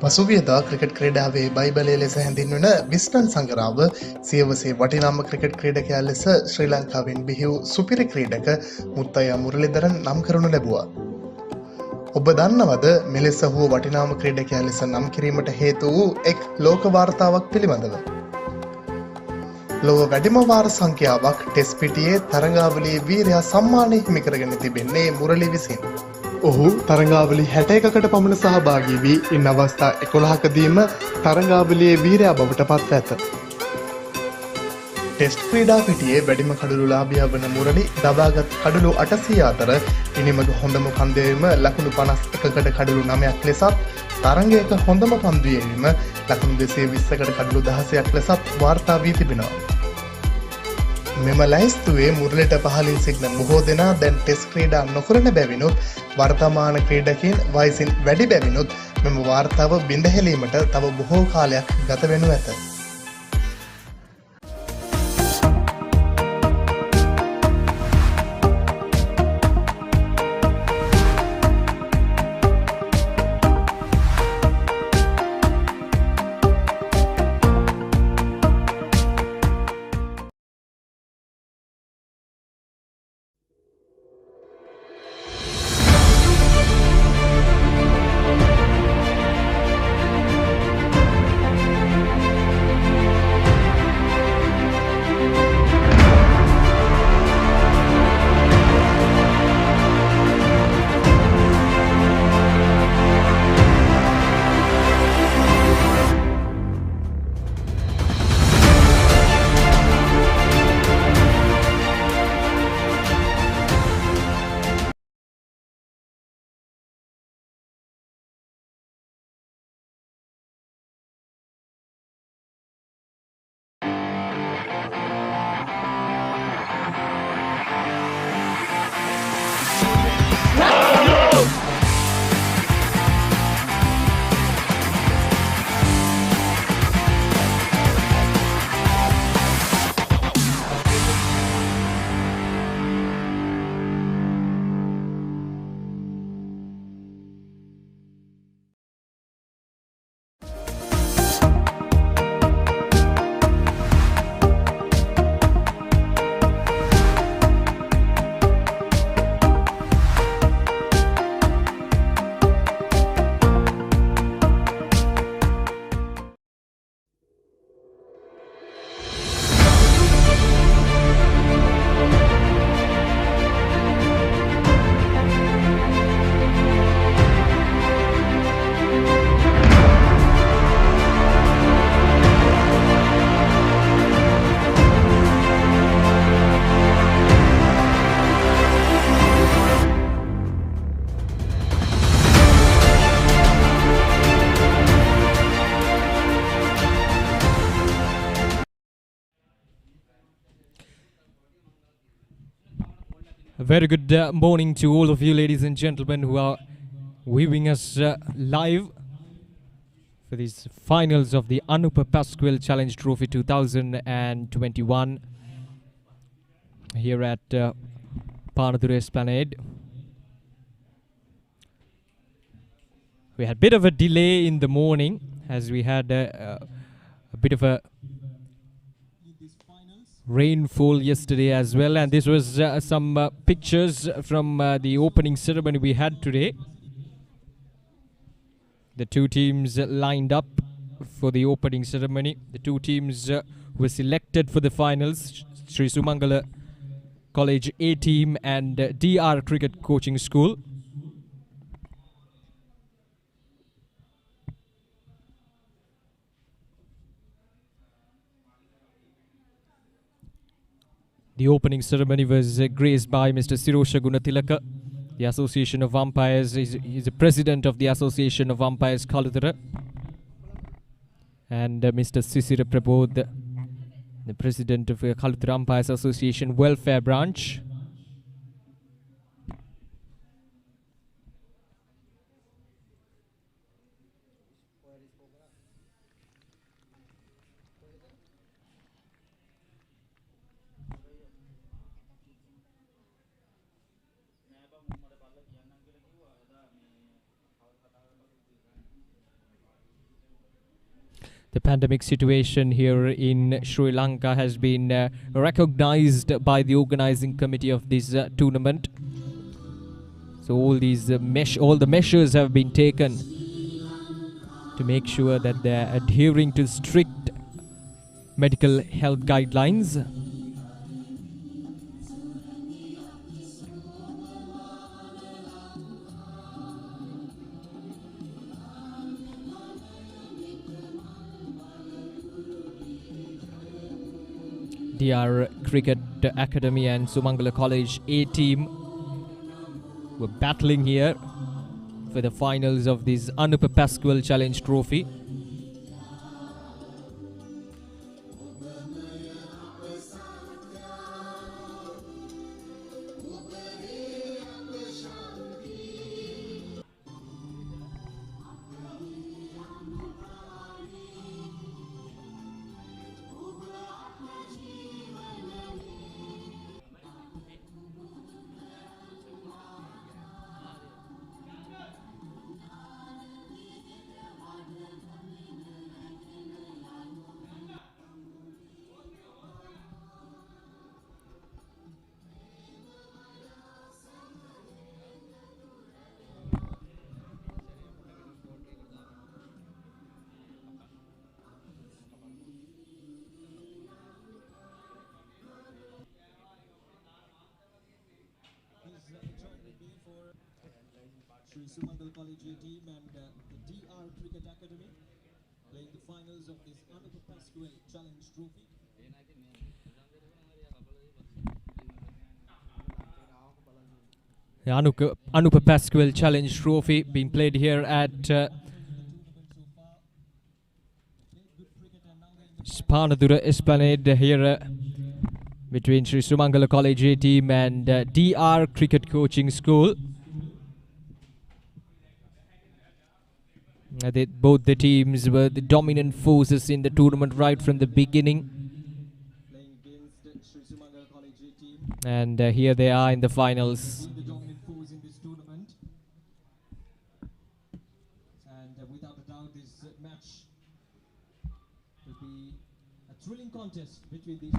පසුගියදා cricket ක්‍රීඩාවේ බයිබලය ලෙස හැඳින්වන විස්ටන් සංගරාව සියවසේ වටිනාම ක්‍රිකට් ක්‍රීඩකයා ලෙස ශ්‍රී ලංකාවෙන් බිහි වූ සුපිරි ක්‍රීඩක මුත්තයා මුරලිදරන් නම් කරනු ලැබුවා. ඔබ දන්නවද මෙලෙස හෝ වටිනාම ක්‍රීඩකයා ලෙස නම් කිරීමට හේතු වූ එක් ලෝක වාර්තාවක් පිළිබඳව? ලොව වැඩිම වාර සංඛ්‍යාවක් ටෙස්ට් පිටියේ තරඟාවලියේ වීරයා සම්මානය හිමි කරගෙන තිබෙන්නේ මුරලි විසින්. ඔහු තරඟාවලි 61කට පමණ සහභාගී වී ඉන් අවස්ථා 11කදීම තරඟාවලියේ වීරයා බවට පත්ව ඇත. ටෙස්ට් ක්‍රීඩා පිටියේ වැඩිම කඩලුලාභියා වන මුරලි දබාගත් කඩලු 800 අතර ඉනිමග හොඳම පන්දුවීම ලකුණු 51කට කඩලු 9ක් ලෙසත් තරඟයක හොඳම පන්දුවීම ලකුණු 220කට කඩලු 16ක් ලෙසත් වාර්තා වී තිබෙනවා. මෙම ලැයිස්තුවේ මුරලිට පහළින් සිටින බොහෝ දෙනා දැන් ටෙස්ට් ක්‍රීඩා නොකරන බැවිනුත් වර්තමාන ක්‍රීඩකයින් වයසින් වැඩි බැවිනුත් මෙම වාර්තාව බිඳහැලීමට තව බොහෝ කාලයක් ගත වෙනු ඇත. Very good morning to all of you, ladies and gentlemen, who are viewing us live for these finals of the Anupa Pasqual Challenge Trophy 2021 here at Panadure Esplanade. We had a bit of a delay in the morning as we had a bit of a rainfall yesterday as well, and this was some pictures from the opening ceremony we had today. The two teams lined up for the opening ceremony. The two teams were selected for the finals: Sri Sumangala College A team and DR Cricket Coaching School. The opening ceremony was graced by Mr. Sirosha Gunatilaka, the Association of Umpires. He's the president of the Association of Umpires, Kaludara. And Mr. Sisira Prabodh, the president of Kaludara Umpires Association Welfare Branch. The pandemic situation here in Sri Lanka has been recognized by the organizing committee of this tournament. So all the measures have been taken to make sure that they're adhering to strict medical health guidelines. DR Cricket Academy and Sumangala College A team were battling here for the finals of this Anupa Pasqual Challenge Trophy. Sumangala College A team and the DR Cricket Academy playing the finals of this Anupa Pasqual Challenge Trophy. The Anupa Pasqual Challenge Trophy being played here at Spanadura Esplanade here between Sri Sumangala College A team and DR Cricket Coaching School. Both the teams were the dominant forces in the tournament right from the beginning. And here they are in the finals. The dominant force in this tournament. And without a doubt, this match will be a thrilling contest between these two.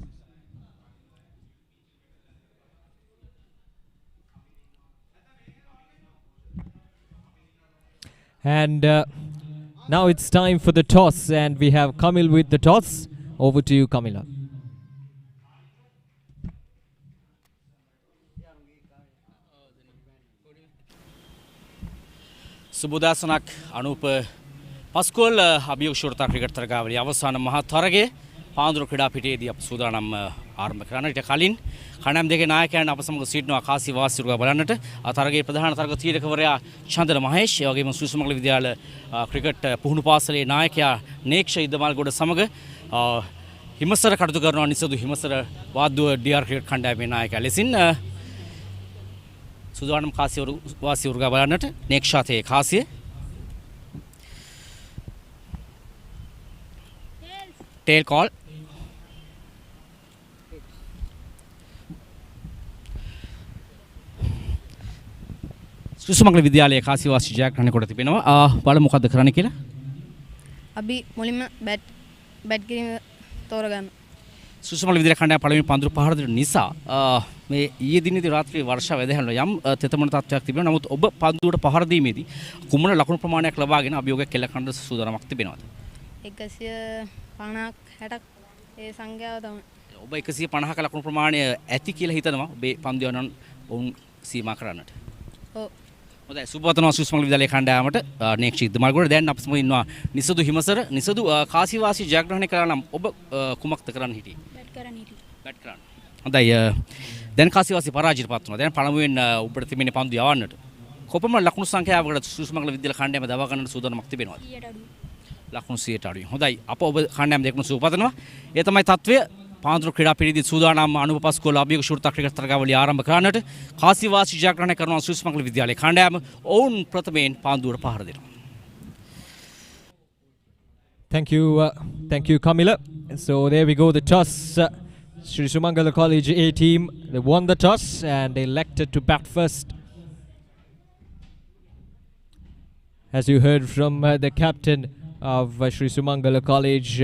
And now it's time for the toss, and we have Kamil with the toss. Over to you, Kamila. සුබදාසනක් අනුප පස්කෝල් අභියෝග ශෘතා cricket තරගාවලිය අවසාන මහා තරගයේ පාන්දුර ක්‍රීඩා පිටියේදී අප සූදානම් ආරම්භ කරන්න. ඊට කලින් කණ්ඩායම් දෙකේ නායකයන් අප සමග සිටිනවා කාසි වාසිරුවා බලන්නට. තරගයේ ප්‍රධාන තරග තීරකවරයා චන්දන මහේෂ්, ඒ වගේම සුසුමගල විද්‍යාල ක්‍රිකට් පුහුණු පාසලේ නායකයා නේක්ෂ ඉදමල්ගොඩ සමග හිමසර කටයුතු කරනවා නිසදු හිමසර වාද්දුව ඩීආර් ක්‍රිකට් කණ්ඩායමේ නායකයා ලෙසින් සුදානම් කාසිය වාසිරුවා බලන්නට. නේක්ෂාතේ කාසිය tail call. සුසුමගල විද්‍යාලයේ කාසිවාසි ජයග්‍රහණය කොට තිබෙනවා. බලමු මොකද්ද කරන්න කියලා. අපි මුලින්ම බැට් කිරීම තෝරගන්න. සුසුමගල විද්‍යාල කණ්ඩායම පළවෙනි පන්දුර පහර දෙන නිසා මේ ඊයේ දිනේදී රාත්‍රියේ වර්ෂාව වැදහැරෙන යම් තෙතමන තත්ත්වයක් තිබෙනවා. නමුත් ඔබ පන්දුවට පහර දීමේදී කුමන ලකුණු ප්‍රමාණයක් ලබාගෙන අභියෝගයක් කෙල්ල කරන්න සූදානමක් තිබෙනවද? 150ක් 60ක් ඒ සංඛ්‍යාව තමයි. ඔබ 150ක ලකුණු ප්‍රමාණය ඇති කියලා හිතනවා ඔබේ පන්දු යනන් ඔවුන් සීමා කරන්නට. ඔව්. හොඳයි සුබවතනවා සුසුමගල විද්‍යාලයේ කණ්ඩායමට නේක්ෂිත් දමල්ගොඩ දැන් අප සමග ඉන්නවා නිසදු හිමසර නිසදු කාසිවාසි ජයග්‍රහණය කරලා නම් ඔබ කුමක්ද කරන්න හිටියේ? බැට් කරන්න හිටියේ. බැට් කරන්න. හොඳයි දැන් කාසිවාසි පරාජයටපත් වුණා. දැන් පළමුවෙන් ඔබට තිබෙන පන්දු යවන්නට. කොපමණ ලකුණු සංඛ්‍යාවකට සුසුමගල විද්‍යාල කණ්ඩායම දවා ගන්නට සූදානමක් තිබෙනවද? 100ට අඩුයි. ලකුණු 100ට අඩුයි. හොඳයි අප ඔබ කණ්ඩායම දෙකම සුවපතනවා. ඒ තමයි තත්ත්වය. පාන්දුර ක්‍රීඩා පිරිදී සූදානම් අනුප පස්කෝල අභියෝග ශෘතා ක්‍රිකට් තරගාවලිය ආරම්භ කරන්නට කාසිවාසි ජයග්‍රහණය කරනවා සුසුමගල විද්‍යාලයේ කණ්ඩායම. ඔවුන් ප්‍රථමයෙන් පාන්දුවට පහර දෙනවා. Thank you, Kamila. So there we go, the toss. Sri Sumangala College A team, they won the toss and they elected to bat first. As you heard from the captain of Sri Sumangala College.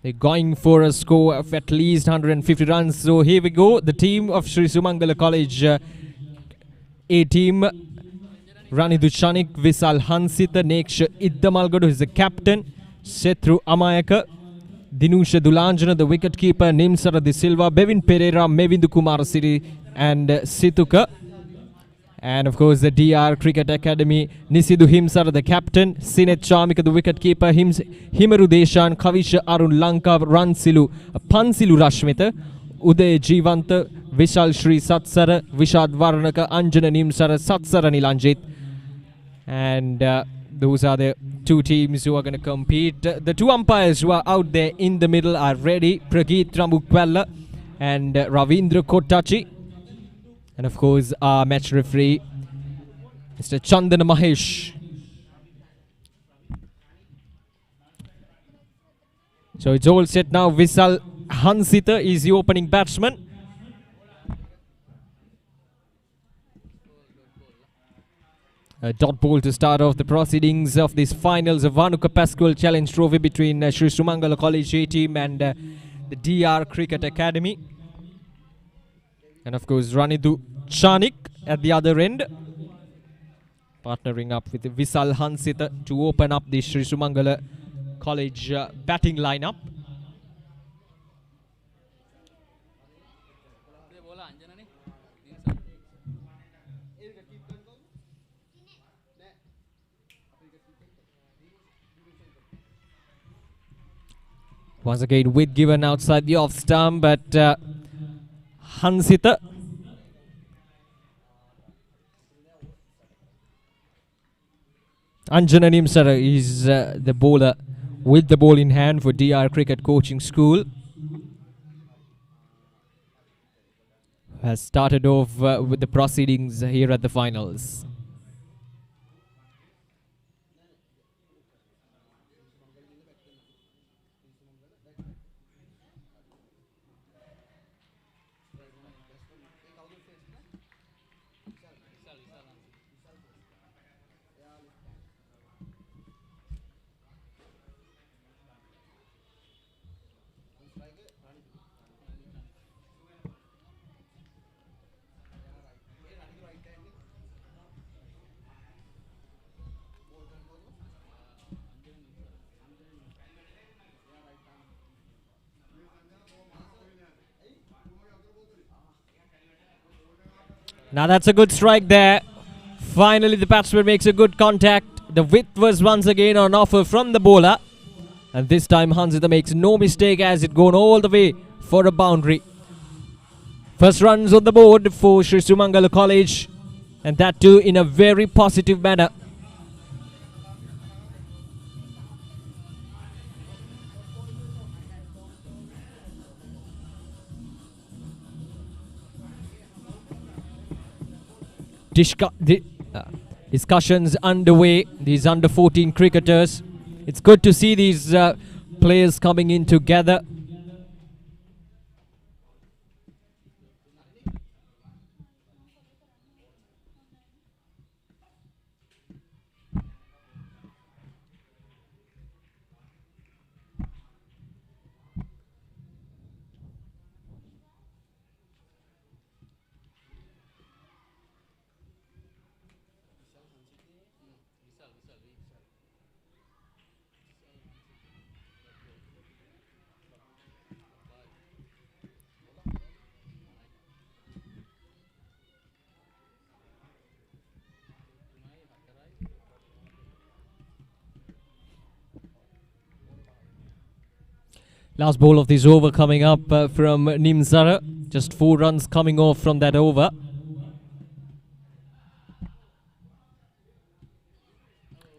They're going for a score of at least 150 runs. So here we go. The team of Sri Sumangala College A team. Ranidu Chanik, Visal Hansita, Neksha Iddamalgadu is the captain. Setru Amayaka, Dinusha Dulanjana, the wicketkeeper, Nimsara De Silva, Bevin Pereira, Mevindu Kumarasiri, and Situka. And of course the DR Cricket Academy, Nisidu Himsara, the captain, Sinet Chamika, the wicketkeeper, Himaru Deshan, Kavisha Arun Lanka, Ransilu, Pansilu Rashmita, Uday Jivanta, Vishal Shri Satsara, Vishad Varnaka, Anjana Nimsara, Satsara Nilanjit. And those are the two teams who are going to compete. The two umpires who are out there in the middle are ready. Prageet Ramukwella and Ravindra Kottachi. And of course our match referee, Mr. Chandana Mahesh. So it's all set now. Visal Hansita is the opening batsman. A dot ball to start off the proceedings of these finals of Anupa Pasqual Challenge Trophy between Sri Sumangala College A team and the DR Cricket Academy. And of course Ranidu Chanik at the other end, partnering up with Visal Hansita to open up the Sri Sumangala College batting lineup. Once again, width given outside the off stump, but Hansita Anjana Nimsara is the bowler with the ball in hand for DR Cricket Coaching School. Has started off with the proceedings here at the finals. Now that's a good strike there. Finally the batsman makes a good contact. The width was once again on offer from the bowler. And this time Hansita makes no mistake as it gone all the way for a boundary. First runs on the board for Sri Sumangala College. And that too in a very positive manner. Discussions underway. These under 14 cricketers. It's good to see these players coming in together. Last ball of this over coming up from Nimsara. Just 4 runs coming off from that over.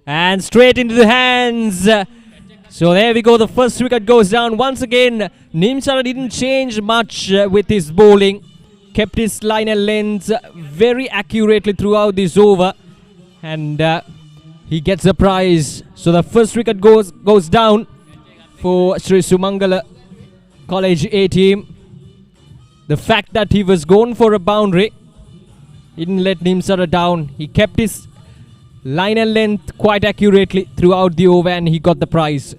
And straight into the hands. So there we go. The first wicket goes down. Once again, Nimsara didn't change much with his bowling. Kept his line and length very accurately throughout this over. And he gets a prize. So the first wicket goes down for Sri Sumangala College A team. The fact that he was going for a boundary didn't let Nimsara down. He kept his line and length quite accurately throughout the over, and he got the prize.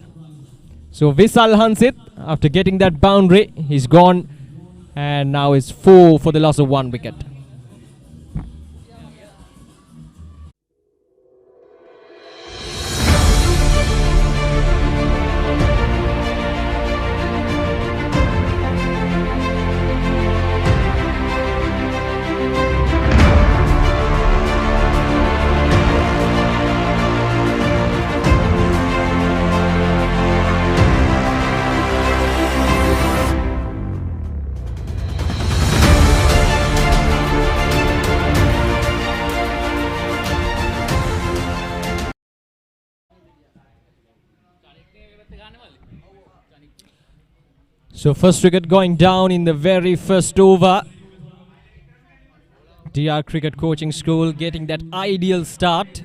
So Vishal Hansit, after getting that boundary, he's gone, and now it's 4 for the loss of 1 wicket. So first wicket going down in the very first over. DR Cricket Coaching School getting that ideal start.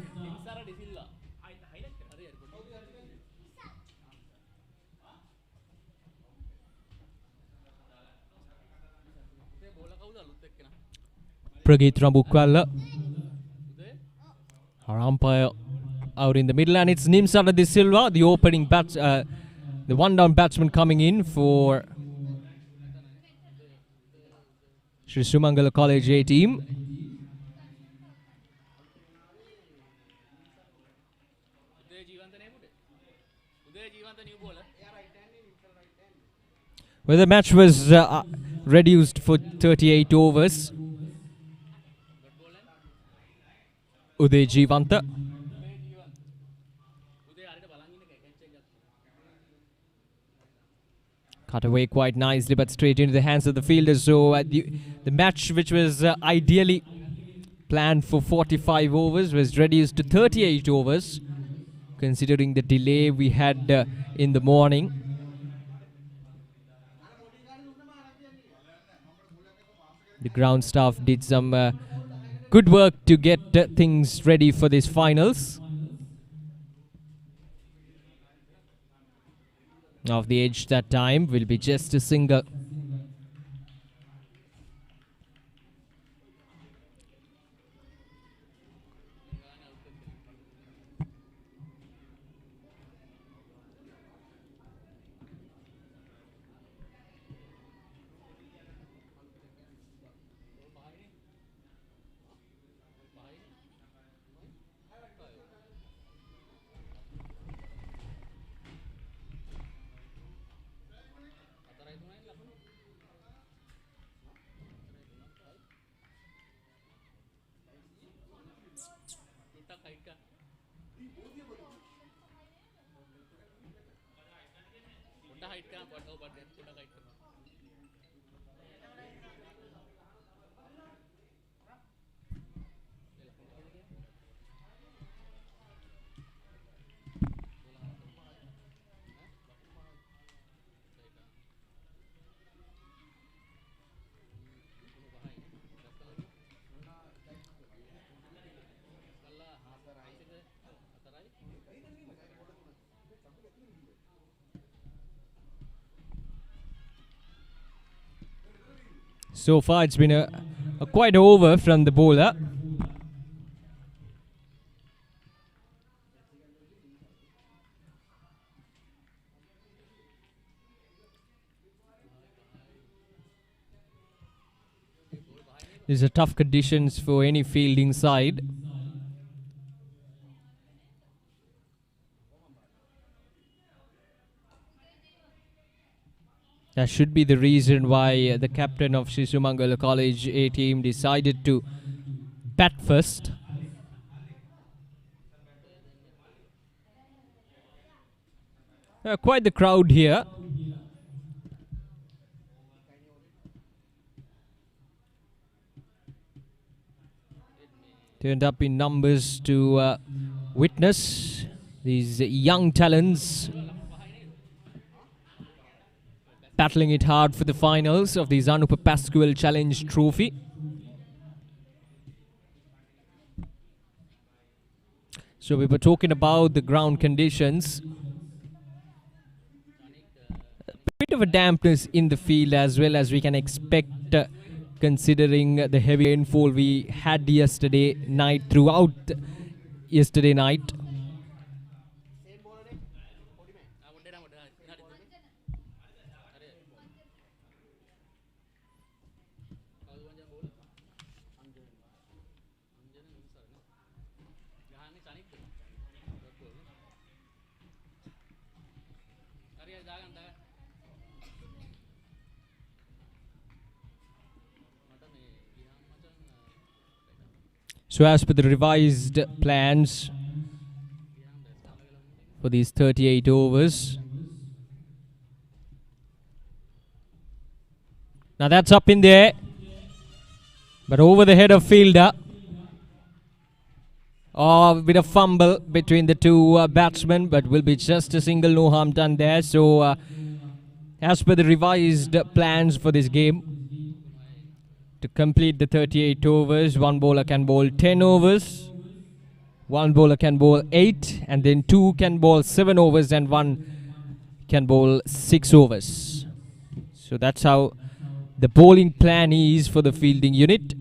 Prageet Rambukwala, our umpire out in the middle, and it's Nimsala De Silva, the opening the one-down batsman coming in for Sri Sumangala College A team. Well, the match was reduced for 38 overs. Uday Jeevanta. Cut away quite nicely, but straight into the hands of the fielders. So the match, which was ideally planned for 45 overs, was reduced to 38 overs, considering the delay we had in the morning. The ground staff did some good work to get things ready for these finals. Off the edge that time will be just a single. So far it's been a quite over from the bowler. These are tough conditions for any fielding side. That should be the reason why the captain of Sri Sumangala College A team decided to bat first. Quite the crowd here. Turned up in numbers to witness these young talents battling it hard for the finals of the Anupa Pasqual Challenge Trophy. So we were talking about the ground conditions. A bit of a dampness in the field as well as we can expect, considering the heavy rainfall we had yesterday night throughout yesterday night. So as per the revised plans for these 38 overs. Now that's up in there, but over the head of fielder. Oh, with a fumble between the two batsmen, but will be just a single, no harm done there. So as per the revised plans for this game, to complete the 38 overs, one bowler can bowl 10 overs, one bowler can bowl 8, and then two can bowl 7 overs, and one can bowl 6 overs. So that's how the bowling plan is for the fielding unit.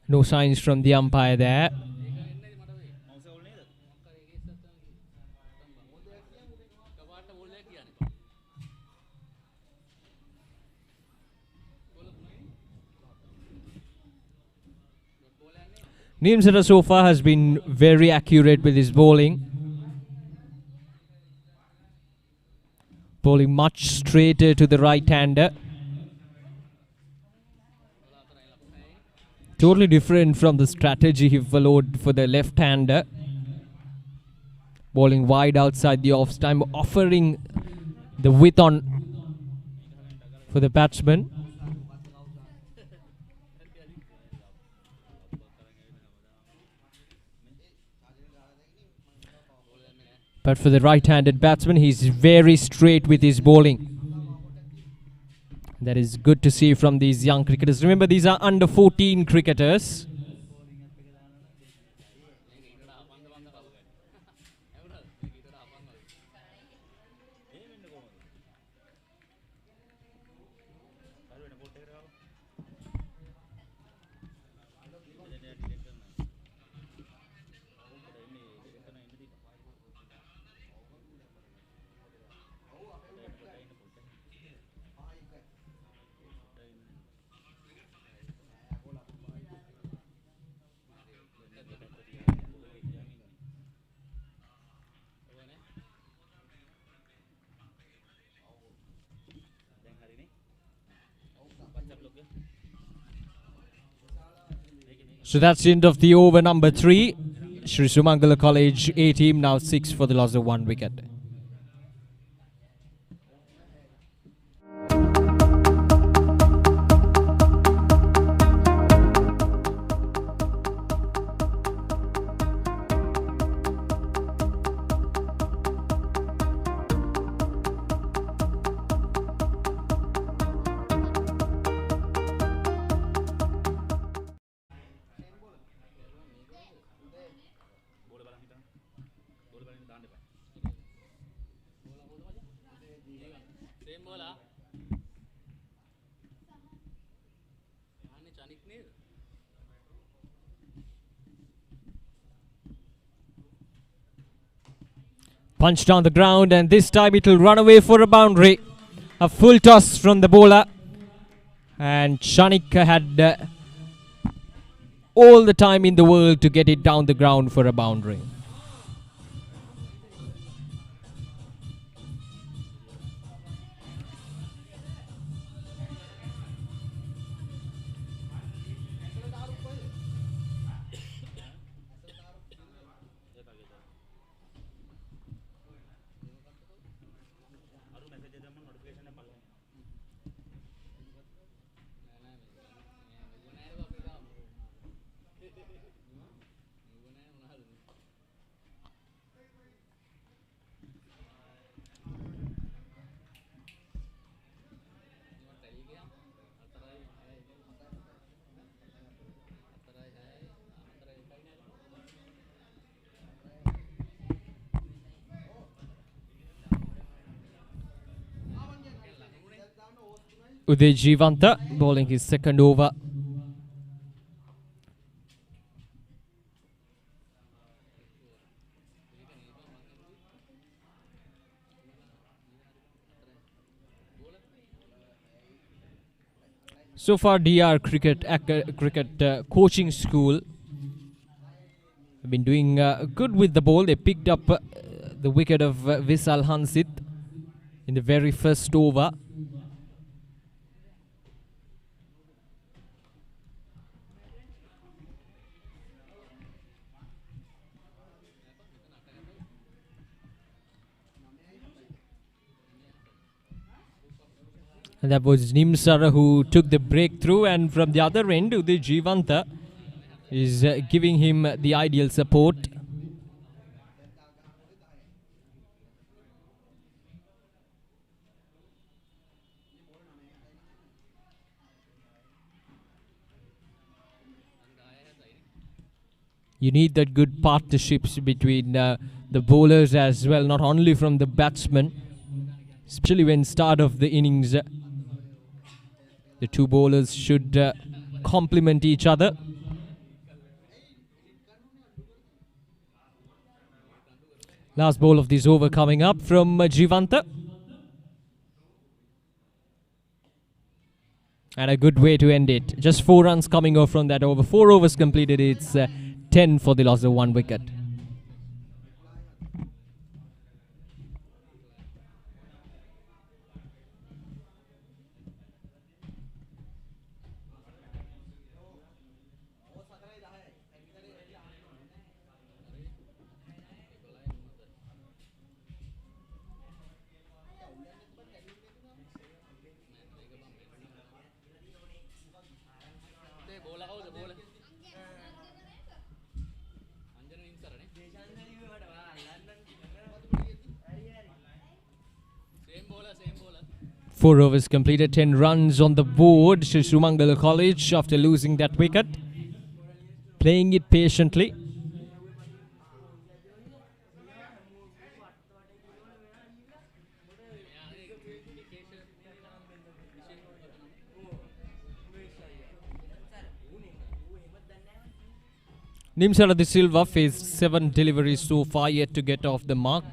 No signs from the umpire there. Neemsara so far has been very accurate with his bowling. Bowling much straighter to the right-hander. Totally different from the strategy he followed for the left-hander. Bowling wide outside the off-stump, offering the width on for the batsman. But for the right-handed batsman, he's very straight with his bowling. That is good to see from these young cricketers. Remember, these are under 14 cricketers. So that's the end of the over number 3. Sri Sumangala College A team now 6 for the loss of 1 wicket. Punch down the ground, and this time it will run away for a boundary. A full toss from the bowler. And Shanik had all the time in the world to get it down the ground for a boundary. Uday Jivanta bowling his second over. So far, DR Cricket Coaching School have been doing good with the ball. They picked up the wicket of Visal Hansit in the very first over. And that was Nimsara who took the breakthrough, and from the other end, Uday Jivanta is giving him the ideal support. You need that good partnerships between the bowlers as well, not only from the batsmen, especially when start of the innings. The two bowlers should complement each other. Last ball of this over coming up from Jivanta. And a good way to end it. Just 4 runs coming off from that over. 4 overs completed. It's 10 for the loss of 1 wicket. Four overs completed, 10 runs on the board. Sri Sumangala College, after losing that wicket, playing it patiently. Nimsara de Silva faced 7 deliveries so far, yet to get off the mark.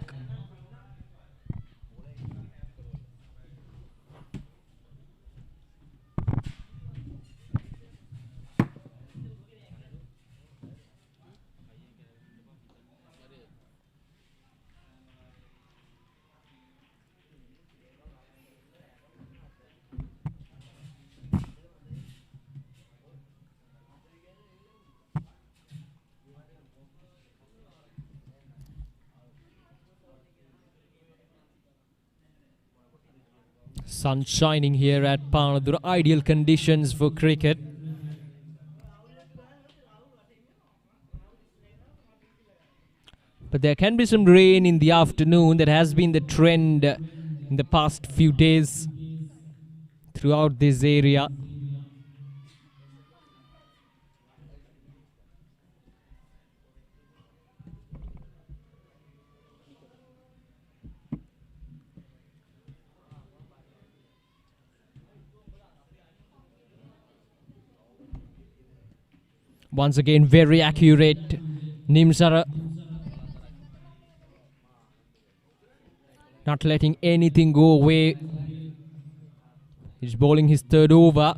Sun shining here at Panadura. Ideal conditions for cricket. But there can be some rain in the afternoon. That has been the trend in the past few days throughout this area. Once again, very accurate Nimsara. Not letting anything go away. He's bowling his third over.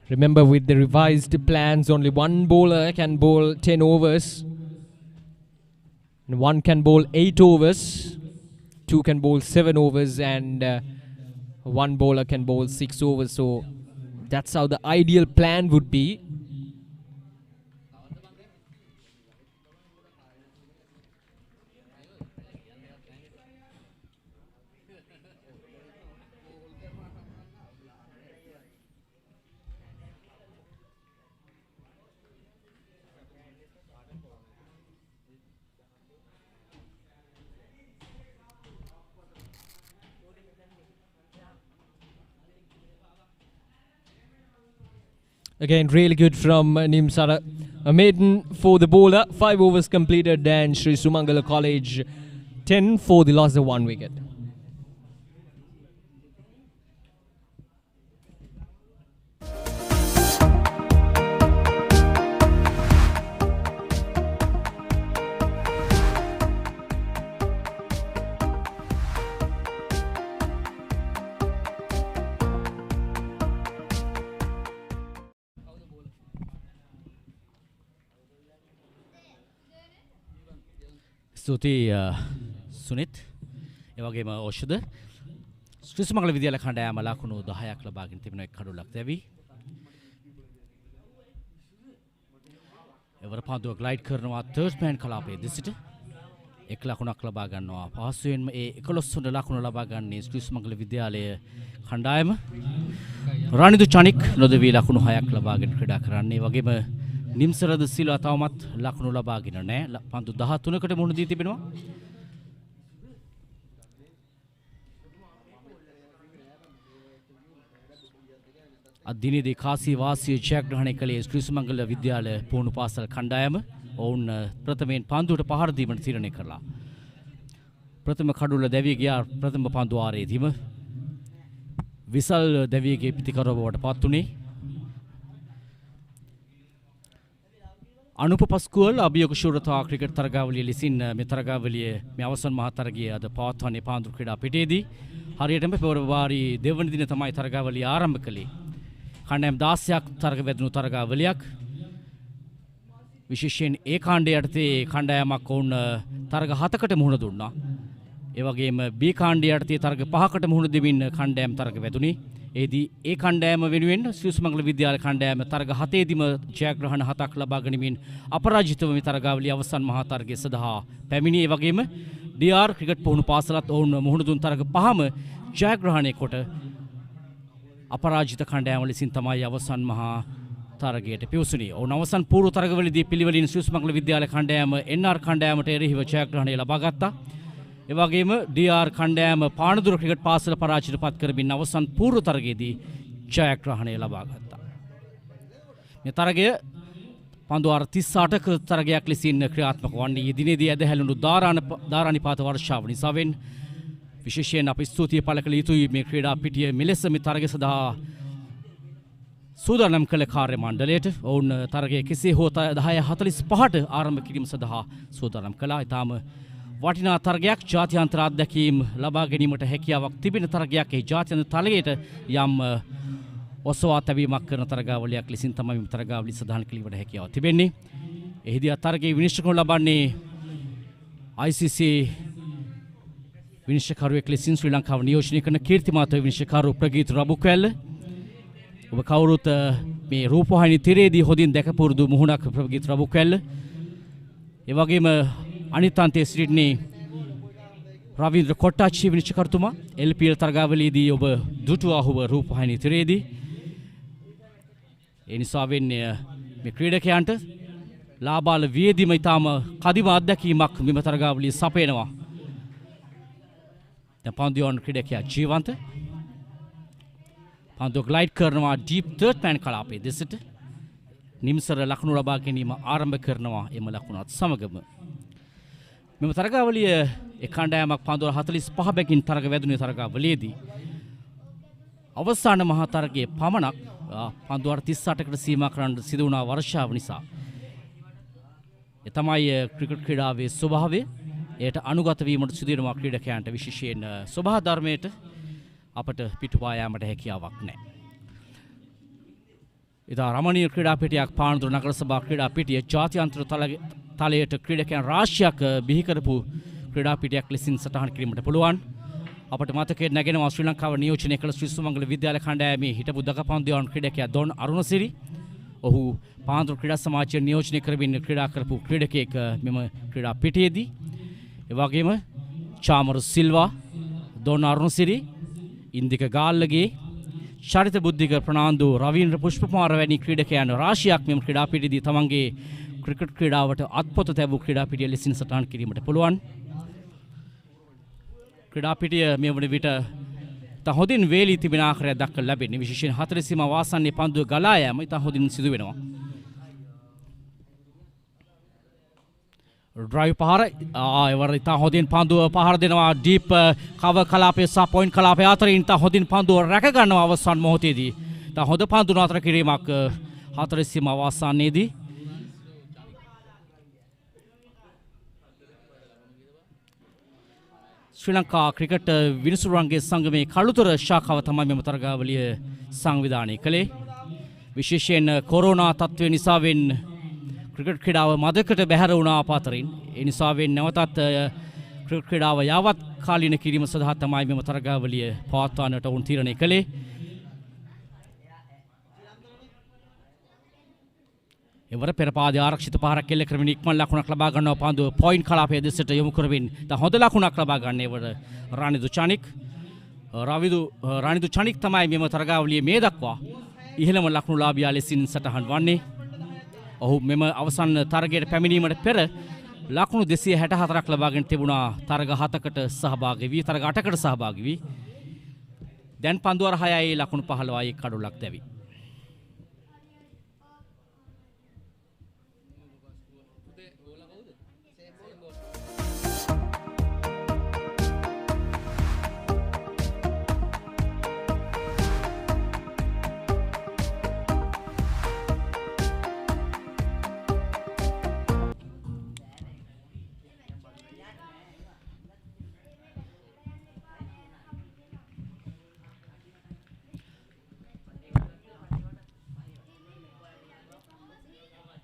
Remember, with the revised plans, only one bowler can bowl 10 overs. And one can bowl 8 overs. 2 can bowl 7 overs. And one bowler can bowl 6 overs. So that's how the ideal plan would be. Again, really good from Nimsara. A maiden for the bowler. 5 overs completed, and Sri Sumangala College 10 for the loss of 1 wicket. ස්තුතියි සුනිත්. ඒ වගේම ඖෂධ ශ්‍රීසමංගල විද්‍යාල කණ්ඩායම ලකුණු 10ක් ලබාගෙන තිබෙන එක් කඩුලක් දැවි. එවර පන්දුව ග්ලයිඩ් කරනවා තර්ඩ් මෑන් කලාපයේ දෙසිට. එක් ලකුණක් ලබා ගන්නවා. පහසුවෙන්ම ඒ 11 වන ලකුණ ලබා ගන්නේ ශ්‍රීසමංගල විද්‍යාලයේ කණ්ඩායම. රානිදු චනික් නොදවි ලකුණු 6ක් ලබාගෙන ක්‍රීඩා කරන්නේ. වගේම නිම්සරද සිල්වා තවමත් ලකුණු ලබාගෙන නැහැ. පන්දු 13කට මුහුණ දී තිබෙනවා. අදිනේදී කාසී වාසිය ජයග්‍රහණය කළේ ශ්‍රීසමංගල විද්‍යාල පුහුණු පාසල් කණ්ඩායම. ඔවුන් ප්‍රථමයෙන් පන්දුවට පහර දීමට තීරණය කළා. ප්‍රථම කඩුල දැවී ගියා ප්‍රථම පන්දු ආරයේදීම. විසල් දැවියගේ පිතිකරුව බවට පත් වුණේ. අනුප පස්කුවල් අභියෝග ශූරතා ක්‍රිකට් තරගාවලිය ලෙසින් මේ තරගාවලිය මේ අවසන් මහා තරගයේ අද පවත්වන්නේ පාන්දුරු ක්‍රීඩා පිටේදී. හරියටම පෙබරවාරි 2 වෙනි දින තමයි තරගාවලිය ආරම්භ කළේ. කණ්ඩායම් 16ක් තරග වැදුණු තරගාවලියක්. විශේෂයෙන් ඒ කාණ්ඩය යටතේ කණ්ඩායමක් වුණ තරග 7කට මුහුණ දුන්නා. ඒ වගේම B කාණ්ඩය යටතේ තරග 5කට මුහුණ දෙමින් කණ්ඩායම් තරග වැදුණේ. එෙහිදී ඒ කණ්ඩායම වෙනුවෙන් ශ්‍රීසමංගල විද්‍යාල කණ්ඩායම තරග 7ෙදිම ජයග්‍රහණ 7ක් ලබා ගැනීමෙන් අපරාජිතව මේ තරගාවලිය අවසන් මහා තරගය සඳහා පැමිණි. ඒ වගේම DR ක්‍රිකට් පුහුණු පාසලත් ඔවුන් මුහුණ දුන් තරග 5ම ජයග්‍රහණය කොට අපරාජිත කණ්ඩායම ලෙසින් තමයි අවසන් මහා තරගයට පිවිසුණේ. ඔවුන් අවසන් පූර්ව තරගවලදී පිළිවෙලින් ශ්‍රීසමංගල විද්‍යාල කණ්ඩායම NR කණ්ඩායමට එරෙහිව ජයග්‍රහණය ලබා ගත්තා. ඒ වගේම DR කණ්ඩායම පානදුර ක්‍රිකට් පාසල පරාජයට පත් කරමින් අවසන් පූර්ව තරගයේදී ජයග්‍රහණය ලබා ගත්තා. මේ තරගය පන්දු 38ක තරගයක් ලෙසින් ක්‍රියාත්මක වන්නේ. ඊ දිනේදී ඇදහැළුණු ධාරානිපාත වර්ෂාව නිසාවෙන් විශේෂයෙන් අපි ස්තුතිය පළ කළ යුතුයි මේ ක්‍රීඩා පිටිය මෙලෙස මේ තරගය සඳහා සූදානම් කළ කාර්ය මණ්ඩලයට. ඔවුන් තරගය කෙසේ හෝ 10:45ට ආරම්භ කිරීම සඳහා සූදානම් කළා. ඊටාම වටිනා තරගයක්, ජාත්‍යන්තර අත්දැකීම් ලබා ගැනීමට හැකියාවක් තිබෙන තරගයක්. ඒ ජාත්‍යන්තර තලයට යම් ඔසවා තැබීමක් කරන තරගාවලියක් ලෙසින් තමයි මේ තරගාවලිය සඳහන් කිරීමට හැකියාව තිබෙන්නේ. එහිදී තරගයේ විනිශ්චය කරනු ලබන්නේ ICC විනිශ්චයකරුවෙක් ලෙසින් ශ්‍රී ලංකාව නියෝජනය කරන කීර්තිමාත විනිශ්චයකරු ප්‍රගීත් රබුකැල්ල. ඔබ කවුරුත් මේ රූපවාහිනී තිරේදී හොඳින් දැකපුරුදු මුහුණක් ප්‍රගීත් රබුකැල්ල. ඒ වගේම අනිත් අන්තයේ සිටින්නේ රවීන්ද්‍ර කොට්ටාච්චි විනිශ්චයකරුතුමා. LPL තරගාවලියේදී ඔබ දුටුවා ඔහුව රූපවාහිනී තිරේදී. ඒ නිසා වෙන්නේ මේ ක්‍රීඩකයන්ට ලාබාල වියදීම ඉතාම කදිම අත්දැකීමක් මෙම තරගාවලිය සපයනවා. දැන් පන්දුවන් ක්‍රීඩකයා ජීවන්ත. පන්දුව ග්ලයිඩ් කරනවා ඩීප් තර්ඩ් මෑන් කලාපයේ දෙසට. නිම්සර ලකුණු ලබා ගැනීම ආරම්භ කරනවා එම ලකුණත් සමගම. මෙම තරගාවලිය එක් කණ්ඩායමක් පන්දුව 45 බැගින් තරග වැදුණේ තරගාවලියේදී අවසාන මහා තරගයේ පමණක් පන්දු 38කට සීමා කරන්න සිදු වුණා වර්ෂාව නිසා. ඒ තමයි ක්‍රිකට් ක්‍රීඩාවේ ස්වභාවය. එයට අනුගත වීමට සිදු වෙනවා ක්‍රීඩකයන්ට. විශේෂයෙන් ස්වභාව ධර්මයට අපට පිටුපා යාමට හැකියාවක් නැහැ. ඉතා රමණීය ක්‍රීඩා පිටියක් පානදුර නගර සභා ක්‍රීඩා පිටිය ජාත්‍යන්තර තලයට ක්‍රීඩකයන් රාශියක් බිහි කරපු ක්‍රීඩා පිටියක් ලෙසින් සටහන් කිරීමට පුළුවන්. අපට මතකයේ නැගෙනවා ශ්‍රී ලංකාව නියෝජනය කළ ශ්‍රීසමංගල විද්‍යාල කණ්ඩායමේ හිටපු දකපන්දුවන් ක්‍රීඩකයා දොන් අරුණසිරි. ඔහු පානදුර ක්‍රීඩා සමාජය නියෝජනය කරමින් ක්‍රීඩා කරපු ක්‍රීඩකයෙක් මෙම ක්‍රීඩා පිටියේදී. ඒ වගේම චාමරු සිල්වා, දොන් අරුණසිරි, ඉන්දික ගාල්ලගේ, චරිත බුද්ධික ප්‍රනාන්දු, රවීන්ද්‍ර පුෂ්පකුමාර වැනි ක්‍රීඩකයන් රාශියක් මෙම ක්‍රීඩා පිටියේදී තමන්ගේ ක්‍රිකට් ක්‍රීඩාවට අත්පොත තැබූ ක්‍රීඩා පිටිය ලෙසින් සටහන් කිරීමට පුළුවන්. ක්‍රීඩා පිටිය මේ වන විට ඉතා හොඳින් වේලී තිබෙන ආකාරයක් දක්වලා ලැබෙන්නේ. විශේෂයෙන් 40 සීමා වාසන්නේ පන්දුව ගලා යාම ඉතා හොඳින් සිදු වෙනවා. ඩ්‍රයිව් පහර එවර ඉතා හොඳින් පන්දුව පහර දෙනවා ඩීප් කව කලාපයේ සහ පොයින්ට් කලාපයේ අතරින් ඉතා හොඳින් පන්දුව රැක ගන්නවා අවසන් මොහොතේදී. ඉතා හොඳ පන්දු නතර කිරීමක් 40 සීමා වාසන්නේදී. ශ්‍රී ලංකා ක්‍රිකට් විනිසුරුවන්ගේ සංගමේ කළුතර ශාඛාව තමයි මෙම තරගාවලිය සංවිධානය කළේ. විශේෂයෙන් කොරෝනා තත්ත්වය නිසාවෙන් ක්‍රිකට් ක්‍රීඩාව මදකට බැහැර වුණා අපාතරින්. ඒ නිසා නැවතත් ක්‍රිකට් ක්‍රීඩාව යාවත් කාලීන කිරීම සඳහා තමයි මෙම තරගාවලිය පවත්වන්නට වුන් තීරණය කළේ. එවර පෙරපාද ආරක්ෂිත පහරක් එල්ල කරමින් ඉක්මන් ලකුණක් ලබා ගන්නවා පන්දුව පොයින්ට් කලාපයේ දෙසට යොමු කරමින් හොඳ ලකුණක් ලබා ගන්න එවර රානිදු චනික් තමයි මෙම තරගාවලියේ මේ දක්වා ඉහළම ලකුණුලාභියා ලෙසින් සටහන් වන්නේ. ඔහු මෙම අවසන් තරගයට පැමිණීමට පෙර ලකුණු 264ක් ලබාගෙන තිබුණා. තරග 7කට සහභාගී වී තරග 8කට සහභාගී වී දැන් පන්දුවර 6යි ලකුණු 15යි කඩුලක් දැවි.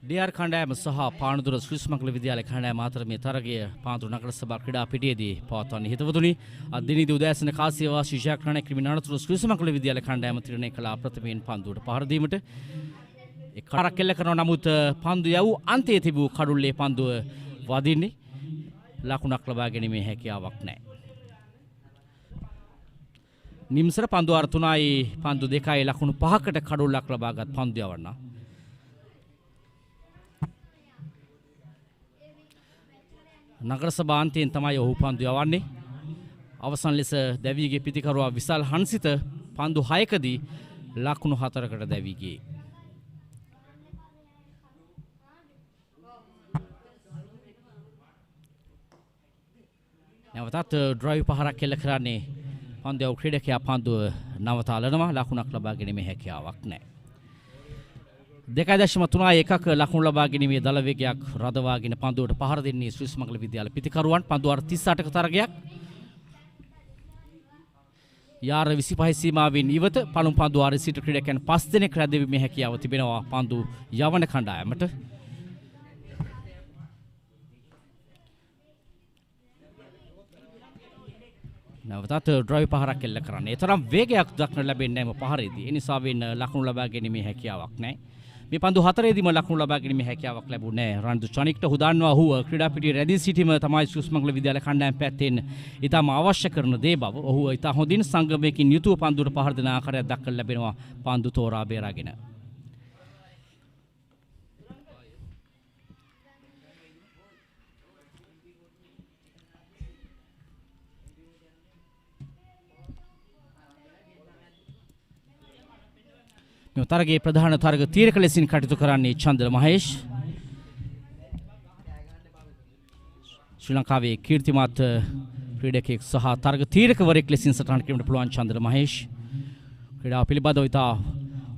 ඩීආර් කණ්ඩායම සහ පානදුර ශ්‍රී සුමංගල විද්‍යාලය කණ්ඩායම අතර මේ තරගය පානදුර නගර සභා ක්‍රීඩා පිටියේදී පවත්වන්නේ හිතවතුනි. අද දිනේදී උදෑසන කාසියවාසී ශාක්‍රණ ක්‍රිමිනල් අනතුරු ශ්‍රී සුමංගල විද්‍යාලය කණ්ඩායම තීරණය කළ ප්‍රථමයෙන් පන්දුවට පහර දීමට එක් කරක් කෙල්ල කරනවා. නමුත් පන්දු යවූ අන්තයේ තිබූ කඩුල්ලේ පන්දුව වදින්නේ ලකුණක් ලබා ගැනීමේ හැකියාවක් නැහැ. නිම්සර පන්දු අර 3යි පන්දු 2යි ලකුණු 5කට කඩුල්ලක් ලබාගත් පන්දු යවන්නා. නගර සභාන්තයෙන් තමයි ඔහු පන්දු යවන්නේ. අවසන් ලෙස දැවීගේ පිතිකරුවා විසල් හන්සිත පන්දු 6කදී ලකුණු 4කට දැවී ගියේ. නැවතත් ඩ්‍රයිව් පහරක් එල්ල කරන්නේ පන්දු යවූ ක්‍රීඩකයා පන්දුව නවතාලනවා. ලකුණක් ලබා ගැනීමේ හැකියාවක් නැහැ. 2.31ක ලකුණු ලබා ගැනීමේ දල වේගයක් රඳවාගෙන පන්දුවට පහර දෙන්නේ ශ්‍රී සුමංගල විද්‍යාල පිතිකරුවන්. පන්දුව 38ක තරගයක්. යාර 25 සීමාවෙන් ඉවත පළමු පන්දුව ආරේ සිට ක්‍රීඩකයන් 5 දෙනෙක් රැඳවීමේ හැකියාව තිබෙනවා පන්දු යවන කණ්ඩායමට. නැවතත් ඩ්‍රයිව් පහරක් එල්ල කරන්නේ. ඒ තරම් වේගයක් දක්නට ලැබෙන්නේ නැහැ පහරේදී. ඒ නිසා ලකුණු ලබා ගැනීමේ හැකියාවක් නැහැ. මේ පන්දු 4ේදීම ලකුණු ලබා ගැනීමේ හැකියාවක් ලැබුණේ නැහැ. රන්දු චනික්ට හුදන්වා ඔහු ක්‍රීඩා පිටියේ රැඳී සිටීම තමයි ශ්‍රී සුමංගල විද්‍යාල කණ්ඩායම පැත්තෙන් ඉතාම අවශ්‍ය කරන දේ බව. ඔහු ඉතා හොඳින් සංගමයකින් යුතුව පන්දුවට පහර දෙන ආකාරයක් දක්වලා ලැබෙනවා පන්දු තෝරා බේරාගෙන. තරගයේ ප්‍රධාන තරග තීරක ලෙසින් කටයුතු කරන්නේ චන්ද්‍ර මහේෂ්. ශ්‍රී ලංකාවේ කීර්තිමත් ක්‍රීඩකයෙක් සහ තරග තීරකවරයෙක් ලෙසින් සටහන් කිරීමට පුළුවන් චන්ද්‍ර මහේෂ්. ක්‍රීඩාව පිළිබඳව ඉතා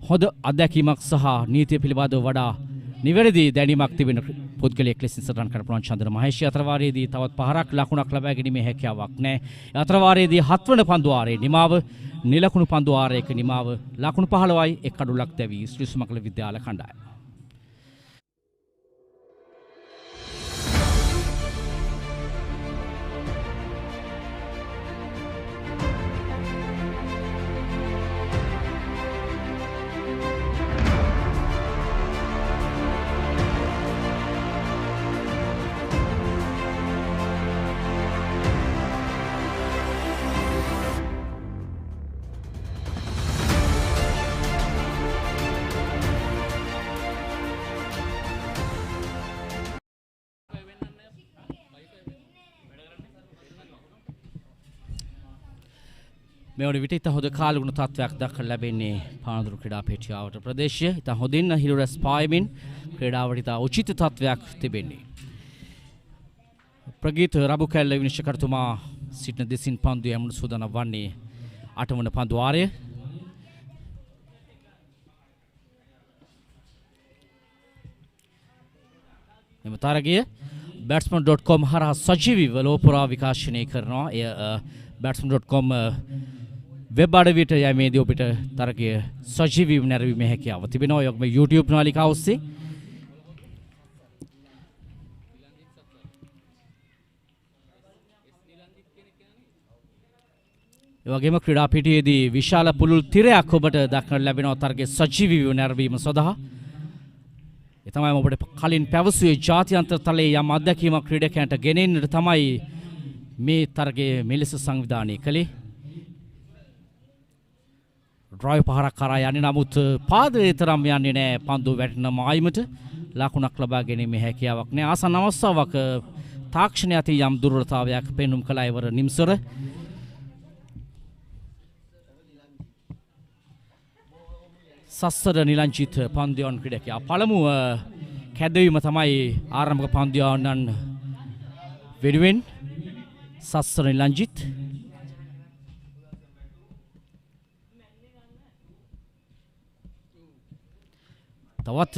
හොඳ අත්දැකීමක් සහ නීතිය පිළිබඳව වඩා නිවැරදි දැනීමක් තිබෙන පුද්ගලයෙක් ලෙසින් සටහන් කරන්න පුළුවන් චන්ද්‍ර මහේෂ්. අතරවාරයේදී තවත් පහරක් ලකුණක් ලබා ගැනීමේ හැකියාවක් නැහැ. අතරවාරයේදී 7 වන පන්දු ආරේ නිමාව නිලකුණු පන්දු ආරයක නිමාව ලකුණු 15යි එක් කඩුලක් දැවී ශ්‍රී සුමංගල විද්‍යාල කණ්ඩායම. මෙවන විට ඉතා හොඳ කාලගුණ තත්ත්වයක් දක්වලා ලැබෙන්නේ පානදුර ක්‍රීඩා පේඨියාවට ප්‍රදේශය. ඉතා හොඳින් හිරු රැස් පායමින් ක්‍රීඩාවට ඉතා උචිත තත්ත්වයක් තිබෙන්නේ. ප්‍රගීත රබුකැල්ල විනිශ්චයකර්තුමා සිටින දෙසින් පන්දු යමුණු සූදානම් වන්නේ 8 වන පන්දු වාරය. මෙම තරගය batsman.com හරහා සජීවීව ලෝපුරා විකාශනය කරනවා. එය batsman.com වෙබ් අඩවියට යෑමේදී ඔබට තරගය සජීවීව නැරඹීමේ හැකියාව තිබෙනවා. යොග්ම YouTube නාලිකාව ඔස්සේ ඒ වගේම ක්‍රීඩා පිටියේදී විශාල පුළුල් තිරයක් ඔබට දක්නට ලැබෙනවා තරගයේ සජීවීව නැරඹීම සඳහා. ඒ තමයි ඔබට කලින් පැවසුවේ ජාත්‍යන්තර තලයේ යම් අත්දැකීමක් ක්‍රීඩකයන්ට ගෙනෙන්නට තමයි මේ තරගයේ මෙලෙස සංවිධානය කළේ. ඩ්‍රයිව් පහරක් කරා යන්නේ නමුත් පාදයේ තරම් යන්නේ නැහැ. පන්දුව වැටෙන මායිමට ලකුණක් ලබා ගැනීමේ හැකියාවක් නැහැ. ආසන්න අවස්ථාවක් තාක්ෂණය අතර යම් දුර්වලතාවයක් පෙන්눔 කළා ඉවර නිම්සර. සස්සර නිලංචිත පන්දුවන් ක්‍රීඩකයා පළමුව කැදවීම තමයි ආරම්භක පන්දුවන්නන් වෙනුවෙන් සස්සර නිලංචිත් තවත්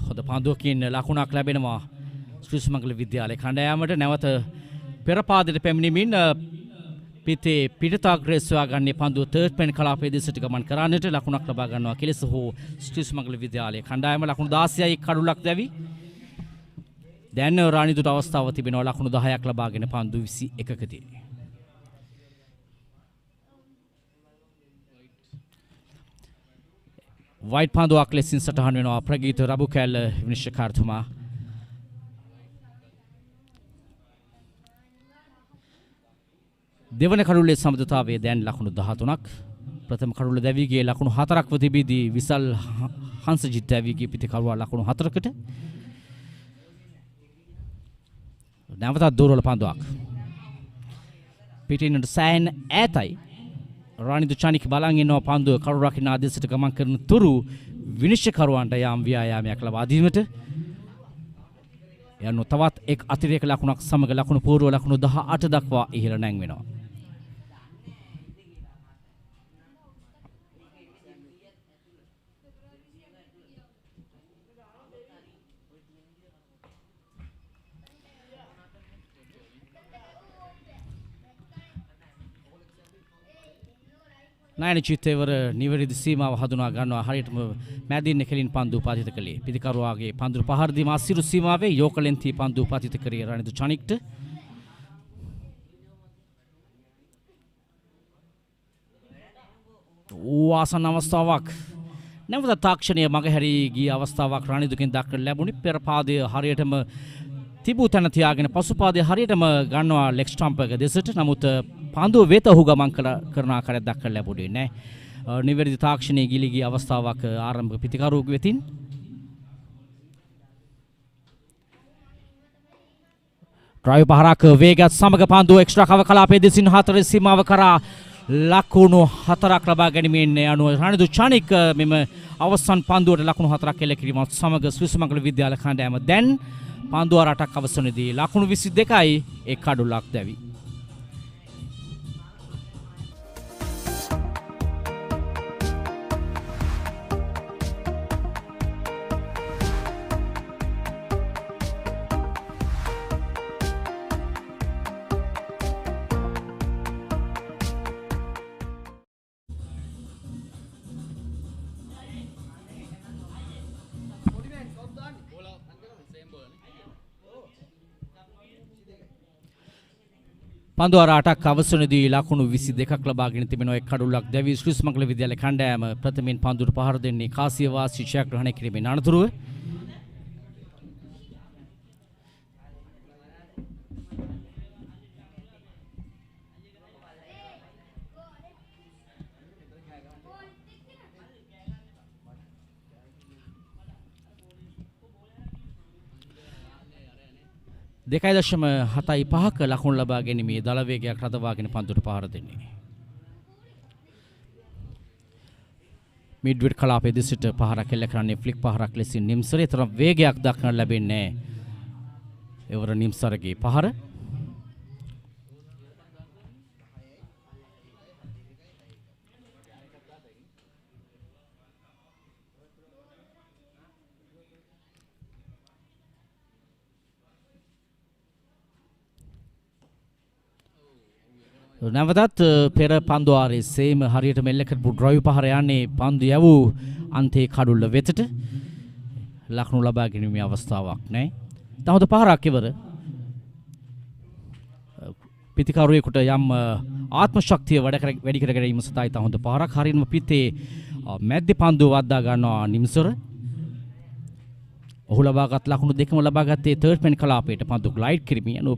හොඳ පන්දුවකින් ලකුණක් ලැබෙනවා ශ්‍රී සුමංගල විද්‍යාලය කණ්ඩායමට. නැවත පෙර පාදයට පැමිණෙමින් පිටේ පිටතාග්‍රේ සොයාගන්නේ පන්දුව තර්ඩ් පෙන් කලාපයේ දෙසට ගමන් කරන්නට ලකුණක් ලබා ගන්නවා කෙලෙස හෝ ශ්‍රී සුමංගල විද්‍යාලය කණ්ඩායම ලකුණු 16යි කඩුලක් දැවි. දැන් රාණිදුට අවස්ථාව තිබෙනවා ලකුණු 10ක් ලබාගෙන පන්දු 21කදී. වයිට් පන්දුවක් ලෙසින් සටහන් වෙනවා ප්‍රගීත රබුකැල්ල විනිශ්චයකාරතුමා. දෙවන කඩුල්ලේ සමදතාවයේ දැන් ලකුණු 13ක්. ප්‍රථම කඩුල්ල දැවී ගියේ ලකුණු 4ක්ව තිබීදී විසල් හංසජිත් දැවී ගිය පිටිකරුවා ලකුණු 4කට. නැවතත් දුර්වල පන්දුවක්. පිටින්නට සෑහෙන ඈතයි. රාණිදු චානික බලන් ඉන්නවා පන්දුව කරු රකින්න ආදේශයට ගමන් කරන තුරු විනිශ්චයකරුවන්ට යම් ව්‍යායාමයක් ලබා දීමට. යනු තවත් එක් අතිරේක ලකුණක් සමග ලකුණු පූර්ව ලකුණු 18 දක්වා ඉහළ නැංවෙනවා. නයන චිත්තේවර නිවැරදි සීමාව හඳුනා ගන්නවා. හරියටම මැදින් කෙලින් පන්දු පතිත කළේ පිටිකරුවාගේ පන්දු පහර දීම අසිරු සීමාවේ යෝකලෙන්ති පන්දු පතිත කරේ රණිදු චනික්ට. ආසන්න අවස්ථාවක් නැවත තාක්ෂණීය මගහැරී ගිය අවස්ථාවක් රණිදුකින් දක්නට ලැබුණි. පෙර පාදයේ හරියටම තිබූ තැන තියාගෙන පසු පාදයේ හරියටම ගන්නවා ලෙග් ස්ටම්ප් එක දෙසට. නමුත් පන්දුව වෙත ඔහු ගමන් කරන ආකාරයක් දක්නට ලැබුණේ නැහැ. නිවැරදි තාක්ෂණයේ ගිලී ගිය අවස්ථාවක් ආරම්භක පිටිකරුවෙකු වෙතින්. ඩ්‍රයිව් පහරක් වේගත් සමග පන්දුව එක්ස්ට්‍රා කව කලාපයේ දෙසින් 4 සීමාව කරා ලකුණු 4ක් ලබා ගැනීමෙන් අනුව රණිදු චානික් මෙම අවසන් පන්දුවට ලකුණු 4ක් එල්ල කිරීමත් සමග ශ්‍රී සුමංගල විද්‍යාල කණ්ඩායම දැන් පන්දුව 8ක් අවසනයේදී ලකුණු 22යි එක් කඩුලක් දැවි. පන්දුව 8ක් අවසනයේදී ලකුණු 22ක් ලබාගෙන තිබෙනවා. එක් කඩුල්ලක් දැවි ශ්‍රී සුමංගල විද්‍යාලය කණ්ඩායම ප්‍රථමයෙන් පන්දුවට පහර දෙන්නේ කාසියවාසී ජයග්‍රහණය කිරීමෙන් අනතුරුව දෙකයි දශම 7.5ක ලකුණු ලබා ගැනීමේ දල වේගයක් රඳවාගෙන පන්දුවට පහර දෙන්නේ. මිඩ්විඩ් කලාපයේ දෙසට පහරක් එල්ල කරන්නේ ෆ්ලික් පහරක් ලෙසින් නිම්සරේ තරම් වේගයක් දක්නට ලැබෙන්නේ නැහැ. එවර නිම්සරගේ පහර නැවතත් පෙර පන්දු ආරේ සේම හරියට මෙල්ල කරපු ඩ්‍රයිව් පහර යන්නේ පන්දු යවූ අන්තේ කඩුල්ල වෙතට. ලකුණු ලබා ගැනීමේ අවස්ථාවක් නැහැ. තවද පහරක් ඉවර. පිතිකරුවෙකුට යම් ආත්ම ශක්තිය වැඩි කර ගැනීම සඳහා ඉතා හොඳ පහරක් හරියම පිත්තේ මැද්දේ පන්දුව වද්දා ගන්නවා නිම්සර. ඔහු ලබාගත් ලකුණු දෙකම ලබාගත්තේ තර්ඩ් මැන් කලාපයට පන්දුව ග්ලයිඩ් කිරීමේ අනුව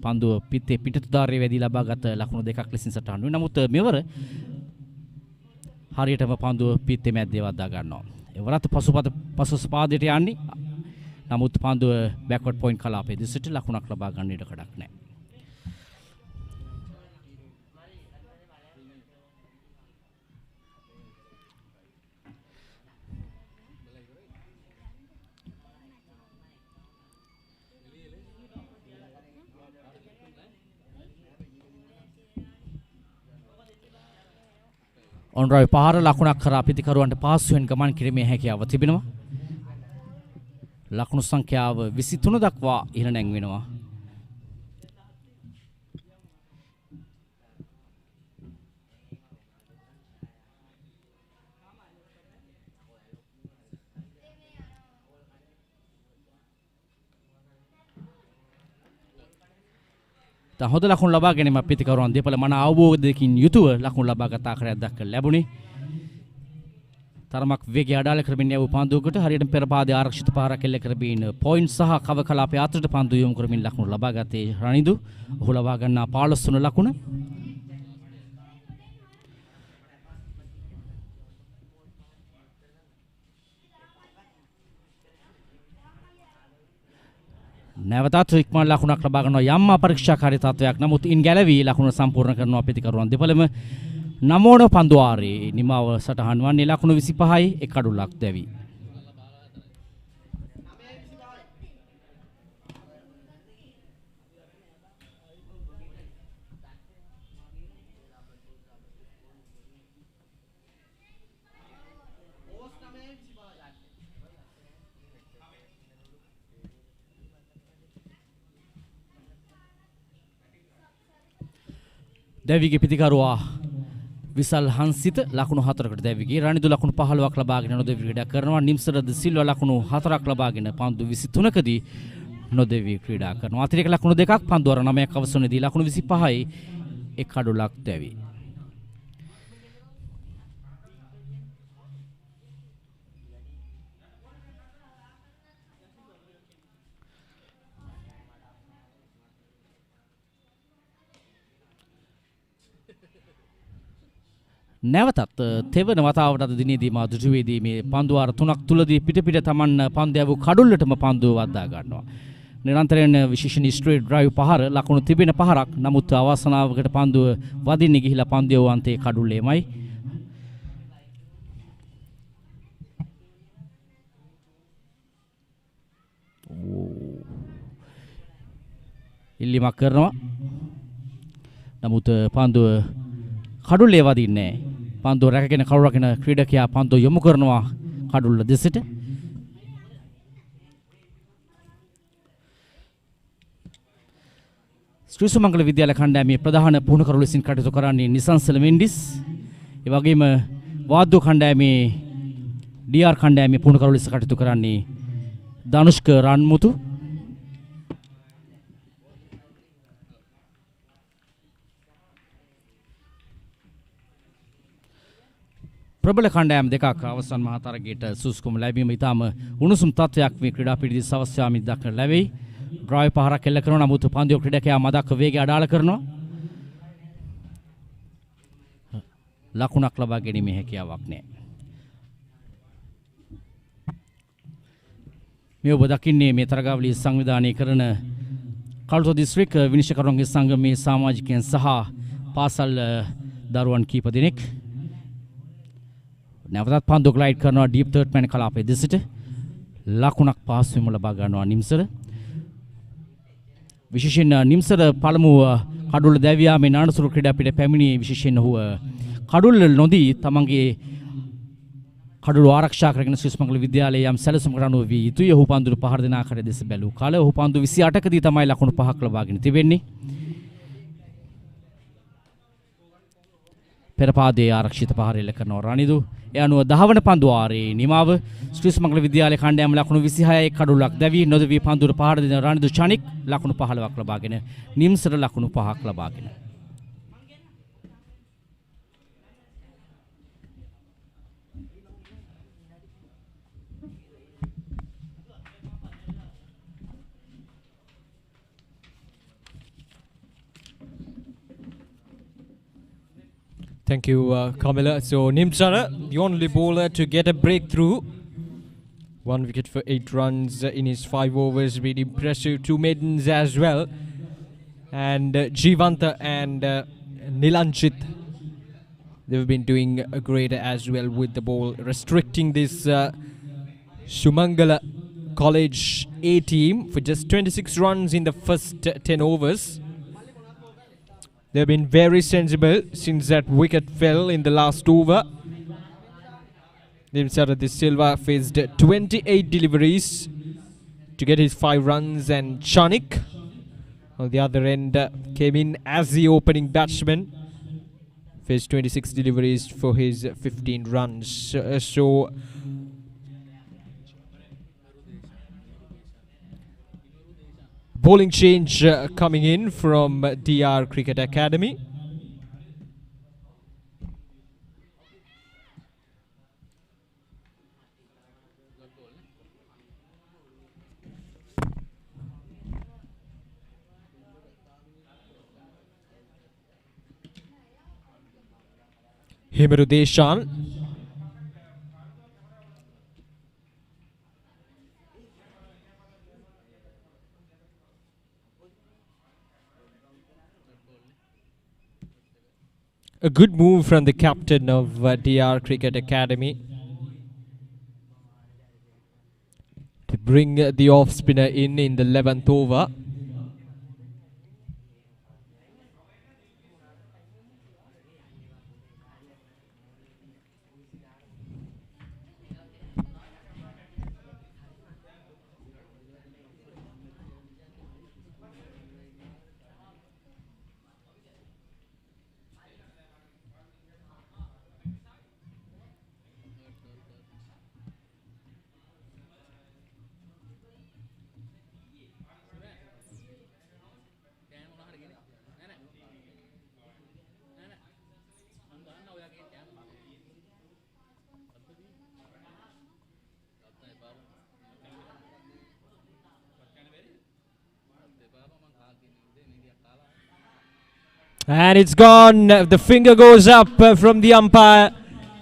පන්දුව පිත්තේ පිටතදාරයේ වැදී ලබාගත් ලකුණු දෙකක් ලෙසින් සටහන් වෙනවා. නමුත් මෙවර හරියටම පන්දුව පිත්තේ මැද්දේ වද්දා ගන්නවා. එවරත් පසුපාදයට යන්නේ. නමුත් පන්දුව බෑක්වර්ඩ් පොයින්ට් කලාපයේ දෙසට ලකුණක් ලබා ගන්න ඉඩ කඩක් නැහැ. ඔන්රයි පහර ලකුණක් කරා පිතිකරුවන්ට පාසුවෙන් ගමන් කිරීමේ හැකියාව තිබෙනවා. ලකුණු සංඛ්‍යාව 23 දක්වා ඉහළ නැංවෙනවා. හොඳ ලකුණු ලබා ගැනීම පිතිකරුවන් දෙපළ මන අවබෝධයකින් යුතුව ලකුණු ලබාගත් ආකාරයක් දක්වලා ලැබුණේ. තරමක් වේගය අඩාල කරමින් යවූ පන්දුවකට හරියට පෙර පාදයේ ආරක්ෂිත පහරක් එල්ල කරමින් පොයින්ට් සහ කව කලාපයේ අතරට පන්දු යොමු කරමින් ලකුණු ලබා ගත්තේ රනිදු. ඔහු ලබා ගන්නා 15 වන ලකුණ. නැවතත් ඉක්මන් ලකුණක් ලබා ගන්නවා යම් අපරීක්ෂාකාරී තත්වයක්. නමුත් ඉන් ගැලවී ලකුණ සම්පූර්ණ කරනවා පිතිකරුවන් දෙපළම. නමෝන පන්දුවාරේ නිමාව සටහන් වන්නේ ලකුණු 25යි එක් අඩුලක් දැවි. දැවිගේ පිතිකරුවා විසල් හංසිත ලකුණු 4කට දැවිගේ රනිදු ලකුණු 15ක් ලබාගෙන නොදෙවි ක්‍රීඩා කරනවා. නිම්සරද සිල්වා ලකුණු 4ක් ලබාගෙන පන්දු 23කදී නොදෙවි ක්‍රීඩා කරනවා. අතිරේක ලකුණු දෙකක් පන්දු වර 9ක් අවසන්වේදී ලකුණු 25යි එක් අඩුලක් දැවි. නැවතත් තෙවන වතාවට අද දිනේදී මා දුටුවේදී මේ පන්දුවාර 3ක් තුලදී පිට තමන් පන්දයව කඩුල්ලටම පන්දුව වද්දා ගන්නවා. නිරන්තරයෙන් විශේෂණ ස්ට්‍රේට් ඩ්‍රයිව් පහර ලකුණු තිබෙන පහරක්. නමුත් අවසනාවකට පන්දුව වදින්න ගිහිලා පන්දුව අන්තයේ කඩුල්ලේමයි. ඉල්ලීමක් කරනවා. නමුත් පන්දුව කඩුල්ලේ වදින්නේ නැහැ. පන්දුව රැකගෙන කවුරකින ක්‍රීඩකයා පන්දුව යොමු කරනවා කඩුල්ල දෙසට. ශ්‍රී සුමංගල විද්‍යාල කණ්ඩායමේ ප්‍රධාන පුහුණුකරු ලෙසින් කටයුතු කරන්නේ නිසංසල මෙන්ඩිස්. ඒ වගේම වාද්‍ය කණ්ඩායමේ DR කණ්ඩායමේ පුහුණුකරු ලෙස කටයුතු කරන්නේ ධනුෂ්ක රන්මුතු. ප්‍රබල කණ්ඩායම් දෙකක් අවසන් මහා තරගයට සුසුකම් ලැබීම ඉතාම උණුසුම් තත්වයක් මේ ක්‍රීඩා පිරිදි සවස්යාමි දක්න ලැබෙයි. ඩ්‍රයිව් පහරක් එල්ල කරනවා. නමුත් පන්දුව ක්‍රීඩකයා මදක් වේගය අඩාල කරනවා. ලකුණක් ලබා ගැනීමේ හැකියාවක් නැහැ. මේ ඔබ දකින්නේ මේ තරගාවලිය සංවිධානය කරන කළුතර දිස්ත්‍රික් විනිශ්චයකරුවන්ගේ සංගමේ සමාජිකයන් සහ පාසල් දරුවන් කීප දෙනෙක්. නැවතත් පන්දුව ග්ලයිඩ් කරනවා ඩීප් තර්ඩ් මැන් කලාපයේ දෙසට. ලකුණක් පහසුවෙන්ම ලබා ගන්නවා නිම්සර. විශේෂයෙන් නිම්සර පළමු කඩුල්ල දැවියාමේ නානසුරු ක්‍රීඩා පිට පැමිණි විශේෂයෙන් ඔහු කඩුල්ල නොදී තමන්ගේ කඩුළු ආරක්ෂා කරගෙන ශ්‍රී සුමංගල විද්‍යාලයේ යම් සැලසුමකට අනුව වී යුතුයි. ඔහු පන්දුව පහර දෙන ආකාරය දෙස බැලූ කාල ඔහු පන්දුව 28කදී තමයි ලකුණු 5ක් ලබාගෙන තිබෙන්නේ. පෙර පාදයේ ආරක්ෂිත පහර එල්ල කරනවා රනිදු. ඒ අනුව 10 වන පන්දුවාරේ නිමාව ශ්‍රී සුමංගල විද්‍යාලය කණ්ඩායම ලකුණු 26 කඩුලක් දැවි නොදවි පන්දුර පහර දෙන රනිදු චනික් ලකුණු 15ක් ලබාගෙන නිම්සර ලකුණු 5ක් ලබාගෙන Thank you, Kamila. So Nimsara, the only bowler to get a breakthrough. 1 wicket for 8 runs in his 5 overs. Really impressive. 2 maidens as well. And Jivanta and Nilanchit, they've been doing great as well with the ball, restricting this Sumangala College A team for just 26 runs in the first 10 overs. They've been very sensible since that wicket fell in the last over. Nimsara De Silva faced 28 deliveries to get his 5 runs, and Chanik on the other end came in as the opening batsman, faced 26 deliveries for his 15 runs. So bowling change coming in from DR Cricket Academy. Himaru Deshan. A good move from the captain of DR Cricket Academy to bring the off spinner in the 11th over. And it's gone. The finger goes up from the umpire.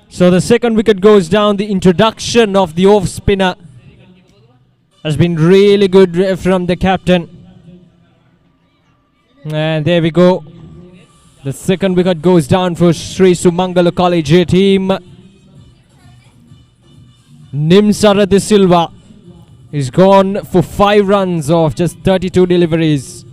So the second wicket goes down. The introduction of the off spinner has been really good from the captain. And there we go. The second wicket goes down for Sri Sumangala College A team. Nimsara De Silva is gone for 5 runs off just 32 deliveries.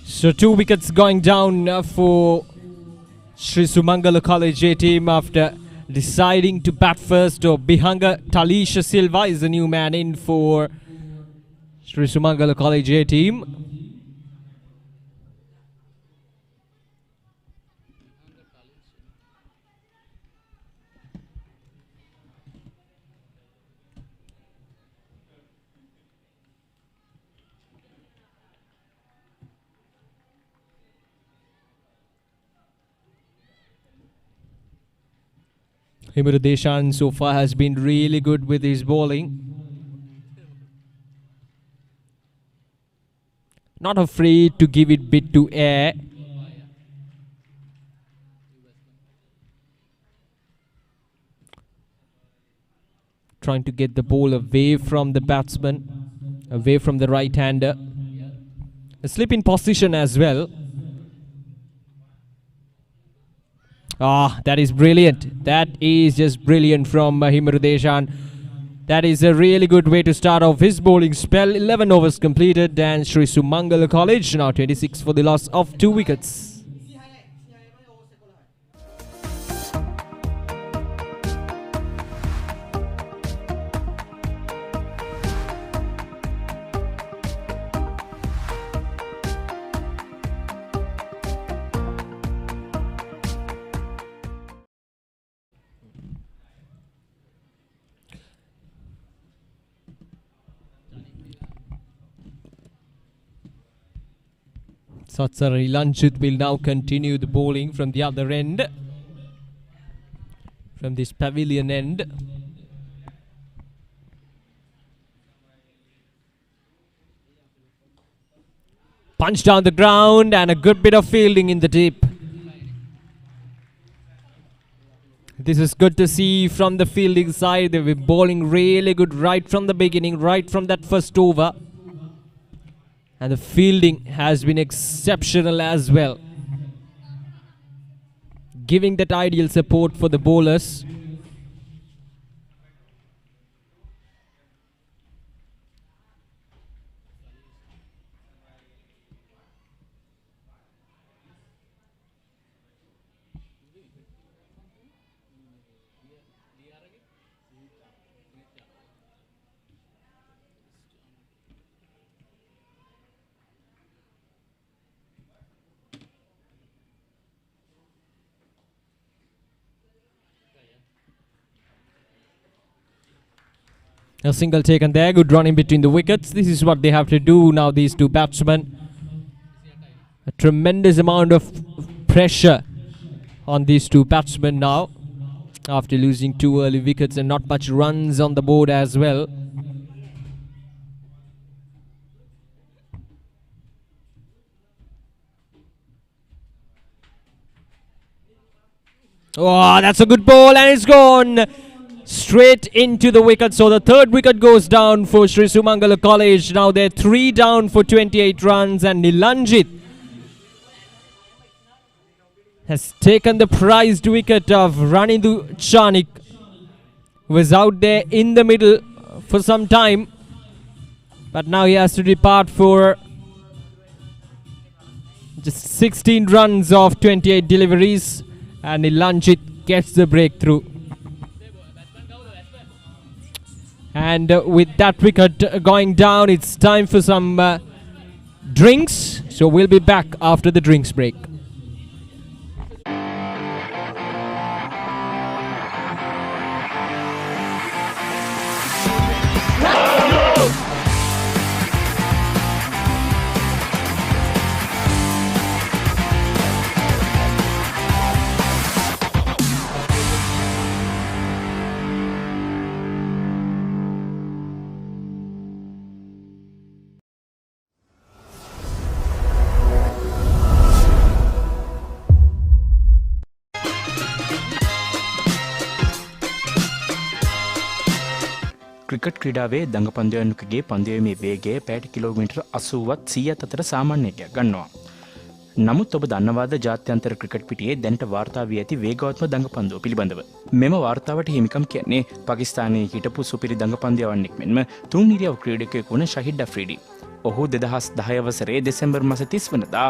So 2 wickets going down for Sri Sumangala College A team after deciding to bat first. Bihanga Talisha Silva is the new man in for Sri Sumangala College A team. Himaru Deshan so far has been really good with his bowling. not afraid to give it bit to air. Trying to get the ball away from the batsman, away from the right-hander. A slip in position as well. That is brilliant. That is just brilliant from Himru Deshan. That is a really good way to start off his bowling spell. 11 overs completed, and Sri Sumangala College now 26 for the loss of 2 wickets. Satsari Lanchit will now continue the bowling from the other end, from this pavilion end. Punch down the ground and a good bit of fielding in the deep. This is good to see from the fielding side. They were bowling really good right from the beginning, right from that first over. And the fielding has been exceptional as well, giving that ideal support for the bowlers. A single taken there, good run in between the wickets. This is what they have to do now, these two batsmen. A tremendous amount of pressure on these two batsmen now, after losing 2 early wickets and not much runs on the board as well. Oh, that's a good ball, and it's gone straight into the wicket. So the third wicket goes down for Sri Sumangala College. Now they're 3 down for 28 runs, and Nilanjit has taken the prized wicket of Ranindu Chanik, who was out there in the middle for some time, but now he has to depart for just 16 runs of 28 deliveries, and Nilanjit gets the breakthrough. And with that wicket going down, it's time for some drinks. So we'll be back after the drinks break. Cricket ක්‍රීඩාවේ දඟපන්දයන්කගේ පන්දයීමේ වේගය පැයට kilometre 80වත් 100ත් අතර සාමාන්‍යයක් ගන්නවා. නමුත් ඔබ දන්නවාද ජාත්‍යන්තර ක්‍රිකට් පිටියේ දැනට වාර්තා වී ඇති වේගවත්ම දඟපන්දුව පිළිබඳව? මෙම වාර්තාවට හිමිකම් කියන්නේ පාකිස්තානයේ හිටපු සුපිරි දඟපන්දයවන්නෙක් මෙන්ම තුන් නිරියව ක්‍රීඩකයෙකු වන ශහිඩ් අෆ්‍රීඩි. ඔහු 2010 වසරේ දෙසැම්බර් මාස 30 වනදා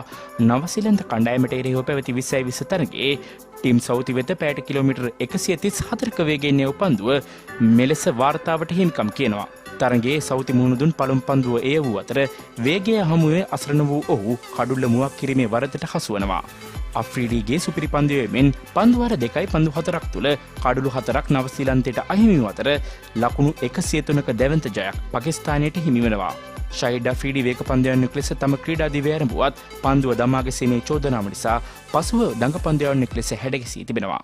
නවසීලන්ත කණ්ඩායමට එරෙහිව පැවති 20 තරගයේ ටීම් සෞති වෙත පැයට කිලෝමීටර් 134ක වේගයෙන් එව පන්දුව මෙලෙස වාර්තාවට හිමිකම් කියනවා. තරගයේ සෞති මුහුණුදුන් පළමු පන්දුව එය වූ අතර වේගය හමුවේ අසරණ වූ ඔහු කඩුල්ල මුවක් කිරීමේ වරදට හසු වනවා. අෆ්‍රීඩිගේ සුපිරි පන්දුවෙන් පන්දුවාර 2යි පන්දු 4ක් තුල කඩුළු 4ක් නවසීලන්තයට අහිමි වූ අතර ලකුණු 103ක දැවැන්ත ජයක් පාකිස්තානයට හිමි වෙනවා. ශහිඩ් අෆ්‍රීඩි වේග පන්දයන්නෙක් ලෙස තම ක්‍රීඩා දිවය ආරම්භුවත් පන්දුව දමා ගැසීමේ චෝදනාව නිසා පසුව දඟ පන්දයන්නෙක් ලෙස හැඩගැසී තිබෙනවා.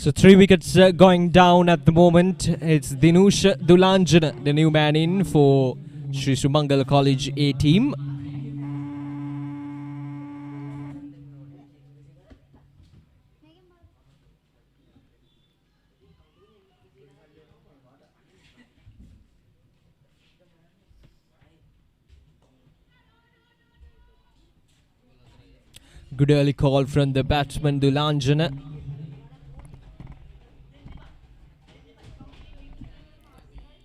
So 3 wickets going down at the moment. It's Dinush Dulanjan, the new man in for Sri Sumangal College A team. Good early call from the batsman Dulanjan.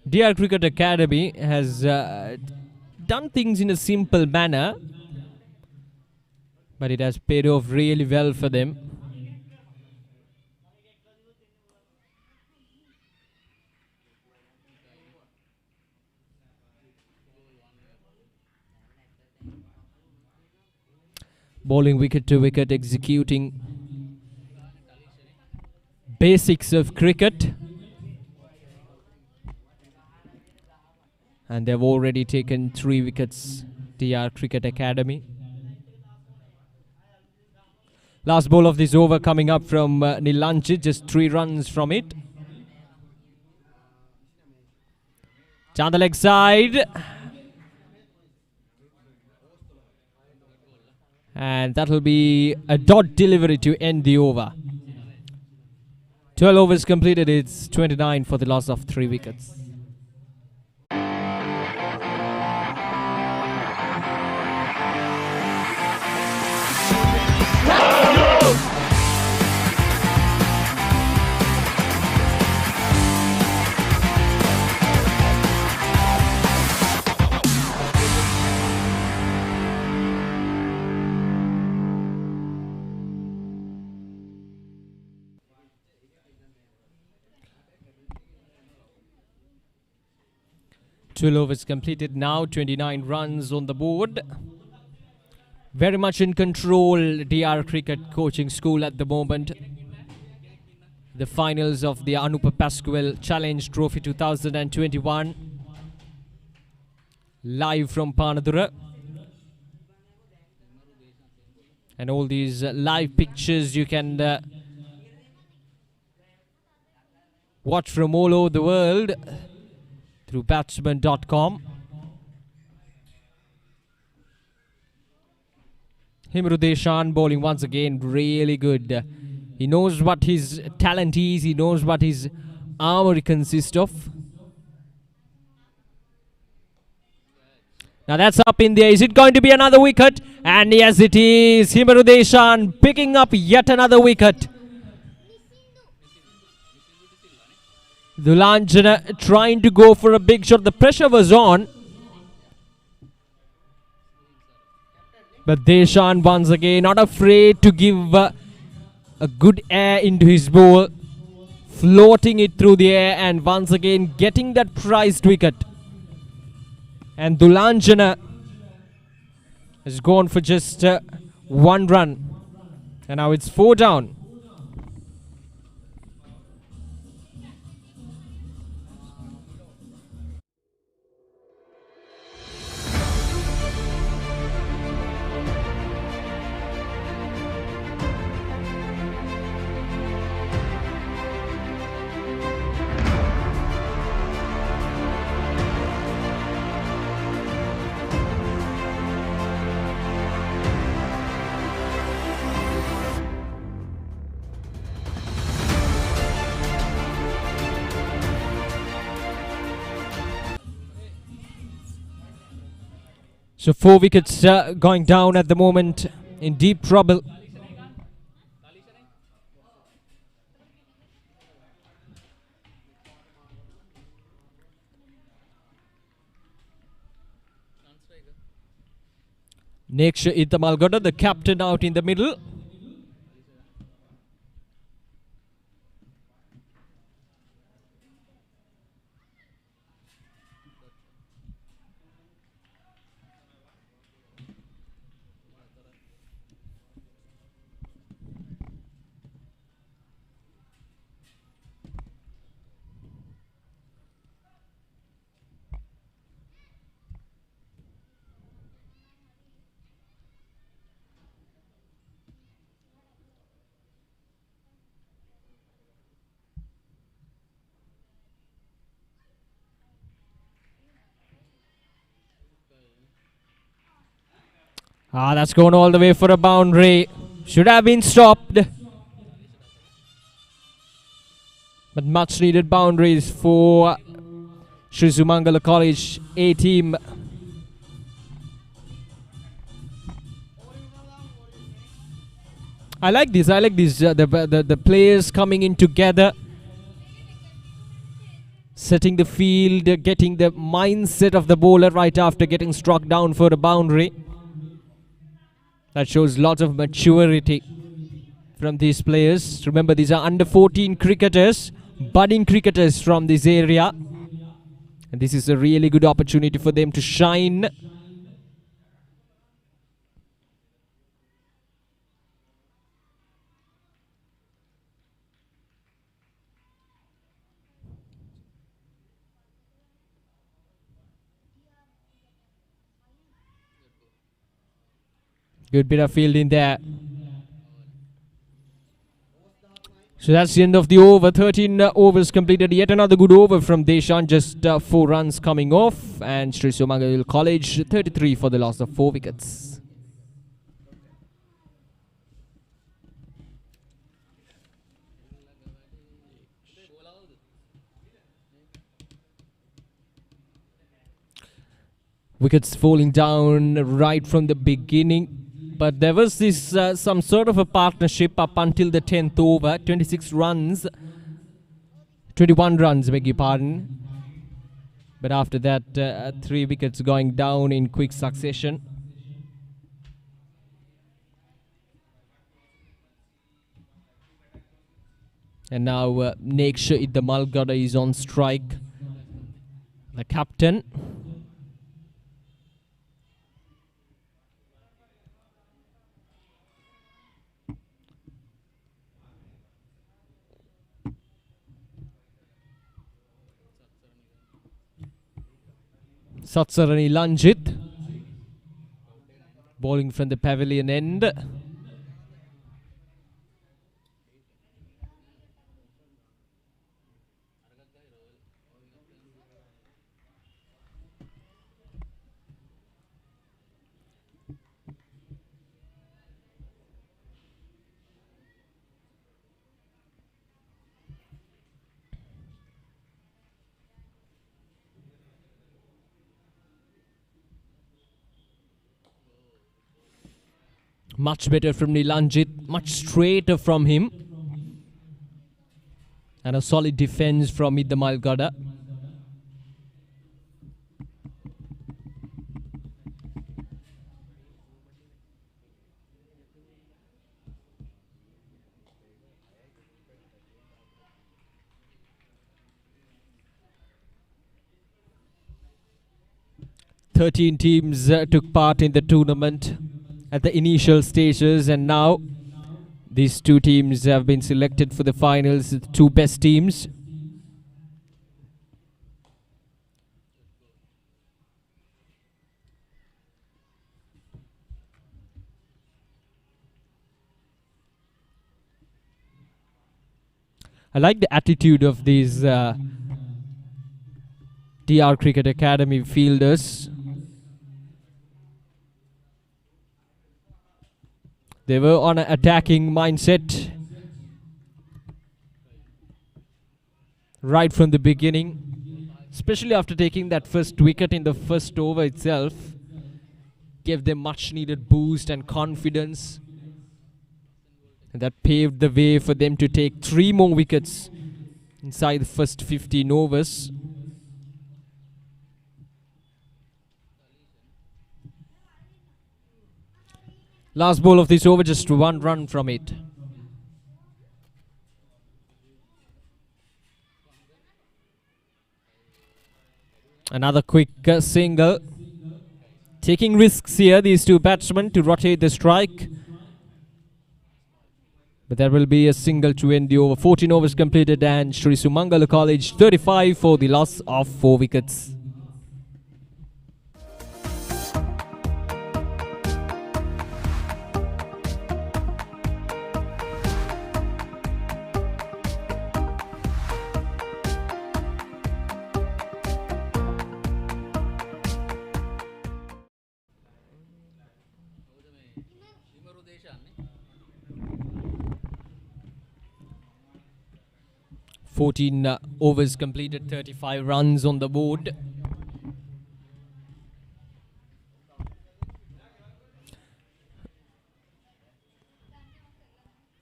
DR Cricket Academy has done things in a simple manner, but it has paid off really well for them. Bowling wicket to wicket, executing basics of cricket. And they've already taken 3 wickets, DR Cricket Academy. Last ball of this over coming up from Nilanchit, just 3 runs from it. Down the leg side. And that'll be a dot delivery to end the over. 12 overs completed, it's 29 for the loss of 3 wickets. Twelve overs completed now, 29 runs on the board. Very much in control, DR Cricket Coaching School at the moment. The finals of the Anupa Pasqual Challenge Trophy 2021. Live from Panadura. And all these live pictures you can watch from all over the world through batsman.com. Himrudeshan bowling once again really good. He knows what his talent is, he knows what his armory consists of. Now that's up in there. Is it going to be another wicket? And yes, it is. Himrudeshan picking up yet another wicket. Dulanjana trying to go for a big shot. The pressure was on. But Deshan once again not afraid to give a good air into his ball. Floating it through the air and once again getting that prized wicket. And Dulanjana has gone for just 1 run. And now it's 4 down. So 4 wickets going down at the moment, in deep trouble. Neksha Itamalgoda, the captain, out in the middle. That's going all the way for a boundary. Should have been stopped. But much needed boundaries for Sri Sumangala College A team. I like this. The players coming in together, setting the field, getting the mindset of the bowler right after getting struck down for a boundary. That shows lots of maturity from these players. Remember, these are under 14 cricketers, budding cricketers from this area. And this is a really good opportunity for them to shine. Good bit of fielding there. So that's the end of the over. 13 overs completed. Yet another good over from Deshan. Just 4 runs coming off. And Sri Sumangala College 33 for the loss of 4 wickets. Wickets falling down right from the beginning. But there was this some sort of a partnership up until the 10th over. 21 runs, beg your pardon. But after that, 3 wickets going down in quick succession. And now Neksha Idda Malgada is on strike. The captain. Satsarani Lanjit bowling from the pavilion end. Much better from Nilanjit, much straighter from him. And a solid defense from Idda Malgada. Thirteen teams took part in the tournament at the initial stages, and now these 2 teams have been selected for the finals, the 2 best teams. I like the attitude of these DR Cricket Academy fielders. They were on an attacking mindset right from the beginning, especially after taking that first wicket in the first over itself. Gave them much needed boost and confidence. And that paved the way for them to take 3 more wickets inside the first 15 overs. Last ball of this over, just 1 run from it. Another quick single. Taking risks here, these 2 batsmen, to rotate the strike. But there will be a single to end the over. 14 overs completed and Sri Sumangala College 35 for the loss of 4 wickets. 14 overs completed, 35 runs on the board.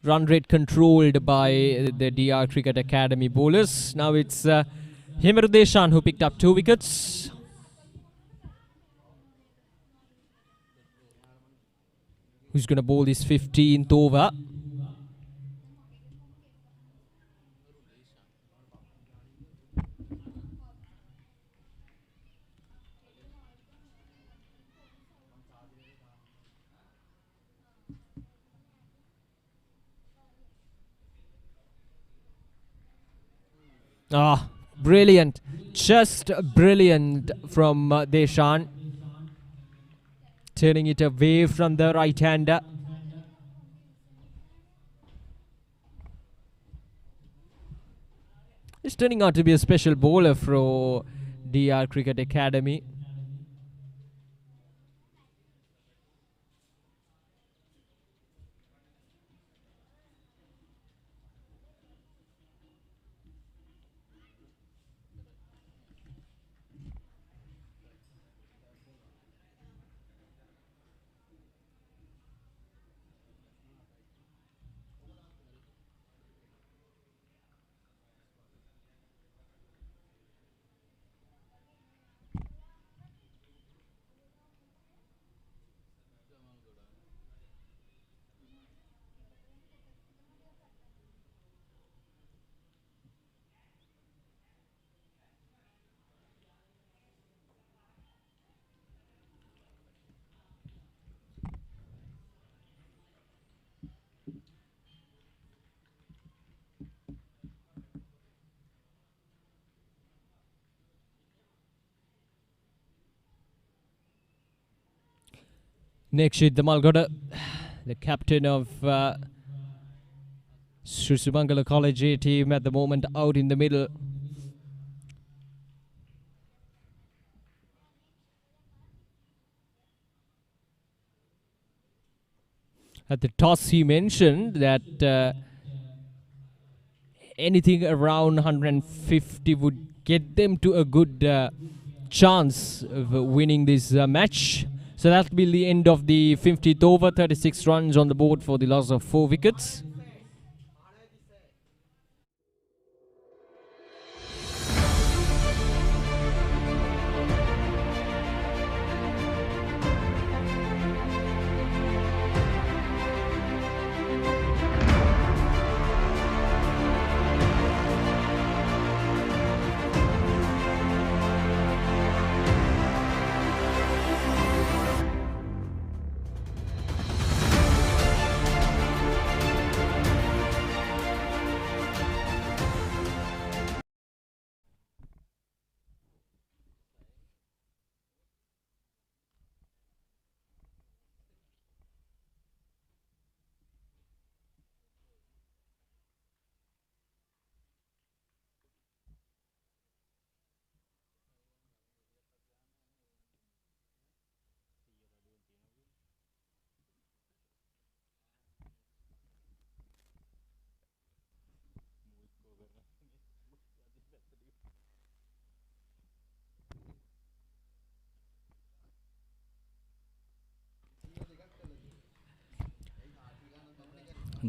Run rate controlled by the DR Cricket Academy bowlers. Now it's Himardeshan who picked up 2 wickets. Who's going to bowl this 15th over? Ah, brilliant. Just brilliant from Deshan. Turning it away from the right-hander. He's turning out to be a special bowler for DR Cricket Academy. Nekshit Damalgoda, the captain of Sri Subangala College A team at the moment, out in the middle. At the toss he mentioned that anything around 150 would get them to a good chance of winning this match. So that'll be the end of the 50th over. 36 runs on the board for the loss of 4 wickets.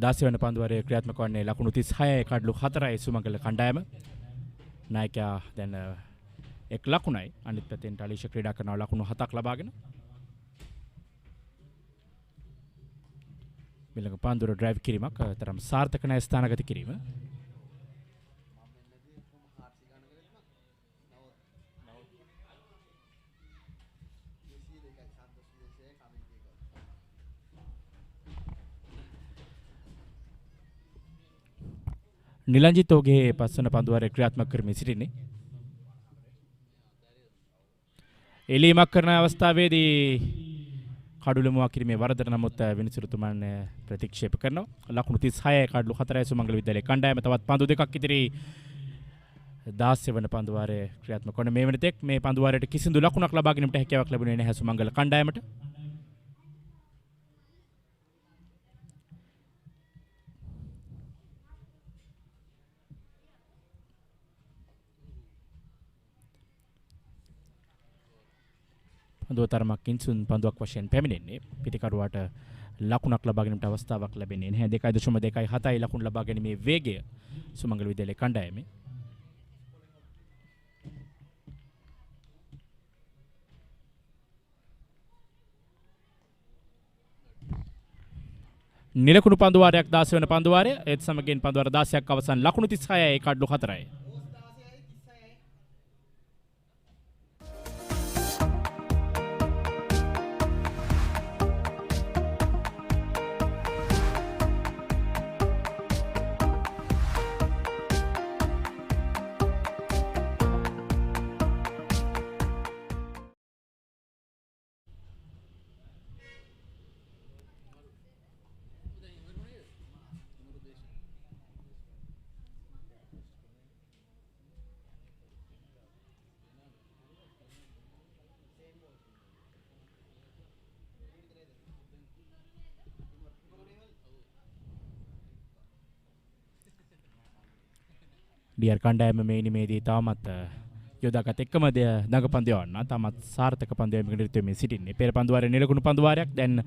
දාසි වෙන පන්දුවරේ ක්‍රියාත්මක වන්නේ ලකුණු 36 කඩලු 4යි සුමංගල කණ්ඩායම. නායකයා දැන් එක් ලකුණයි. අනිත් පැත්තෙන් ටලීෂ ක්‍රීඩා කරන ලකුණු 7ක් ලබාගෙන. මිලක පන්දුර ඩ්‍රයිව් කිරීමක් තරම් සාර්ථක නැ ස්ථානගත කිරීම. නිලංජිත් ඔහුගේ පස්වන පන්දුවරේ ක්‍රියාත්මක කරමින් සිටින්නේ. එලීමක් කරන අවස්ථාවේදී කඩුළු මුවා කිරීමේ වරදට නමුත් විනිසුරුතුමන් ප්‍රතික්ෂේප කරනවා. ලකුණු 36 කඩලු 4යි සුමංගල විද්‍යාලයේ කණ්ඩායම තවත් පන්දු දෙකක් ඉදිරි 16 වන පන්දුවරේ ක්‍රියාත්මක වන මේ වෙනතෙක් මේ පන්දුවරේට කිසිදු ලකුණක් ලබා ගැනීමට හැකියාවක් ලැබුණේ නැහැ සුමංගල කණ්ඩායමට. පන්දුව තරමක් කිංසුන් පන්දුවක් වශයෙන් පැමිණෙන්නේ. පිටිකරුවාට ලකුණක් ලබා ගැනීමට අවස්ථාවක් ලැබෙන්නේ නැහැ. 2.27 ලකුණු ලබා ගැනීමේ වේගය සුමංගල විද්‍යාලයේ කණ්ඩායමේ. නිලකුණු පන්දුවාරයක් 16 වෙන පන්දුවාරය ඒත් සමගින් පන්දුවාර 16ක් අවසන් ලකුණු 36යි කඩලු 4යි. ඩියර් කණ්ඩායම මේ නිමේදී තාමත් යොදාගත් එක්කම දඟ පන්දුවන්න තාමත් සාර්ථක පන්දුවයකට නිරත වෙමින් සිටින්නේ. පෙර පන්දුවාරයේ නිලකුණු පන්දුවාරයක් දැන්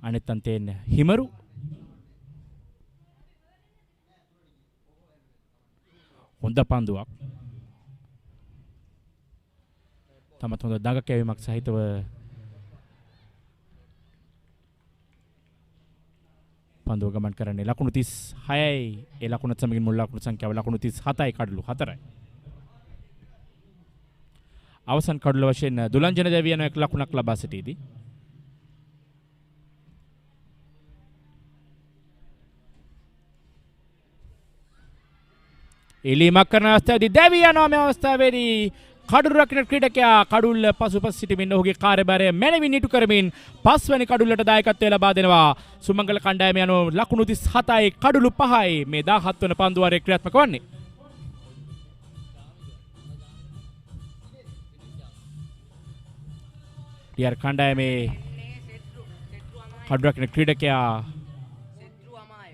අනෙත් අන්තයෙන් හිමරු හොඳ පන්දුවක්. තමත් හොඳ දඟ කැවීමක් සහිතව පන්දුව ගමන් කරන්නේ ලකුණු 36යි. ඒ ලකුණත් සමගින් මුල් ලකුණු සංඛ්‍යාව ලකුණු 37යි කඩලු 4යි. අවසන් කඩලු වශයෙන් දුලංජන දෙවියන් එක් ලකුණක් ලබා සිටීදී එලීමක් කරන අවස්ථාවේදී දෙවියන් මේ අවස්ථාවේදී කඩුල්ල රකින්න ක්‍රීඩකයා කඩුල්ල පසුපස සිටමින් ඔහුගේ කාර්යභාරය මැනවින් ඉටු කරමින් පස්වැනි කඩුල්ලට දායකත්වය ලබා දෙනවා. සුමංගල කණ්ඩායම යනුව ලකුණු 37යි කඩුළු 5යි මේ 17 වන පන්දුවාරයේ ක්‍රියාත්මක වන්නේ. ඩියර් කණ්ඩායමේ කඩුල්ල රකින්න ක්‍රීඩකයා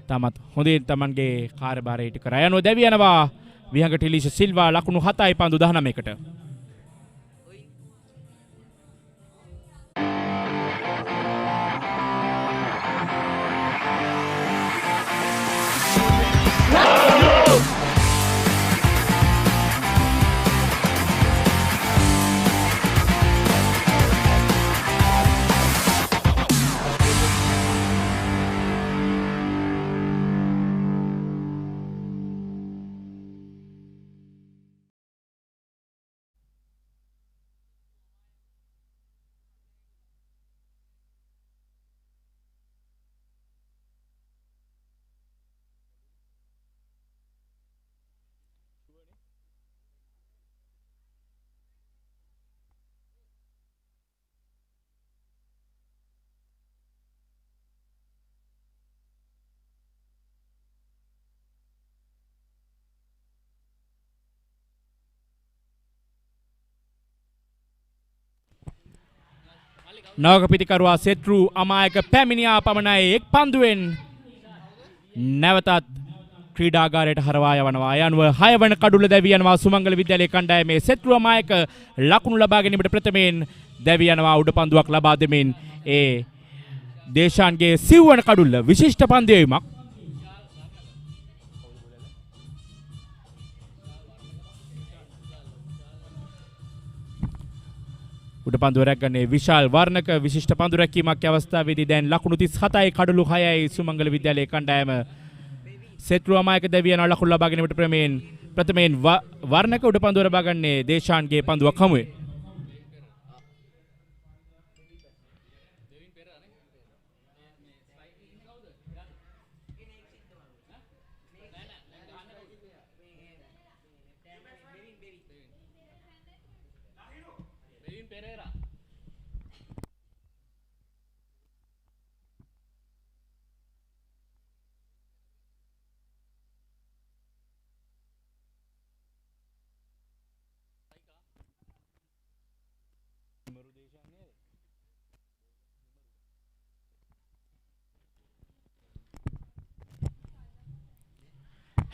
තමත් හොඳින් තමන්ගේ කාර්යභාරය ඉටු කර යනවා. දෙවියනවා විහඟ ටිලිෂ සිල්වා ලකුණු 7යි පන්දු 19කට. නවක පිටිකරුවා සෙත්රු අමායක පැමිණියා පමණයි එක් පන්දුවෙන් නැවතත් ක්‍රීඩාගාරයට හරවා යවනවා. යනුව 6 වන කඩුල්ල දැවී යනවා සුමංගල විද්‍යාලයේ කණ්ඩායමේ සෙත්රු අමායක ලකුණු ලබා ගැනීමට ප්‍රථමයෙන් දැවී යනවා උඩ පන්දුවක් ලබා දෙමින් ඒ දේශාන්ගේ 9 වන කඩුල්ල විශිෂ්ට පන්දුවීමක්. උඩ පන්දුව රැග්ගන්නේ විශාල් වර්ණක විශිෂ්ට පන්දු රැකීමක් අවස්ථාවේදී දැන් ලකුණු 37යි කඩලු 6යි සුමංගල විද්‍යාලයේ කණ්ඩායම සෙත්රු අමායක දෙවියන් ලකුණු ලබා ගැනීමට ප්‍රථමයෙන් වර්ණක උඩ පන්දුව ලබා ගන්නේ දේශාන්ගේ පන්දුවක් හමුවේ.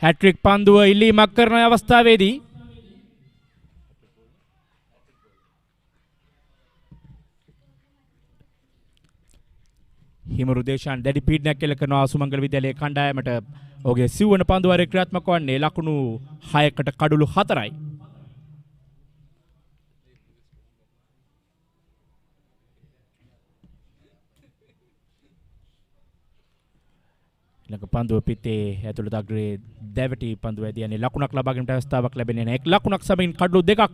හැට්‍රික් පන්දුව ඉල්ලීමක් කරන අවස්ථාවේදී හිමරු දේශාන් දැඩි පීඩනයක් කෙල කරනවා සුමංගල විද්‍යාලයේ කණ්ඩායමට. ඔහුගේ සිව්වන පන්දුවාරයේ ක්‍රියාත්මක වන්නේ ලකුණු 6කට කඩලු 4යි. ඊළඟ පන්දුව පිටේ ඇතුළත අග්‍රයේ දැවටි පන්දුව ඇදියන්නේ ලකුණක් ලබා ගැනීමට අවස්ථාවක් ලැබෙන්නේ නැහැ. එක් ලකුණක් සමගින් කඩලු දෙකක්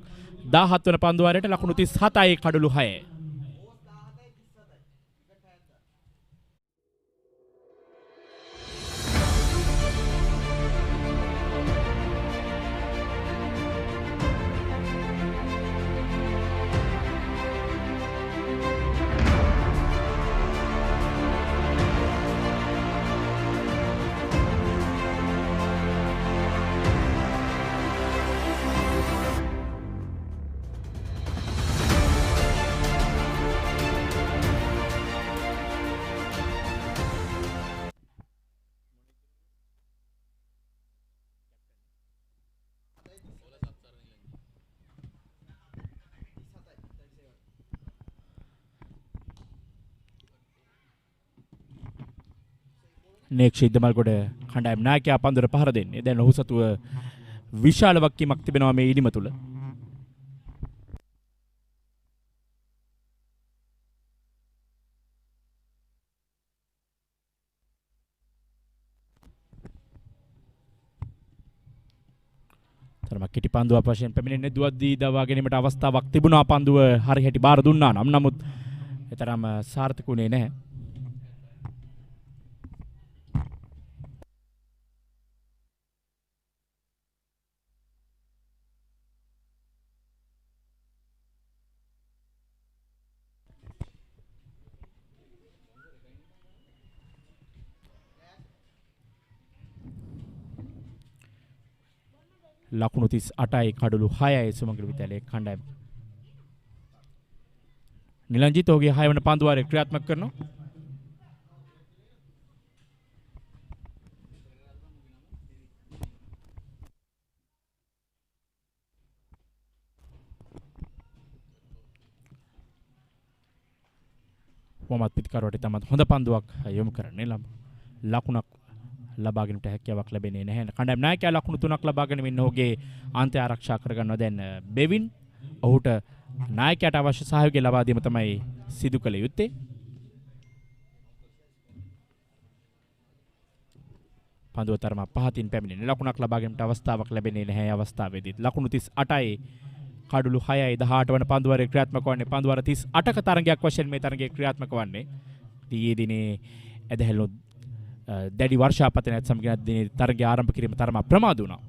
17 වන පන්දුවාරයට ලකුණු 37යි කඩලු 6. නෙක්ෂ ඉදමල්ගොඩ කණ්ඩායම් නායකයා පන්දුර පහර දෙන්නේ. දැන් ඔහු සතුව විශාල වක්කීමක් තිබෙනවා මේ ඉනිම තුල. තරමක් කෙටි පන්දුවක් වශයෙන් පැමිණෙන්නේ දුවද්දී දවා ගැනීමට අවස්ථාවක් තිබුණා. පන්දුව හරි හැටි බාර දුන්නා නම් නමුත් එතරම් සාර්ථකුනේ නැහැ. ලකුණු 38යි කඩලු 6යි සුමංගල විද්‍යාලයේ කණ්ඩායම. නිලංජිත් ඔහුගේ 6 වන පන්දුවාරයේ ක්‍රියාත්මක කරනවා. මොහමඩ් පිටකරවට තමයි හොඳ පන්දුවක් යොමු කරන්නේ. ලකුණක් ලබා ගැනීමට හැකියාවක් ලැබෙන්නේ නැහැ. කණ්ඩායම් නායකයා ලකුණු 3ක් ලබා ගැනීමෙන් ඔහුගේ අන්තය ආරක්ෂා කරගන්නවා. දැන් බෙවින් ඔහුට නායකයාට අවශ්‍ය සහයෝගය ලබා දීම තමයි සිදු කළ යුත්තේ. පන්දුව තරම පහතින් පැමිණෙන ලකුණක් ලබා ගැනීමට අවස්ථාවක් ලැබෙන්නේ නැහැ. අවස්ථාවේදී ලකුණු 38යි කඩලු 6යි 18 වන පන්දුවාරයේ ක්‍රියාත්මක වන්නේ. පන්දුවාර 38ක තරගයක් වශයෙන් මේ තරගයේ ක්‍රියාත්මක වන්නේ. ඊයේ දිනේ ඇදහැල්ලු දැඩි වර්ෂාපතනයත් සමගින් දිනේ තරගය ආරම්භ කිරීම තරම ප්‍රමාද වුණා.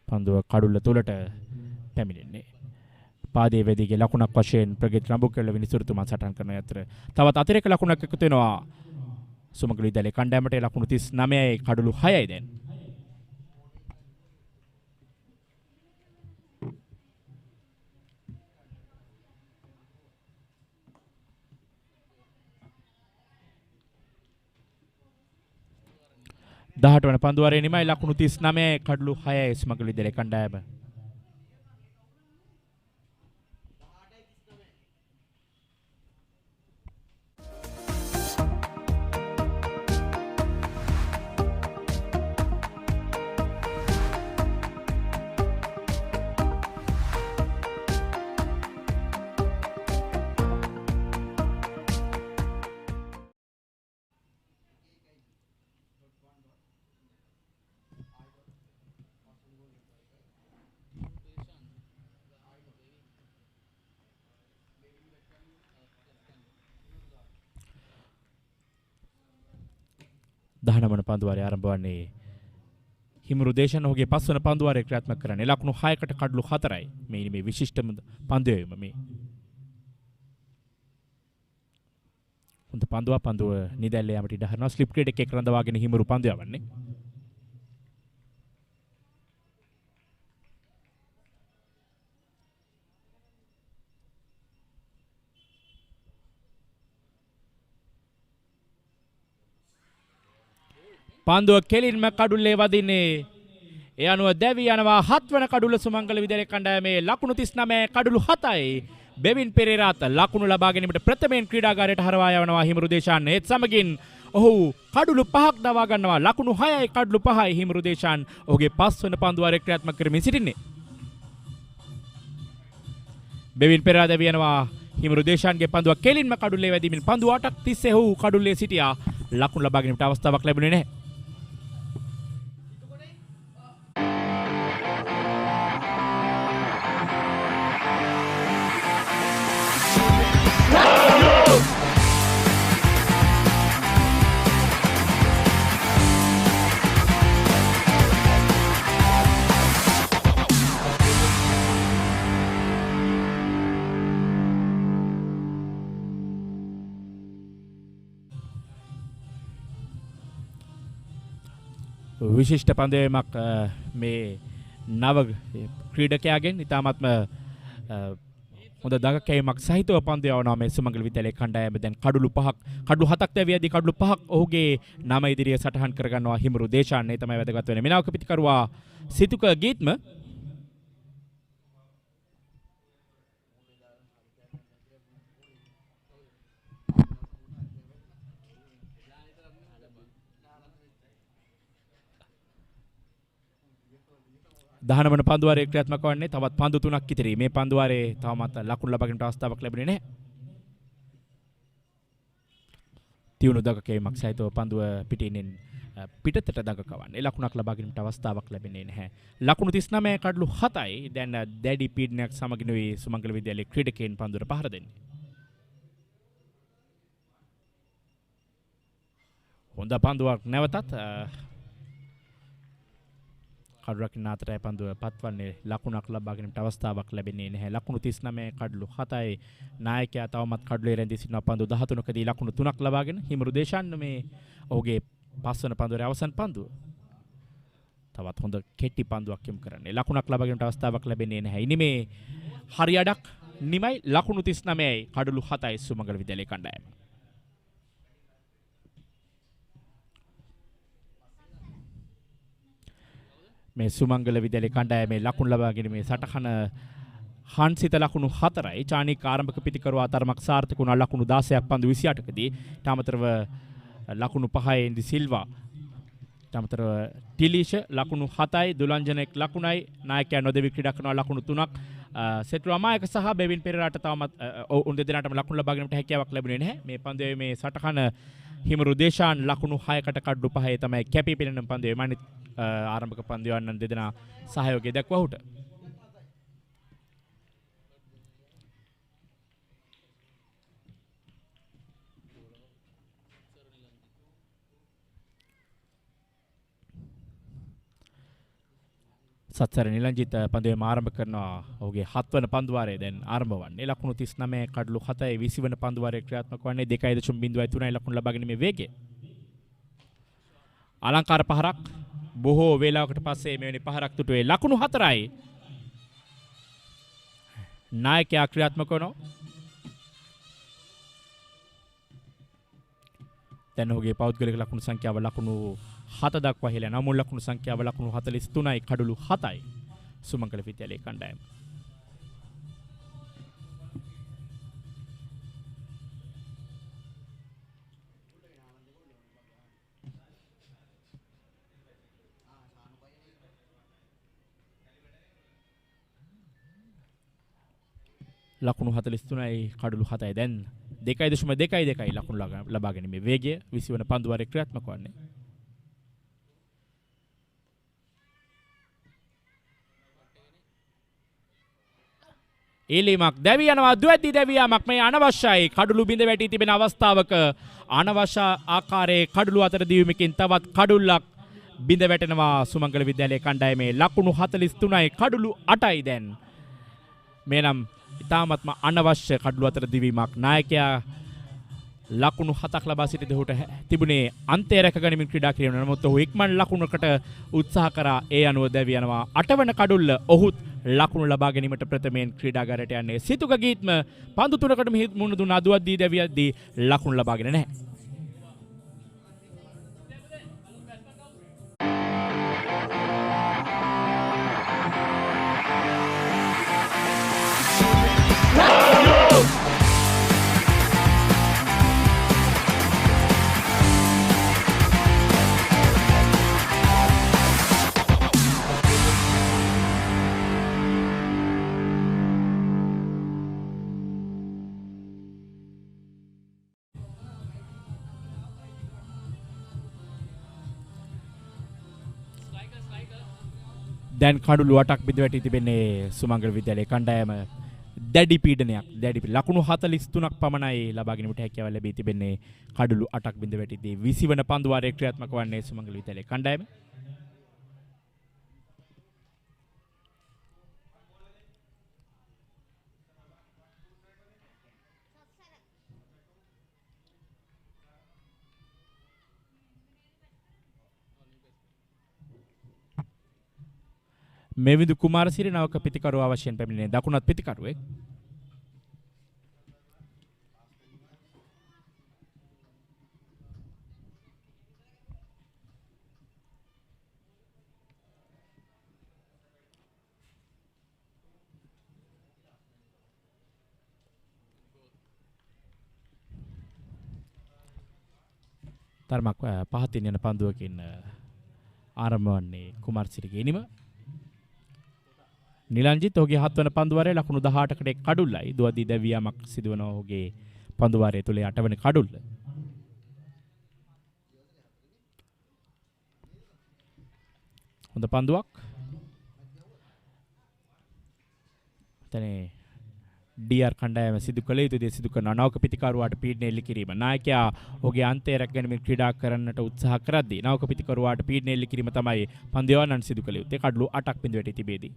පන්දුව කඩුල්ල තුලට පැමිණෙන්නේ. පාදයේ වේදිකේ ලකුණක් වශයෙන් ප්‍රගීත් රඹුකෙල්ල විනිසුරුතුමා සටහන් කරන අතර තවත් අතිරේක ලකුණක් එකතු වෙනවා. සුමංගල විද්‍යාලයේ කණ්ඩායමට ලකුණු 39යි කඩලු 6යි දැන්. දහට වන පන්දුවාරයේ නිමයි ලකුණු 39යි කඩලු 6යි සුමංගල විද්‍යාලයේ කණ්ඩායම. දහනමන පන්දුවාරය ආරම්භ වන්නේ හිමුරු දේශන ඔහුගේ 5 වන පන්දුවාරයේ ක්‍රියාත්මක කරන්නේ ලකුණු 6කට කඩලු 4යි. මේ විශිෂ්ටම පන්දුවේම මේ හොඳ පන්දුව නිදැල්ලේ යමට ඉඩ හරිනවා. ස්ලිප් ක්‍රීඩ් එකේ රඳවාගෙන හිමුරු පන්දු යවන්නේ. පන්දුව කෙලින්ම කඩුල්ලේ වදින්නේ. ඒ අනුව දැවි යනවා 7 වන කඩුල්ල සුමංගල විද්‍යාලය කණ්ඩායමේ ලකුණු 39 කඩුළු 7යි. බෙවින් පෙරේරාත් ලකුණු ලබා ගැනීමට ප්‍රථමයෙන් ක්‍රීඩාගාරයට හරවා යවනවා හිමරු දේශාන්. ඒත් සමගින් ඔහු කඩුළු 5ක් දවා ගන්නවා. ලකුණු 6යි කඩුළු 5යි හිමරු දේශාන් ඔහුගේ 5 වන පන්දුවාරය ක්‍රියාත්මක කරමින් සිටින්නේ. බෙවින් පෙරේරා දැවි යනවා හිමරු දේශාන්ගේ පන්දුව කෙලින්ම කඩුල්ලේ වැදීමෙන් පන්දු 8ක් තිස්සේ ඔහු කඩුල්ලේ සිටියා. ලකුණු ලබා ගැනීමට අවස්ථාවක් ලැබුණේ නැහැ. විශිෂ්ට පන්දුවීමක් මේ නව ක්‍රීඩකයාගෙන් ඉතාමත්ම හොඳ දඟකෑමක් සහිතව පන්දු යවනවා මේ සුමංගල විද්‍යාලයේ කණ්ඩායම. දැන් කඩුළු 7ක් දැවියදී කඩුළු 5ක් ඔහුගේ නම ඉදිරියේ සටහන් කරගන්නවා හිමරු දේශාන්. ඒ තමයි වැදගත් වෙන්නේ. මිනාවක පිටිකරුවා සිතුක ගීත්ම දහනවන පන්දුවාරයේ ක්‍රියාත්මක වන්නේ තවත් පන්දු 3ක් ඉතිරි. මේ පන්දුවාරයේ තවමත් ලකුණු ලබා ගැනීමට අවස්ථාවක් ලැබුණේ නැහැ. තියුණු දඟකෑමක් සහිතව පන්දුව පිටින් පිටතට දඟකවන්නේ. ලකුණක් ලබා ගැනීමට අවස්ථාවක් ලැබෙන්නේ නැහැ. ලකුණු 39 කඩලු 7යි. දැන් දැඩි පීඩනයක් සමගිනුයි සුමංගල විද්‍යාලයේ ක්‍රීඩකයන් පන්දුවට පහර දෙන්නේ. හොඳ පන්දුවක් නැවතත් කඩුරකින් අතරයි පන්දුව පත්වන්නේ. ලකුණක් ලබා ගැනීමට අවස්ථාවක් ලැබෙන්නේ නැහැ. ලකුණු 39 කඩලු 7යි. නායකයා තවමත් කඩුලේ රැඳී සිටින පන්දු 13කදී ලකුණු 3ක් ලබාගෙන හිමරු දේශාන් මේ ඔහුගේ 5 වන පන්දුවේ අවසන් පන්දුව. තවත් හොඳ කෙටි පන්දුවක් යොමු කරන්නේ. ලකුණක් ලබා ගැනීමට අවස්ථාවක් ලැබෙන්නේ නැහැ. ඉනි මේ හරි අඩක් නිමයි. ලකුණු 39යි කඩලු 7යි සුමංගල විද්‍යාලයේ කණ්ඩායම. මේ සුමංගල විද්‍යාලයේ කණ්ඩායමේ ලකුණු ලබා ගැනීමේ සටහන හන්සිත ලකුණු 4යි. චානික ආරම්භක පිටිකරුවා තරමක් සාර්ථක වුණා ලකුණු 16ක් පන්දු 28කදී. ඊට අමතරව ලකුණු 5යි ඉන්දි සිල්වා. ඊට අමතරව ටිලිෂ ලකුණු 7යි. දුලංජනෙක් ලකුණයි. නායකයා නොදෙවි ක්‍රීඩා කරන ලකුණු 3ක්. සෙට්රු අමායක සහ බෙවින් පෙරේරාට තවමත් උන් දෙදෙනාටම ලකුණු ලබා ගැනීමට හැකියාවක් ලැබුණේ නැහැ. මේ පන්දුවේ මේ සටහන හිමරු දේශාන් ලකුණු 6කට කඩු 5 තමයි කැපී පෙනෙන පන්දුවේ. මනිත් ආරම්භක පන්දුවන්නන් දෙදෙනා සහයෝගය දක්වා ඔහුට. සත්සර නිලංජිත් පන්දුවේම ආරම්භ කරනවා. ඔහුගේ 7 වන පන්දුවාරය දැන් ආරම්භ වන්නේ. ලකුණු 39 කඩලු 7යි 20 වන පන්දුවාරය ක්‍රියාත්මක වන්නේ. 2.03යි ලකුණු ලබා ගැනීමේ වේගය. අලංකාර පහරක් බොහෝ වේලාවකට පස්සේ මෙවැනි පහරක් තුටුවේ. ලකුණු 4යි. නායකයා ක්‍රියාත්මක වෙනවා. දැන් ඔහුගේ පෞද්ගලික ලකුණු සංඛ්‍යාව ලකුණු 7 දක්වා හෙළන මුල් ලකුණු සංඛ්‍යාව ලකුණු 43යි කඩලු 7යි සුමංගල විද්‍යාලයේ කණ්ඩායම. ලකුණු 43යි කඩලු 7යි. දැන් 2.22 ලකුණු ලබා ගැනීමේ වේගය 20 වන පන්දුවාරයේ ක්‍රියාත්මක වන්නේ. එලීමක් දැවි යනවා. දුවැද්දි දැවි යාමක් මේ අනවශ්‍යයි. කඩුළු බිඳ වැටී තිබෙන අවස්ථාවක අනවශ්‍ය ආකාරයේ කඩුළු අතර දීවීමකින් තවත් කඩුල්ලක් බිඳ වැටෙනවා සුමංගල විද්‍යාලයේ කණ්ඩායමේ. ලකුණු 43යි කඩුළු 8යි දැන්. මේනම් ඉතාමත්ම අනවශ්‍ය කඩුළු අතර දිවීමක්. නායකයා ලකුණු 7ක් ලබා සිටි ඔහුට තිබුණේ අන්තය රැක ගනිමින් ක්‍රීඩා කිරීම. නමුත් ඔහු ඉක්මන් ලකුණකට උත්සාහ කරා. ඒ අනුව දැවි යනවා 8 වන කඩුල්ල. ඔහුත් ලකුණු ලබා ගැනීමට ප්‍රථමයෙන් ක්‍රීඩාගාරයට යන්නේ. සිතුක ගීත්ම පන්දු 3කට මුහුණ දුන්න අදුවද්දී දැවියද්දී ලකුණු ලබාගෙන නැහැ. දැන් කඩුළු 8ක් බිඳ වැටී තිබෙන්නේ සුමංගල විද්‍යාලයේ කණ්ඩායම දැඩි පීඩනයක් ලකුණු 43ක් පමණයි ලබාගෙන ට හැකියාව ලැබී තිබෙන්නේ කඩුළු 8ක් බිඳ වැටීදී 20 වන පන්දු වාරයේ ක්‍රියාත්මක වන්නේ සුමංගල විද්‍යාලයේ කණ්ඩායම. මෙවිදු කුමාරසිරි නවක පිතිකරුව අවශ්‍යයෙන් පැමිණෙන දකුණත් පිතිකරුවෙක්. තරමක් පහතින් යන පන්දුවකින් ආරම්භ වන්නේ කුමාරසිරිගේ ඉනිම. නිලංජිත් ඔහුගේ 7 වන පන්දුවාරයේ ලකුණු 18කට එක් කඩුල්ලයි දුවදී දැවියාමක් සිදුවන ඔහුගේ පන්දුවාරයේ තුලේ 8 වන කඩුල්ල. හොඳ පන්දුවක්. තනේ ඩීආර් කණ්ඩායම සිදු කළ යුතු දේ සිදු කරන නවක පිතිකරුවාට පීඩනය එල්ල කිරීම. නායකයා ඔහුගේ අන්තය රැකගැනීමේ ක්‍රීඩා කරන්නට උත්සාහ කරද්දී නවක පිතිකරුවාට පීඩනය එල්ල කිරීම තමයි පන්දු යවන්නන් සිදු කළ යුත්තේ. කඩලු 8ක් බිඳ වැටී තිබේදී.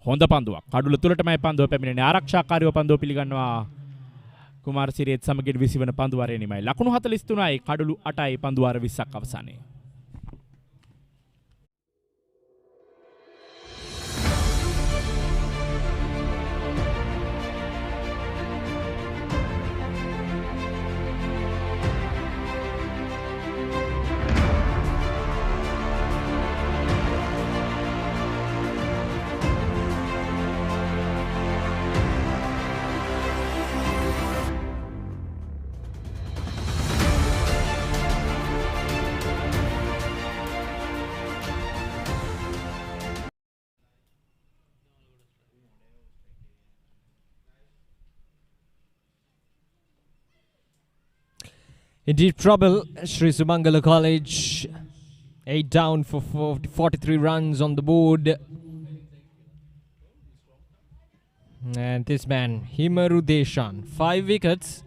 හොඳ පන්දුවක්. කඩුල තුලටමයි පන්දුව පැමිණෙන්නේ. ආරක්ෂාකාරීව පන්දුව පිළිගන්නවා කුමාරසිරියත් සමගින් 20 වන පන්දුවාරයේ නිමයි. ලකුණු 43යි කඩුළු 8යි පන්දුවාර 20ක් අවසානයේ. In deep trouble, Sri Sumangala College 8 down for 43 runs on the board. And this man, Himaru Deshan, 5 wickets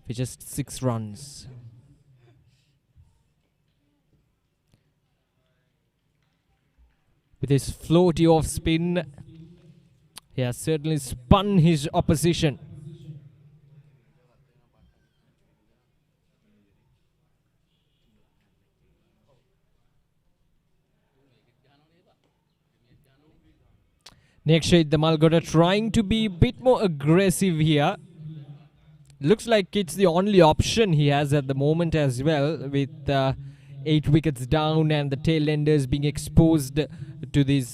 for just 6 runs. With his floaty off spin, he has certainly spun his opposition. Next shade, the Malgoda trying to be a bit more aggressive here. Looks like it's the only option he has at the moment as well, with 8 wickets down and the tail enders being exposed to this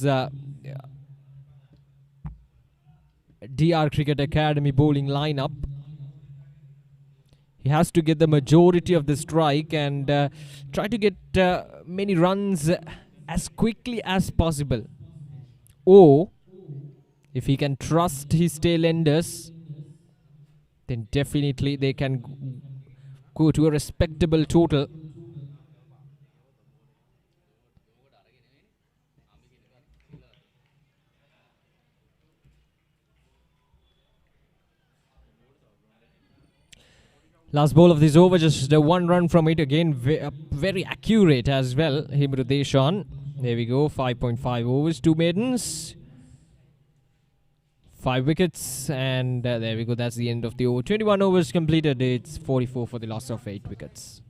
DR Cricket Academy bowling lineup. He has to get the majority of the strike and try to get many runs as quickly as possible. Or if he can trust his tail enders, then definitely they can go to a respectable total. Last ball of this over, just 1 run from it. Again, very accurate as well. Himru Deshan. There we go, 5.5 overs, 2 maidens, 5 wickets, and there we go, that's the end of the over. 21 overs completed, it's 44 for the loss of 8 wickets.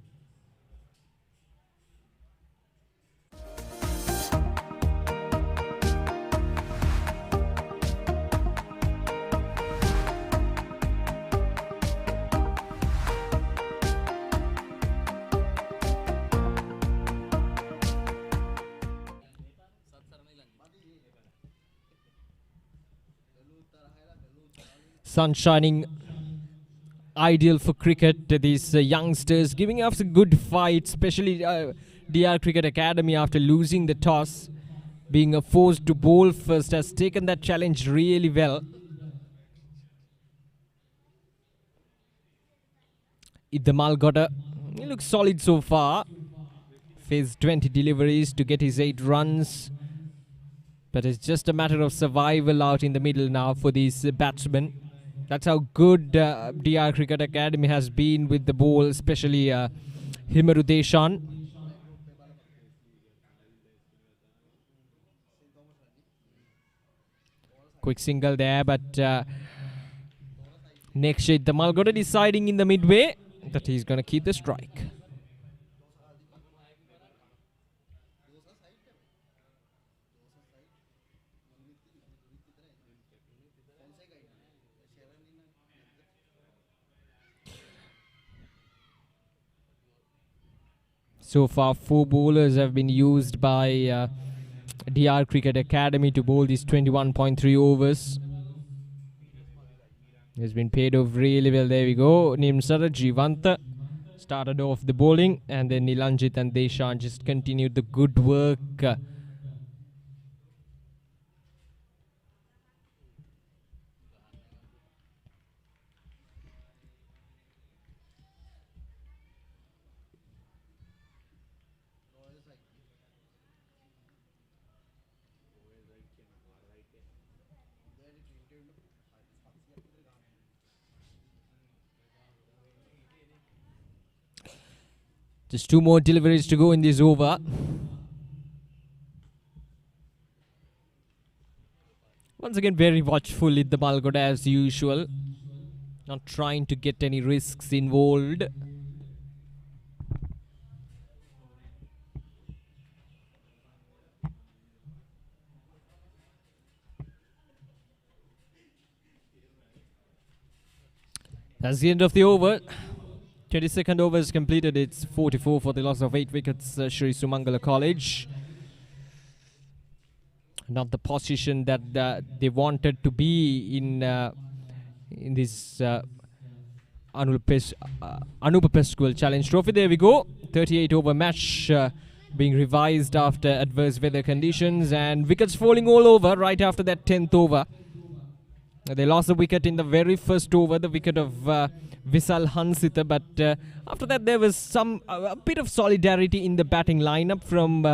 Sun shining, ideal for cricket. These youngsters giving us a good fight, especially DR Cricket Academy after losing the toss, being forced to bowl first, has taken that challenge really well. Idhamal Goda, he looks solid so far. his 20 deliveries to get his 8 runs. But it's just a matter of survival out in the middle now for these batsmen. That's how good DR Cricket Academy has been with the ball, especially Himaru Deshan. Quick single there, but Nekshit the Malgoda deciding in the midway that he's going to keep the strike. So far, 4 bowlers have been used by DR Cricket Academy to bowl these 21.3 overs. He's been paid off really well. There we go. Nimsara Jivanta started off the bowling, and then Nilanjit and Deshan just continued the good work. Just 2 more deliveries to go in this over. Once again, very watchful in the Malgoda as usual. Not trying to get any risks involved. That's the end of the over. 22nd over is completed. It's 44 for the loss of 8 wickets, Sri Sumangala College. Not the position that they wanted to be in this Anupa Pasqual Challenge Trophy. There we go. 38 over match being revised after adverse weather conditions, and wickets falling all over right after that 10th over. They lost a wicket in the very first over, the wicket of Visal Hansita, but after that there was a bit of solidarity in the batting lineup from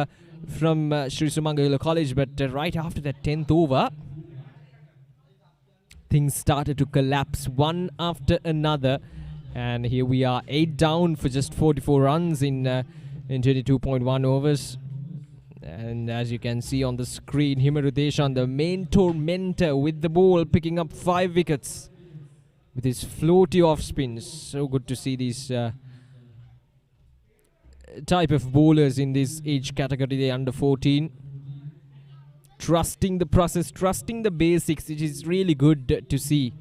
Sri Sumangala College, but right after that 10th over, things started to collapse one after another, and here we are 8 down for just 44 runs in 22.1 overs. And as you can see on the screen, Himaru Deshan, the main tormentor with the ball, picking up 5 wickets with his floaty off spins. So good to see these type of bowlers in this age category, the under 14. Trusting the process, trusting the basics. It is really good to see.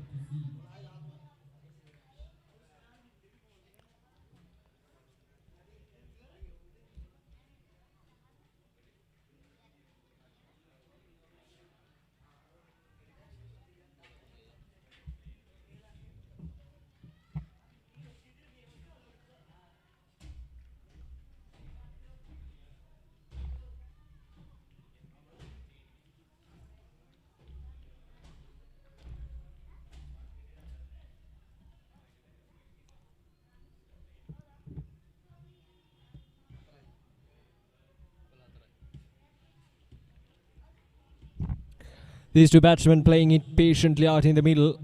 These 2 batsmen playing it patiently out in the middle.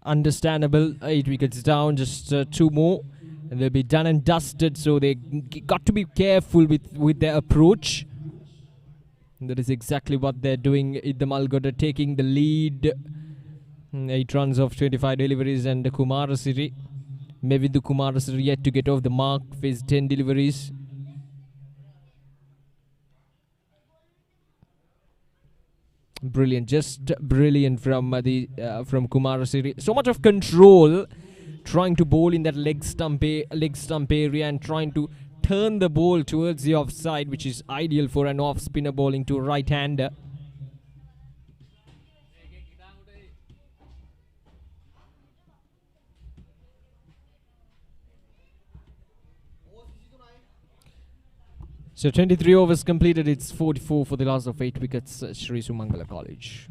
Understandable. 8 wickets down, just 2 more, and they'll be done and dusted. So they got to be careful with their approach. And that is exactly what they're doing. The Malgoda taking the lead. 8 runs of 25 deliveries, and Kumarasiri. Maybe the Kumarasiri yet to get off the mark for his 10 deliveries. Brilliant, just brilliant from Kumarasiri. So much of control, trying to bowl in that leg stump area and trying to turn the ball towards the offside, which is ideal for an off spinner bowling to a right-hander. So 23 overs completed. It's 44 for the loss of 8 wickets, Sri Sumangala College.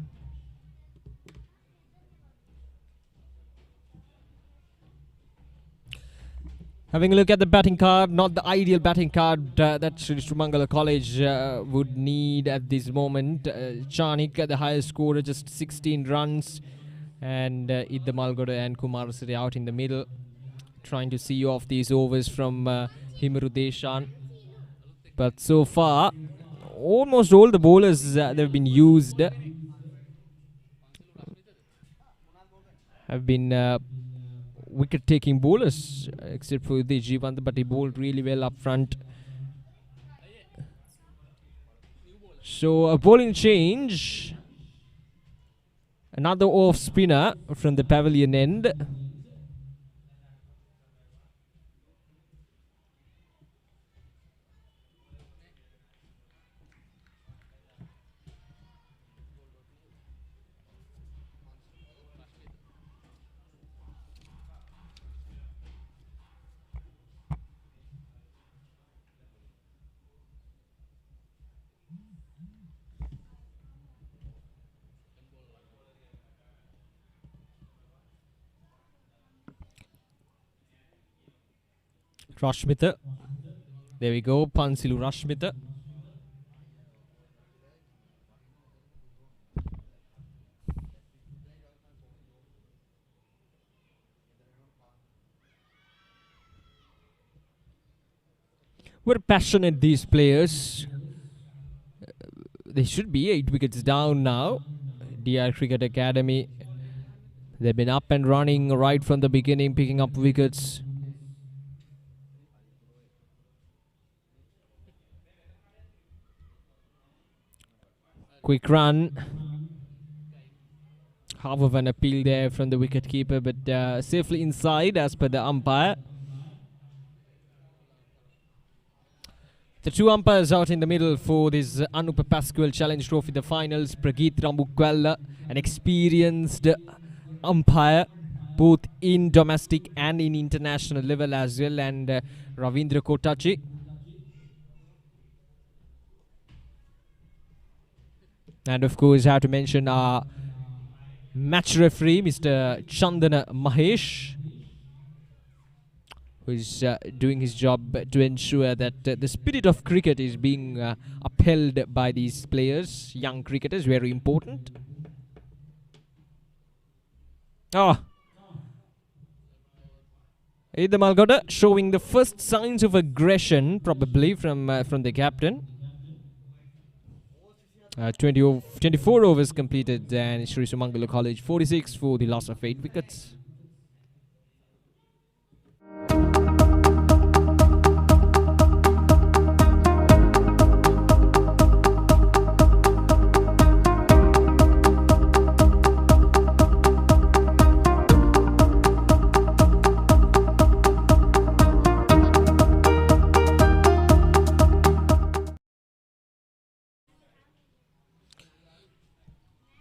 Having a look at the batting card, not the ideal batting card that Sri Sumangala College would need at this moment. Chanik, the highest scorer, just 16 runs. And Idda Malgoda and Kumarasiri out in the middle, trying to see off these overs from Himaru Deshan. But so far, almost all the bowlers that have been used have been wicket-taking bowlers, except for the Jivant, but he bowled really well up front. So a bowling change. Another off spinner from the pavilion end. Rashmita. There we go. Pansilu Rashmita. We're passionate, these players. They should be 8 wickets down now. DR Cricket Academy. They've been up and running right from the beginning, picking up wickets. Quick run. Half of an appeal there from the wicketkeeper, but safely inside as per the umpire. The two umpires out in the middle for this Anupa Pasqual Challenge Trophy, the finals. Prageet Rambukwalla, an experienced umpire, both in domestic and in international level as well, and Ravindra Kotachi. And of course, I have to mention our match referee, Mr. Chandana Mahesh, who is doing his job to ensure that the spirit of cricket is being upheld by these players, young cricketers, very important. Idda Malgoda showing the first signs of aggression, probably from the captain. 24 overs completed, and Sri Sumangala College 46 for the loss of 8 wickets.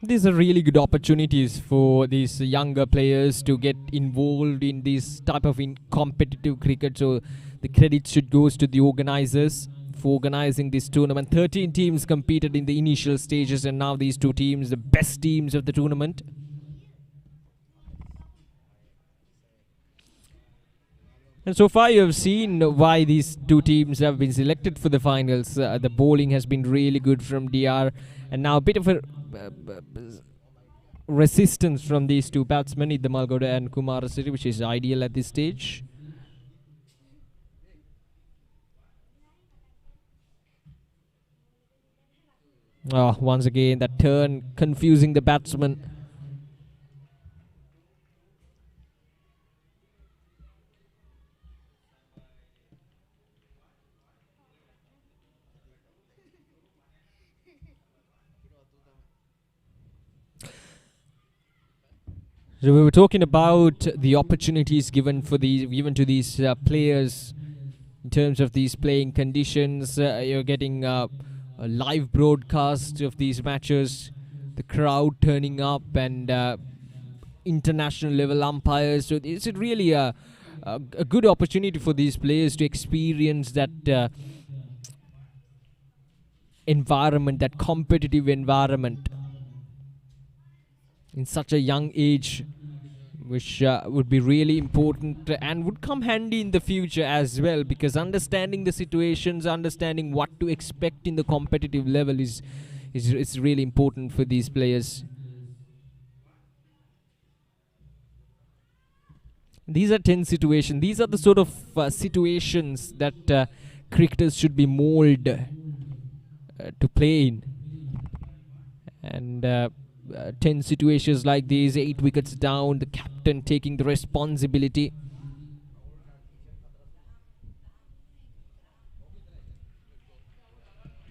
These are really good opportunities for these younger players to get involved in this type of competitive cricket. So the credit should go to the organizers for organizing this tournament. 13 teams competed in the initial stages, and now these two teams, the best teams of the tournament. And so far you have seen why these two teams have been selected for the finals. The bowling has been really good from DR, and now a bit of a resistance from these two batsmen, Idda Malgoda and Kumarasiri, which is ideal at this stage. Once again that turn confusing the batsman. So we were talking about the opportunities given to these players in terms of these playing conditions. You're getting a live broadcast of these matches, the crowd turning up, and international level umpires. So it's really a good opportunity for these players to experience that environment, that competitive environment, in such a young age, which would be really important and would come handy in the future as well, because understanding the situations, understanding what to expect in the competitive level is really important for these players. These are 10 situations. These are the sort of situations that cricketers should be molded to play in. And 10 situations like these, 8 wickets down, the captain taking the responsibility.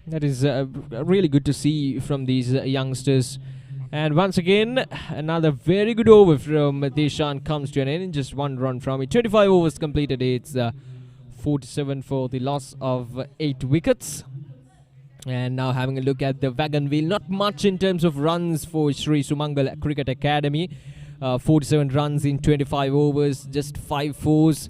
That is really good to see from these youngsters. And once again, another very good over from Deshan comes to an end. Just one run from it. 25 overs completed. It's 47 for the loss of 8 wickets. And now having a look at the wagon wheel. Not much in terms of runs for Sri Sumangal Cricket Academy. 47 runs in 25 overs. Just 5 fours.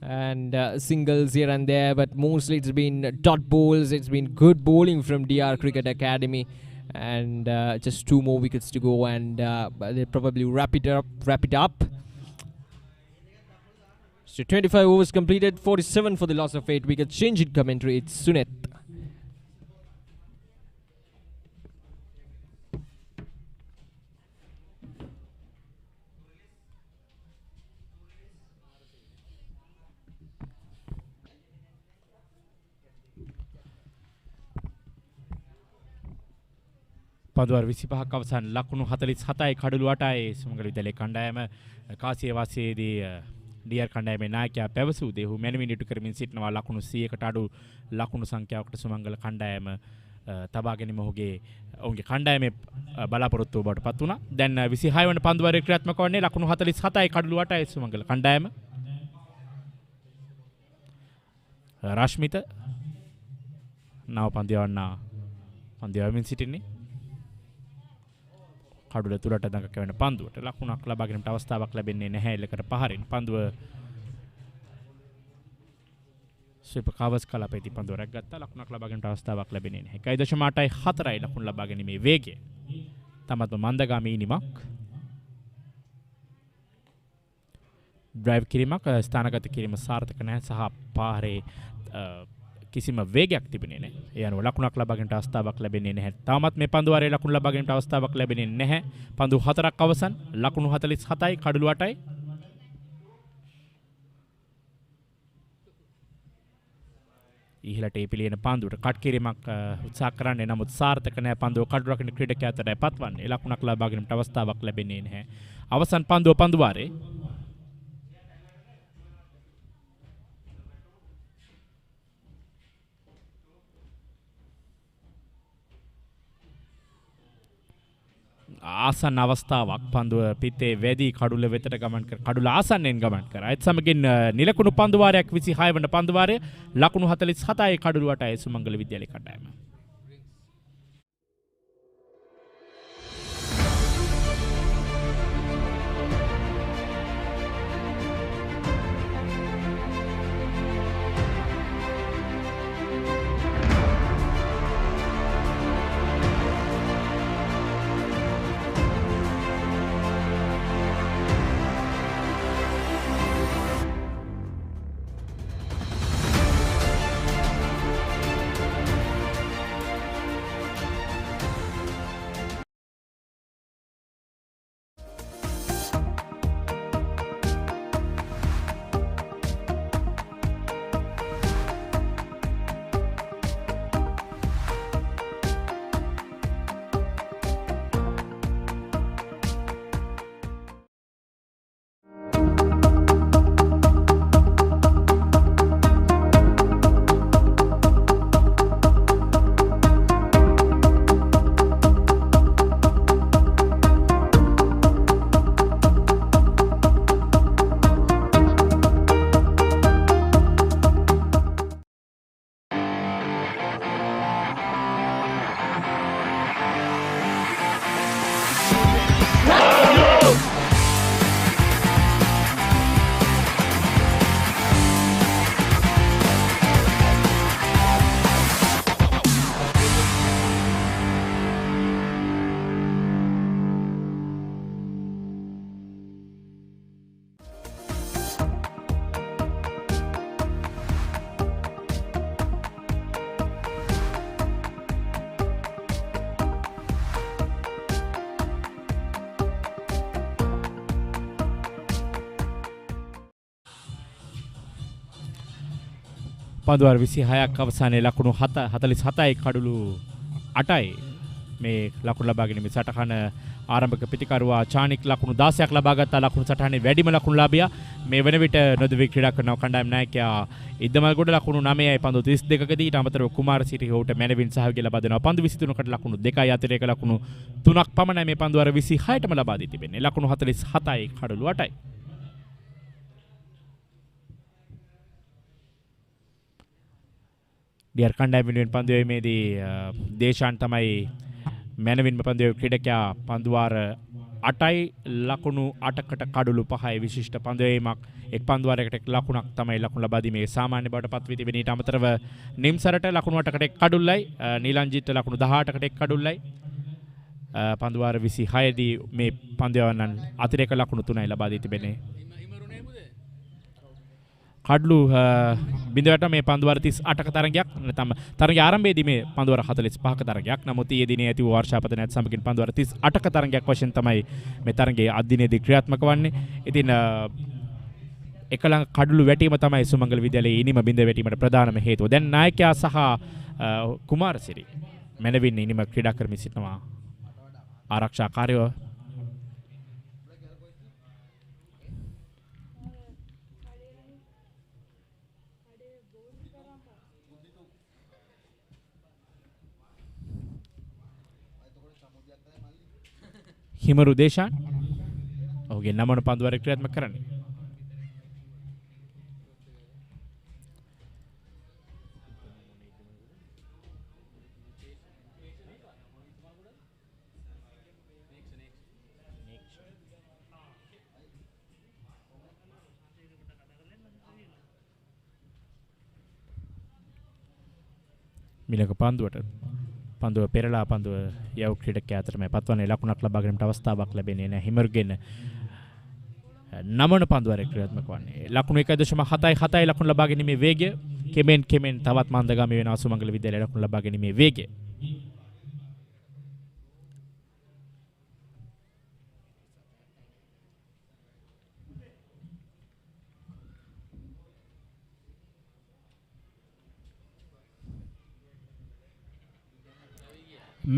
And singles here and there. But mostly it's been dot balls. It's been good bowling from DR Cricket Academy. And just 2 more wickets to go, and they'll probably wrap it up. So 25 overs completed, 47 for the loss of 8 wickets. Change in commentary, it's Sunet. පදුවර 25ක් අවසන් ලකුණු 47යි කඩලු 8යි සුමංගල විද්‍යාලයේ කණ්ඩායම කාසිය වාසියේදී ඩීආර් කණ්ඩායමේ නායකයා පැවසූ දේ ඔහු මැනවින් ඉටු කරමින් සිටිනවා ලකුණු 100කට අඩු ලකුණු සංඛ්‍යාවකට සුමංගල කණ්ඩායම තබා ගැනීම ඔහුගේ කණ්ඩායමේ බලාපොරොත්තුව බවට පත් වුණා. දැන් 26 වන පන්දුවරේ ක්‍රියාත්මක වන්නේ ලකුණු 47යි කඩලු 8යි සුමංගල කණ්ඩායම. රශ්මිත නව පන්දියවන්නා පන්දියවමින් සිටින්නේ කඩුල තුරට දඟ කැවෙන පන්දුවට ලකුණක් ලබා ගැනීමට අවස්ථාවක් ලැබෙන්නේ නැහැ. එලකට පහරින් පන්දුව ස්විප් කවර්ස් කලපේදී පන්දුව රැග්ගත්තා. ලකුණක් ලබා ගැනීමට අවස්ථාවක් ලැබෙන්නේ නැහැ. 1.8යි ලකුණු ලබා ගැනීමේ වේගය තමත්ම මන්දගාමී ඉනිමක්. ඩ්‍රයිව් කිරීමක් ස්ථානගත කිරීම සාර්ථක නැහැ සහ පාරේ කිසිම වේගයක් තිබෙන්නේ නැහැ. ඒ අනුව ලකුණක් ලබා ගැනීමට අවස්ථාවක් ලැබෙන්නේ නැහැ. තාමත් මේ පන්දුවාරයේ ලකුණු ලබා ගැනීමට අවස්ථාවක් ලැබෙන්නේ නැහැ. පන්දු 4ක් අවසන් ලකුණු 47යි කඩලු 8යි. ඉහළට ඒ පිළියෙන පන්දුවට කට් කිරීමක් උත්සාහ කරන්නේ නමුත් සාර්ථක නැහැ. පන්දුව කඩු රකින්න ක්‍රීඩකයා අතරයි පත්වන්නේ. ලකුණක් ලබා ගැනීමට අවස්ථාවක් ලැබෙන්නේ නැහැ. අවසන් පන්දුවාරේ ආසන්න අවස්ථාවක් පන්දුව පිටේ වැදී කඩුල වෙතට ගමන් කර කඩුල ආසන්නෙන් ගමන් කරා. ඒත් සමගින් නිලකුණු පන්දුවාරයක් 26 වන පන්දුවාරය ලකුණු 47යි කඩුල 8යි සුමංගල විද්‍යාලයේ කණ්ඩායම. පන්දුවර 26ක් අවසානයේ ලකුණු 47යි කඩලු 8යි මේ ලකුණු ලබා ගැනීම සටහන ආරම්භක පිටිකරුවා චානික් ලකුණු 16ක් ලබා ගත්තා. ලකුණු සටහනේ වැඩිම ලකුණු ලාභියා මේ වෙන විට නොදවි ක්‍රීඩා කරන කණ්ඩායම් නායකයා ඉදමල්ගොඩ ලකුණු 9යි පන්දු 32කදී ඊට අමතරව කුමාරසිරි හොට මැනවින් සහයෝගය ලබා දෙනවා. පන්දු 23කට ලකුණු 2යි අතිරේක ලකුණු 3ක් පමණයි මේ පන්දුවර 26ටම ලබා දී තිබෙන්නේ. ලකුණු 47යි කඩලු 8යි. ඩියර් කණ්ඩායම වෙනුවෙන් පන්දුවීමේදී දේශාන් තමයි මැනවින්ම පන්දුවේ ක්‍රීඩකයා. පන්දුවාර 8යි ලකුණු 8කට කඩලු 5යි විශිෂ්ට පන්දුවීමක්. එක් පන්දුවාරයකට ලකුණක් තමයි ලකුණු ලබා දීමේ සාමාන්‍ය බවට පත් වී තිබෙන. ඊට අමතරව නිම්සරට ලකුණු 8කට එක් කඩුල්ලයි, නීලංජිත් ලකුණු 18කට එක් කඩුල්ලයි. පන්දුවාර 26 දී මේ පන්දුවන්නන් අතිරේක ලකුණු 3යි ලබා දී තිබෙන්නේ. කඩලු බිඳවට මේ පන්දුවර 38ක තරගයක් නැත්නම් තරගයේ ආරම්භයේදී මේ පන්දුවර 45ක තරගයක්. නමුත් ඊයේ දිනේ ඇති වූ වර්ෂාපතනයත් සමගින් පන්දුවර 38ක තරගයක් වශයෙන් තමයි මේ තරගයේ අදිනේදී ක්‍රියාත්මක වන්නේ. ඉතින් එකලං කඩලු වැටීම තමයි සුමංගල විද්‍යාලයේ ඉනිම බිඳ වැටීමට ප්‍රධානම හේතුව. දැන් නායකයා සහ කුමාරසිරි මැනවින් ඉනිම ක්‍රීඩා කරමින් සිටිනවා. ආරක්ෂාකාරීව හිමරු දේශාන් ඔහුගේ නමන පන්දුවරේ ක්‍රියාත්මක කරන්නේ. මිලක පන්දුවට පන්දුව පෙරලා පන්දුව යව් ක්‍රීඩකයා අතර මේ පත්වන්නේ ලකුණක් ලබා ගැනීමට අවස්ථාවක් ලැබෙන්නේ නැහැ. හිමරුගෙන් නමන පන්දුවරේ ක්‍රියාත්මක වන්නේ. ලකුණු 1.77යි ලකුණු ලබා ගැනීමේ වේගය කෙමෙන් තවත් මන්දගාමී වෙනවා සුමංගල විද්‍යාලයේ ලකුණු ලබා ගැනීමේ වේගය.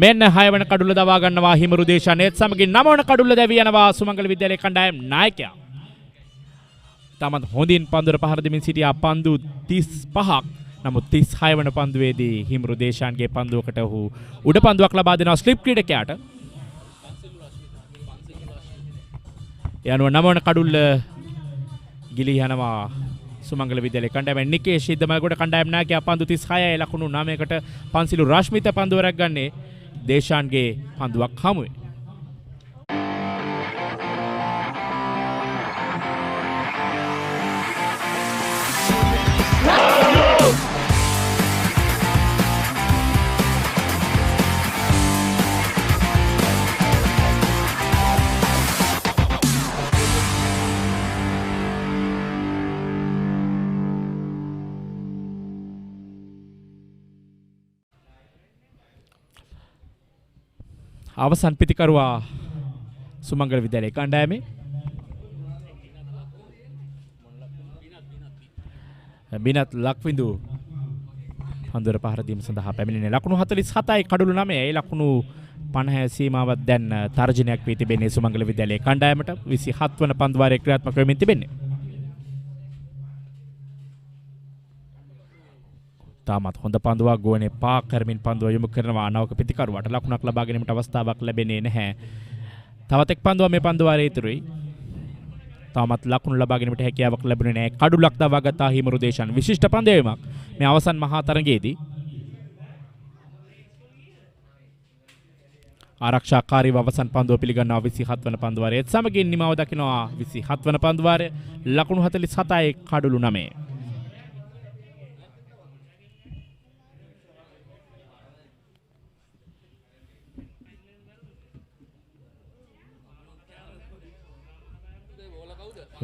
මෙන්න 6 වන කඩුල්ල දවා ගන්නවා හිමරු දේශානේත් සමගින් 9 වන කඩුල්ල දැවී යනවා සුමංගල විද්‍යාලයේ කණ්ඩායම් නායකයා. තමත් හොඳින් පන්දුර පහර දෙමින් සිටියා. පන්දු 35ක්. නමුත් 36 වන පන්දුවේදී හිමරු දේශාන්ගේ පන්දුවකට ඔහු උඩ පන්දුවක් ලබා දෙනවා ස්ලිප් ක්‍රීඩකයාට. යනුව 9 වන කඩුල්ල ගිලී යනවා සුමංගල විද්‍යාලයේ කණ්ඩායම. නිකේෂ් ඉදමල්ගොඩ කණ්ඩායම් නායකයා පන්දු 36යි ලකුණු 9කට පන්සිලු රශ්මිත පන්දුවරක් ගන්නේ දේශාන්ගේ පන්දුවක් හමුවේ. අවසන් පිතිකරුවා සුමංගල විද්‍යාලයේ කණ්ඩායමේ බිනත් ලක්විඳු පන්දුර පහර දීම සඳහා පැමිණෙන ලකුණු 47යි කඩලු 9යි ලකුණු 50 සීමාවක් දැන් තර්ජනයක් වී තිබෙන්නේ සුමංගල විද්‍යාලයේ කණ්ඩායමට. 27 වන පන්දුවාරයේ ක්‍රියාත්මක වෙමින් තිබෙන්නේ. තාමත් හොඳ පන්දුවක් ගෝනේ පා කරමින් පන්දුව යොමු කරනවා නවක පිතිකරුවාට. ලකුණක් ලබා ගැනීමට අවස්ථාවක් ලැබෙන්නේ නැහැ. තවත් එක් පන්දුවක් මේ පන්දුවාරයේ ඉතුරුයි. තාමත් ලකුණු ලබා ගැනීමට හැකියාවක් ලැබුණේ නැහැ. කඩුලක් දවා ගත්තා හිමරු දේශාන්. විශිෂ්ට පන්දුවීමක් මේ අවසන් මහා තරගයේදී. ආරක්ෂාකාරීව අවසන් පන්දුව පිළිගන්නවා 27 වන පන්දුවාරයේ. සමගින් නිමාව දකිනවා 27 වන පන්දුවාරය. ලකුණු 47යි කඩලු 9.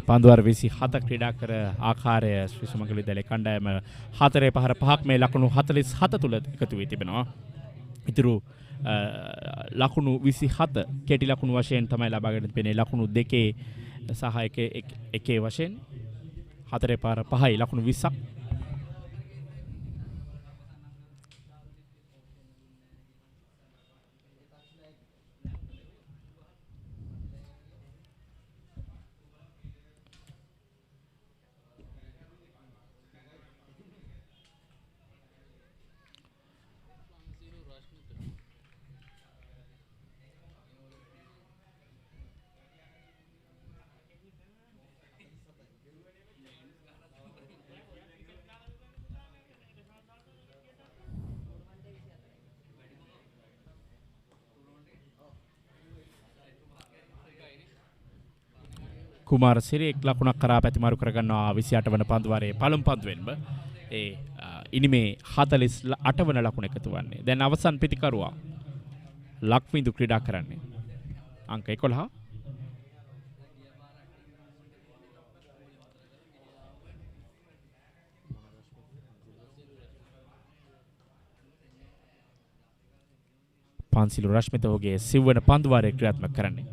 පන්දුවර 27 ක්‍රීඩා කර ආකාරය ශ්‍රී සුමංගල විද්‍යාලයේ කණ්ඩායම 4 පහර 5ක් මේ ලකුණු 47 තුල එකතු වී තිබෙනවා. ඉතුරු ලකුණු 27 කෙටි ලකුණු වශයෙන් තමයි ලබාගෙන තිබෙන්නේ. ලකුණු 2 සහ 1 වශයෙන් 4 පහර 5යි ලකුණු 20ක්. කුමාරසිරි එක් ලකුණක් කරා පැතිමාරු කරගන්නවා 28 වන පන්දුවාරයේ පළමු පන්දුවෙන්ම. ඒ ඉනිමේ 48 වන ලකුණ එකතු වන්නේ. දැන් අවසන් පිතිකරුවා ලක්විඳු ක්‍රීඩා කරන්නේ. අංක 11. පාන්සිලු රශ්මිත ඔහුගේ සිව්වන පන්දුවාරයේ ක්‍රියාත්මක කරන්නේ.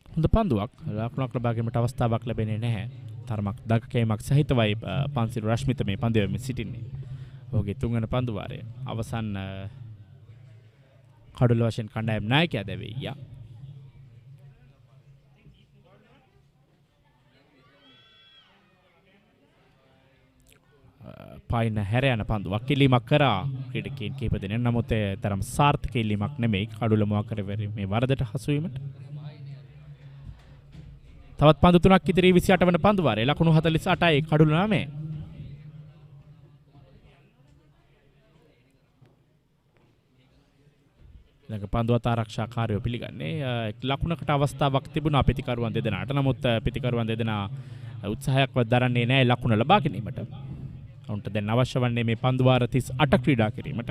හොඳ පන්දුවක් ලකුණක් ලබා ගැනීමට අවස්ථාවක් ලැබෙන්නේ නැහැ. තරමක් දගකෑමක් සහිතවයි පන්සිලු රශ්මිත මේ පන්දුවෙමින් සිටින්නේ. ඔහුගේ තුන්වන පන්දුවාරය අවසන් කඩුල වශයෙන් කණ්ඩායම් නායකයා දැවේ යා. පායින හැර යන පන්දුවක් කිලීමක් කරා ක්‍රීඩකයන් කිහිප දෙනෙක්. නමුත් තරම් සාර්ථක කිලීමක් නෙමෙයි කඩුල මුවා කරවීමේ වරදට හසු වීමට. තවත් පන්දු තුනක් ඉදිරි 28 වන පන්දුවාරයේ ලකුණු 48යි කඩුල 9. ළඟ පන්දුවත් ආරක්ෂාකාරයෝ පිළිගන්නේ ලකුණකට අවස්ථාවක් තිබුණා පිතිකරුවන් දෙදෙනාට. නමුත් පිතිකරුවන් දෙදෙනා උත්සාහයක්වත් දරන්නේ නැහැ ලකුණ ලබා ගැනීමට. ඔවුන්ට දැන් අවශ්‍ය වන්නේ මේ පන්දුවාර 38 ක්‍රීඩා කිරීමට.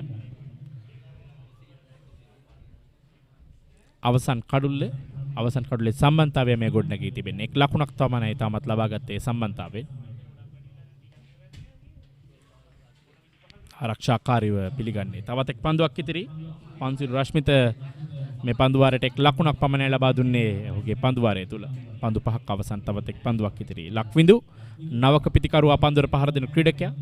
අවසන් කඩුල්ලේ සම්බන්ධතාවය මේ ගොඩනගී තිබෙන්නේ. එක් ලකුණක් තමයි තාමත් ලබාගත්තේ සම්බන්ධතාවය. ආරක්ෂාකාරීව පිළිගන්නේ. තවත් එක් පන්දුවක් ඉදිරි. පන්සිල් රශ්මිත මේ පන්දුවාරයට එක් ලකුණක් පමණයි ලබා දුන්නේ ඔහුගේ පන්දුවාරය තුල. පන්දු පහක් අවසන් තවත් එක් පන්දුවක් ඉදිරි. ලක්විඳු නවක පිතිකරුවා පන්දුවර පහර දෙන ක්‍රීඩකයා.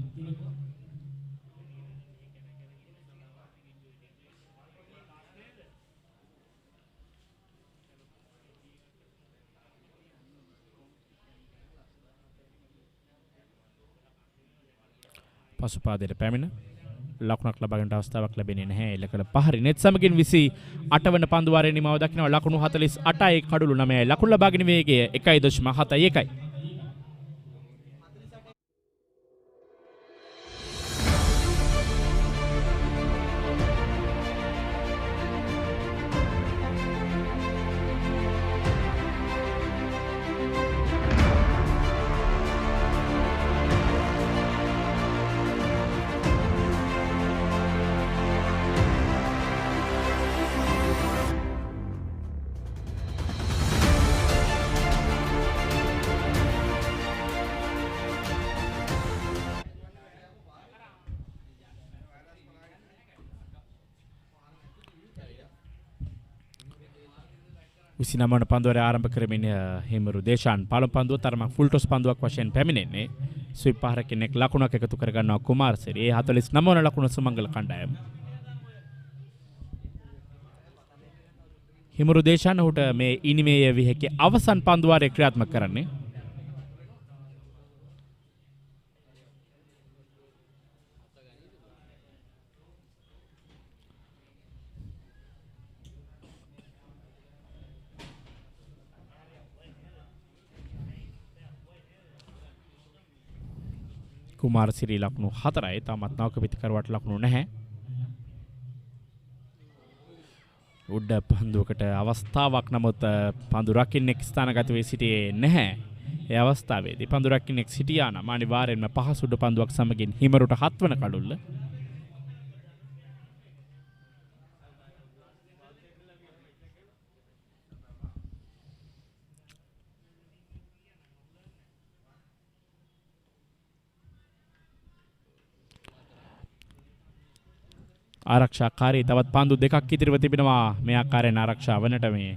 පසුපාදයට පැමිණ ලකුණක් ලබා ගන්නට අවස්ථාවක් ලැබෙන්නේ නැහැ. එලකඩ පහරි නෙත් සමගින් 28 වන පන්දුවාරයේ නිමාව දක්වනවා. ලකුණු 48යි කඩුළු 9යි. ලකුණු ලබාගෙන වේගය 1.71. විසිනමන පන්දුවර ආරම්භ කරමින් හිමරු දේශාන් පළමු පන්දුව තරමක් ෆුල් ටොස් පන්දුවක් වශයෙන් පැමිණෙන්නේ. ස්විප් පහරකින් එක් ලකුණක් එකතු කරගන්නවා කුමාරසිරි. ඒ 49 වන ලකුණ සුමංගල කණ්ඩායම. හිමරු දේශාන් උට මේ ඉනිමේ විහකේ අවසන් පන්දුවාරයේ ක්‍රියාත්මක කරන්නේ. කුමාරසිරි ලකුණු 4යි. තාමත් නවක පිතිකරුවාට ලකුණු නැහැ. උඩ පන්දුවකට අවස්ථාවක් නමුත් පන්දු රකින්නෙක් ස්ථානගත වී සිටියේ නැහැ. ඒ අවස්ථාවේදී පන්දු රකින්නෙක් සිටියා නම් අනිවාර්යෙන්ම පහසුඩ පන්දුවක් සමගින් හිමරුට 7 වන කඩුල්ල. ආරක්ෂාකාරී තවත් පන්දු දෙකක් ඉදිරිව තිබෙනවා. මේ ආකාරයෙන් ආරක්ෂා වනට මේ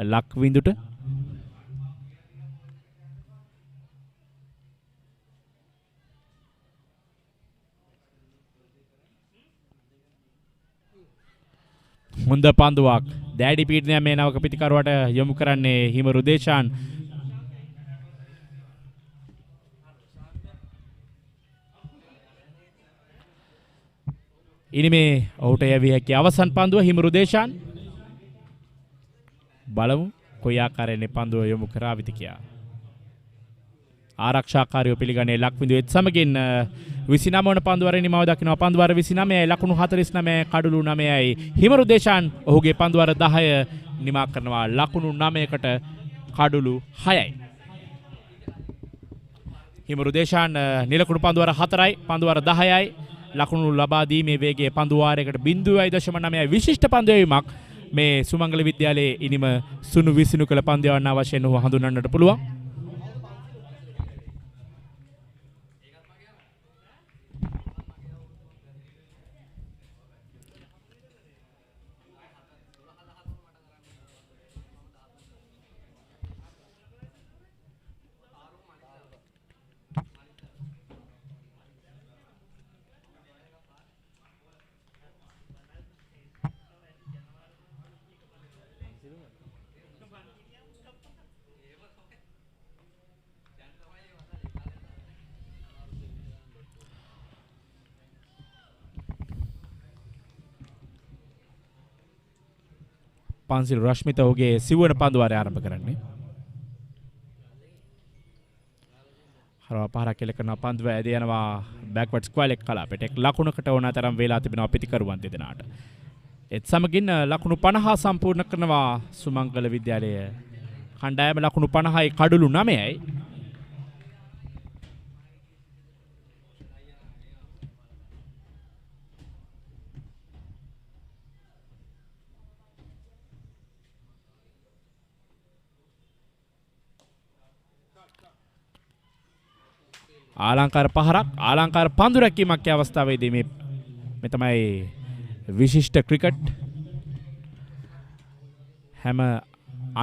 ලක්විඳුට හොඳ පන්දුවක්. දැඩි පීඩනය මේ නවක පිතිකරුවට යොමු කරන්නේ හිමරු දේශාන්. ඉනිමේ ඔහුට යැවිය හැකි අවසන් පන්දුව හිමරු දේශාන් බලමු කොයි ආකාරයෙන් පන්දුව යොමු කරාවිද කියලා. ආරක්ෂාකාරයෝ පිළිගන්නේ ලක්විඳුවෙත් සමගින් 29 වන පන්දුවරේ නිමව දකිනවා. පන්දුවර 29යි ලකුණු 49 කඩලු 9යි හිමරු දේශාන් ඔහුගේ පන්දුවර 10 නිමා කරනවා ලකුණු 9කට කඩලු 6යි. හිමරු දේශාන් නිලකුණු පන්දුවර 4යි පන්දුවර 10යි ලකුණු ලබා දීමේ වේගයේ පන්දුවාරයකට 0.9යි විශිෂ්ට පන්දුවීමක් මේ සුමංගල විද්‍යාලයේ ඉනිම සුණු විසිනු කළ පන්දුවන්න අවශ්‍යන වූ හඳුන්වන්නට පුළුවන්. පන්සිල් රශ්මිත ඔහුගේ සිව්වන පන්දුවාරය ආරම්භ කරන්නේ. හරවා පහරක් කෙල කරනවා පන්දුව ඇද යනවා බෑක්වර්ඩ් ස්ක්වයර් එක කලාපයට. එක් ලකුණකට ඕන තරම් වේලා තිබෙනවා පිටිකරුවන් දෙදෙනාට. ඒත් සමගින් ලකුණු 50 සම්පූර්ණ කරනවා සුමංගල විද්‍යාලය. කණ්ඩායම ලකුණු 50යි කඩලු 9යි. ආලංකාර පහරක් ආලංකාර පන්දු රැකීමක් අවස්ථාවේදී මේ තමයි විශිෂ්ට ක්‍රිකට් හැම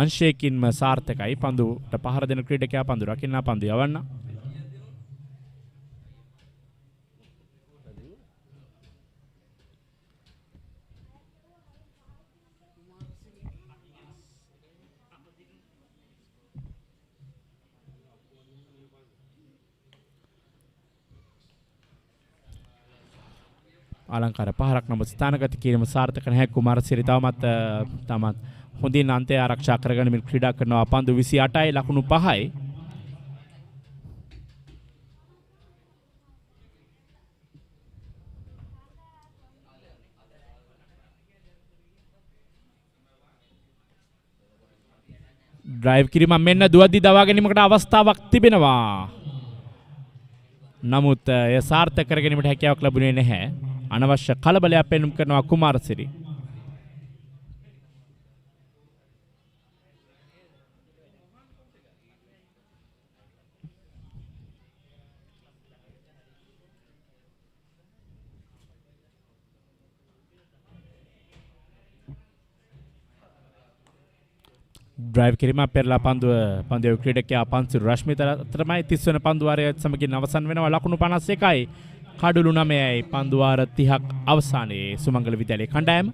අංශයකින්ම සාර්ථකයි. පන්දුට පහර දෙන ක්‍රීඩකයා පන්දු රකින්න පන්දු යවන්න. ආලංකාර පහරක් නමුත් ස්ථානගත කිරීම සාර්ථක නැහැ. කුමාරසිරි තවමත් හොඳින් අන්තය ආරක්ෂා කරගෙන ක්‍රීඩා කරනවා. පන්දු 28යි ලකුණු 5යි. ඩ්‍රයිව් කිරීම මෙන්න දුවද්දි දවා ගැනීමකට අවස්ථාවක් තිබෙනවා. නමුත් එය සාර්ථක කර ගැනීමට හැකියාවක් ලැබුණේ නැහැ. අනවශ්‍ය කලබලයක් පෙන්නුම් කරනවා කුමාරසිරි. ඩ්‍රයිව් කිරීම පෙරලා පන්දුව ක්‍රීඩකයා පන්සිල් රශ්මිත අතරමයි 30 වන පන්දුවාරය සමගින් අවසන් වෙනවා. ලකුණු 51යි කඩලු 9යි පන්දුවාර 30ක් අවසානයේ සුමංගල විද්‍යාලයේ කණ්ඩායම.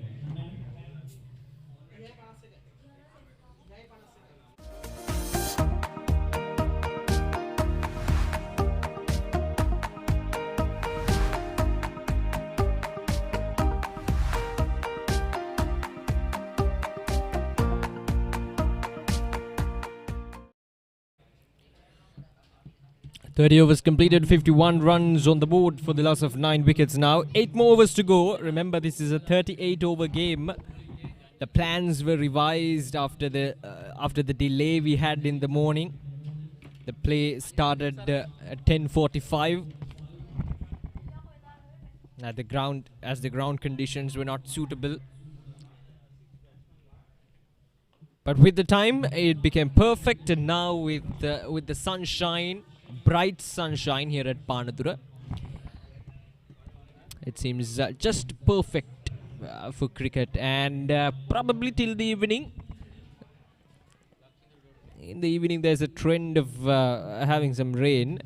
Thirty overs completed, 51 runs on the board for the loss of 9 wickets now. 8 more overs to go. Remember, this is a 38-over game. The plans were revised after the delay we had in the morning. The play started at 10:45. As the ground conditions were not suitable. But with the time, it became perfect, and now with the sunshine, bright sunshine here at Panadura, it seems just perfect for cricket, and probably till the evening. In the evening there's a trend of having some rain.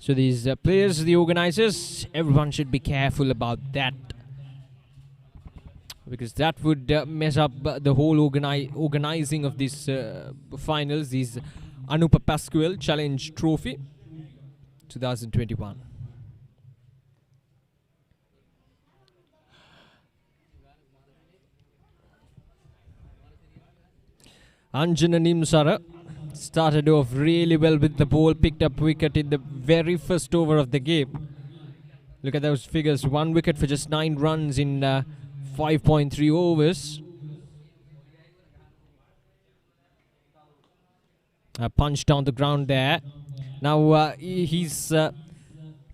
So these players, the organizers, everyone should be careful about that, because that would mess up the whole organizing of these finals. These Anupa Pasqual Challenge Trophy 2021. Anjana Nimsara started off really well with the ball, picked up wicket in the very first over of the game. Look at those figures, 1 wicket for just 9 runs in 5.3 overs. A punch down the ground there. Now his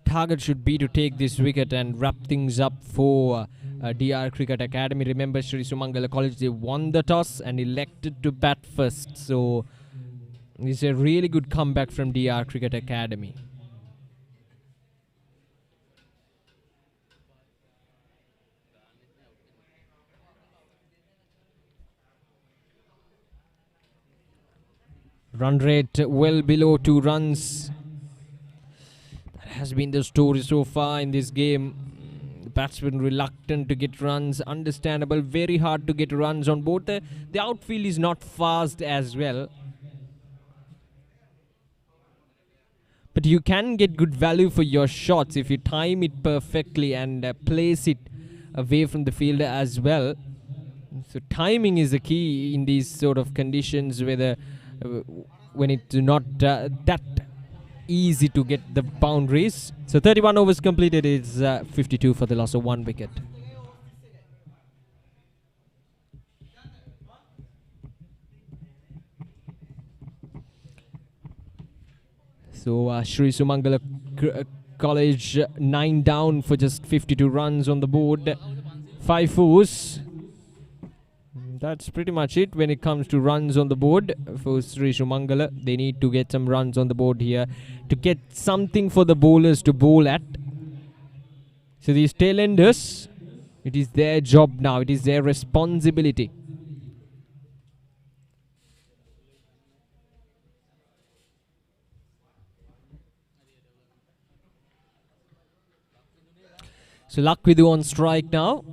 target should be to take this wicket and wrap things up for DR Cricket Academy. Remember, Sri Sumangala College, they won the toss and elected to bat first. So it's a really good comeback from DR Cricket Academy. Run rate well below 2 runs. That has been the story so far in this game. The batsman reluctant to get runs. Understandable. Very hard to get runs on board. The outfield is not fast as well. But you can get good value for your shots if you time it perfectly and place it away from the fielder as well. So timing is the key in these sort of conditions, whether when it's not that easy to get the boundaries. So 31 overs completed is 52 for the loss of 1 wicket. So Sri Sumangala College 9 down for just 52 runs on the board. 5 fours. That's pretty much it when it comes to runs on the board for Sri Sumangala. They need to get some runs on the board here to get something for the bowlers to bowl at. So these tailenders, it is their job now. It is their responsibility. So Lakwidu on strike now.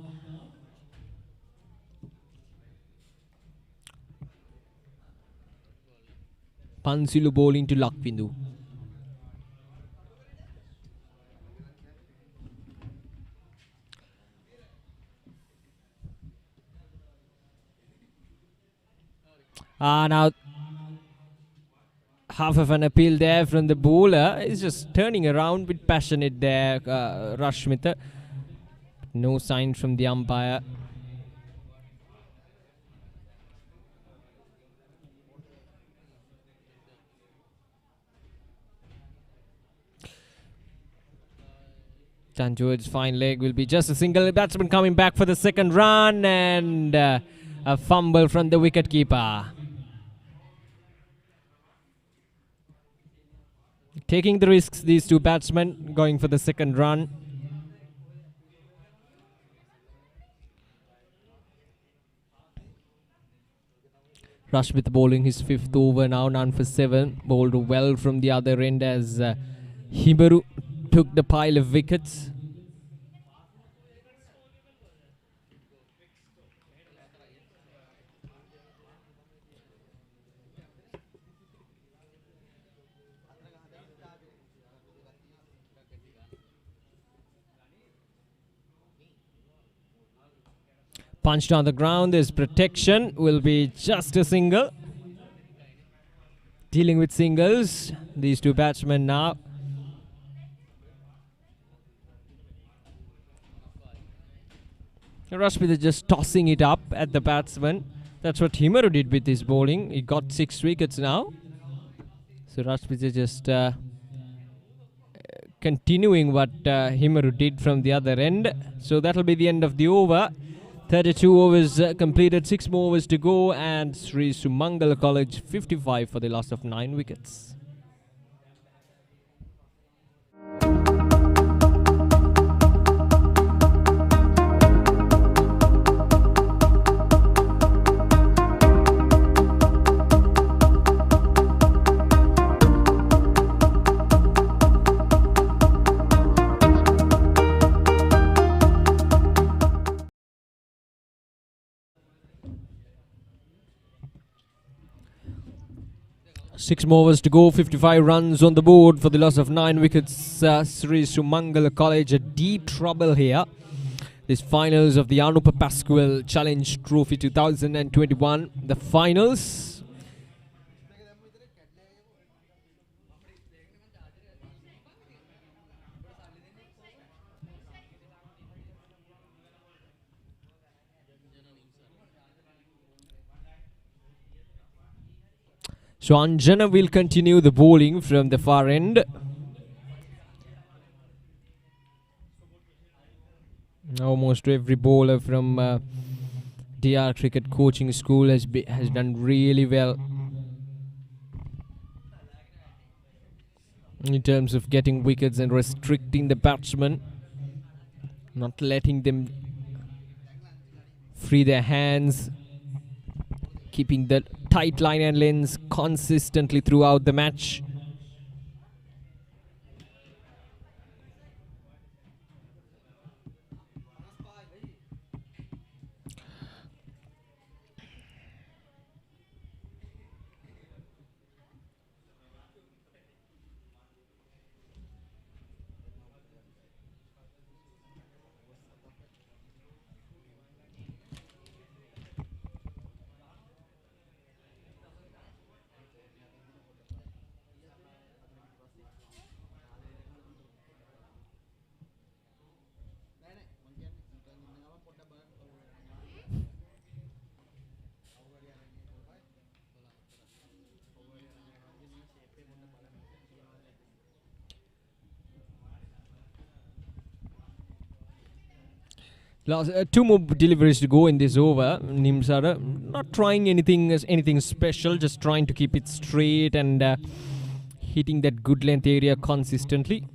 Pansilu bowling to Lakwidu. Now half of an appeal there from the bowler. He's just turning around with passionate there, Rashmita. No sign from the umpire. Tanjur's fine leg will be just a single. Batsman coming back for the second run, and a fumble from the wicketkeeper. Taking the risks, these two batsmen going for the second run. Rashmit bowling his 5th over now, none for 7. Bowled well from the other end as Himaru took the pile of wickets. Punched on the ground, there's protection, will be just a single. Dealing with singles, these two batsmen now. Rashmit is just tossing it up at the batsman. That's what Himaru did with his bowling. He got 6 wickets now. So Rashmit is just continuing what Himaru did from the other end. So that'll be the end of the over. 32 overs completed, 6 more overs to go, and Sri Sumangala College 55 for the loss of 9 wickets. 6 more overs to go, 55 runs on the board for the loss of 9 wickets. Sri Sumangala College a deep trouble here. This finals of the Anupa Pasqual Challenge Trophy 2021. The finals. So Anjana will continue the bowling from the far end. Almost every bowler from DR Cricket Coaching School has done really well in terms of getting wickets and restricting the batsmen, not letting them free their hands, keeping the tight line and lengths consistently throughout the match. Last, 2 more deliveries to go in this over. Nimsara not trying anything special, just trying to keep it straight and hitting that good length area consistently.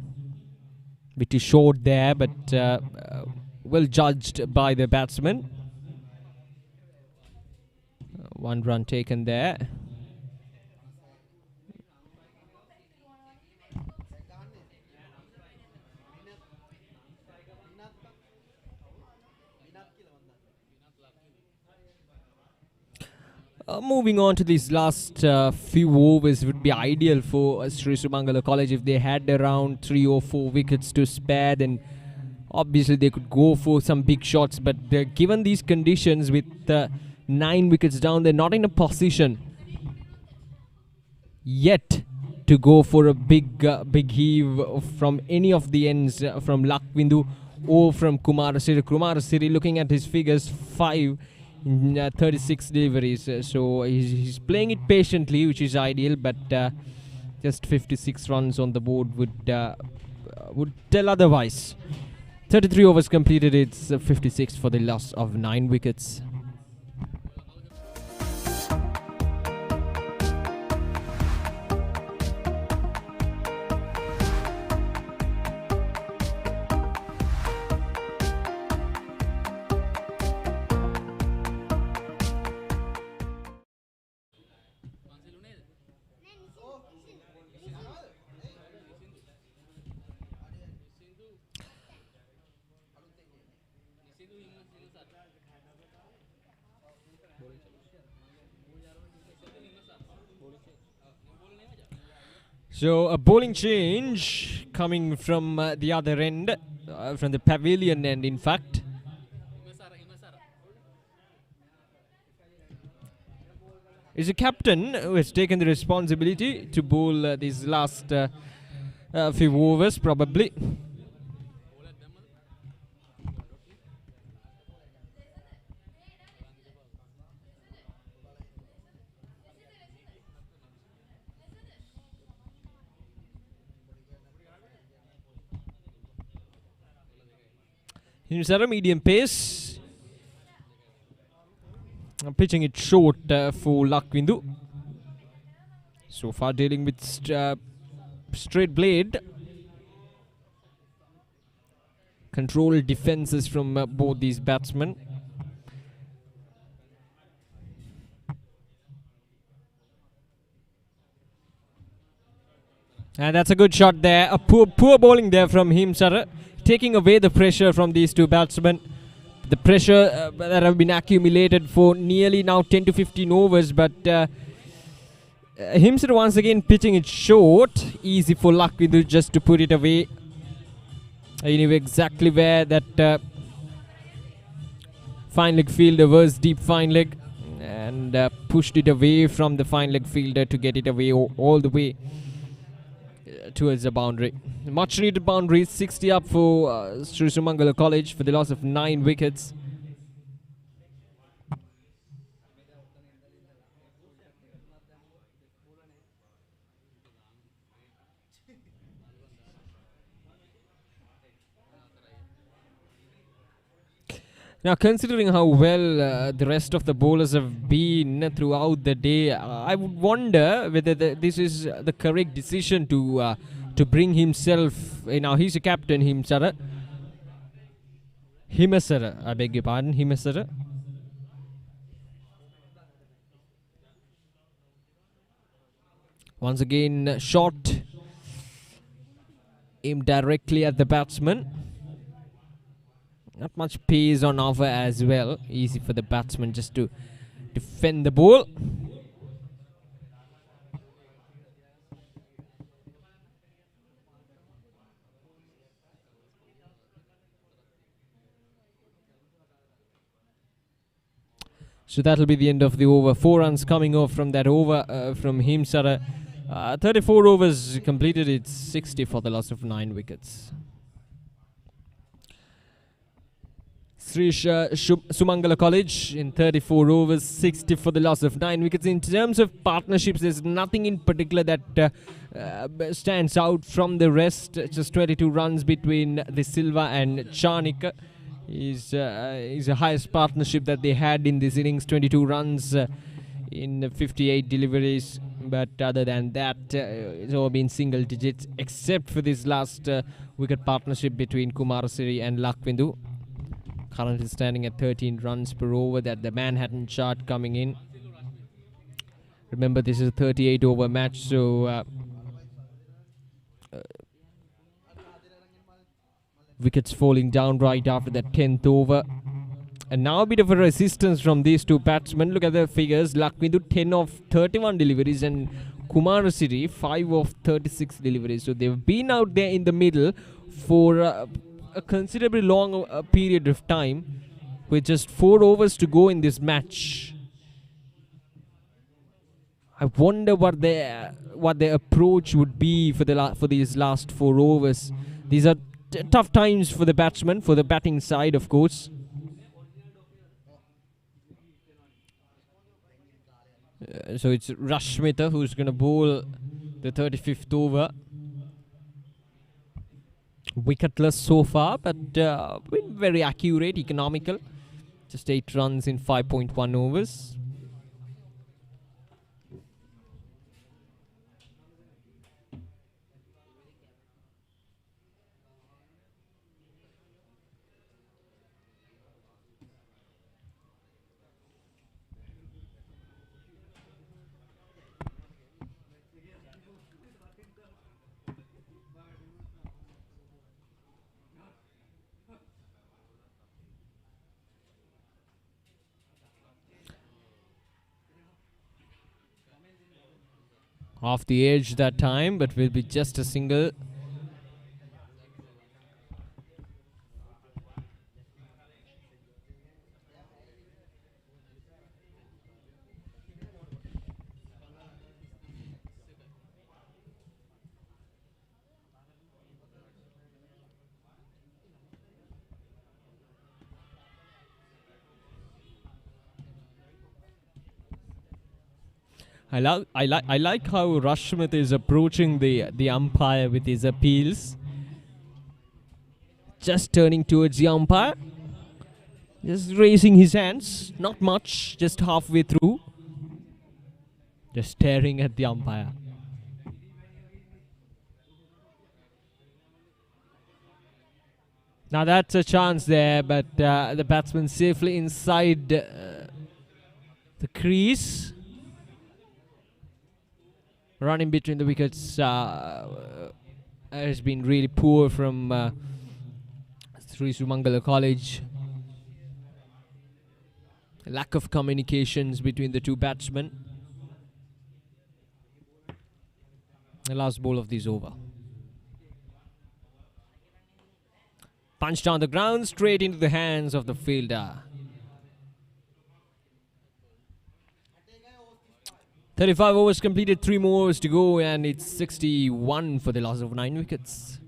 Bit short there, but well judged by the batsman. 1 run taken there. Moving on to these last few overs would be ideal for Sri Sumangala College if they had around 3 or 4 wickets to spare. Then obviously they could go for some big shots, but they're given these conditions with 9 wickets down, they're not in a position yet to go for a big heave from any of the ends, from Lakvindu or from Kumarasiri. Kumarasiri, looking at his figures, 5 in 36 deliveries, so he's playing it patiently, which is ideal, but just 56 runs on the board would tell otherwise. 33 overs completed, it's 56 for the loss of 9 wickets. So a bowling change coming from the other end, from the pavilion end in fact. It's the captain who has taken the responsibility to bowl these last few overs probably. He's at a medium pace. Pitching it short for Lakvindu. So far dealing with straight blade. Controlled defenses from both these batsmen. And that's a good shot there. A poor bowling there from Himsara, taking away the pressure from these two batsmen. The pressure that have been accumulated for nearly now 10 to 15 overs, but Himser once again pitching it short. Easy for Lakvindu just to put it away. He knew exactly where that fine leg fielder was, deep fine leg, and pushed it away from the fine leg fielder to get it away all the way towards the boundary. Much needed boundary. 60 up for Sri Sumangala College for the loss of 9 wickets. Now, considering how well the rest of the bowlers have been throughout the day, I would wonder whether this is the correct decision to bring himself. Now, he's a captain, Himasara, I beg your pardon, Himasara. Once again, shot aimed directly at the batsman. Not much pace on offer as well. Easy for the batsman just to defend the ball. So that'll be the end of the over. 4 runs coming off from that over from Himsara. 34 overs completed. It's 60 for the loss of 9 wickets. Sri Sumangala College in 34 overs, 60 for the loss of 9 wickets. In terms of partnerships, there's nothing in particular that stands out from the rest. Just 22 runs between De Silva and Charnika is the highest partnership that they had in this innings. 22 runs in 58 deliveries. But other than that, it's all been single digits, except for this last wicket partnership between Kumarasiri and Lakvindu. Currently standing at 13 runs per over. That the Manhattan chart coming in. Remember, this is a 38 over match, so wickets falling down right after that 10th over. And now a bit of a resistance from these two batsmen. Look at the figures. Lakvindu 10 of 31 deliveries and Kumarasiri 5 of 36 deliveries. So they've been out there in the middle for a considerably long period of time, with just 4 overs to go in this match. I wonder what their approach would be for these last 4 overs. These are tough times for the batsmen, for the batting side, of course. So it's Rashmita who's going to bowl the 35th over. Wicketless so far, but been very accurate, economical. Just 8 runs in 5.1 overs. Off the edge that time, but will be just a single. I like how Rashmit is approaching the umpire with his appeals. Just turning towards the umpire. Just raising his hands. Not much, just halfway through. Just staring at the umpire. Now that's a chance there, but the batsman safely inside the crease. Running between the wickets has been really poor from Sri Sumangala College. Lack of communications between the two batsmen. The last ball of this over. Punch down the ground, straight into the hands of the fielder. 35 overs completed, 3 more overs to go, and it's 61 for the loss of 9 wickets.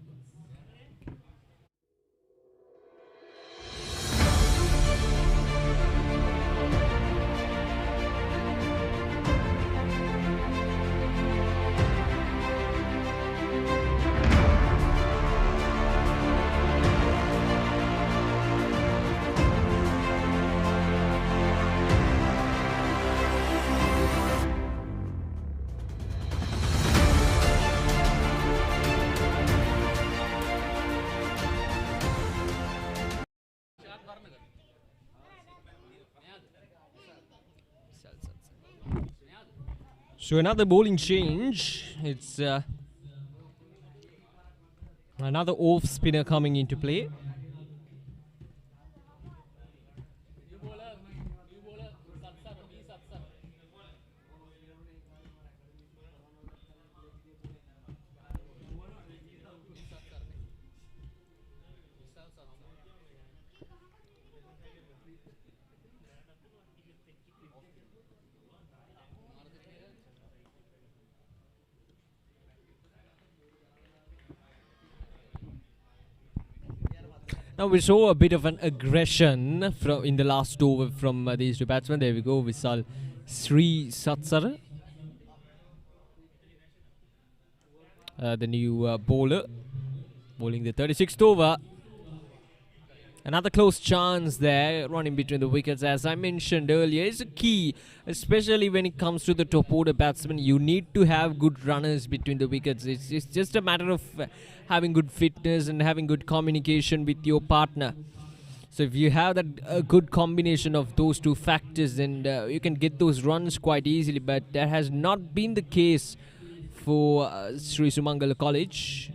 So another bowling change. It's another off spinner coming into play. Now we saw a bit of an aggression in the last over from these two batsmen. There we go, Visal Sri Satsara, the new bowler, bowling the 36th over. Another close chance there, running between the wickets, as I mentioned earlier, is a key, especially when it comes to the top order batsmen. You need to have good runners between the wickets. It's just a matter of having good fitness and having good communication with your partner. So if you have that a good combination of those two factors, then you can get those runs quite easily. But that has not been the case for Sri Sumangala College.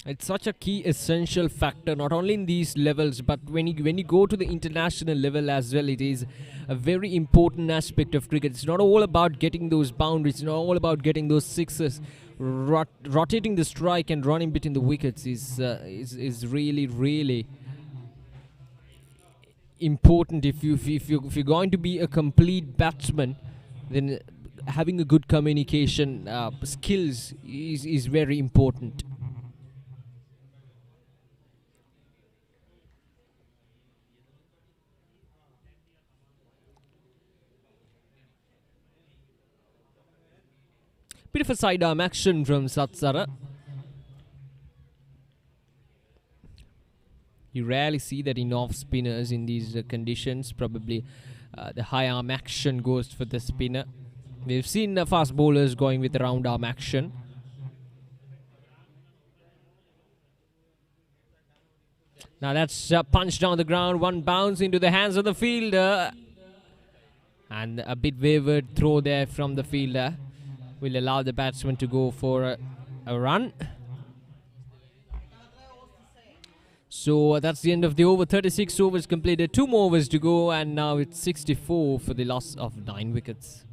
It's such a key essential factor, not only in these levels, but when you go to the international level as well. It is a very important aspect of cricket. It's not all about getting those boundaries, it's not all about getting those sixes. Rotating the strike and running between the wickets is really important. If you're going to be a complete batsman, then having a good communication skills is very important. Bit of a sidearm action from Satsara. You rarely see that in off spinners in these conditions. Probably the high arm action goes for the spinner. We've seen fast bowlers going with the round arm action. Now that's punched down the ground. One bounce into the hands of the fielder. And a bit wayward throw there from the fielder will allow the batsman to go for a run. So that's the end of the over. 36 overs completed, 2 more overs to go, and now it's 64 for the loss of 9 wickets.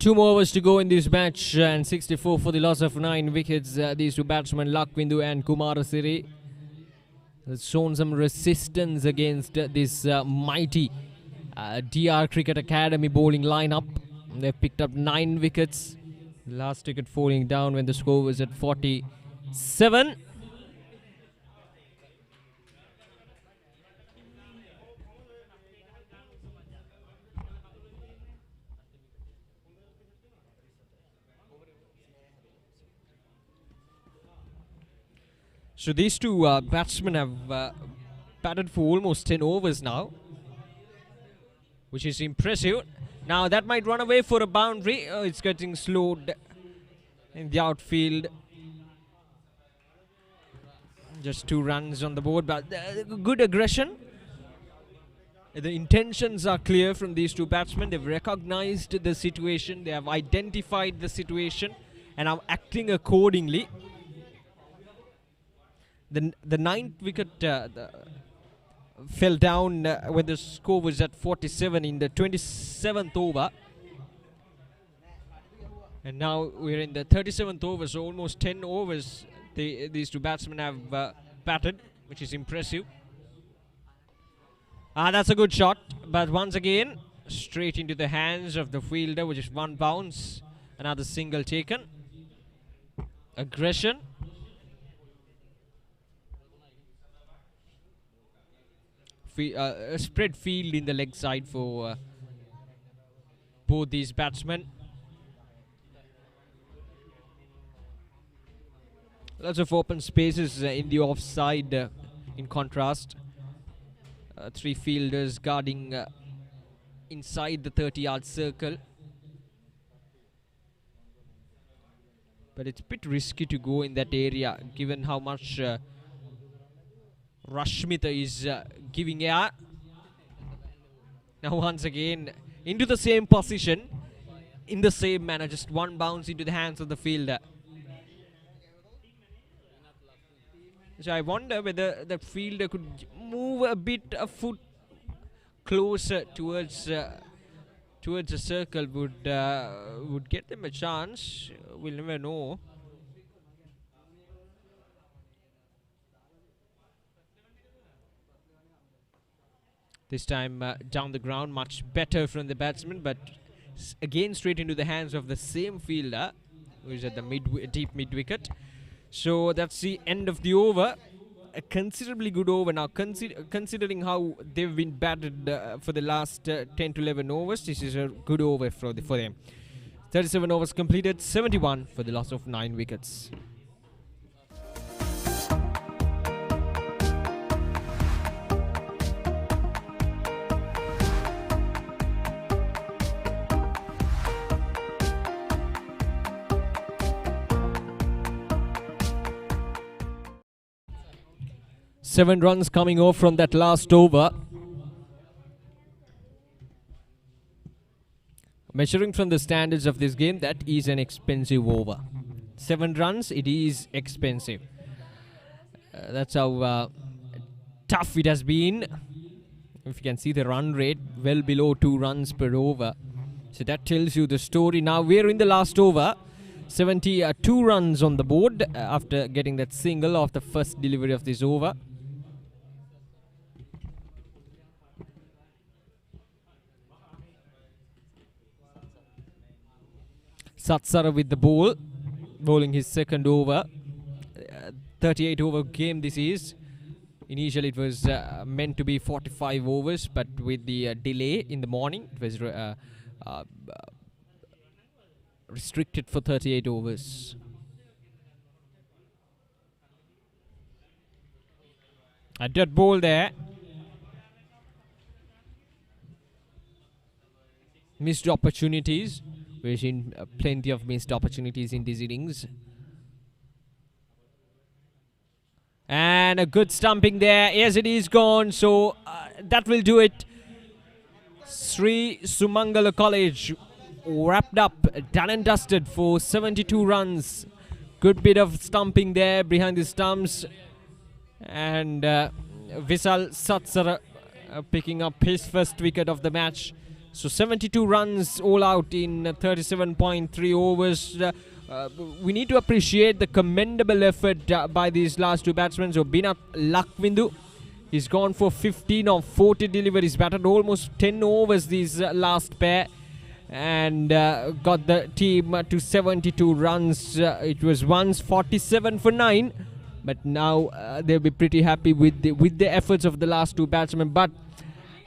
Two more overs to go in this match, and 64 for the loss of 9 wickets. These two batsmen, Lakvindu and Kumarasiri, have shown some resistance against this mighty DR Cricket Academy bowling lineup. They've picked up 9 wickets. Last wicket falling down when the score was at 47. So these two batsmen have batted for almost 10 overs now, which is impressive. Now that might run away for a boundary. It's getting slowed in the outfield. Just 2 runs on the board, but good aggression. The intentions are clear from these 2 batsmen. They've recognized the situation. They have identified the situation and are acting accordingly. The 9th wicket fell down when the score was at 47 in the 27th over. And now we're in the 37th over, so almost 10 overs these 2 batsmen have batted, which is impressive. That's a good shot, but once again, straight into the hands of the fielder, which is 1 bounce. Another single taken. Aggression. Spread field in the leg side for both these batsmen. Lots of open spaces in the offside in contrast. 3 fielders guarding inside the 30-yard circle. But it's a bit risky to go in that area given how much Rashmita is giving air. Now once again into the same position in the same manner, just 1 bounce into the hands of the fielder. So I wonder whether the fielder could move a bit a foot closer towards the circle would get them a chance. We'll never know. This time down the ground, much better from the batsman, but again straight into the hands of the same fielder who is at the deep mid wicket. So that's the end of the over. A considerably good over now, considering how they've been batted for the last 10 to 11 overs. This is a good over for them. 37 overs completed, 71 for the loss of 9 wickets. Seven runs coming off from that last over. Measuring from the standards of this game, that is an expensive over. 7 runs, it is expensive. That's how tough it has been. If you can see the run rate, well below 2 runs per over. So that tells you the story. Now we're in the last over. 72 runs on the board after getting that single off the first delivery of this over. Satsara with the ball, bowling his second over. 38 over game this is. Initially it was meant to be 45 overs, but with the delay in the morning, it was restricted for 38 overs. A dead ball there. Missed opportunities. We've seen plenty of missed opportunities in these innings. And a good stumping there. Yes, it is gone. So that will do it. Sri Sumangala College wrapped up, done and dusted for 72 runs. Good bit of stumping there behind the stumps. And Visal Satsara picking up his first wicket of the match. So 72 runs all out in 37.3 overs. We need to appreciate the commendable effort by these last 2 batsmen. So Binat Lakvindu, he's gone for 15 of 40 deliveries, batted almost 10 overs these last pair, and got the team to 72 runs. It was once 47 for 9, but now they'll be pretty happy with the efforts of the last 2 batsmen. But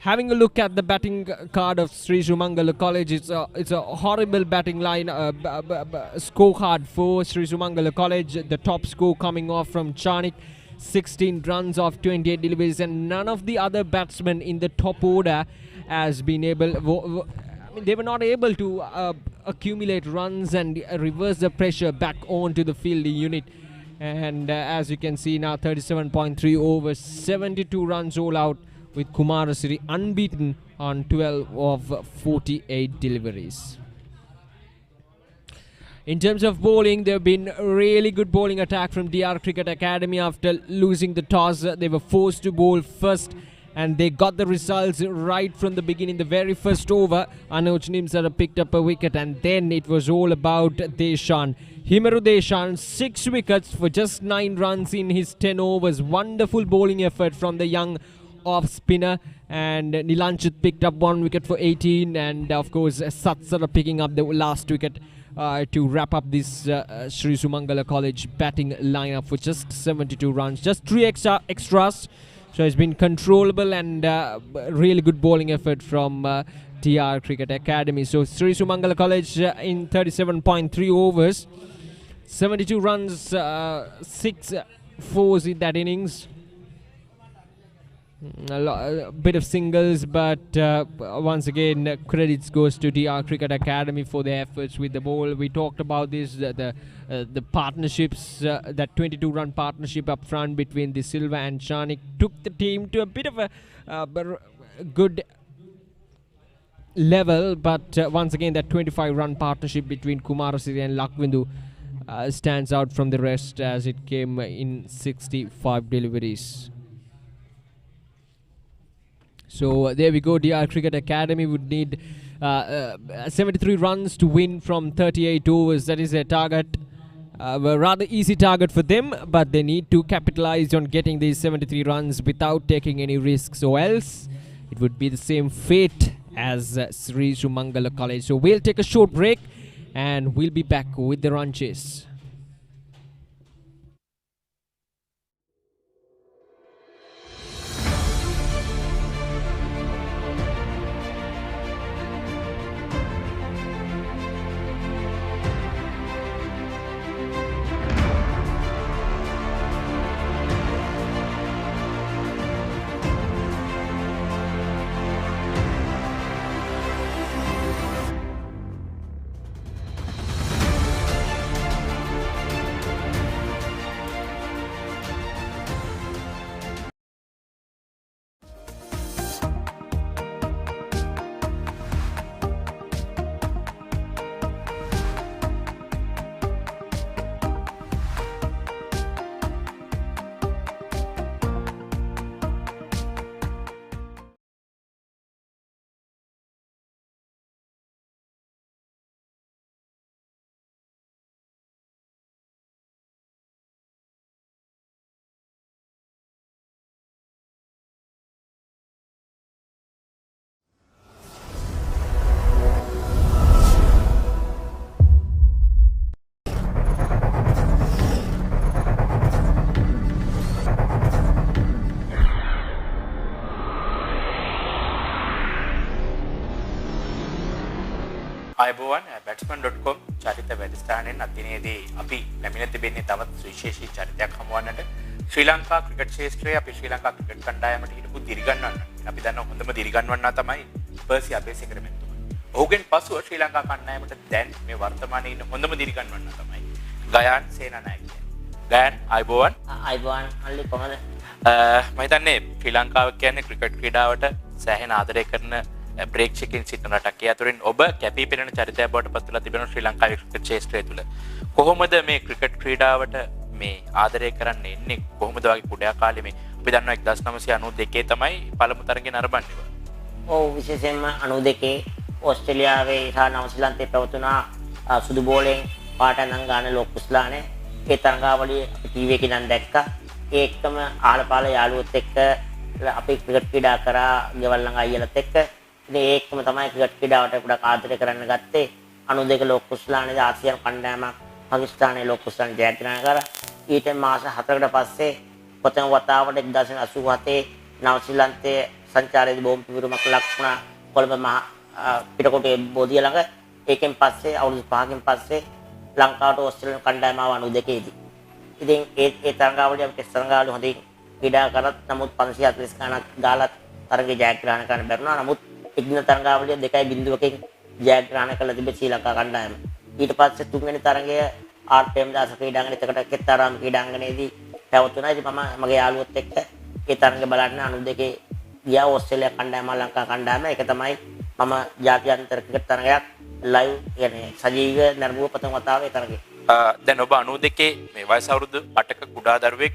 having a look at the batting card of Sri Sumangala College, it's a horrible batting line scorecard for Sri Sumangala College. The top score coming off from Charnik, 16 runs off 28 deliveries, and none of the other batsmen in the top order has been able. mean, they were not able to accumulate runs and reverse the pressure back onto the fielding unit. And as you can see now, 37.3 overs, 72 runs all out, with Kumarasiri unbeaten on 12 of 48 deliveries. In terms of bowling, there have been really good bowling attack from DR Cricket Academy. After losing the toss, they were forced to bowl first, and they got the results right from the beginning. The very first over, Anuj Nimsara picked up a wicket, and then it was all about Deshan. Himaru Deshan, 6 wickets for just 9 runs in his 10 overs. Wonderful bowling effort from the young off spinner, and Nilanchit picked up 1 wicket for 18, and of course Satsara picking up the last wicket to wrap up this Sri Sumangala College batting lineup for just 72 runs. Just 3 extras. So it's been controllable and really good bowling effort from TR Cricket Academy. So Sri Sumangala College in 37.3 overs, 72 runs, 6 fours in that innings. A bit of singles, but once again credits goes to DR Cricket Academy for their efforts with the ball. We talked about this, the partnerships, that 22-run partnership up front between De Silva and Chanik took the team to a bit of a good level, but once again that 25-run partnership between Kumarasiri and Lakvindu stands out from the rest, as it came in 65 deliveries. So there we go. DR Cricket Academy would need 73 runs to win from 38 overs. That is their target. A rather easy target for them, but they need to capitalize on getting these 73 runs without taking any risks, or else it would be the same fate as Sri Sumangala College. So we'll take a short break and we'll be back with the run chase. අයබෝවන් batsman.com චරිත වැඩසටහනෙන් අදිනේදී අපි ලැබෙන තිබෙන්නේ තවත් විශේෂී චරිතයක් හමුවන්නට. ශ්‍රී Lanka cricket ක්ෂේත්‍රයේ අපි ශ්‍රී Lanka cricket කණ්ඩායමට හිටපු දිරිගන්වන්න. අපි දන්නවා හොඳම දිරිගන්වන්නා තමයි පර්සි අබේසේකර මැතිතුමා. ඔහුගෙන් පසුව ශ්‍රී ලංකා කණ්ඩායමට දැන් මේ වර්තමානයේ ඉන්න හොඳම දිරිගන්වන්නා තමයි ගයාන් සේනානායක. ගයාන් අයබෝවන්. අයබෝවන් අල්ලි කොහොමද? මම හිතන්නේ ශ්‍රී ලංකාව කියන්නේ ක්‍රිකට් ක්‍රීඩාවට සෑහෙන ආදරය කරන බ්‍රේක් චෙකින් සිටින රටක්. ඒ අතරින් ඔබ කැපී පෙනෙන චරිතයක් බවට පත් වෙලා තිබෙනවා ශ්‍රී ලංකාවේ ක්‍රිකට් ක්ෂේත්‍රය තුළ. කොහොමද මේ ක්‍රිකට් ක්‍රීඩාවට මේ ආදරය කරන්න එන්නේ? කොහොමද වගේ කුඩා කාලේ මේ අපි දන්නවා 1992 තමයි පළමු තරඟය නරඹන්නේ. ඔව් විශේෂයෙන්ම 92 ඕස්ට්‍රේලියාවේ සහ නවසීලන්තයේ පැවතුනා සුදු බෝලෙන් පාට නම් ගන්න ලෝක කුස්ලානේ. ඒ තරඟාවලිය අපි ටීවී එකේ නම් දැක්කා. ඒ එක්කම ආලපාල යාළුවොත් එක්ක අපි ක්‍රිකට් ක්‍රීඩා කරා ගෙවල් ළඟ අයියලත් එක්ක. ඉතින් ඒකම තමයි ක්‍රිකට් ක්‍රීඩාවට ගොඩක් ආදරය කරන්න ගත්තේ. 92 ලෝක කුස්ලානේ ආසියානු කණ්ඩායමක් පාකිස්තානයේ ලෝක කුස්ලාන ජයග්‍රහණය කරා. ඊට මාස 4කට පස්සේ ප්‍රථම වතාවට 1987 නවසීලන්තයේ සංචාරයේදී බෝම්බ පිපිරුමක් ලක් වුණා කොළඹ මහ පිටකොටේ බෝධිය ළඟ. ඒකෙන් පස්සේ අවුරුදු 5කින් පස්සේ ලංකාවට ඕස්ට්‍රේලියානු කණ්ඩායම ආව 92 දී. ඉතින් ඒ තරඟාවලිය අපිට තරඟාවලිය හොඳින් ක්‍රීඩා කරත් නමුත් 540 ගණක් ගාලත් තරඟේ ජයග්‍රහණය කරන්න බැරුණා. නමුත් ඉක්න තරඟාවලිය 2.0කින් ජයග්‍රහණ කළ තිබේ ශ්‍රී ලංකා කණ්ඩායම. ඊට පස්සේ තුන්වෙනි තරගය ආර්.ප්‍රේමදාස ක්‍රීඩාංගණයේ එතකොට කෙත්තාරාම ක්‍රීඩාංගණයේදී පැවතුණා. ඉතින් මම මගේ යාළුවොත් එක්ක ඒ තරගය බලන්න 92 ගියා ඕස්ට්‍රේලියා කණ්ඩායම ලංකා කණ්ඩායම. ඒක තමයි මම ජාත්‍යන්තර ක්‍රිකට් තරගයක් ලයිව් කියන්නේ සජීවීව නරඹුව ප්‍රථම වතාවේ තරගය. දැන් ඔබ 92 මේ වයස අවුරුදු 8ක කුඩා දරුවෙක්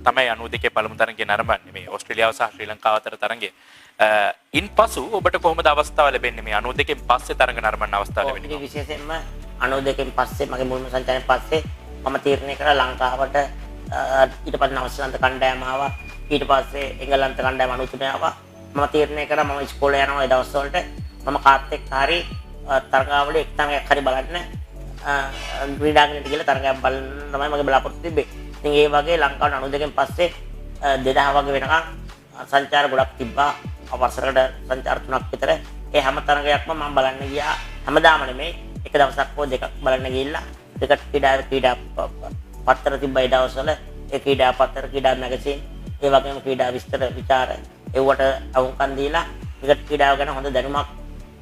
තමයි 92 පළමු තරගය නරඹන්නේ මේ ඕස්ට්‍රේලියාව සහ ශ්‍රී ලංකාව අතර තරගය. ඉන්පසු ඔබට කොහොමද අවස්ථාව ලැබෙන්නේ මේ 92 පස්සේ තරග නරඹන්න අවස්ථාව ලැබෙන්නේ? ඒක විශේෂයෙන්ම 92 පස්සේ මගේ මුල්ම සංචාරයෙන් පස්සේ මම තීරණය කරා ලංකාවට ඊට පස්සේ නවසීලන්ත කණ්ඩායම ආවා. ඊට පස්සේ එංගලන්ත කණ්ඩායම 93 ආවා. මම තීරණය කරා මම ඉස්කෝලේ යනවා ඒ දවස්වලට මම කාත් එක්ක හරි තරගාවලිය එක් තරගයක් හරි බලන්න ක්‍රීඩාංගණයට ගිහලා තරගයක් බලන්න තමයි මගේ බලාපොරොත්තු තිබ්බේ. ඉතින් ඒ වගේ ලංකාවට 92 පස්සේ 2000 වගේ වෙනකන් සංචාර ගොඩක් තිබ්බා. අවසරකට සංචාර 3ක් විතර. ඒ හැම තරගයක්ම මම බලන්න ගියා. හැමදාම නෙමෙයි. එක දවසක් හෝ දෙකක් බලන්න ගිහිල්ලා ක්‍රිකට් ක්‍රීඩා පත්තර තිබ්බා ඒ දවස්වල. ඒ ක්‍රීඩා පත්තර ක්‍රීඩා මැගසින් ඒ වගේම ක්‍රීඩා විස්තර විචාර ඒවට අවුම්කන් දීලා ක්‍රිකට් ක්‍රීඩාව ගැන හොඳ දැනුමක්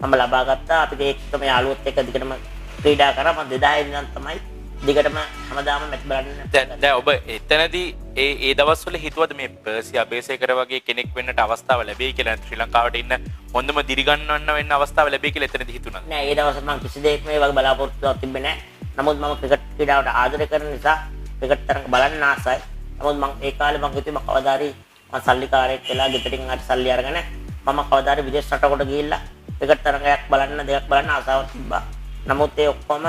මම ලබා ගත්තා. අපි ඒකම යාළුවොත් එක්ක දිගටම ක්‍රීඩා කරා. මම 2000 ඉඳන් තමයි දිගටම හැමදාම මැච් බලන්න. දැන් ඔබ එතනදී ඒ දවස්වල හිතුවද මේ පර්සි අබේසේකර වගේ කෙනෙක් වෙන්නට අවස්ථාව ලැබෙයි කියලා? ශ්‍රී ලංකාවට ඉන්න හොඳම දිරිගන්වන්න වෙන්න අවස්ථාව ලැබෙයි කියලා එතනදී හිතුණා? නෑ, ඒ දවස්වල මම කිසි දෙයක් මේ වගේ බලාපොරොත්තුවක් තිබ්බේ නෑ. නමුත් මම ක්‍රිකට් ක්‍රීඩාවට ආදරය කරන නිසා ක්‍රිකට් තරඟ බලන්න ආසයි. නමුත් මම ඒ කාලේ මම හිතුවේ මම කවදාරි මම සල්ලිකාරයෙක් වෙලා ගෙදරින් ආට සල්ලි අරගෙන මම කවදාරි විදේශ රටකට ගිහිල්ලා ක්‍රිකට් තරඟයක් බලන්න දෙයක් බලන්න ආසාවක් තිබ්බා. නමුත් ඒ ඔක්කොම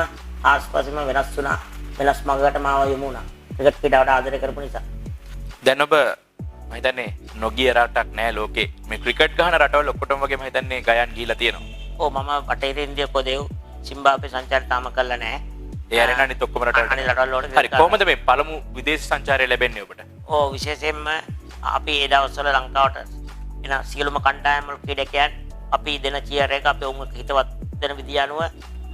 ආස්පස්සෙම වෙනස් වුණා. වෙනස් මගකට මාව යොමු වුණා. ක්‍රිකට් ක්‍රීඩාවට ආදරය කරපු නිසා. දැන් ඔබ මම හිතන්නේ නොගිය රටක් නෑ ලෝකේ. මේ ක්‍රිකට් ගහන රටවල ඔක්කොටම වගේ මම හිතන්නේ ගයන් ගිහිලා තියෙනවා. ඔව්, මම බටහිර ඉන්දියා කොදේව් සිම්බාබ්වේ සංචාරය තාම කළා නෑ. ඒ අරගෙන අනිත් ඔක්කොම රටවල. අනිත් රටවල වල හරි, කොහොමද මේ පළමු විදේශ සංචාරය ලැබෙන්නේ ඔබට? ඔව්, විශේෂයෙන්ම අපි ඒ දවස්වල ලංකාවට එන සියලුම කණ්ඩායම් වල ක්‍රීඩකයන් අපි දෙන චියර් එක අපි උන් හිතවත් දෙන විදිය අනුව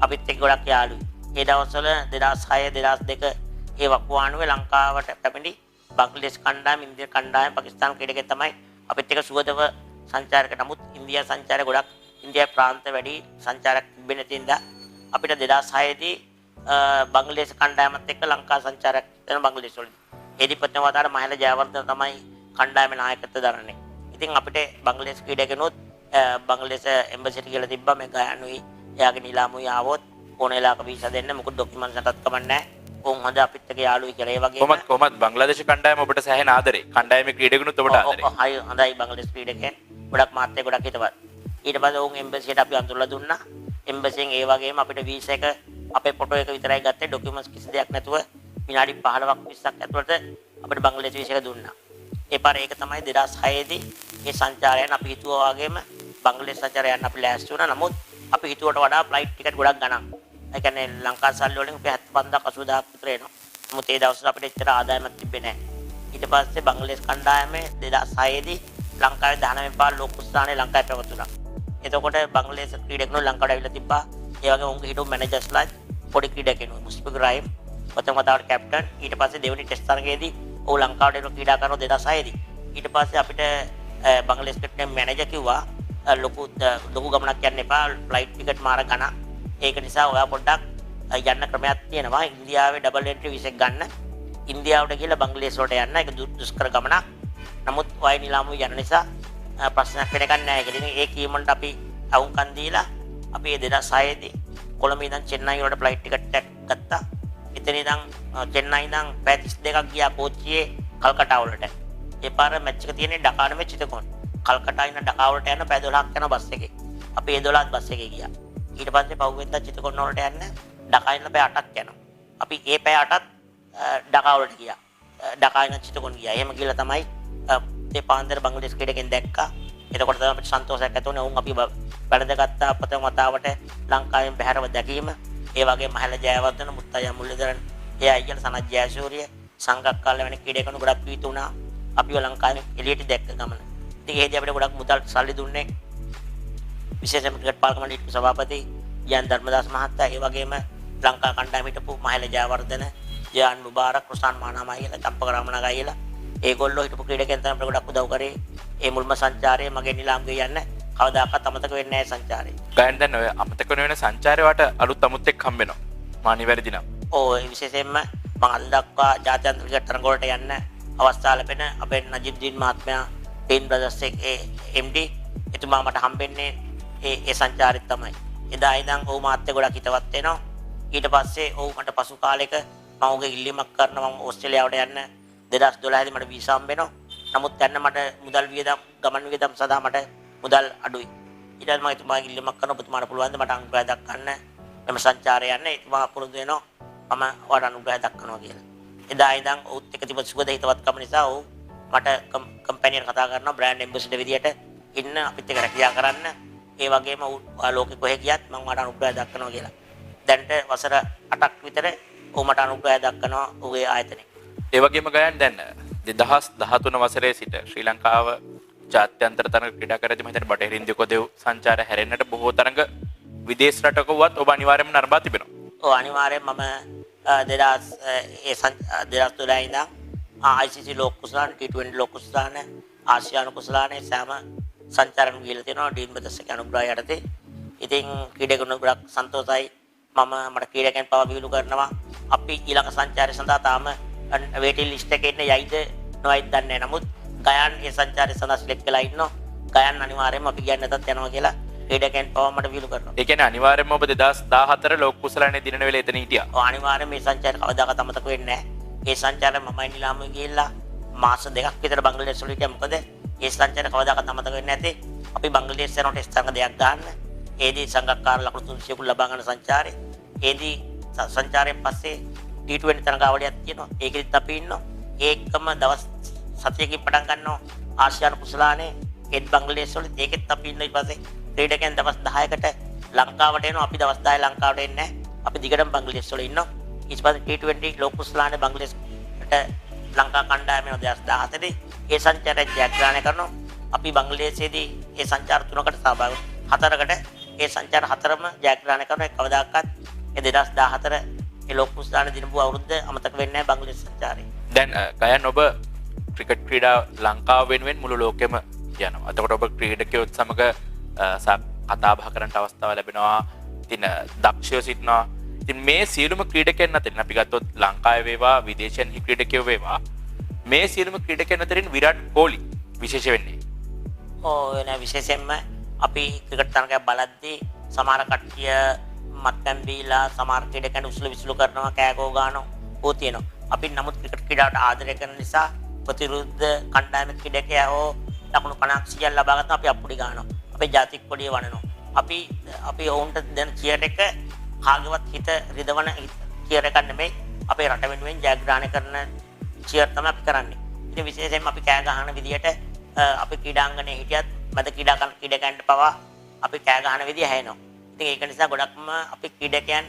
අපිත් එක්ක ගොඩක් යාළුයි. ඒ දවස්වල 2006 2002 ඒ වකවානුවේ ලංකාවට පැමිණි බංග්ලාදේශ කණ්ඩායම, ඉන්දියා කණ්ඩායම, පාකිස්තාන ක්‍රීඩකයන් තමයි අපිත් එක්ක සුවදව සංචාරක. නමුත් ඉන්දියා සංචාරය ගොඩක් ඉන්දියා ප්‍රාන්ත වැඩි සංචාරක තිබෙන තින්දා අපිට 2006 දී බංග්ලාදේශ කණ්ඩායමත් එක්ක ලංකා සංචාරයක් වෙන බංග්ලාදේශ වලදී. ඒදී ප්‍රථම වතාවට මහේල ජයවර්ධන තමයි කණ්ඩායමේ නායකත්වය දරන්නේ. ඉතින් අපිට බංග්ලාදේශ ක්‍රීඩකයන්ොත් බංග්ලාදේශ එම්බසිට කියලා තිබ්බා මේ ගයානුයි එයාගේ නිලාමුයි ආවොත් ඕනෙලාක වීසා දෙන්න මොකද ડોකියුමන්ට්ස් අටත් කමන්නේ නැහැ. උන් හොඳ අපිත් එක්ක යාළුයි කියලා. ඒ වගේම කොහොමද බංග්ලාදේශ කණ්ඩායම ඔබට සෑහෙන ආදරේ? කණ්ඩායමේ ක්‍රීඩකයන්ුත් ඔබට ආදරේ? ඔව්, හොඳයි බංග්ලාදේශ ක්‍රීඩකයන්. ගොඩක් මාත් එක්ක ගොඩක් හිතවත්. ඊට පස්සේ උන් එම්බසියට අපි අඳුරලා දුන්නා. එම්බසියෙන් ඒ වගේම අපිට වීසා එක අපේ ෆොටෝ එක විතරයි ගත්තේ. ડોකියුමන්ට්ස් කිසි දෙයක් නැතුව විනාඩි 15ක් 20ක් ඇතුළත අපිට බංග්ලාදේශ වීසා එක දුන්නා. ඒ පාර ඒක තමයි 2006 දී මේ සංචාරයන් අපි හිතුවා වගේම බංග්ලාදේශ සංචාරයන් අපි ලෑස්ති වුණා. නමුත් අපි හිතුවට වඩා ෆ්ලයිට් ටිකට් ගොඩක් ගණන්. ඒ කියන්නේ ලංකා සල්ලි වලින් 75000ක් 80000ක් විතර එනවා. නමුත් ඒ දවස්වල අපිට එච්චර ආදායමක් තිබ්බේ නැහැ. ඊට පස්සේ බංග්ලාදේශ කණ්ඩායමේ 2006 දී ලංකාවේ 19 පාර ලෝක ස්ථානයේ ලංකාවේ පැවතුණා. එතකොට බංග්ලාදේශ ක්‍රීඩකයන්ෝ ලංකාවට ඇවිල්ලා තිබ්බා. ඒ වගේම උන්ගේ හිටපු මැනේජර්ස්ලා පොඩි ක්‍රීඩකයන්ෝ මුස්ෆික් රාහිම් ප්‍රථම වතාවට කැප්ටන්. ඊට පස්සේ දෙවෙනි ටෙස්ට් තරගයේදී ඔහු ලංකාවට එන ක්‍රීඩා කරන 2006 දී. ඊට පස්සේ අපිට බංග්ලාදේශ ක්‍රිකට් මැනේජර් කිව්වා ලොකු ගමනක් යන්න එපා, ෆ්ලයිට් ටිකට් මාර ගන්න. ඒක නිසා ඔයා පොඩ්ඩක් යන්න ක්‍රමයක් තියෙනවා. ඉන්දියාවේ ඩබල් එන්ට්‍රි වීසා ගන්න. ඉන්දියාවට ගිහලා බංග්ලාදේශ වලට යන්න. ඒක දුෂ්කර ගමනක්. නමුත් ඔය නිලාමු යන නිසා ප්‍රශ්නයක් වෙනකන් නැහැ. ඒක ඉතින් ඒ කීමන්ට අපි අවුම්කන් දීලා අපි 2006 දී කොළඹ ඉඳන් චෙන්නයි වලට ෆ්ලයිට් ටිකට් එකක් ගත්තා. එතන ඉඳන් චෙන්නයි ඉඳන් පැය 32ක් ගියා කෝච්චියේ කල්කටා වලට. ඒ පාර මැච් එක තියෙන්නේ ඩකා නෙමෙයි චිතගොන්. කල්කටා ඉන්න ඩකා වලට යන පැය 12ක් යන බස් එකේ. අපි ඒ 12ත් බස් එකේ ගියා. ඊට පස්සේ පහුවෙන්දා චිතගොන් වලට යන්න ඩකා ඉන්න පැය 8ක් යනවා. අපි ඒ පැය 8ත් ඩකා වලට ගියා. ඩකා ඉන්න චිතගොන් ගියා. එහෙම ගිහලා තමයි ඒ පාන්දර බංග්ලාදේශ ක්‍රීඩකෙන් දැක්කා. එතකොට තමයි අපිට සන්තෝෂයක් ඇති වුණේ. උන් අපි වැඩදගත්තා ප්‍රථම වතාවට ලංකාවෙන් බැහැරව දැකීම. ඒ වගේම මහේල ජයවර්ධන, මුත්තයා මුල්ලදරන්, ඒ අයියල සනත් ජයසූරිය, සංගක්කාල වැනි ක්‍රීඩකයන්ු ගොඩක් ප්‍රීති වුණා. අපිව ලංකාවේ එළියට දැක්ක ගමන. ඉතින් ඒදී අපිට ගොඩක් මුදල් සල්ලි දුන්නේ. විශේෂයෙන්ම ක්‍රිකට් පාලක මණ්ඩලයේ සභාපති ජයන් ධර්මදාස් මහත්තයා, ඒ වගේම ලංකා කණ්ඩායම හිටපු මහේල ජයවර්ධන, ජයන් මුබාරක්, රුසාන් මානාමා කියලා, චම්පකරාමනා ගායලා ඒගොල්ලෝ හිටපු ක්‍රීඩකයන් තමයි අපිට ගොඩක් උදව් කරේ. ඒ මුල්ම සංචාරයේ මගේ නිලාම් ගේ යන්න කවදාකවත් අමතක වෙන්නේ නැහැ සංචාරේ. ගයන් දැන් ඔය අමතක වෙන සංචාරේ වට අලුත් අමුත් එක්ක හම්බ වෙනවා. මා නිවැරදි නම්. ඔව් ඒ විශේෂයෙන්ම මම අද දක්වා ජාත්‍යන්තර ක්‍රිකට් තරඟ වලට යන්න අවස්ථාව ලැබෙන අපේ නජිබ්දීන් මහත්මයා පේන් බ්‍රදර්ස් එකේ MD එතුමා මට හම්බෙන්නේ ඒ සංචාරෙත් තමයි. එදා ඉඳන් ඔහු මාත් එක්ක ගොඩක් හිතවත් වෙනවා. ඊට පස්සේ ඔහු මට පසු කාලෙක මම ඔහුගේ ඉල්ලීමක් කරනවා මම ඕස්ට්‍රේලියාවට යන්න 2012 දී මට වීසා හම්බ වෙනවා. නමුත් යන්න මට මුදල් වියදම් ගමන් වියදම් සඳහා මට මුදල් අඩුයි. ඊට පස්සේ මම එතුමාගෙන් ඉල්ලීමක් කරනවා ඔබතුමාට පුළුවන් ද මට අනුග්‍රහය දක්වන්න මෙම සංචාරය යන්න. එතුමා පුරුදු වෙනවා මම ඔයාලට අනුග්‍රහය දක්වනවා කියලා. එදා ඉඳන් ඔහුත් එක්ක තිබුණු සුබද හිතවත්කම නිසා ඔහු මට කම්පැනියට කතා කරනවා බ්‍රෑන්ඩ් ඇම්බැසිඩර් විදියට ඉන්න අපිත් එක්ක රැකියා කරන්න. ඒ වගේම ලෝකෙ කොහෙ ගියත් මම ඔයාලට අනුග්‍රහය දක්වනවා කියලා. දැන්ට වසර 8ක් විතර ඔහු මට අනුග්‍රහය දක්වනවා ඔහුගේ ආයතනයේ. ඒ වගේම ගයන් දැන් 2013 වසරේ සිට ශ්‍රී ලංකාව ජාත්‍යන්තර තරඟ ක්‍රීඩා කරද්දී මම හිතන්නේ බටහිර ඉන්දිය කොදෙව් සංචාරය හැරෙන්නට බොහෝ තරඟ විදේශ රටක වුවත් ඔබ අනිවාර්යයෙන්ම නරඹා තිබෙනවා. ඔව් අනිවාර්යයෙන් මම 2012 ඉඳන් ICC ලෝක කුසලාන T20 ලෝක කුසලාන ආසියානු කුසලානේ සෑම සංචාරණ ගිහලා තියෙනවා ඩීන් බදස් එක අනුග්‍රහය යටතේ. ඉතින් ක්‍රීඩකයන්ට ගොඩක් සන්තෝෂයි. මට ක්‍රීඩකයන් පවා විහිළු කරනවා. අපි ඊළඟ සංචාරය සඳහා තාම වේටින් ලිස්ට් එකේ ඉන්න යයිද නොයයිද දන්නේ නැහැ. නමුත් ගයන් ඒ සංචාරය සඳහා සිලෙක්ට් වෙලා ඉන්නවා. ගයන් අනිවාර්යයෙන්ම අපි කියන්නේ නැතත් යනවා කියලා ක්‍රීඩකයන් පවා මට විහිළු කරනවා. ඒ කියන්නේ අනිවාර්යයෙන්ම ඔබ 2014 ලෝක කුසලානේ දිනන වෙලේ එතන හිටියා. ඔව් අනිවාර්යයෙන්ම මේ සංචාරය කවදාකවත් අමතක වෙන්නේ නැහැ. ඒ සංචාරය මමයි නිලාමේ ගිහිල්ලා මාස 2ක් විතර බංග්ලාදේශ වල හිටියා. මොකද ඒ සංචාරය කවදාකවත් අමතක වෙන්නේ නැති. අපි බංග්ලාදේශ යනකොට ටෙස්ට් තරඟ දෙකක් ගන්න. ඒදී සංගක්කාර ලකුණු 300 කුල් ලබා ගන්න සංචාරය. ඒදී සංචාරයෙන් පස්සේ T20 තරඟාවලියක් තියෙනවා. ඒකෙදිත් අපි ඉන්නවා. ඒකම දවස් 7කින් පටන් ගන්නවා ආසියානු කුසලානේ ඒත් බංග්ලාදේශ වල ඒකෙත් අපි ඉන්න ඊට පස්සේ ක්‍රීඩකයන් දවස් 10කට ලංකාවට එනවා. අපි දවස් 10 ලංකාවට එන්නේ නැහැ. අපි දිගටම බංග්ලාදේශ වල ඉන්නවා. ඊට පස්සේ T20 ලෝක කුසලානේ බංග්ලාදේශට ලංකා කණ්ඩායම 2017 දී ඒ සංචාරය ජයග්‍රහණය කරනවා. අපි බංග්ලාදේශයේදී ඒ සංචාර 3කට සහභාගී 4කට ඒ සංචාර 4ම ජයග්‍රහණය කරනවා. ඒ කවදාකවත් ඒ 2014 ඒ ලෝක කුසලානේ දිනපු අවුරුද්ද අමතක වෙන්නේ නැහැ බංග්ලාදේශ සංචාරේ. දැන් ගයන් ඔබ ක්‍රිකට් ක්‍රීඩා ලංකාව වෙනුවෙන් මුළු ලෝකෙම යනවා. එතකොට ඔබ ක්‍රීඩකයොත් සමග කතා බහ කරන්න අවස්ථාව ලැබෙනවා. ඉතින් දක්ෂයෝ සිටිනවා. ඉතින් මේ සියලුම ක්‍රීඩකයන් අතරින් අපි ගත්තොත් ලංකාවේ වේවා විදේශයන් ක්‍රීඩකයෝ වේවා මේ සියලුම ක්‍රීඩකයන් අතරින් විරාට් කෝලි විශේෂ වෙන්නේ. ඔව් එන විශේෂයෙන්ම අපි ක්‍රිකට් තරගයක් බලද්දී සමහර කට්ටිය මත්පැන් බීලා සමහර ක්‍රීඩකයන් උස්ල විසුළු කරනවා කෑගෝ ගන්නවා ඕ තියෙනවා. අපි නමුත් ක්‍රිකට් ක්‍රීඩාවට ආදරය කරන නිසා ප්‍රතිවිරුද්ධ කණ්ඩායම ක්‍රීඩකයා හෝ ලකුණු 50ක් 100ක් ලබා ගත්තා අපි අප්පුඩි ගන්නවා. අපේ ජාතික කොඩිය වනනවා. අපි ඔවුන්ට දෙන චියර් එක කාගේවත් හිත රිදවන චියර් එකක් නෙමෙයි. අපේ රට වෙනුවෙන් ජයග්‍රහණය කරන චියර් තමයි අපි කරන්නේ. ඉතින් විශේෂයෙන්ම අපි කෑ ගහන විදියට අපි ක්‍රීඩාංගණයේ හිටියත් මැද ක්‍රීඩා කරන ක්‍රීඩකයන්ට පවා අපි කෑ ගහන විදිය හැයෙනවා. ඉතින් ඒක නිසා ගොඩක්ම අපි ක්‍රීඩකයන්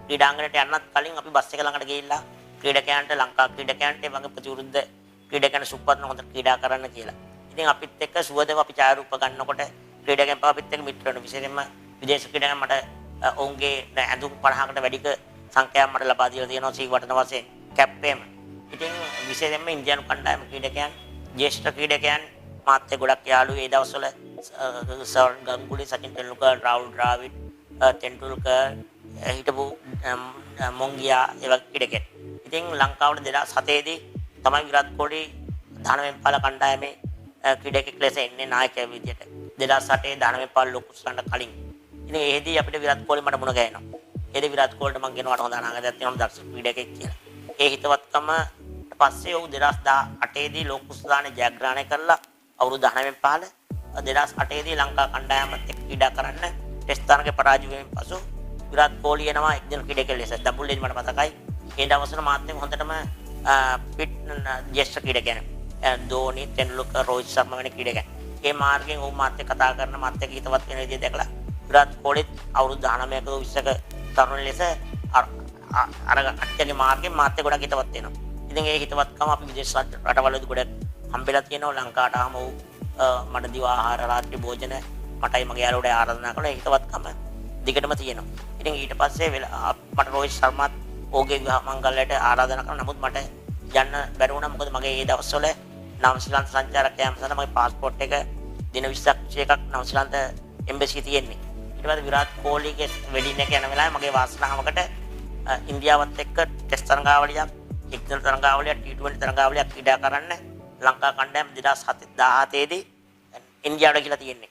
ක්‍රීඩාංගණයට යන්නත් කලින් අපි බස් එක ළඟට ගිහිල්ලා ක්‍රීඩකයන්ට ලංකා ක්‍රීඩකයන්ට ඒ වගේ ප්‍රතිවිරුද්ධ ක්‍රීඩකයන් සුප්පත්න හොඳ ක්‍රීඩා කරන්න කියලා. ඉතින් අපිත් එක්ක සුවදව අපි ඡායාරූප ගන්නකොට ක්‍රීඩකයන් පවා අපිත් එක්ක මිත්‍ර වෙනවා. විශේෂයෙන්ම විදේශ ක්‍රීඩකයන් මට ඔවුන්ගේ ඇඳුම් 50කට වැඩික සංඛ්‍යාවක් මට ලබා දීලා තියෙනවා සී වටන වශයෙන් කැප් එකම. ඉතින් විශේෂයෙන්ම ඉන්දියානු කණ්ඩායම ක්‍රීඩකයන් ජ්‍යෙෂ්ඨ ක්‍රීඩකයන් මාත් එක්ක ගොඩක් යාළුවෝ. ඒ දවස්වල සර් ගංගුලි සචින් තෙන්ඩුල්කර් රාහුල් ද්‍රාවිඩ් තෙන්ඩුල්කර් හිටපු මොංගියා ඒ වගේ ක්‍රීඩකයන්. ඉතින් ලංකාවට 2007 දී තමයි විරාට් කෝලි ධනවෙන්පාල කණ්ඩායමේ ක්‍රීඩකෙක් ලෙස එන්නේ නායකයෙක් විදියට. 2008 ධනවෙන්පාල ලෝක කුසලාන්ට කලින්. ඉතින් ඒදී අපිට විරාට් කෝලි මට මුණ ගැහෙනවා. ඒදී විරාට් කෝලිට මම කියනවාට හොඳ අනාගතයක් තියෙනවා දක්ෂ ක්‍රීඩකෙක් කියලා. ඒ හිතවත්කම පස්සේ ඔහු 2018 දී ලෝක කුසලානේ ජයග්‍රහණය කරලා අවුරුදු 19 2008 දී ලංකා කණ්ඩායමත් එක්ක ක්‍රීඩා කරන්න ටෙස්ට් තරගයේ පරාජය වීමෙන් පසු විරාට් කෝලි එනවා එක් දින ක්‍රීඩකයෙක් ලෙස. ඩබල් මට මතකයි. ඒ දවස්වල මාත් එක්ක හොඳටම පිට ජ්‍යෙෂ්ඨ ක්‍රීඩකයන් ධෝනි තෙන්ඩුල්කර් රෝහිත් ශර්මා වැනි ක්‍රීඩකයන්. ඒ මාර්ගයෙන් ඔහු මාත් එක්ක කතා කරන මාත් එක්ක හිතවත් වෙන විදිය දැකලා විරාට් කෝලිත් අවුරුදු 19ක 20ක තරුණ ලෙස අර අට්ටගේ මාර්ගයෙන් මාත් එක්ක ගොඩක් හිතවත් වෙනවා. ඉතින් ඒ හිතවත්කම අපි විදේශ රටවලදී ගොඩක් හම්බෙලා තියෙනවා. ලංකාවට ආවම ඔහු මට දිව ආහාර රාත්‍රී භෝජන මටයි මගේ යාළුවෝට ආරාධනා කළා. ඒ හිතවත්කම දිගටම තියෙනවා. ඉතින් ඊට පස්සේ මට රෝහිත් ශර්මාත් ඔහුගේ විවාහ මංගල්‍යයට ආරාධනා කරා. නමුත් මට යන්න බැරි වුණා. මොකද මගේ ඒ දවස්වල නාම ශ්‍රී ලංකා සංචාරක යාම සඳහා මගේ පාස්පෝර්ට් එක දින 20ක් 21ක් නවසීලන්ත එම්බසි තියෙන්නේ. ඊට පස්සේ විරාට් කෝහ්ලිගේ වෙඩින් එක යන වෙලාවේ මගේ වාසනාවකට ඉන්දියාවත් එක්ක ටෙස්ට් තරඟාවලියක්, එක්දින තරඟාවලියක්, T20 තරඟාවලියක් ක්‍රීඩා කරන්න ලංකා කණ්ඩායම 2017 දී ඉන්දියාවට කියලා තියෙන්නේ.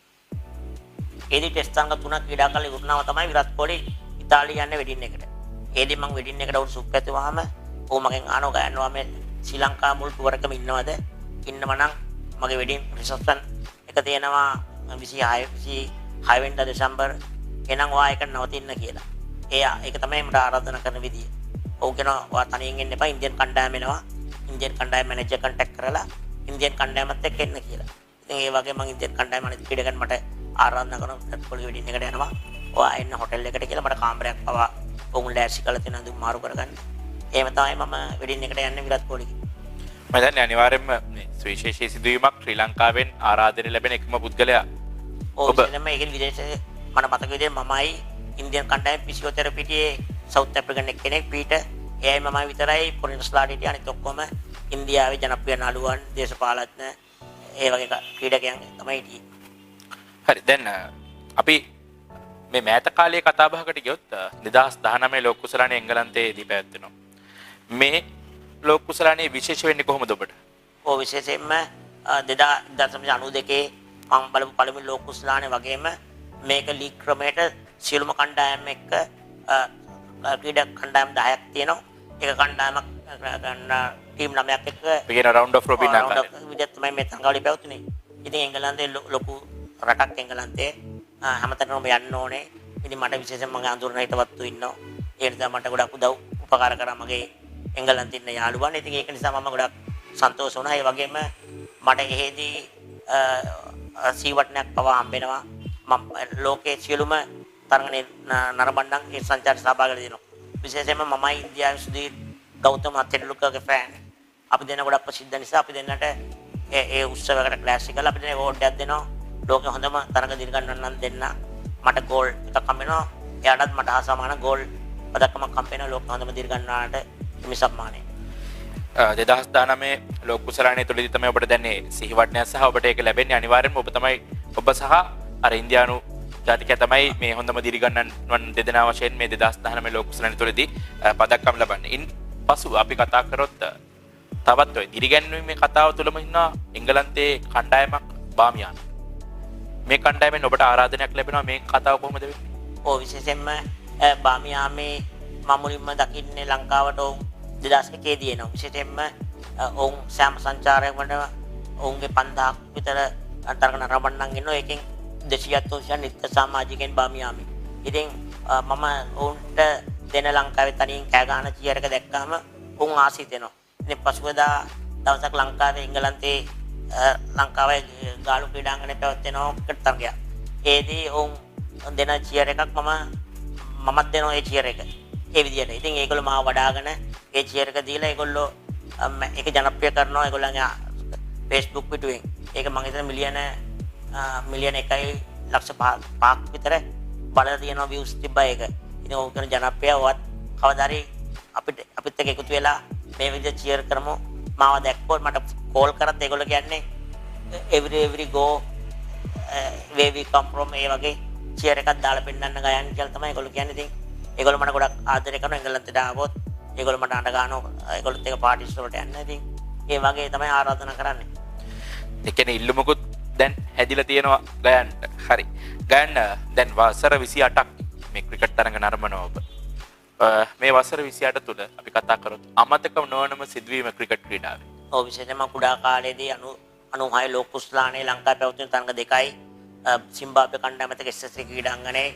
ඒදී ටෙස්ට් තරඟ 3ක් ක්‍රීඩා කරලා ඉවරනම තමයි විරාට් කෝහ්ලි ඉතාලිය යන්නේ වෙඩින් එකට. ඒදී මම වෙඩින් එකට උරු සුප් ඇතුවාම ඌ මගෙන් අහනවා ගයනවා මේ ශ්‍රී ලංකා මුල් ටුවර් එකම ඉන්නවද? ඉන්නම නම් මගේ වෙඩින් රිසෙප්ෂන් එක තියෙනවා 26 වෙනිදා දෙසැම්බර් එනං ඔයා එක නවතින්න කියලා. ඒක තමයි මට ආරාධනා කරන විදිය. ඔව් කියනවා ඔයා තනියෙන් එන්න එපා ඉන්දියන් කණ්ඩායම එනවා. ඉන්දියන් කණ්ඩායම මැනේජර් කන්ටැක්ට් කරලා ඉන්දියන් කණ්ඩායමත් එක්ක එන්න කියලා. ඉතින් ඒ වගේ මම ඉන්දියන් කණ්ඩායම අනිත් ක්‍රීඩකයන් මට ආරාධනා කරනවා පොළි වෙඩින් එකට යනවා. ඔයා එන්න හොටෙල් එකට කියලා මට කාමරයක් පවා ඔවුන් ලෑස්ති කරලා තියෙනවා දුම් මාරු කරගන්න. එහෙම තමයි මම වෙඩින් එකට යන්නේ විරාට් කෝහ්ලිගේ. මම දන්නේ අනිවාර්යයෙන්ම මේ සුවිශේෂී සිදුවීමක් ශ්‍රී ලංකාවෙන් ආරාධනය ලැබෙන එකම පුද්ගලයා. ඔබ එනම ඒකේ විදේශයේ මට මතක විදිහට මමයි ඉන්දියන් කණ්ඩායම ෆිසියෝതെරපිටියේ සවුත් ඇෆ්‍රිකන් එක්කෙනෙක් පීට එයයි මමයි විතරයි පොරින්ස්ලාට හිටිය අනිත් ඔක්කොම ඉන්දියාවේ ජනප්‍රිය නළුවන් දේශපාලඥ ඒ වගේ ක්‍රීඩකයන් තමයි හිටියේ. හරි දැන් අපි මේ මෑත කාලයේ කතා බහකට ගියොත් 2019 ලෝක කුසලානේ එංගලන්තයේදී පැවැත්වෙනවා. මේ ලෝක කුසලානේ විශේෂ වෙන්නේ කොහොමද ඔබට? ඔව් විශේෂයෙන්ම 2092 මම බලපු පළවෙනි ලෝක කුසලානේ වගේම මේක ලීග් ක්‍රමයට සියලුම කණ්ඩායම් එක්ක ක්‍රීඩා කණ්ඩායම් 10ක් තියෙනවා. ඒක කණ්ඩායමක් ටීම් 9ක් එක්ක කියන රවුන්ඩ් ඔෆ් රොබින් ආකාරයට විදිහට තමයි මේ තරඟවල පැවතුනේ. ඉතින් එංගලන්තේ ලොකු රටක් එංගලන්තේ හැමතැනම යන්න ඕනේ. ඉතින් මට විශේෂයෙන් මගේ අඳුරන හිටවත්තු ඉන්නවා. ඒ නිසා මට ගොඩක් උදව් උපකාර කරා මගේ එංගලන්තේ ඉන්න යාළුවන්. ඉතින් ඒක නිසා මම ගොඩක් සන්තෝෂ වුණා. ඒ වගේම මට එහෙදී සීවට්නයක් පවා හම්බෙනවා. මම ලෝකයේ සියලුම තරඟනේ නරඹන්නම් ඒ සංචාරය සහභාගී වෙනවා. විශේෂයෙන්ම මමයි ඉන්දියාවේ සුදීර් ගෞතම තෙන්ඩුල්කර්ගේ ෆෑන්. අපි දෙන්න ගොඩක් ප්‍රසිද්ධ නිසා අපි දෙන්නට ඒ උත්සවයකට ක්ලාස් එකල අපි දෙන්න ඕඩ් එකක් දෙනවා. ලෝකේ හොඳම තරඟ දිරගන්නන්න දෙන්න මට ගෝල් එකක් හම්බ වෙනවා. එයාටත් මට හා සමාන ගෝල් පදක්කමක් හම්බ වෙනවා ලෝක හොඳම දිරගන්නාට හිමි සම්මානය. 2019 ලෝක කුසලානේ තුලදී තමයි ඔබට දැන්නේ සිහිවටනය සහ ඔබට ඒක ලැබෙන්නේ අනිවාර්යෙන්ම ඔබ සහ අර ඉන්දියානු ජාතිකයා තමයි මේ හොඳම දිරිගන්නන් දෙදෙනා වශයෙන් මේ 2019 ලෝක කුසලානේ තුලදී පදක්කම් ලබන්නේ. ඉන් පසු අපි කතා කරොත් තවත් ඔය දිරිගැන්වීමේ කතාව තුලම ඉන්නවා එංගලන්තයේ කණ්ඩායමක් බාමියාන්. මේ කණ්ඩායමෙන් ඔබට ආරාධනයක් ලැබෙනවා මේ කතාව කොහොමද වෙන්නේ? ඔව් විශේෂයෙන්ම බාමියාමේ මම මුලින්ම දකින්නේ ලංකාවට 2001 දී එනවා. විශේෂයෙන්ම ඔවුන් සෑම සංචාරයක් වල ඔවුන්ගේ 5000ක් විතර තරඟ නරඹන්නන් ඉන්නවා. ඒකෙන් 200 නිත්‍ය සමාජිකයන් බාමියාමේ. ඉතින් මම ඔවුන්ට දෙන ලංකාවේ තනියෙන් කෑ ගහන චියර් එක දැක්කම ඔවුන් ආසිත වෙනවා. ඉතින් පසුවදා දවසක් ලංකාවේ එංගලන්තේ ලංකාවේ ගාලු ක්‍රීඩාංගණය පැවැත්වෙනවා ක්‍රිකට් තරගයක්. ඒදී ඔවුන් දෙන චියර් එකක් මමත් දෙනවා ඒ චියර් එක. ඒ විදිහට. ඉතින් ඒගොල්ලෝ මාව වඩාගෙන ඒ චියර් එක දීලා ඒගොල්ලෝ ඒක ජනප්‍රිය කරනවා ඒගොල්ලන්ගේ Facebook පිටුවෙන්. ඒක මම හිතන මිලියන 1.5 විතර බලලා තියෙනවා views තිබ්බා ඒක. ඉතින් ඕක කරන ජනප්‍රියවත් කවදාරි අපිත් එක්ක එකතු වෙලා මේ විදිහට චියර් කරමු. මාව දැක්කොත් මට කෝල් කරත් ඒගොල්ලෝ කියන්නේ every go where we come from ඒ වගේ චියර් එකක් දාලා පෙන්නන්න ගයන් කියලා තමයි ඒගොල්ලෝ කියන්නේ. ඉතින් ඒගොල්ලෝ මට ගොඩක් ආදරය කරනවා. එංගලන්තයට ආවොත් ඒගොල්ලෝ මට අඬ ගන්නවා. ඒගොල්ලොත් එක පාටිස් වලට යන්න. ඉතින් ඒ වගේ තමයි ආරාධනා කරන්නේ. ඒ කියන්නේ ඉල්ලුමකුත් දැන් හැදිලා තියෙනවා ගයන්ට. හරි. ගයන් දැන් වසර 28ක් මේ ක්‍රිකට් තරඟ නරඹනවා ඔබ. මේ වසර 28 තුල අපි කතා කරොත් අමතක නොවනම සිදුවීම ක්‍රිකට් ක්‍රීඩාවේ. ඔව් විශේෂයෙන්ම කුඩා කාලේදී 96 ලෝක කුසලානේ ලංකාවේ පැවතුණු තරඟ දෙකයි සිම්බාබ්වේ කණ්ඩායමත් එක්ක SSC ක්‍රීඩාංගණයේ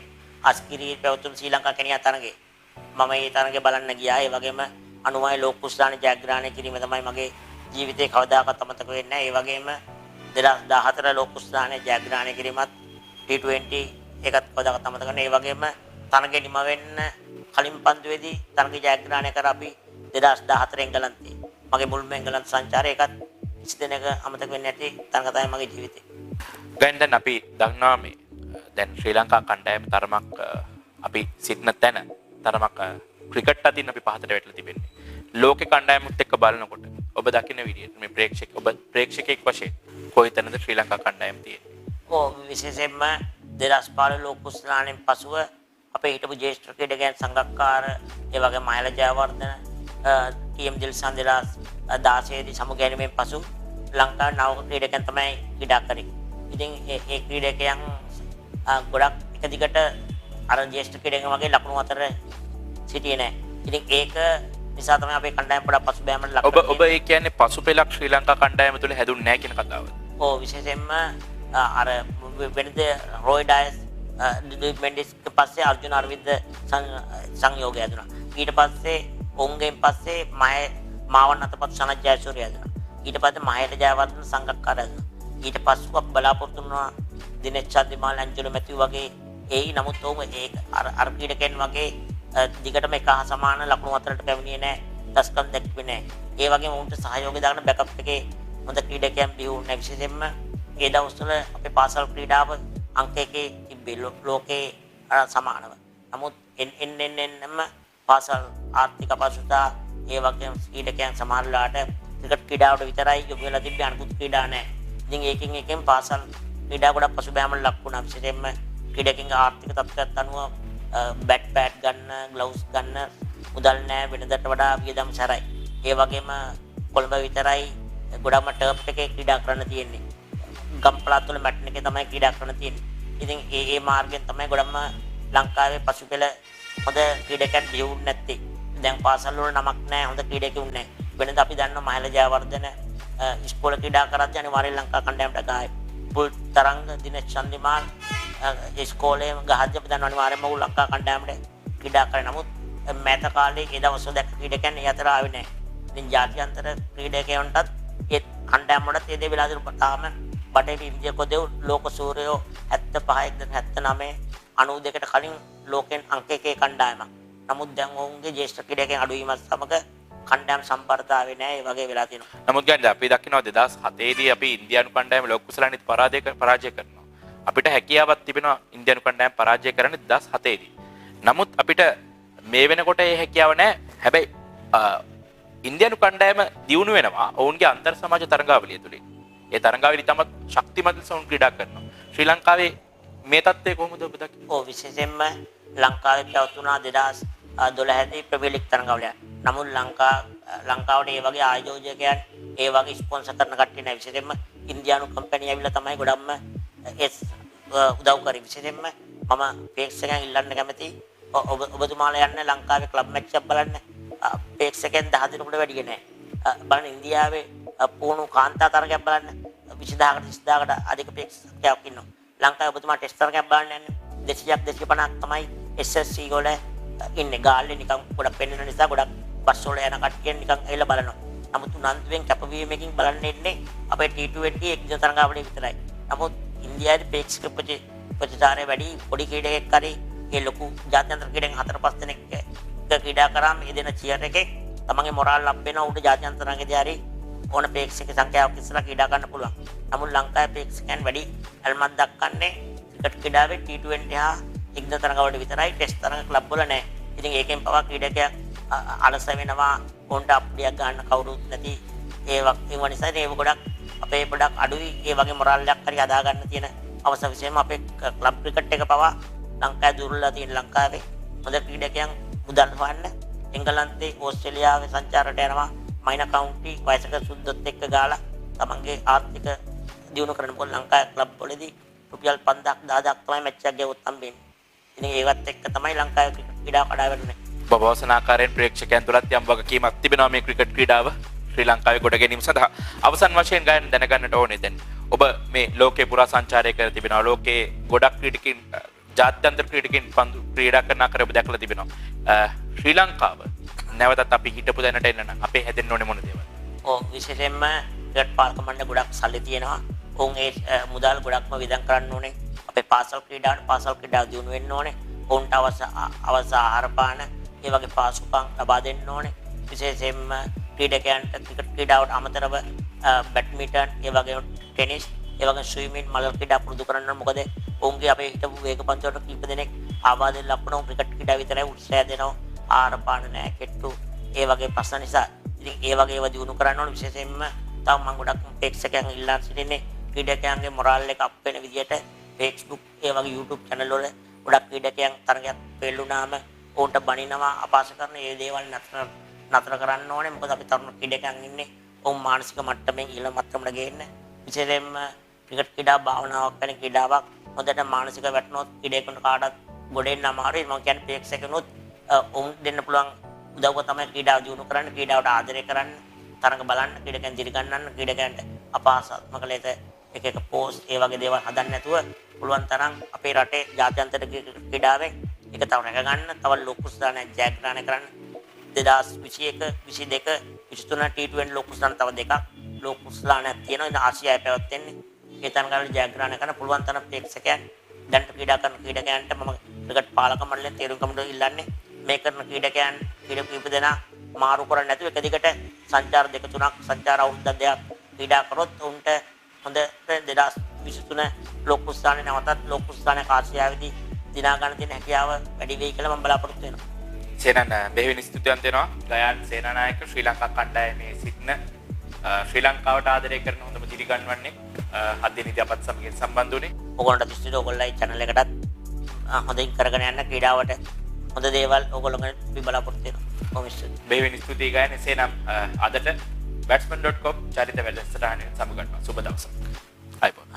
අස්කිරියේ පැවතුණු ශ්‍රී ලංකා කෙනියා තරඟේ මම මේ තරඟේ බලන්න ගියා. ඒ වගේම 96 ලෝක කුසලානේ ජයග්‍රහණය කිරීම තමයි මගේ ජීවිතේ කවදාකවත් අමතක වෙන්නේ නැහැ. ඒ වගේම 2014 ලෝක කුසලානේ ජයග්‍රහණය කිරීමත් T20 ඒකත් කවදාකවත් අමතක නැහැ. ඒ වගේම තරඟේ නිම වෙන්න කලින් පන්දුවේදී තරඟ ජයග්‍රහණය කර අපි 2014 එංගලන්තේ මගේ මුල්ම එංගලන්ත සංචාරය ඒකත් කිසි දිනක අමතක වෙන්නේ නැති තරඟ තමයි මගේ ජීවිතේ. දැන් අපි දන්නවා මේ දැන් ශ්‍රී ලංකා කණ්ඩායම තරමක් අපි සිටින තැන තරමක් ක්‍රිකට් අතින් අපි පහතට වැටලා තිබෙන්නේ. ලෝකේ කණ්ඩායමුත් එක්ක බලනකොට ඔබ දකින්න විදිහට මේ ප්‍රේක්ෂකෙක් වශයෙන් කොයිතැනද ශ්‍රී ලංකා කණ්ඩායම තියෙන්නේ? විශේෂයෙන්ම 2015 ලෝක කුසලානෙන් පසුව අපේ හිටපු ජ්‍යෙෂ්ඨ ක්‍රීඩකයන් සංගක්කාර ඒ වගේ මහල ජයවර්ධන ටීම් දිල්සන් 2016 දී සමුගැනීමෙන් පසු ලංකාවේ නව ක්‍රීඩකයන් තමයි ක්‍රීඩා කරේ. ඉතින් ඒ ක්‍රීඩකයන් ගොඩක් එක දිගට අර ජ්‍යෙෂ්ඨ ක්‍රීඩකයන් වගේ ලකුණු අතර සිටියේ නැහැ. ඉතින් ඒක නිසා තමයි අපේ කණ්ඩායම පොඩක් පසුබෑමට ලක් වෙන්නේ. ඔබ ඒ කියන්නේ පසුපෙළක් ශ්‍රී ලංකා කණ්ඩායම තුළ හැදුන්නේ නැහැ කියන කතාවද? විශේෂයෙන්ම අර වෙනද රොයි ඩයස් මෙන්ඩිස් පස්සේ අර්ජුන අරවින්ද සංයෝගය හැදුනා. ඊට පස්සේ ඔවුන්ගෙන් පස්සේ මාවන් අතපත් සනත් ජයසූරිය හැදුනා. ඊට පස්සේ මහේල ජයවර්ධන සංගක්කාර හැදුනා. ඊට පස්සෙ බලාපොරොත්තු වුණා දිනේෂ් චන්දිමාල් ඇන්ජලෝ මැතිව් වගේ නමුත් ඔවුන් ඒ අර ක්‍රීඩකයන් වගේ දිගටම එක හා සමාන ලකුණු අතරට පැමිණියේ නැහැ. දස්කම් දැක්ුවේ නැහැ. ඒ වගේම උන්ට සහයෝගය දාන බෑකප් එකේ හොඳ ක්‍රීඩකයන් බිහි වුණා. විශේෂයෙන්ම ඒ දවස්වල අපේ පාසල් ක්‍රීඩාව අංක එකේ තිබ්බේ ලෝකේ සමානව. නමුත් එන්නෙන්ම පාසල් ආර්ථික අපහසුතා ඒ වගේම ක්‍රීඩකයන් සමහරලාට ක්‍රිකට් ක්‍රීඩාවට විතරයි යොමු වෙලා තිබ්බේ අනිකුත් ක්‍රීඩා නැහැ. ඉතින් ඒකෙන් පාසල් ක්‍රීඩා ගොඩක් පසුබෑමට ලක් වුණා. විශේෂයෙන්ම ක්‍රීඩකයන්ගේ ආර්ථික තත්ත්වයට අනුව බැට් පෑඩ් ගන්න, ග්ලව්ස් ගන්න මුදල් නැහැ. වෙනදට වඩා වියදම් සැරයි. ඒ වගේම කොළඹ විතරයි ගොඩක්ම ටර්ෆ් එකේ ක්‍රීඩා කරන්න තියෙන්නේ. ගම් පළාත් වල මැට් එකේ තමයි ක්‍රීඩා කරන්න තියෙන්නේ. ඉතින් ඒ මාර්ගයෙන් තමයි ගොඩක්ම ලංකාවේ පසුපෙළ හොඳ ක්‍රීඩකයන් බිහිවුනේ නැත්තේ. දැන් පාසල් වල නමක් නැහැ, හොඳ ක්‍රීඩකයන් නැහැ. වෙනද අපි දන්නවා මහේල ජයවර්ධන ඉස්කෝලේ ක්‍රීඩා කරද්දී අනිවාර්යයෙන් ලංකා කණ්ඩායමට ගහයි. පුල් තරංග දිනේෂ් චන්දිමාල් ඉස්කෝලේ ගහද්දී අපි දන්නවා අනිවාර්යයෙන්ම ඌ ලංකා කණ්ඩායමට ක්‍රීඩා කරේ. නමුත් මෑත කාලේ ඒ දවස්වල දැක්ක ක්‍රීඩකයන් ඒ අතර ආවේ නැහැ. ඉතින් ජාත්‍යන්තර ක්‍රීඩකයන්ටත් ඒ කණ්ඩායම් වලත් ඒ දේ වෙලා තිබුණා. තාම බටහිර ඉන්දිය කොදෙව් ලෝක සූරයෝ 75 79 92ට කලින් ලෝකෙන් අංක එකේ කණ්ඩායමක්. නමුත් දැන් ඔවුන්ගේ ජ්‍යෙෂ්ඨ ක්‍රීඩකයන් අඩු වීමත් සමග කණ්ඩායම් සම්බරතාවේ නැහැ. ඒ වගේ වෙලා තියෙනවා. නමුත් ගන්න අපි දකිනවා 2007 දී අපි ඉන්දියානු කණ්ඩායම ලෝක කුසලානිත් පරාජය කරනවා. අපිට හැකියාවක් තිබෙනවා ඉන්දියානු කණ්ඩායම පරාජය කරන්න 2007 දී. නමුත් අපිට මේ වෙනකොට ඒ හැකියාව නැහැ. හැබැයි ඉන්දියානු කණ්ඩායම දියුණු වෙනවා ඔවුන්ගේ අන්තර් සමාජ තරඟාවලිය තුලින්. ඒ තරඟාවලිය තමයි ශක්තිමත් ලෙස උන් ක්‍රීඩා කරනවා. ශ්‍රී ලංකාවේ මේ තත්ත්වය කොහොමද ඔබ දකින්නේ? විශේෂයෙන්ම ලංකාවේ පැවතුනා 2012 දී ප්‍රීමියර් ලීග් තරඟාවලිය. නමුත් ලංකාවට ඒ වගේ ආයෝජකයන් ඒ වගේ ස්පොන්සර් කරන කට්ටිය නැහැ. විශේෂයෙන්ම ඉන්දියානු කම්පැනි ඇවිල්ලා තමයි ගොඩක්ම උදව් කරේ. විශේෂයෙන්ම මම ප්‍රේක්ෂකයන් ඉල්ලන්න කැමතියි ඔබතුමාලා යන්න ලංකාවේ ක්ලබ් මැච් එකක් බලන්න. ප්‍රේක්ෂකයන් 10 දෙනෙකුට වැඩි නෑ. බලන්න ඉන්දියාවේ පුහුණු කාන්තා තරගයක් බලන්න 20000කට 30000කට අධික ප්‍රේක්ෂකයෙක් ඉන්නවා. ලංකාවේ ඔබතුමා ටෙස්ට් තරගයක් බලන්න යන්නේ 200ක් 250ක් තමයි SSC වල ඉන්නේ. ගාල්ලේ නිකන් ගොඩක් පෙන්වන නිසා ගොඩක් බස් වල යන කට්ටිය නිකන් ඇවිල්ලා බලනවා. නමුත් උනන්දුවෙන් කැපවීමකින් බලන්න ඉන්නේ අපේ T20 එක්දින තරගාවලිය විතරයි. නමුත් ඉන්දියාවේ ප්‍රේක්ෂක ප්‍රතිචාරය වැඩි. පොඩි ක්‍රීඩකෙක් හරි ඒ ලොකු ජාත්‍යන්තර ක්‍රීඩකයන් 4-5 දෙනෙක් ක්‍රීඩා කරාම මේ දෙන චියර් එකේ තමන්ගේ මොරාල් අප් වෙනවා. උඩ ජාත්‍යන්තර තරඟයේදී හරි ඕන ප්‍රේක්ෂක සංඛ්‍යාවක් ඉස්සලා ක්‍රීඩා කරන්න පුළුවන්. නමුත් ලංකාවේ ප්‍රේක්ෂකයන් වැඩි ඇල්මක් දක්වන්නේ ක්‍රිකට් ක්‍රීඩාවේ T20 හා එක්දින තරඟවලට විතරයි. ටෙස්ට් තරඟ ක්ලබ් වල නැහැ. ඉතින් ඒකෙන් පවා ක්‍රීඩකයා අලස වෙනවා. උන්ට අප්ඩියක් ගන්න කවුරුත් නැති ඒ නිසා ඒක ගොඩක් අපේ ගොඩක් අඩුයි. ඒ වගේ මොරාල් එකක් හරි හදා ගන්න තියෙන අවශ්‍ය විශේෂයෙන්ම අපේ ක්ලබ් ක්‍රිකට් එක පවා ලංකාවේ දුර්වලලා තියෙන ලංකාවේ හොඳ ක්‍රීඩකයන් මුදල් හොයන්න එංගලන්තේ ඕස්ට්‍රේලියාවේ සංචාරයට යනවා. මයිනර් කවුන්ටි වයසක සුද්දොත් එක්ක ගාලා තමන්ගේ ආර්ථික දියුණු කරන්න පුළුවන්. ලංකාවේ ක්ලබ් වලදී රුපියල් 5000ක් 10000ක් තමයි මැච් එකක් ගෙවුවොත් හම්බෙන්නේ. ඉතින් ඒවත් එක්ක තමයි ලංකාවේ ක්‍රිකට් ක්‍රීඩාව කඩා වැටෙන්නේ. බවසනාකාරයෙන් ප්‍රේක්ෂකයන් තුළත් යම් වගකීමක් තිබෙනවා මේ ක්‍රිකට් ක්‍රීඩාව ශ්‍රී ලංකාවේ කොට ගැනීම සඳහා. අවසන් වශයෙන් ගායන දැනගන්නට ඕනේ දැන් ඔබ මේ ලෝකේ පුරා සංචාරය කර තිබෙනවා. ලෝකේ ගොඩක් ක්‍රීඩකින් ජාත්‍යන්තර ක්‍රීඩකින් පන්දු ක්‍රීඩා කරන ආකාරය ඔබ දැකලා තිබෙනවා. ශ්‍රී ලංකාව නැවතත් අපි හිටපු දැනට එන්න නම් අපේ හැදෙන්න ඕනේ මොන දේවල්? විශේෂයෙන්ම ක්‍රිකට් පාලක මණ්ඩල ගොඩක් සල්ලි තියෙනවා. ඔවුන් ඒ මුදල් ගොඩක්ම වියදම් කරන්න ඕනේ. අපේ පාසල් ක්‍රීඩාව දියුණු වෙන්න ඕනේ. ඔවුන්ට අවශ්‍ය ආහාර පාන ඒ වගේ පාසුකම් ලබා දෙන්න ඕනේ. විශේෂයෙන්ම ක්‍රීඩකයන්ට ක්‍රිකට් ක්‍රීඩාවට අමතරව බැඩ්මින්ටන් ඒ වගේ ටෙනිස් ඒ වගේ ස්විමින් මල් ක්‍රීඩා පුරුදු කරන්න. මොකද ඔවුන්ගේ අපේ හිටපු වේගපන්තිවලට කීප දෙනෙක් ආබාධයෙන් ලක්වන ක්‍රිකට් ක්‍රීඩාව විතරයි උත්සාහ දෙනවා. ආහාර පාන නැහැ, කෙට්ටු ඒ වගේ ප්‍රශ්න නිසා. ඉතින් ඒ වගේ ඒවා දිනු කරන්න ඕනේ. විශේෂයෙන්ම තව මම ගොඩක් ප්‍රේක්ෂකයන් ඉල්ලා සිටින්නේ ක්‍රීඩකයන්ගේ මොරාල් එක අප් වෙන විදියට Facebook ඒ වගේ YouTube channel වල ගොඩක් ක්‍රීඩකයන් තරගයක් ෆේල් වුණාම ඔවුන්ට බනිනවා අපහාස කරන මේ දේවල් නතර කරන්න ඕනේ. මොකද අපි තරුණ ක්‍රීඩකයන් ඉන්නේ ඔවුන් මානසික මට්ටමින් ඉහළ මට්ටමට ගේන්න. විශේෂයෙන්ම ක්‍රිකට් ක්‍රීඩාව භාවනාවක් වෙන ක්‍රීඩාවක්. හොඳට මානසික වැටුනොත් ක්‍රීඩකයන්ට කාටවත් ගොඩෙන්න අමාරුයි. මම කියන්නේ ප්‍රේක්ෂකයන්ොත් ඔවුන් දෙන්න පුළුවන් උදව්ව තමයි ක්‍රීඩාව දියුණු කරන්න, ක්‍රීඩාවට ආදරය කරන්න, තරඟ බලන්න, ක්‍රීඩකයන් දිරිගන්නන්න, ක්‍රීඩකයන්ට අපහාසාත්මක ලෙස එක පෝස්ට් ඒ වගේ දේවල් හදන්න නැතුව පුළුවන් තරම් අපේ රටේ ජාත්‍යන්තර ක්‍රීඩාවෙන් එක තව රැක ගන්න, තව ලොකු ස්ථානයක් ජයග්‍රහණය කරන්න. 2021 22 23 T20 ලොකු ස්ථාන තව දෙකක් ලොකු ස්ථානයක් තියෙනවා. ඉතින් ආසියාවේ පැවැත්වෙන්නේ ඒ තරඟවල ජයග්‍රහණය කරන්න පුළුවන් තරම් ප්‍රේක්ෂකයන් දැන් ක්‍රීඩා කරන ක්‍රීඩකයන්ට මම ක්‍රිකට් පාලක මණ්ඩලයෙන් තීරණ කමිටුව ඉල්ලන්නේ මේ කරන ක්‍රීඩකයන් කීප දෙනා මාරු කරන්නේ නැතුව එක දිගට සංචාර දෙක තුනක් සංචාර අවුරුද්දක් දෙකක් ක්‍රීඩා කරොත් උන්ට හොඳ 2023 ලොකු ස්ථානයේ නැවතත් ලොකු ස්ථානයක ආසියාවේදී දිනා ගන්න තියෙන හැකියාව වැඩි වෙයි කියලා මම බලාපොරොත්තු වෙනවා. සේනන් බෙහෙවින් ස්තුතිවන්ත වෙනවා. ගයාන් සේනානායක ශ්‍රී ලංකා කණ්ඩායමේ සිටින ශ්‍රී ලංකාවට ආදරය කරන හොඳම දිරිගන්වන්නේ අධ්‍යයනික අපත් සමග සම්බන්ධ වුණේ. ඔයගොල්ලන්ට දිස්ත්‍රික්ක ඔයගොල්ලයි channel එකටත් හොඳින් කරගෙන යන්න ක්‍රීඩාවට හොඳ දේවල් ඔයගොල්ලෝගෙන් අපි බලාපොරොත්තු වෙනවා. කොහොම ඉස්සෙල්ලා බෙහෙවින් ස්තුතියි ගයන්. එසේනම් අදට batsman.com චරිත වැඩසටහනේ සමගන්නවා. සුබ දවසක්. අයිබෝන්.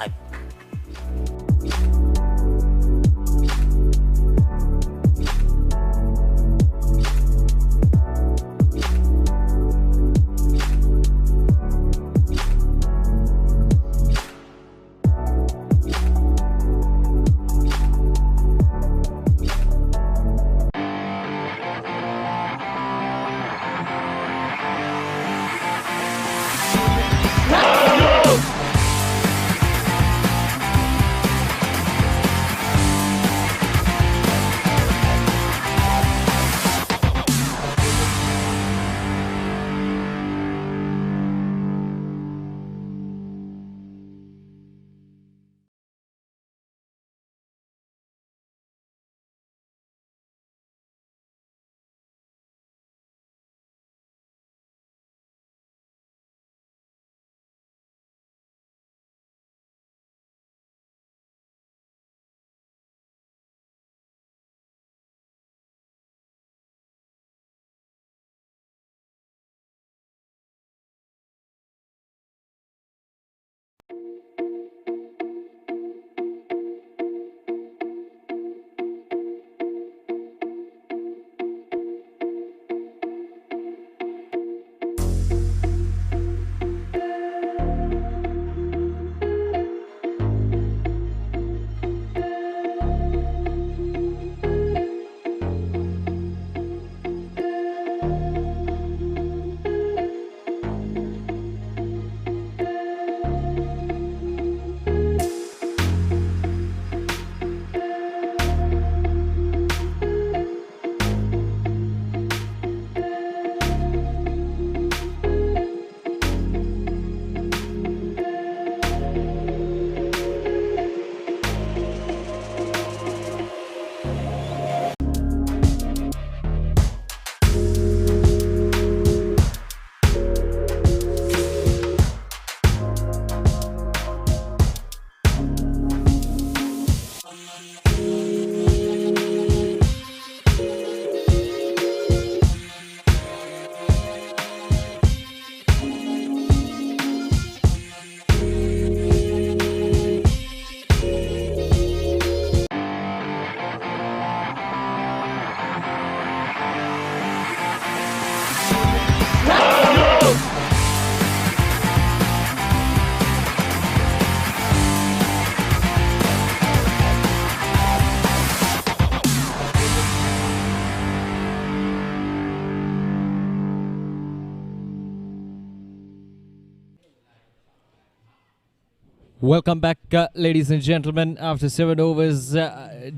Welcome back, ladies and gentlemen. After 7 overs,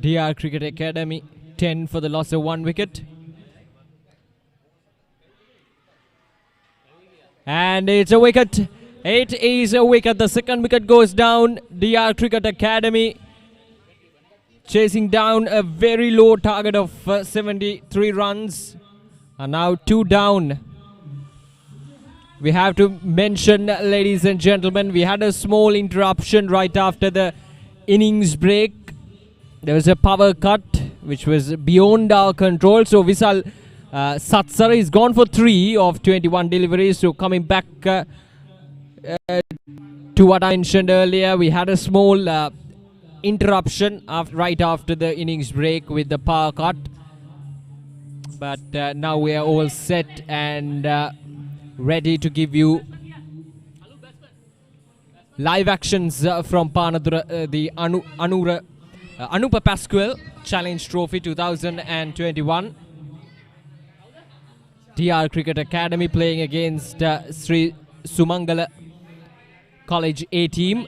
DR Cricket Academy 10 for the loss of 1 wicket. And it's a wicket. It is a wicket. The second wicket goes down. DR Cricket Academy chasing down a very low target of 73 runs. And now 2 down. We have to mention, ladies and gentlemen, we had a small interruption right after the innings break. There was a power cut which was beyond our control. So Visal Satsara is gone for 3 of 21 deliveries. So coming back to what I mentioned earlier, we had a small interruption right after the innings break with the power cut. But now we are all set and ready to give you live actions from Panadura, the Anupa Pasqual Challenge Trophy 2021. DR Cricket Academy playing against Sri Sumangala College A team.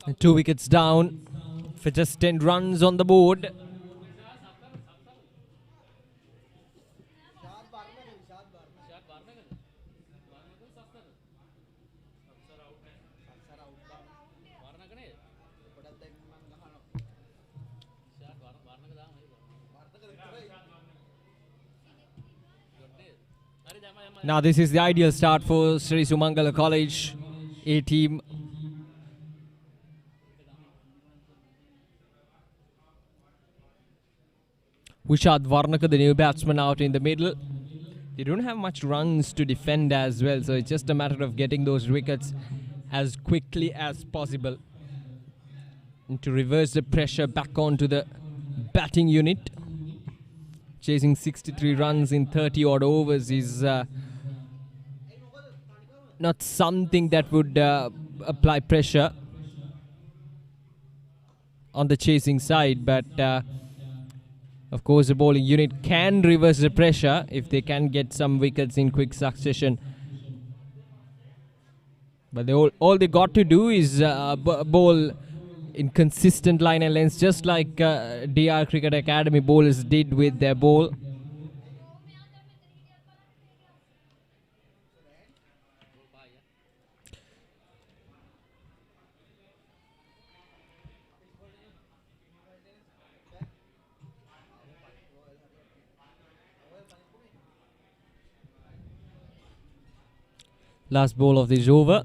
And 2 wickets down for just 10 runs on the board. Now this is the ideal start for Sri Sumangala College A team. Vishad Varnaka, the new batsman, out in the middle. They don't have much runs to defend as well, so it's just a matter of getting those wickets as quickly as possible and to reverse the pressure back onto the batting unit. Chasing 63 runs in 30 odd overs is not something that would apply pressure on the chasing side, but of course the bowling unit can reverse the pressure if they can get some wickets in quick succession. But all they got to do is bowl in consistent line and lengths, just like DR Cricket Academy bowlers did with their bowl. Last ball of this over.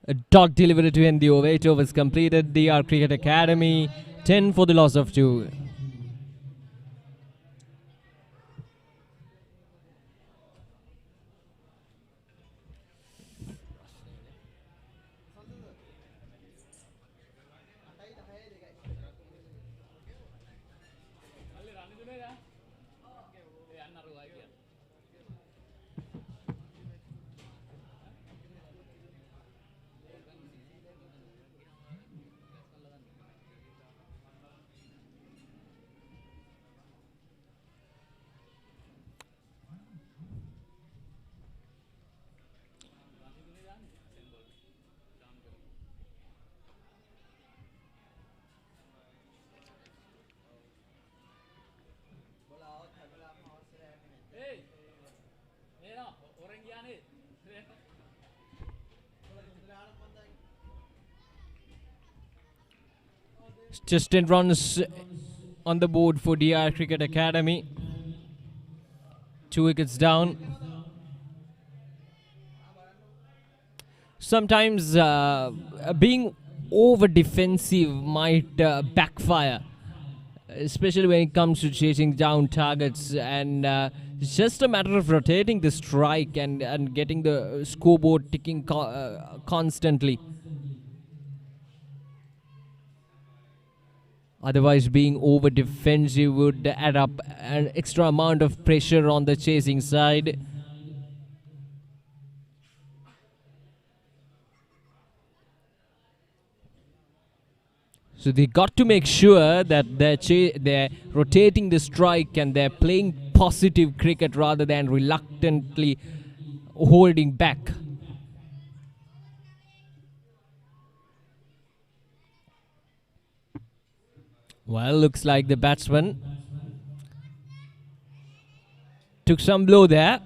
A dot delivery to end the over. 8 overs completed. DR Cricket Academy 10 for the loss of 2. Just 10 runs on the board for DR Cricket Academy. 2 wickets down. Sometimes being over defensive might backfire, especially when it comes to chasing down targets, and it's just a matter of rotating the strike and getting the scoreboard ticking constantly. Otherwise, being over defensive would add up an extra amount of pressure on the chasing side. So they got to make sure that they're rotating the strike and they're playing positive cricket rather than reluctantly holding back. Well, looks like the batsman took some blow there.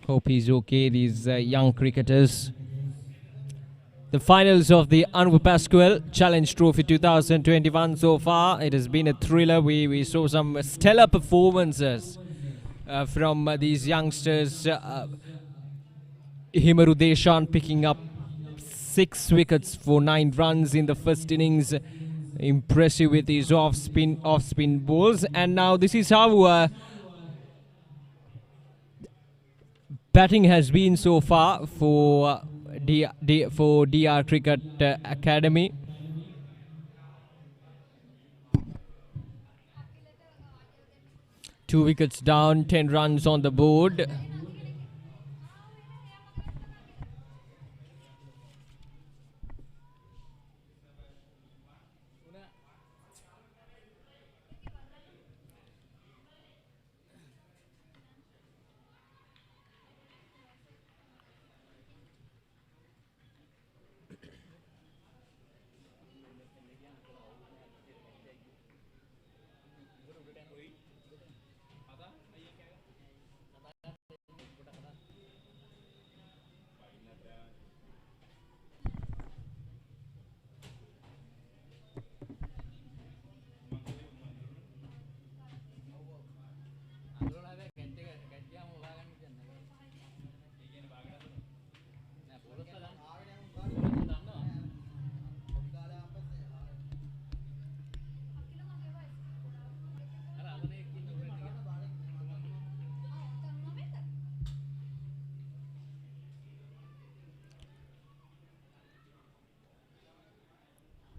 Hope he's okay, these young cricketers. The finals of the Anupa Pasqual Challenge Trophy 2021 so far. It has been a thriller. We saw some stellar performances from these youngsters. Himaru Deshan picking up 6 wickets for 9 runs in the first innings. Impressive with his off-spin balls. And now this is how batting has been so far for DR Cricket Academy. Two wickets down, 10 runs on the board.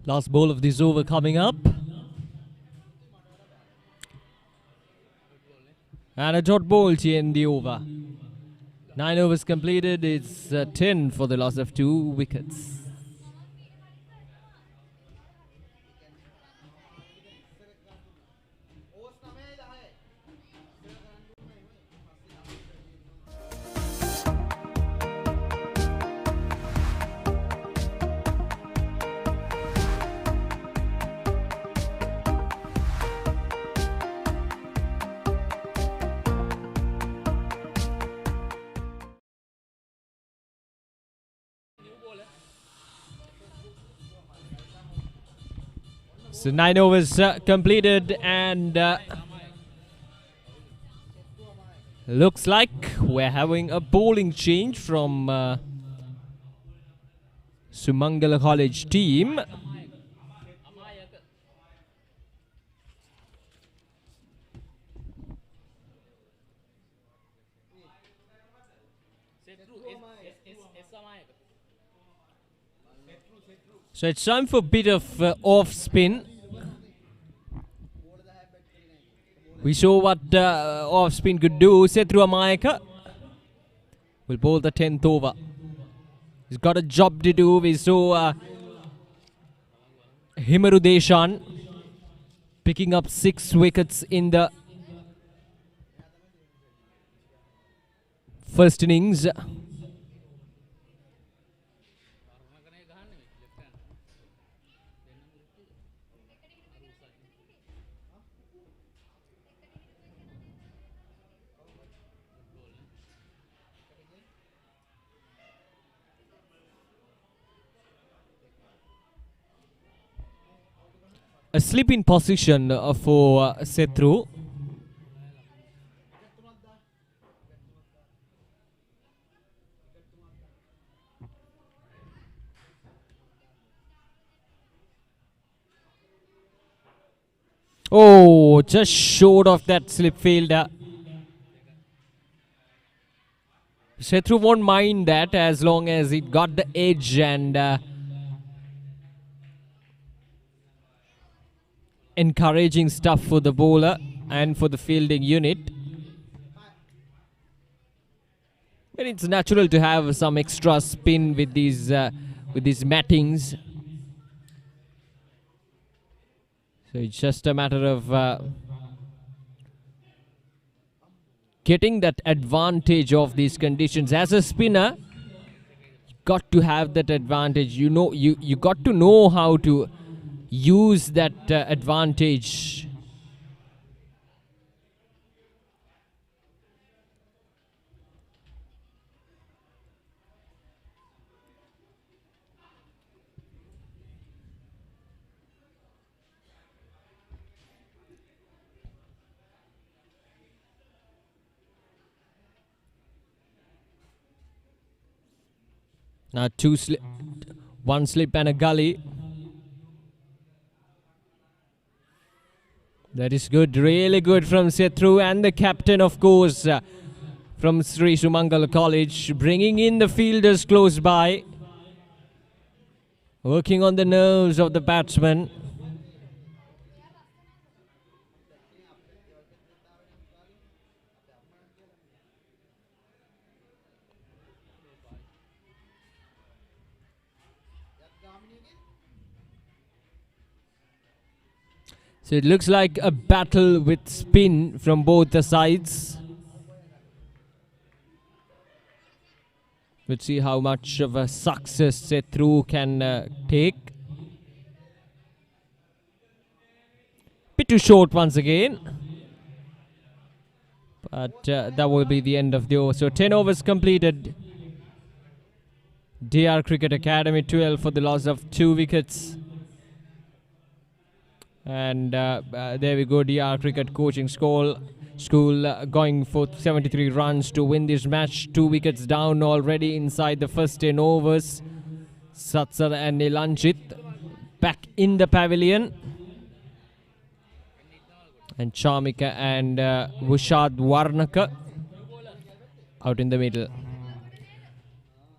Last ball of this over coming up. And a dot ball to end the over. 9 overs completed. It's 10 for the loss of 2 wickets. So 9 overs completed, and looks like we're having a bowling change from Sumangala College team. So it's time for a bit of off spin. We saw what off spin could do. Setru Amayaka will bowl the 10th over. He's got a job to do. We saw Himaru Deshan picking up 6 wickets in the first innings. A slip in position for Setru. Oh, just short of that slip fielder. Setru won't mind that as long as it got the edge and encouraging stuff for the bowler and for the fielding unit. But it's natural to have some extra spin with these mattings. So it's just a matter of getting that advantage of these conditions. As a spinner, got to have that advantage. You know, you got to know how to use that advantage. Now one slip and a gully. That is good, really good from Sethu, and the captain, of course, from Sri Sumangala College, bringing in the fielders close by, working on the nerves of the batsman. So it looks like a battle with spin from both the sides. Let's see how much of a success Sethu can take. Bit too short once again. But that will be the end of the over. So 10 overs completed. DR Cricket Academy 12 for the loss of 2 wickets. And there we go, DR Cricket Coaching School going for 73 runs to win this match. 2 wickets down already inside the first 10 overs. Satsar and Nilanjit back in the pavilion. And Chamika and Vushad Warnaka out in the middle.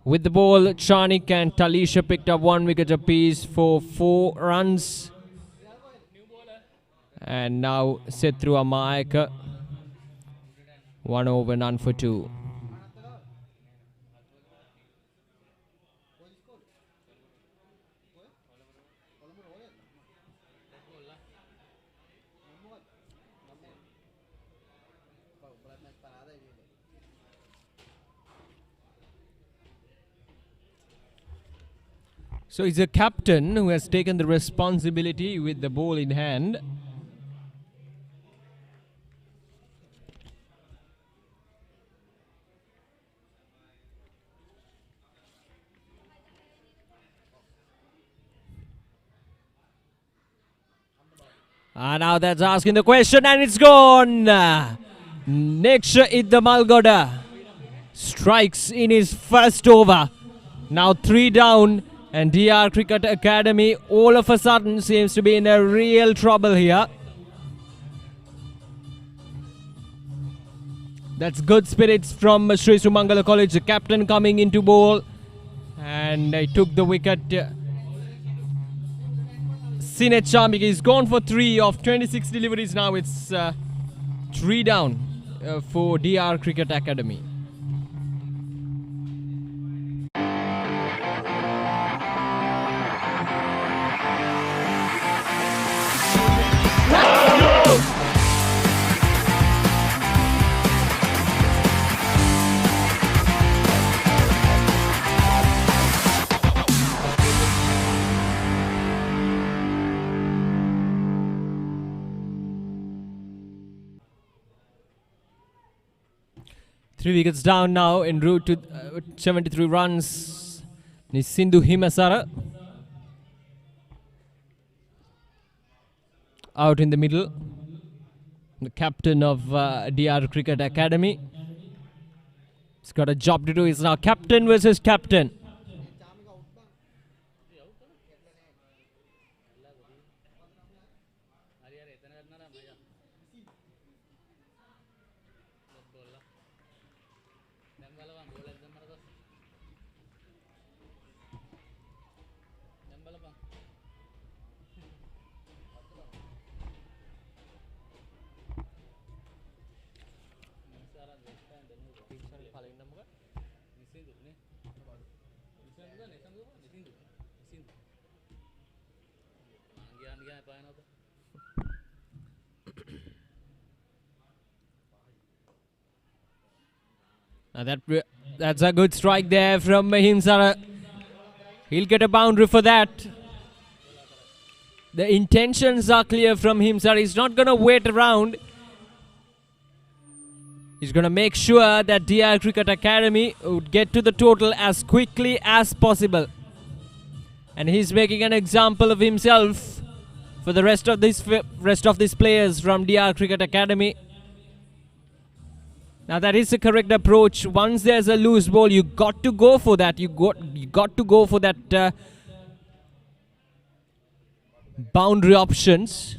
With the ball, Chanik and Talisha picked up 1 wicket apiece for 4 runs. And now Sethu Amayaka, 1 over, none for 2. So it's a captain who has taken the responsibility with the ball in hand. Now that's asking the question, and it's gone. Neksha Idda Malgoda strikes in his first over. Now 3 down, and DR Cricket Academy all of a sudden seems to be in a real trouble here. That's good spirits from Sri Sumangala College, the captain coming into bowl, and he took the wicket. Sinet Chamik is gone for 3 of 26 deliveries. Now it's 3 down for DR Cricket Academy. Three wickets down now en route to 73 runs. Nisindhu Himasara out in the middle. The captain of DR Cricket Academy. He's got a job to do. He's now captain versus captain. Now that's a good strike there from Himsara. He'll get a boundary for that. The intentions are clear from Himsara. He's not going to wait around. He's going to make sure that DR Cricket Academy would get to the total as quickly as possible. And he's making an example of himself for the rest of these players from DR Cricket Academy. Now that is the correct approach. Once there's a loose ball, you got to go for that. You got to go for that boundary options.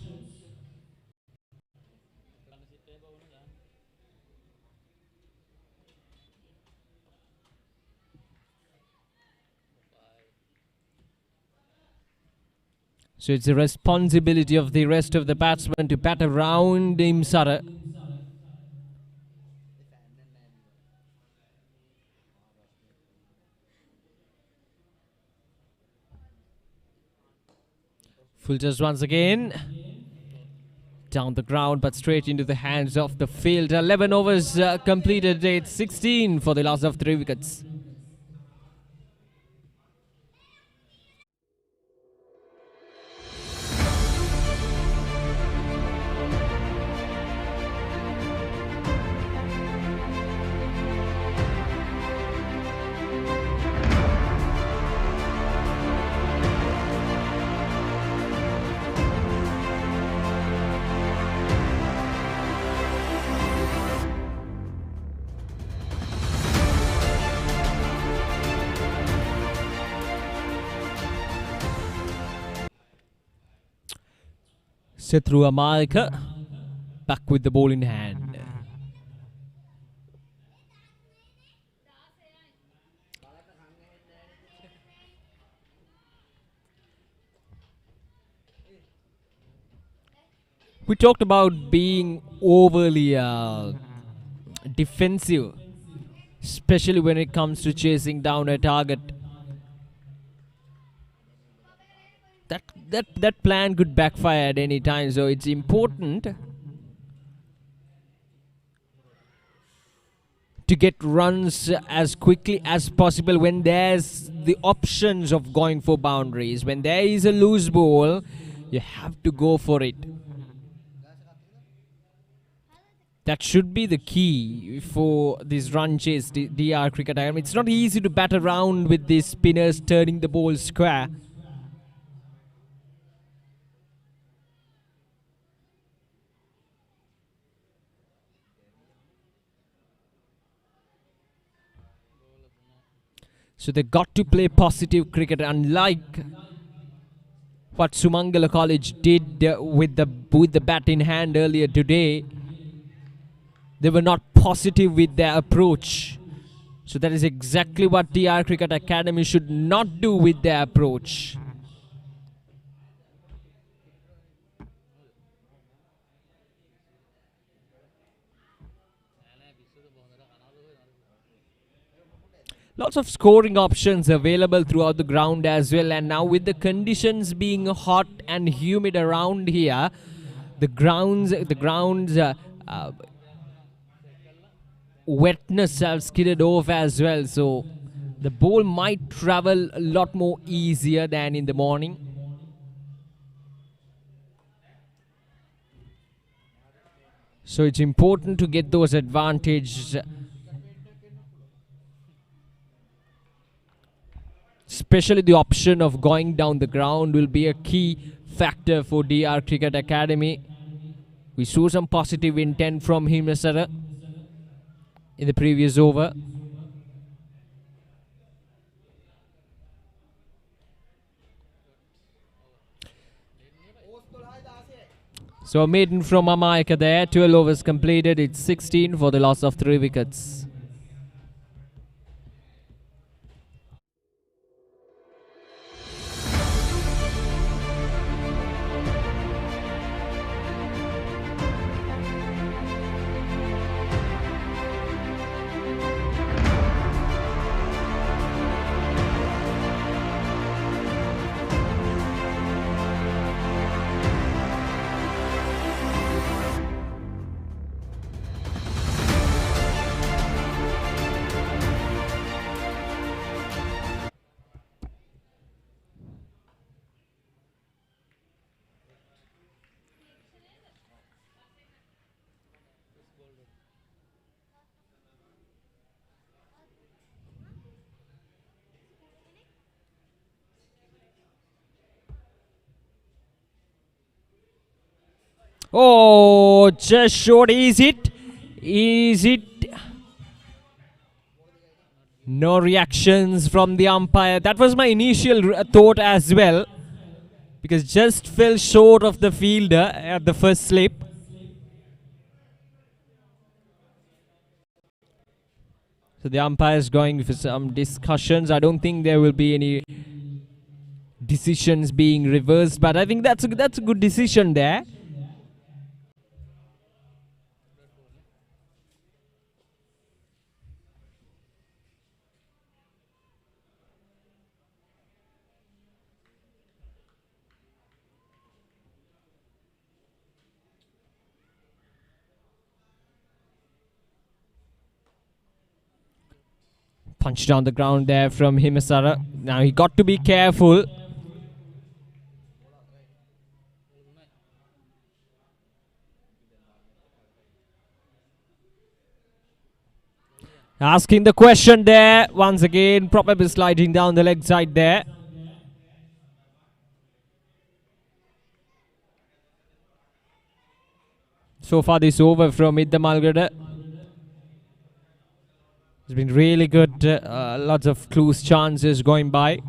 So it's the responsibility of the rest of the batsmen to bat around Himsara. Full toss once again. Down the ground but straight into the hands of the field. 11 overs completed. It's 16 for the loss of 3 wickets. Set through America, back with the ball in hand. We talked about being overly defensive, especially when it comes to chasing down a target. That plan could backfire at any time, so it's important to get runs as quickly as possible when there's the options of going for boundaries. When there is a loose ball, you have to go for it. That should be the key for this run chase, DR Cricket Academy. It's not easy to bat around with these spinners turning the ball square. So they got to play positive cricket, unlike what Sumangala College did with the bat in hand earlier today. They were not positive with their approach. So that is exactly what DR Cricket Academy should not do with their approach. Lots of scoring options available throughout the ground as well, and now with the conditions being hot and humid around here, the grounds wetness have skidded off as well, so the ball might travel a lot more easier than in the morning. So it's important to get those advantages. Especially the option of going down the ground will be a key factor for DR Cricket Academy. We saw some positive intent from Himsara in the previous over. So a maiden from Amaika there. 12 overs completed. It's 16 for the loss of 3 wickets. Oh, just short. Is it? Is it? No reactions from the umpire. That was my initial thought as well, because just fell short of the fielder at the first slip. So the umpire is going for some discussions. I don't think there will be any decisions being reversed, but I think that's a good decision there. Punch down the ground there from Himasara. Now he got to be careful. Asking the question there once again, probably sliding down the leg side there. So far this over from Idda Malgada. It's been really good, lots of close chances going by.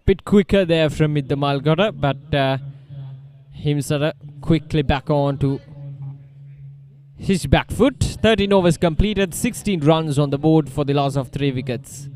Bit quicker there from Idda Malgada, but Himsara quickly back on to his back foot. 13 overs completed, 16 runs on the board for the loss of 3 wickets.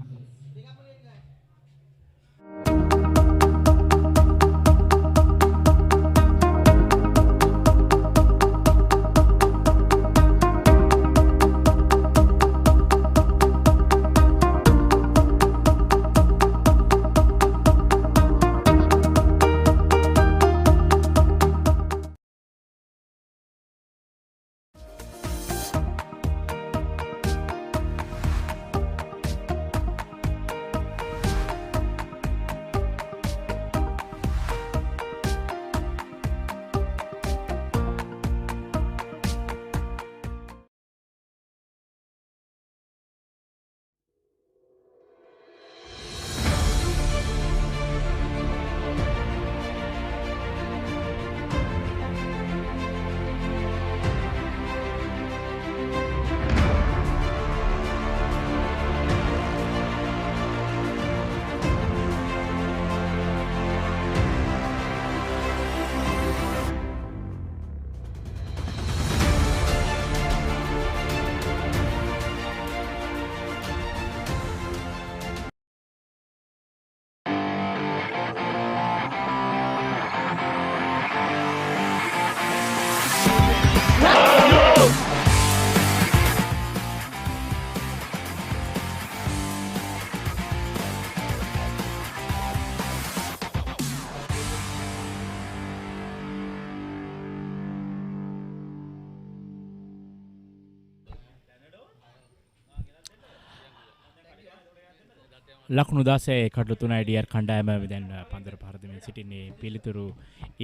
ලකුණු 16 කඩලු 3යි ඩීආර් කණ්ඩායම දැන් පන්දර පහර දෙමින් සිටින්නේ පිළිතුරු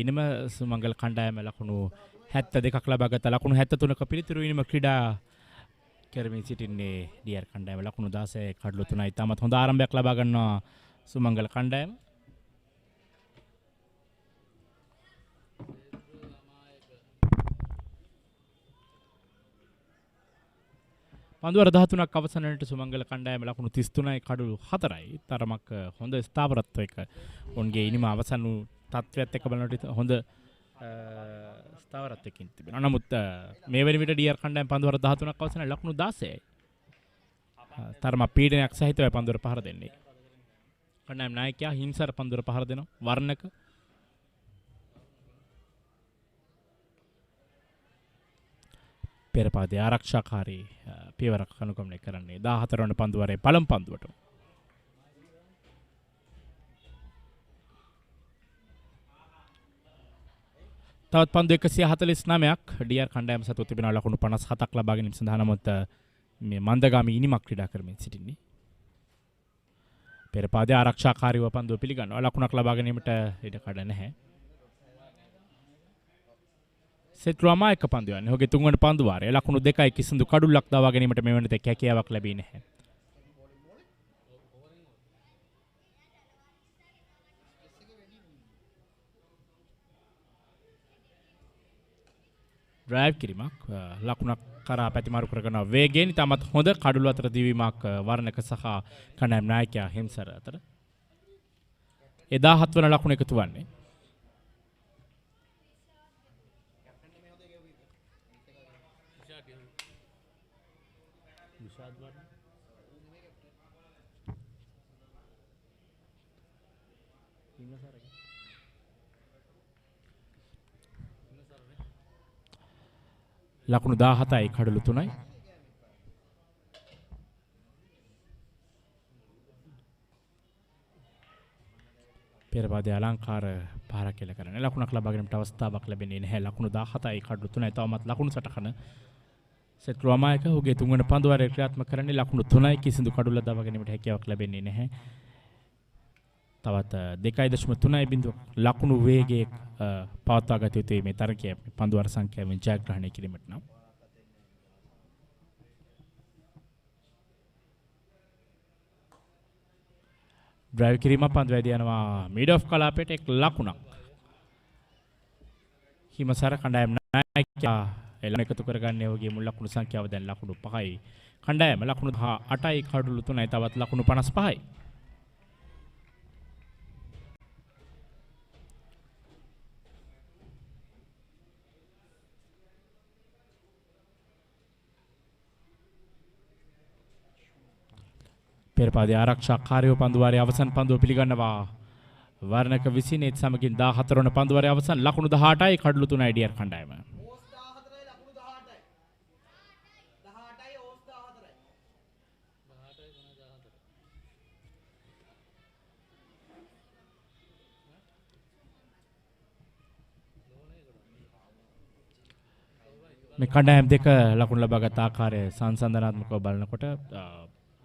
ඉනිම සුමංගල කණ්ඩායම ලකුණු 72ක් ලබා ගත්තා. ලකුණු 73ක පිළිතුරු ඉනිම ක්‍රීඩා කරමින් සිටින්නේ ඩීආර් කණ්ඩායම ලකුණු 16 කඩලු 3යි. තාමත් හොඳ ආරම්භයක් ලබා ගන්නවා සුමංගල කණ්ඩායම. පන්දුවර 13ක් අවසනට සුමංගල කණ්ඩායම ලකුණු 33යි කඩලු 4යි. තරමක් හොඳ ස්ථාවරත්වයක ඔවුන්ගේ ඉනිම අවසන් වූ තත්ත්වයක් එක්ක බලනකොට හොඳ ස්ථාවරත්වයකින් තිබෙනවා. නමුත් මේ වෙන විට ඩීආර් කණ්ඩායම පන්දුවර 13ක් අවසනට ලකුණු 16යි. තරමක් පීඩනයක් සහිතව පන්දුවර පහර දෙන්නේ. කණ්ඩායම නායකයා හිංසර පන්දුවර පහර දෙනවා. වර්ණක පෙරපාදේ ආරක්ෂාකාරී පියවරක් අනුගමනය කරන්නේ 14 වන පන්දුවරේ පළමු පන්දුවට. තවත් පන්දු 149ක් ඩීආර් කණ්ඩායම සතු තිබෙනවා ලකුණු 57ක් ලබා ගැනීම සඳහා. නමුත් මේ මන්දගාමී ඉනිමක් ක්‍රීඩා කරමින් සිටින්නේ. පෙර පාදයේ ආරක්ෂාකාරීව පන්දුව පිළිගන්නවා. ලකුණක් ලබා ගැනීමට ඉඩ කඩ නැහැ. සෙත් රාමා එක පන්දුව යන්නේ. ඔහුගේ තුන්වන පන්දු වාරය. ලකුණු 2යි කිසිදු කඩුල්ලක් දවා ගැනීමට මේ වෙනතේ හැකියාවක් ලැබී නැහැ. ඩ්‍රයිව් කිරීමක් ලකුණක් කරා පැතිමාරු කරගෙන වේගයෙන් ඉතාමත් හොඳ කඩුළු අතර දිවීමක් වර්ණක සහ කණ්ඩායම් නායකයා හිම්සර අතර. 17 වන ලකුණ එකතු වන්නේ. ලකුණු 17යි කඩලු 3යි. පෙරපාදේ අලංකාර පාරක් කියලා කරන්නේ. ලකුණක් ලබා ගැනීමට අවස්ථාවක් ලැබෙන්නේ නැහැ. ලකුණු 17යි කඩලු 3යි. තවමත් ලකුණු සටහන සෙත් රාමායක ඔහුගේ තුන්වන පන්දු වාරය ක්‍රියාත්මක කරන්නේ. ලකුණු 3යි කිසිදු කඩුල්ල දවා ගැනීමට හැකියාවක් ලැබෙන්නේ නැහැ. තවත් 2.3 බිඳුවක් ලකුණු වේගයේ පවත්වා ගත යුතුයි මේ තරගය පන්දු වාර සංඛ්‍යාවෙන් ජයග්‍රහණය කිරීමට නම්. ඩ්‍රයිව් කිරීම පන්දු වැදී යනවා මීඩ් ඔෆ් කලාපයට එක් ලකුණක්. හිමසර කණ්ඩායම් නායකයා එළම එකතු කරගන්නේ ඔහුගේ මුල් ලකුණු සංඛ්‍යාව දැන් ලකුණු 5යි. කණ්ඩායම ලකුණු 8යි කඩලු 3යි තවත් ලකුණු 55යි. පෙරපාදේ ආරක්ෂාකාරීව පන්දුවාරයේ අවසන් පන්දුව පිළිගන්නවා. වර්ණක 20 සමගින් 14 වන පන්දුවාරයේ අවසන් ලකුණු 18යි කඩලු 3යි ඩියර් කණ්ඩායම. මේ කණ්ඩායම් දෙක ලකුණු ලබාගත් ආකාරය සංසන්දනාත්මකව බලනකොට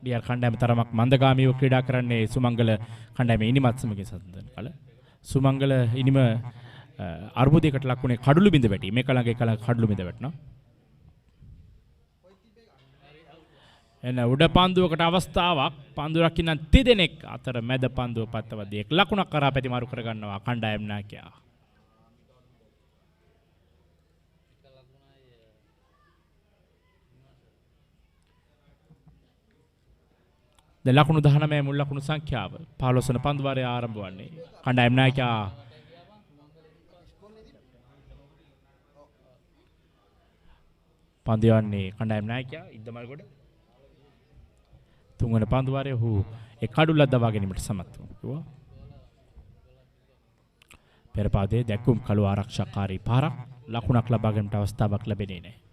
ඩියර් කණ්ඩායම තරමක් මන්දගාමීව ක්‍රීඩා කරන්නේ සුමංගල කණ්ඩායම ඉනිමත් සමග සම්බන්ධන කල සුමංගල ඉනිම අර්බුදයකට ලක්ුණේ කඩළු බිඳ වැටි මේ කලගේ කල කඩළු බිඳ වැටෙනවා. එන උඩ පන්දුවකට අවස්ථාවක් පන්දු රකින්න තිදෙනෙක් අතර මැද පන්දුව පත්තවදී එක් ලකුණක් කරා පැතිමාරු කර ගන්නවා කණ්ඩායම් නායකයා. ලකුණු 19 මුල් ලකුණු සංඛ්‍යාව 15 වන පන්දු වාරය ආරම්භ වන්නේ. කණ්ඩායම් නායකයා පන්දු යන්නේ කණ්ඩායම් නායකයා ඉද්දමල්ගොඩ. තුන්වන පන්දු වාරය ඔහු එක් කඩුල්ලක් දවා ගැනීමට සමත් වුණා. පෙරපාදේ දැක්කුම් කළු ආරක්ෂාකාරී පාරක් ලකුණක් ලබා ගැනීමට අවස්ථාවක් ලැබෙන්නේ නැහැ.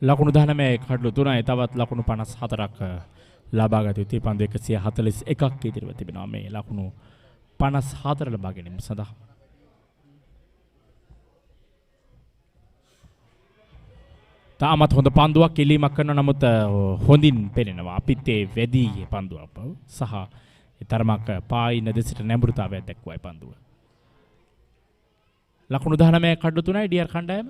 ලකුණු 19 කඩලු 3යි තවත් ලකුණු 54ක් ලබා ගත යුතුයි. පන්දු 141ක් ඉදිරිව තිබෙනවා මේ ලකුණු 54 ලබා ගැනීම සඳහා. තාමත් හොඳ පන්දුවක් එලීමක් කරන නමුත් හොඳින් පෙනෙනවා. අපිත් ඒ වැඩි පන්දුවක් බව සහ තරමක් පායින දෙසට නැඹුරුතාවයක් දක්වයි පන්දුව. ලකුණු 19 කඩලු 3යි ඩියර් කණ්ඩායම.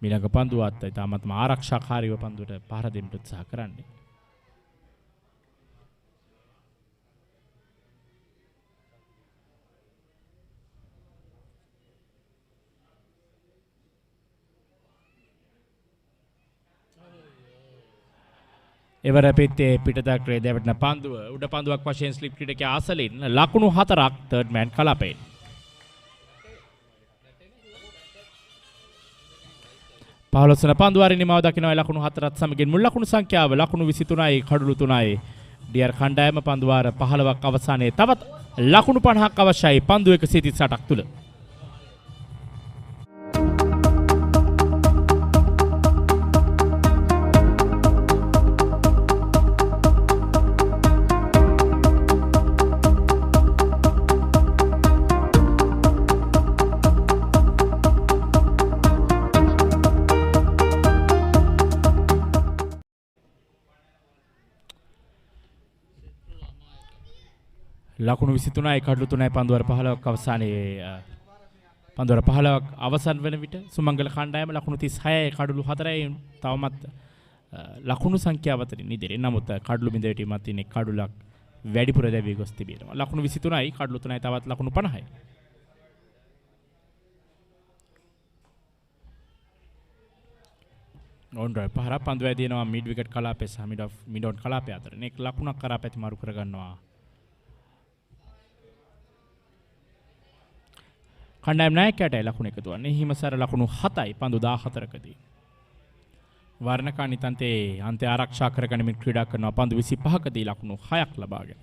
මිලඟ පන්දුවත් තාමත්ම ආරක්ෂාකාරීව පන්දුවට පහර දෙන්න උත්සාහ කරන්නේ. එවර පිටේ පිටදක්‍රේ දෙවටන පන්දුව උඩ පන්දුවක් වශයෙන් ස්ලිප් ක්‍රීඩකයා ආසලින් ලකුණු 4ක් තර්ඩ් මෑන් කලාපයෙන්. පහළොස්වන පන්දුවාරේ නිමාව දකිනවා ලකුණු 4ත් සමගින් මුල් ලකුණු සංඛ්‍යාව ලකුණු 23යි කඩලු 3යි ඩියර් කණ්ඩායම පන්දුවාර 15ක් අවසානයේ තවත් ලකුණු 50ක් අවශ්‍යයි පන්දු 138ක් තුල. ලකුණු 23යි කඩලු 3යි පන්දුවර 15ක් අවසානයේ පන්දුවර 15ක් අවසන් වෙන විට සුමංගල කණ්ඩායම ලකුණු 36යි කඩලු 4යි තවමත් ලකුණු සංඛ්‍යාව අතරින් ඉදිරියේ. නමුත් කඩලු බිඳ වැටීමක් තියෙන කඩලුක් වැඩිපුර දැවී ගොස් තිබෙනවා. ලකුණු 23යි කඩලු 3යි තවත් ලකුණු 50යි. ඔන්ඩර් පහර පන්දු වැදිනවා මිඩ් විකට් කලාපයේ සහ මිඩ් ඔන් කලාපය අතර. මේක ලකුණක් කරා පැති මාරු කර ගන්නවා. කණ්ඩායම් නායකයාටයි ලකුණු එකතු වන්නේ. හිමසර ලකුණු 7යි පන්දු 14කදී. වර්ණකානි තන්තේ අන්තය ආරක්ෂා කරගනිමින් ක්‍රීඩා කරනවා පන්දු 25කදී ලකුණු 6ක් ලබාගෙන.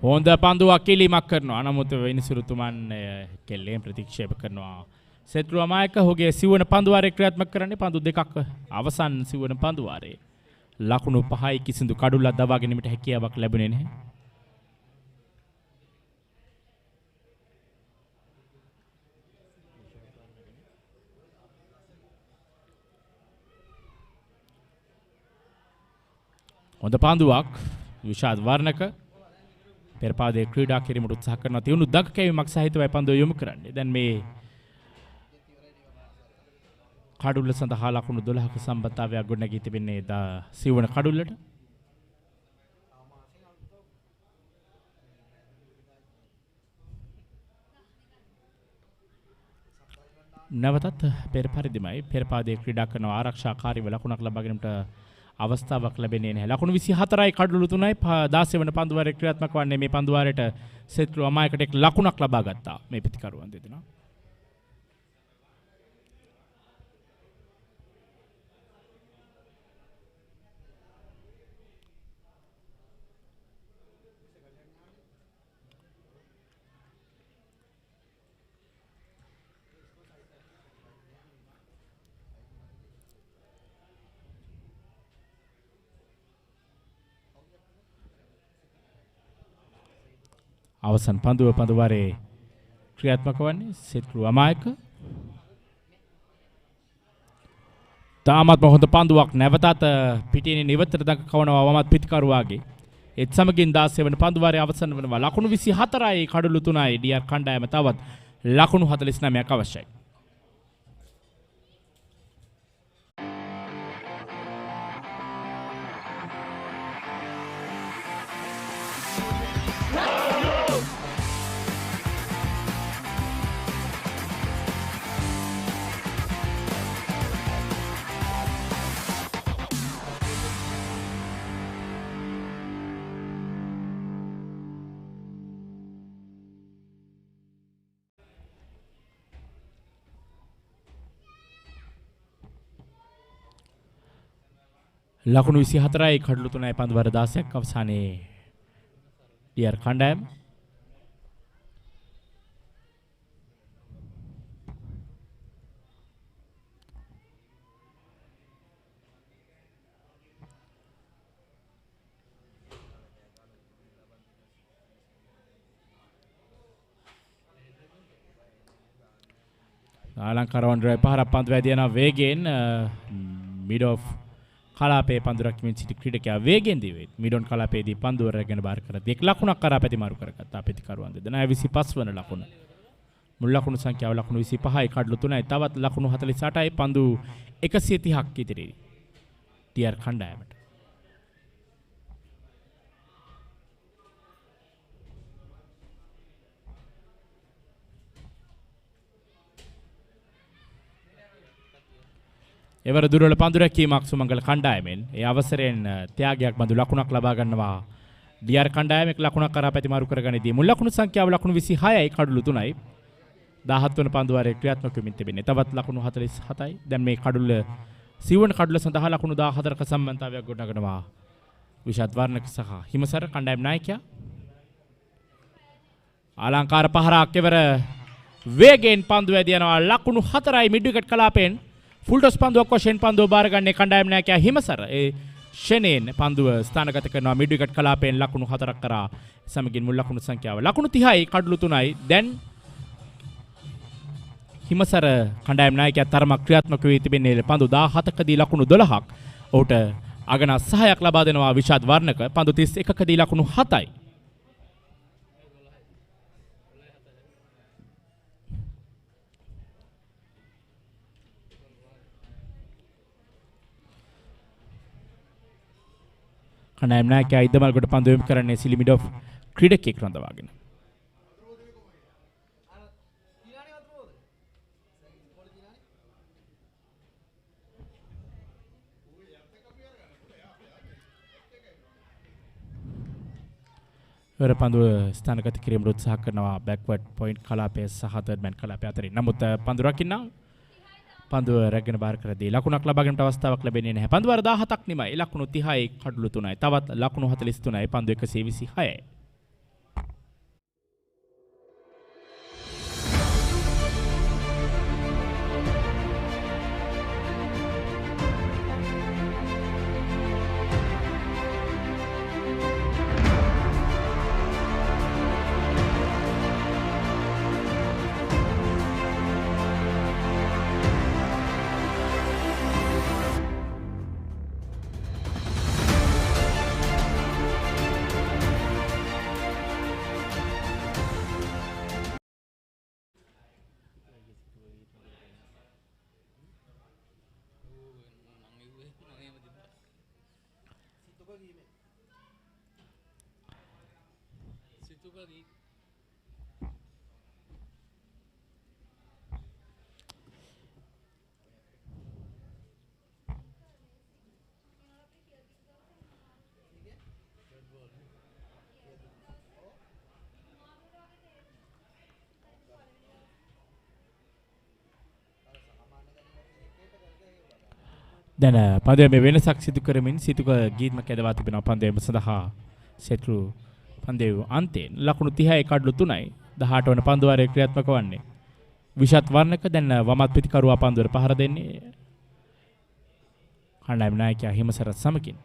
හොඳ පන්දුවක් කිලීමක් කරනවා. නමුත් විනිසුරුතුමන් කෙල්ලෙන් ප්‍රතික්ෂේප කරනවා. සෙත්රු අමායක ඔහුගේ සිවන පන්දුවාරේ ක්‍රියාත්මක කරන්නේ පන්දු දෙකක් අවසන් සිවන පන්දුවාරේ. ලකුණු 5යි කිසිදු කඩුල්ලක් දවා ගැනීමට හැකියාවක් ලැබුණේ නැහැ. හොඳ පන්දුවක් විශාද වර්ණක පෙරපාදයේ ක්‍රීඩා කිරීමට උත්සාහ කරන තියුණු දග කැවීමක් සහිතවයි පන්දුව යොමු කරන්නේ. දැන් මේ කඩුල්ල සඳහා ලකුණු 12ක සම්බන්ධතාවයක් ගොඩනැගී තිබෙන්නේ සිවන කඩුල්ලට. නැවතත් පෙර පරිදිමයි පෙරපාදයේ ක්‍රීඩා කරන ආරක්ෂාකාරීව ලකුණක් ලබා ගැනීමට අවස්ථාවක් ලැබෙන්නේ නැහැ. ලකුණු 24යි කඩුළු 3යි 16 වන පන්දුවාරයේ ක්‍රියාත්මක වන්නේ මේ පන්දුවාරයට සෙත්රු අමායකට එක් ලකුණක් ලබා ගත්තා මේ පිටිකරුවන් දෙදෙනා. අවසන් පන්දුවාරේ ක්‍රියාත්මක වන්නේ සෙත්රු අමායක. තාමත් හොඳ පන්දුවක් නැවතත් පිටිනේ නිවතට දක්වනවා වමත් පිටිකරුවාගේ. ඒත් සමගින් 16 වන පන්දුවාරේ අවසන් වෙනවා. ලකුණු 24යි කඩලු 3යි ඩියර් කණ්ඩායම තවත් ලකුණු 49ක් අවශ්‍යයි. ලකුණු 24යි කඩලු 3යි පන්දුවාර 16ක් අවසානයේ ඩියර් කණ්ඩායම. ආලංකාර වන්ඩරේ පහරක් පන්දු වැදින වේගෙන් මිඩ් ඔෆ් කලාපයේ පන්දුරක් මෙන් සිටි ක්‍රීඩකයා වේගෙන් දිවේ. මිඩොන් කලාපයේදී පන්දුව රැගෙන බාර කර දෙක ලකුණක් කරා පැතිමාරු කරගත්තා ප්‍රතිකරුවන් දෙදෙනා. 25 වන ලකුණ. මුල් ලකුණු සංඛ්‍යාව ලකුණු 25යි කඩලු 3යි තවත් ලකුණු 48යි පන්දු 130ක් ඉදිරියේ. ඩියර් කණ්ඩායමට. එවර දුරවල පන්දු රැකීමක් සුමංගල කණ්ඩායමෙන් ඒ අවසරයෙන් ත්‍යාගයක් බඳු ලකුණක් ලබා ගන්නවා. ඩියර් කණ්ඩායමේ ලකුණක් කරා පැතිමාරු කරගනිදී මුල් ලකුණු සංඛ්‍යාව ලකුණු 26යි කඩලු 3යි 17 වන පන්දු වාරයේ ක්‍රියාත්මක වෙමින් තිබෙන්නේ. තවත් ලකුණු 47යි. දැන් මේ කඩුල්ල සිවුවන කඩුල්ල සඳහා ලකුණු 14ක සම්බන්ධතාවයක් ගොඩනගනවා. විශාත් වර්ණක සහ හිමසර කණ්ඩායම් නායකයා. අලංකාර පහරක් කෙවර වේගෙන් පන්දු වැදී යනවා. ලකුණු 4යි මිඩ් විකට් කලාපෙන් ෆුල් ටොස් පන්දුවක් වශයෙන් පන්දුව බාරගන්නේ කණ්ඩායම් නායකයා හිමසර. ඒ ෂෙනෙන් පන්දුව ස්ථානගත කරනවා මිඩ් විකට් කලාපෙන් ලකුණු 4ක් කරා. සමගින් මුල් ලකුණු සංඛ්‍යාව ලකුණු 30යි කඩලු 3යි. දැන් හිමසර කණ්ඩායම් නායකයා තරමක් ක්‍රියාත්මක වී තිබෙන්නේ පන්දු 17කදී ලකුණු 12ක්. ඔහුට අගනා සහායක් ලබා දෙනවා විශාත් වර්ණක. පන්දු 31කදී ලකුණු 7යි. කණ්ඩායම් නායකයා ඉදමල්ගොඩ පන්දු යොමු කරන්නේ සිලිමිඩොෆ් ක්‍රීඩකයෙක් රඳවාගෙන. වර පන්දුව ස්ථානගත කිරීමට උත්සාහ කරනවා බෑක්වර්ඩ් පොයින්ට් කලාපයේ සහ තර්ඩ් මෑන් කලාපය අතරින්. නමුත් පන්දු රකින්න පන්දුව රැගෙන බාර කරදී ලකුණක් ලබා ගැනීමට අවස්ථාවක් ලැබෙන්නේ නැහැ. පන්දුව 17ක් නිමයි. ලකුණු 30යි කඩලු 3යි. තවත් ලකුණු 43යි පන්දු 126යි. දැන් පන්දුවේ මේ වෙනසක් සිදු කරමින් සිතුක ගීත්ම කැදවා තිබෙනවා පන්දුවේම සඳහා සෙට්රු පන්දුවේ අන්තයෙන් ලකුණු 30යි කඩලු 3යි 18 වන පන්දු වාරයේ ක්‍රියාත්මක වන්නේ විශාත් වර්ණක. දැන් වමත් පිටිකරුවා පන්දුවට පහර දෙන්නේ කණ්ඩායම් නායකයා හිමසර සමගින්.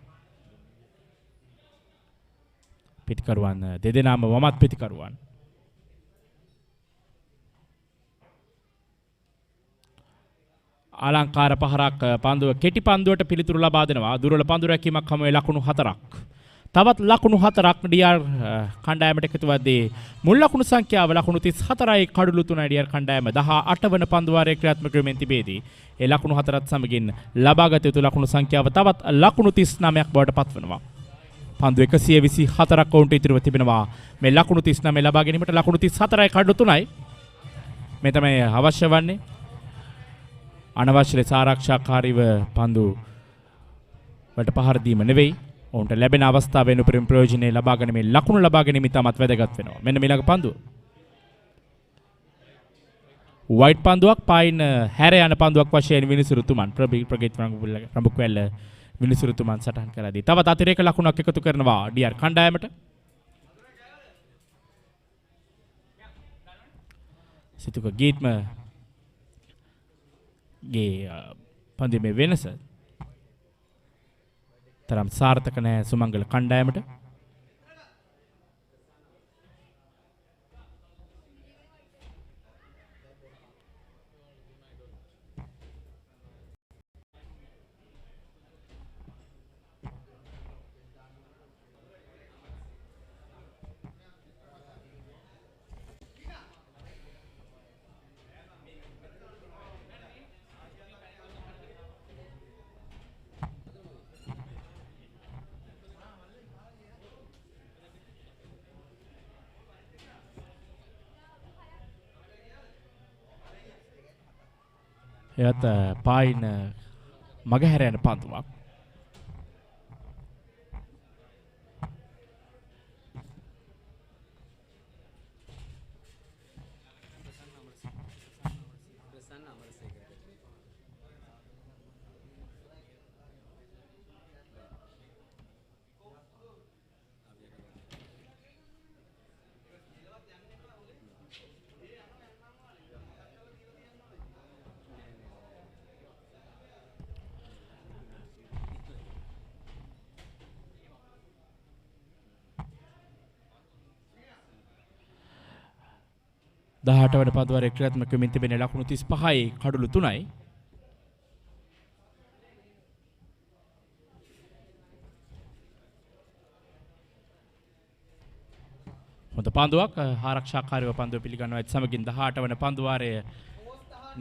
පිටිකරුවන් දෙදෙනාම වමත් පිටිකරුවන්. අලංකාර පහරක් පන්දුව කෙටි පන්දුවට පිළිතුරු ලබා දෙනවා. දුර්වල පන්දු රැකීමක් හමුවේ ලකුණු 4ක්. තවත් ලකුණු 4ක් ඩීආර් කණ්ඩායමට එකතු වද්දී මුල් ලකුණු සංඛ්‍යාව ලකුණු 34යි කඩලු 3යි ඩීආර් කණ්ඩායම 18 වන පන්දු වාරයේ ක්‍රියාත්මක වෙමින් තිබේදී ඒ ලකුණු 4ත් සමගින් ලබාගත යුතු ලකුණු සංඛ්‍යාව තවත් ලකුණු 39ක් බවට පත්වනවා. පන්දු 124ක් කවුන්ට් ඉතිරිව තිබෙනවා. මේ ලකුණු 39 ලබා ගැනීමට ලකුණු 34යි කඩලු 3යි. මේ තමයි අවශ්‍ය වන්නේ. අනවශ්‍ය ලෙස ආරක්ෂාකාරීව පන්දු වලට පහර දීම නෙවෙයි. ඔවුන්ට ලැබෙන අවස්ථාවෙන් උපරිම ප්‍රයෝජනෙ ලබා ගැනීම ලකුණු ලබා ගැනීම ඉතාමත් වැදගත් වෙනවා. මෙන්න ඊළඟ පන්දුව. වයිට් පන්දුවක් පායින් හැර යන පන්දුවක් වශයෙන් විනිසුරුතුමන් ප්‍රගීත් රඹුක්වැල්ල විනිසුරුතුමන් සටහන් කරදී තවත් අතිරේක ලකුණක් එකතු කරනවා ඩීආර් කණ්ඩායමට. සිතුක ගීත්ම ගේ පන්දුවේ වෙනස තරම් සාර්ථක නැහැ සුමංගල කණ්ඩායමට. එයත් පායින් මගහැර යන පන්දුවක්. 18 වන පන්දුවාරයේ ක්‍රියාත්මක වෙමින් තිබෙන ලකුණු 35යි කඩලු 3යි. හොඳ පන්දුවක් ආරක්ෂාකාරීව පන්දුව පිළිගන්නවා. ඒත් සමගින් 18 වන පන්දුවාරයේ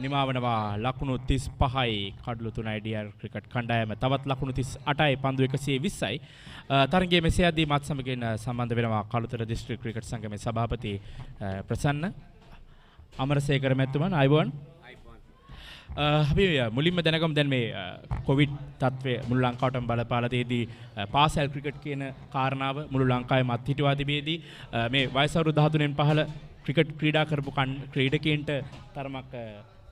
නිමාවනවා ලකුණු 35යි කඩලු 3යි ඩීආර් ක්‍රිකට් කණ්ඩායම. තවත් ලකුණු 38යි පන්දු 120යි. තරගයේ මෙසේ යද්දී මාත් සමගින් සම්බන්ධ වෙනවා කළුතර දිස්ත්‍රික් ක්‍රිකට් සංගමේ සභාපති ප්‍රසන්න අමරසේකර මැතිතුමන්. අයබෝන්. අපි මුලින්ම දැනගමු දැන් මේ කොවිඩ් තත්ත්වය මුළු ලංකාවටම බලපාලා තියෙද්දී පාසල් ක්‍රිකට් කියන කාරණාව මුළු ලංකාවේම අත්හිටුවා තිබෙදී මේ වයස අවුරුදු 13න් පහළ ක්‍රිකට් ක්‍රීඩා කරපු ක්‍රීඩකයන්ට තරමක්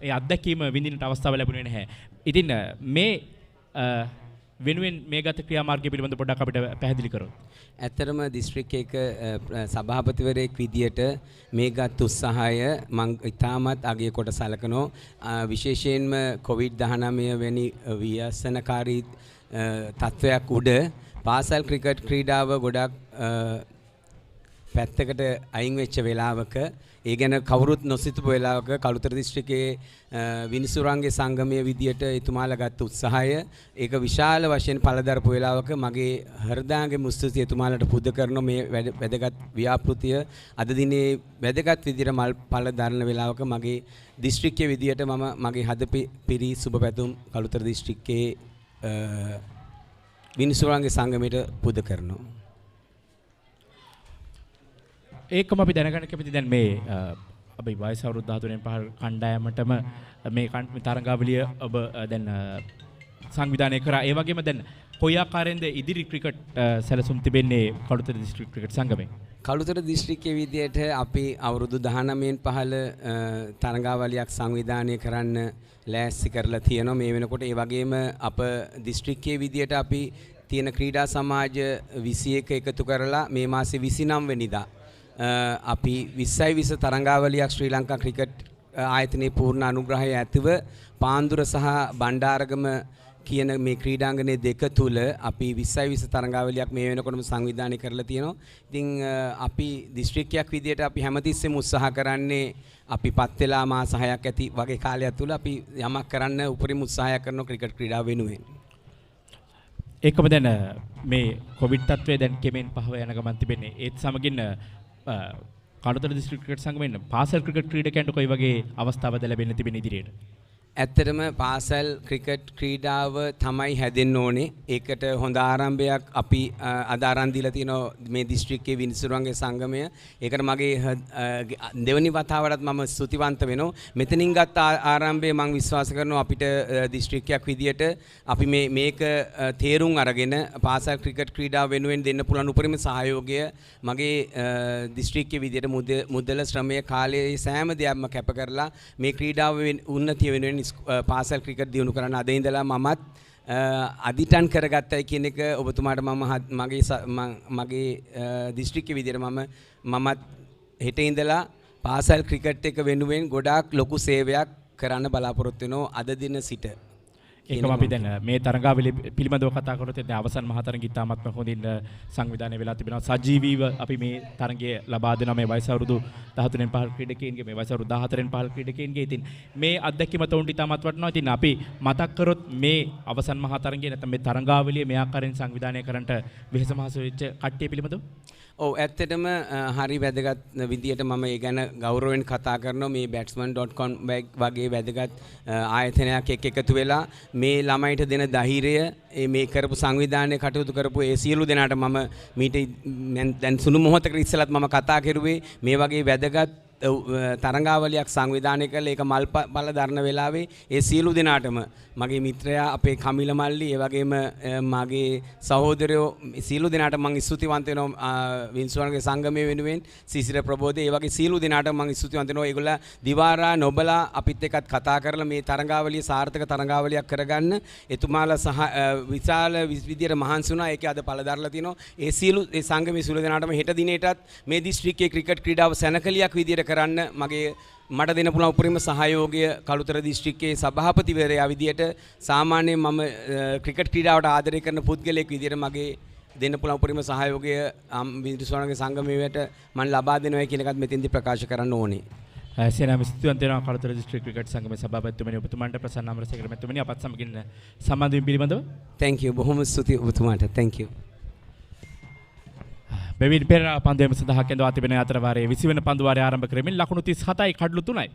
ඒ අත්දැකීම විඳින්නට අවස්ථාව ලැබුණේ නැහැ. ඉතින් මේ වෙනුවෙන් මේ ගත ක්‍රියාමාර්ගය පිළිබඳ පොඩ්ඩක් අපිට පැහැදිලි කරොත්. ඇත්තරම දිස්ත්‍රික් එක සභාපතිවරයෙක් විදියට මේ ගත් උත්සාහය මම ඉතාමත් අගය කොට සලකනවා. විශේෂයෙන්ම COVID-19 වැනි ව්‍යසනකාරී තත්ත්වයක් උඩ පාසල් ක්‍රිකට් ක්‍රීඩාව ගොඩක් පැත්තකට අයින් වෙච්ච වෙලාවක ඒ ගැන කවුරුත් නොසිතපු වෙලාවක කළුතර දිස්ත්‍රික්කයේ විනිසුරංගේ සංගමයේ විදියට එතුමාලා ගත්ත උත්සාහය ඒක විශාල වශයෙන් පළදරපු වෙලාවක මගේ හෘදයාංග මුස්තුතිය එතුමාලාට පුද කරන මේ වැදගත් ව්‍යාපෘතිය අද දිනේ වැදගත් විදියට මල් පළ දරන වෙලාවක මගේ දිස්ත්‍රික්කයේ විදියට මම මගේ හද පිරි සුබ පැතුම් කළුතර දිස්ත්‍රික්කයේ විනිසුරංගේ සංගමයට පුද කරනවා. ඒකම අපි දැනගන්න කැමති දැන් මේ අපි වයස අවුරුදු 13න් පහළ කණ්ඩායමටම මේ තරඟාවලිය ඔබ දැන් සංවිධානය කරා. ඒ වගේම දැන් කොයි ආකාරයෙන්ද ඉදිරි ක්‍රිකට් සැලසුම් තිබෙන්නේ කළුතර දිස්ත්‍රික් ක්‍රිකට් සංගමේ? කළුතර දිස්ත්‍රික්කයේ විදියට අපි අවුරුදු 19න් පහළ තරඟාවලියක් සංවිධානය කරන්න ලෑස්ති කරලා තියෙනවා. මේ වෙනකොට ඒ වගේම අප දිස්ත්‍රික්කයේ විදියට අපි තියෙන ක්‍රීඩා සමාජ 21 එකතු කරලා මේ මාසේ 29 වෙනිදා අපි 20 තරඟාවලියක් ශ්‍රී ලංකා ක්‍රිකට් ආයතනයේ පූර්ණ අනුග්‍රහය ඇතිව පාන්දුර සහ බණ්ඩාරගම කියන මේ ක්‍රීඩාංගණයේ දෙක තුල අපි 20 තරඟාවලියක් මේ වෙනකොටම සංවිධානය කරලා තියෙනවා. ඉතින් අපි දිස්ත්‍රික්කයක් විදියට අපි හැමතිස්සෙම උත්සාහ කරන්නේ අපි පත් වෙලා මාස 6ක් ඇති වගේ කාලයක් තුල අපි යමක් කරන්න උපරිම උත්සාහයක් කරනවා ක්‍රිකට් ක්‍රීඩාව වෙනුවෙන්. ඒකම දැන් මේ කොවිඩ් තත්ත්වය දැන් කෙමෙන් පහව යන ගමන් තිබෙන්නේ. ඒත් සමගින් කළුතර දිස්ත්‍රික් ක්‍රිකට් සංගමයෙන් පාසල් ක්‍රිකට් ක්‍රීඩකයන්ට කොයි වගේ අවස්ථාවද ලැබෙන්න තිබෙන ඉදිරියට? ඇත්තටම පාසල් ක්‍රිකට් ක්‍රීඩාව තමයි හැදෙන්න ඕනේ. ඒකට හොඳ ආරම්භයක් අපි අද ආරම්භ දීලා තියෙනවා මේ දිස්ත්‍රික්කයේ විනිසුරුවන්ගේ සංගමය. ඒකට මගේ දෙවනි වතාවටත් මම ස්තුතිවන්ත වෙනවා. මෙතනින් ගත්ත ආරම්භය මම විශ්වාස කරනවා අපිට දිස්ත්‍රික්කයක් විදියට අපි මේක තේරුම් අරගෙන පාසල් ක්‍රිකට් ක්‍රීඩාව වෙනුවෙන් දෙන්න පුළුවන් උපරිම සහයෝගය මගේ දිස්ත්‍රික්කයේ විදියට මුදල ශ්‍රමය කාලයේ සෑම දෙයක්ම කැප කරලා මේ ක්‍රීඩාව උන්නතිය වෙනුවෙන් පාසල් ක්‍රිකට් දියුණු කරන්න අද ඉඳලා මමත් අදිටන් කරගත්තයි කියන එක ඔබතුමාට මගේ දිස්ත්‍රික්කයේ විදියට මමත් හෙට ඉඳලා පාසල් ක්‍රිකට් එක වෙනුවෙන් ගොඩාක් ලොකු සේවයක් කරන්න බලාපොරොත්තු වෙනවා අද දින සිට. ඒකම අපි දැන් මේ තරඟාවලිය පිළිබඳව කතා කරොත් දැන් අවසන් මහ තරඟය ඉතාමත්ම හොඳින් සංවිධානය වෙලා තිබෙනවා. සජීවීව අපි මේ තරඟය ලබා දෙනවා මේ වයස අවුරුදු 13න් පහළ ක්‍රීඩකයන්ගේ මේ වයස අවුරුදු 14න් පහළ ක්‍රීඩකයන්ගේ. ඉතින් මේ අත්දැකීම තොණ්ඩි ඉතාමත් වටිනවා. ඉතින් අපි මතක් කරොත් මේ අවසන් මහ තරඟය නැත්නම් මේ තරඟාවලිය මේ ආකාරයෙන් සංවිධානය කරන්නට වෙහෙස මහසු වෙච්ච කට්ටිය පිළිබඳව ඔව් ඇත්තටම හරි වැදගත් විදියට මම ඒ ගැන ගෞරවයෙන් කතා කරනවා. මේ batsman.com වගේ වැදගත් ආයතනයක් එක්ක එකතු වෙලා මේ ළමයිට දෙන ධෛර්යය මේ කරපු සංවිධානයේ කටයුතු කරපු ඒ සියලු දෙනාට මම මීට දැන් සුළු මොහොතකට ඉස්සෙල්ලත් මම කතා කරුවේ මේ වගේ වැදගත් තරඟාවලියක් සංවිධානය කළ ඒක මල් බල දරන වෙලාවේ ඒ සියලු දෙනාටම මගේ මිත්‍රයා අපේ කමිල මල්ලි ඒ වගේම මගේ සහෝදරයෝ සියලු දෙනාට මම ස්තුතිවන්ත වෙනවා වින්සුවන්ගේ සංගමය වෙනුවෙන් සිසිර ප්‍රබෝධය ඒ වගේ සියලු දෙනාට මම ස්තුතිවන්ත වෙනවා ඒගොල්ලෝ දිවාරා නොබලා අපිත් එක්කත් කතා කරලා මේ තරඟාවලිය සාර්ථක තරඟාවලියක් කරගන්න එතුමාලා සහ විශාල විදියට මහන්සි වුණා ඒකේ අද පළ දරලා තිනවා ඒ සංගමයේ සියලු දෙනාටම හෙට දිනේටත් මේ දිස්ත්‍රික්කයේ ක්‍රිකට් ක්‍රීඩාව සැනකලියක් විදියට කරන්න මට දෙන්න පුළුවන් උපරිම සහයෝගය කළුතර දිස්ත්‍රික්කයේ සභාපතිවරයා විදියට සාමාන්‍යයෙන් මම ක්‍රිකට් ක්‍රීඩාවට ආදරය කරන පුද්ගලයෙක් විදියට මගේ දෙන්න පුළුවන් උපරිම සහයෝගය විනිසුරුවන්ගේ සංගමයට මම ලබා දෙනවා කියන එකත් මෙතෙන්දී ප්‍රකාශ කරන්න ඕනේ. සේනාම ස්තුතිවන්ත වෙනවා කළුතර දිස්ත්‍රික් ක්‍රිකට් සංගමේ සභාපතිතුමනි ඔබතුමාන්ට ප්‍රසන්න අමරසේකර මැතිතුමනි අපත් සමගින් සම්බන්ධ වීම පිළිබඳව thank you බොහොම ස්තුතියි ඔබතුමාට thank you බෙවින් පෙරේරා පන්දුවේම සඳහා කැඳවා තිබෙන අතර වාරයේ 20 වෙනි පන්දු වාරය ආරම්භ කරමින් ලකුණු 37යි කඩලු 3යි.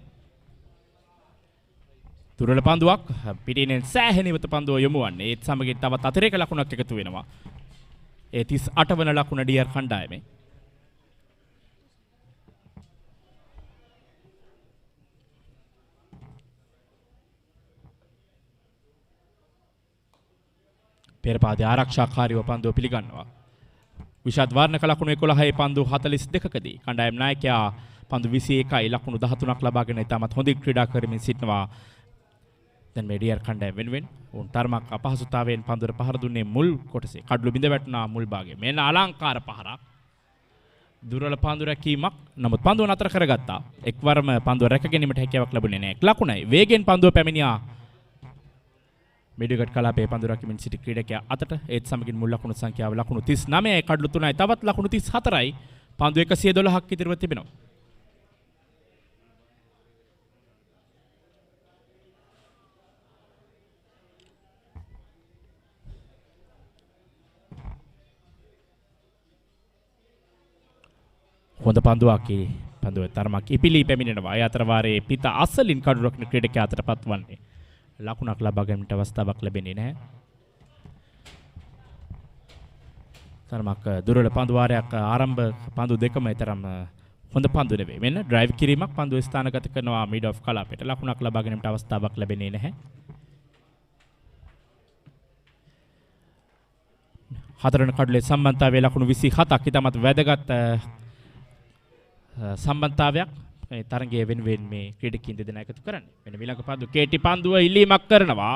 දුර්වල පන්දුවක් පිටිනෙන් සෑහෙන ඉවත පන්දුව යොමු වන්නේ. ඒත් සමගින් තවත් අතිරේක ලකුණක් එකතු වෙනවා. ඒ 38 වන ලකුණ ඩීආර් කණ්ඩායමේ. පෙරපාදේ ආරක්ෂාකාරීව පන්දුව පිළිගන්නවා. විෂාද් වර්ණක ලකුණු 11යි පන්දු 42කදී කණ්ඩායම් නායකයා පන්දු 21යි ලකුණු 13ක් ලබාගෙන ඉතාමත් හොඳින් ක්‍රීඩා කරමින් සිටනවා. දැන් මේ ඩීආර් කණ්ඩායම වෙනුවෙන් උන් තරමක් අපහසුතාවයෙන් පන්දුවට පහර දුන්නේ මුල් කොටසේ. කඩළු බිඳ වැටුණා මුල් භාගයේ. මෙන්න අලංකාර පහරක්. දුර්වල පන්දු රැකීමක්. නමුත් පන්දුව නතර කරගත්තා. එක්වරම පන්දුව රැක ගැනීමට හැකියාවක් ලැබුණේ නැහැ. ලකුණයි. වේගෙන් පන්දුව පැමිණියා. මිඩිගට් කලාපයේ පන්දු රැකීමෙන් සිටි ක්‍රීඩකයා අතට ඒත් සමගින් මුල් ලකුණු සංඛ්‍යාව ලකුණු 39යි කඩළු 3යි තවත් ලකුණු 34යි පන්දු 112ක් ඉදිරිව තිබෙනවා. හොඳ පන්දුවක් පන්දුවේ තරමක් ඉපිලි පැමිණෙනවා. ඒ අතර වාරයේ පිට අසලින් කඩළු රකින ක්‍රීඩකයා අතරපත් වන්නේ. ලකුණක් ලබා ගැනීමට අවස්ථාවක් ලැබෙන්නේ නැහැ. තරමක් දුර්වල පන්දු වාරයක් ආරම්භ පන්දු දෙකම තරම් හොඳ පන්දු නෙවෙයි. මෙන්න ඩ්‍රයිව් කිරීමක් පන්දුව ස්ථානගත කරනවා මිඩ් ඔෆ් කලාපයට. ලකුණක් ලබා ගැනීමට අවස්ථාවක් ලැබෙන්නේ නැහැ. හතරවන කඩුලේ සම්බන්ධතාවයේ ලකුණු 27ක් ඉතාමත් වැදගත් සම්බන්ධතාවයක්. මේ තරගයේ වෙනුවෙන් මේ ක්‍රීඩකයන් දෙදෙනා එකතු කරන්නේ. මෙන්න ඊළඟ පන්දු කේටි පන්දුව ඉල්ලීමක් කරනවා.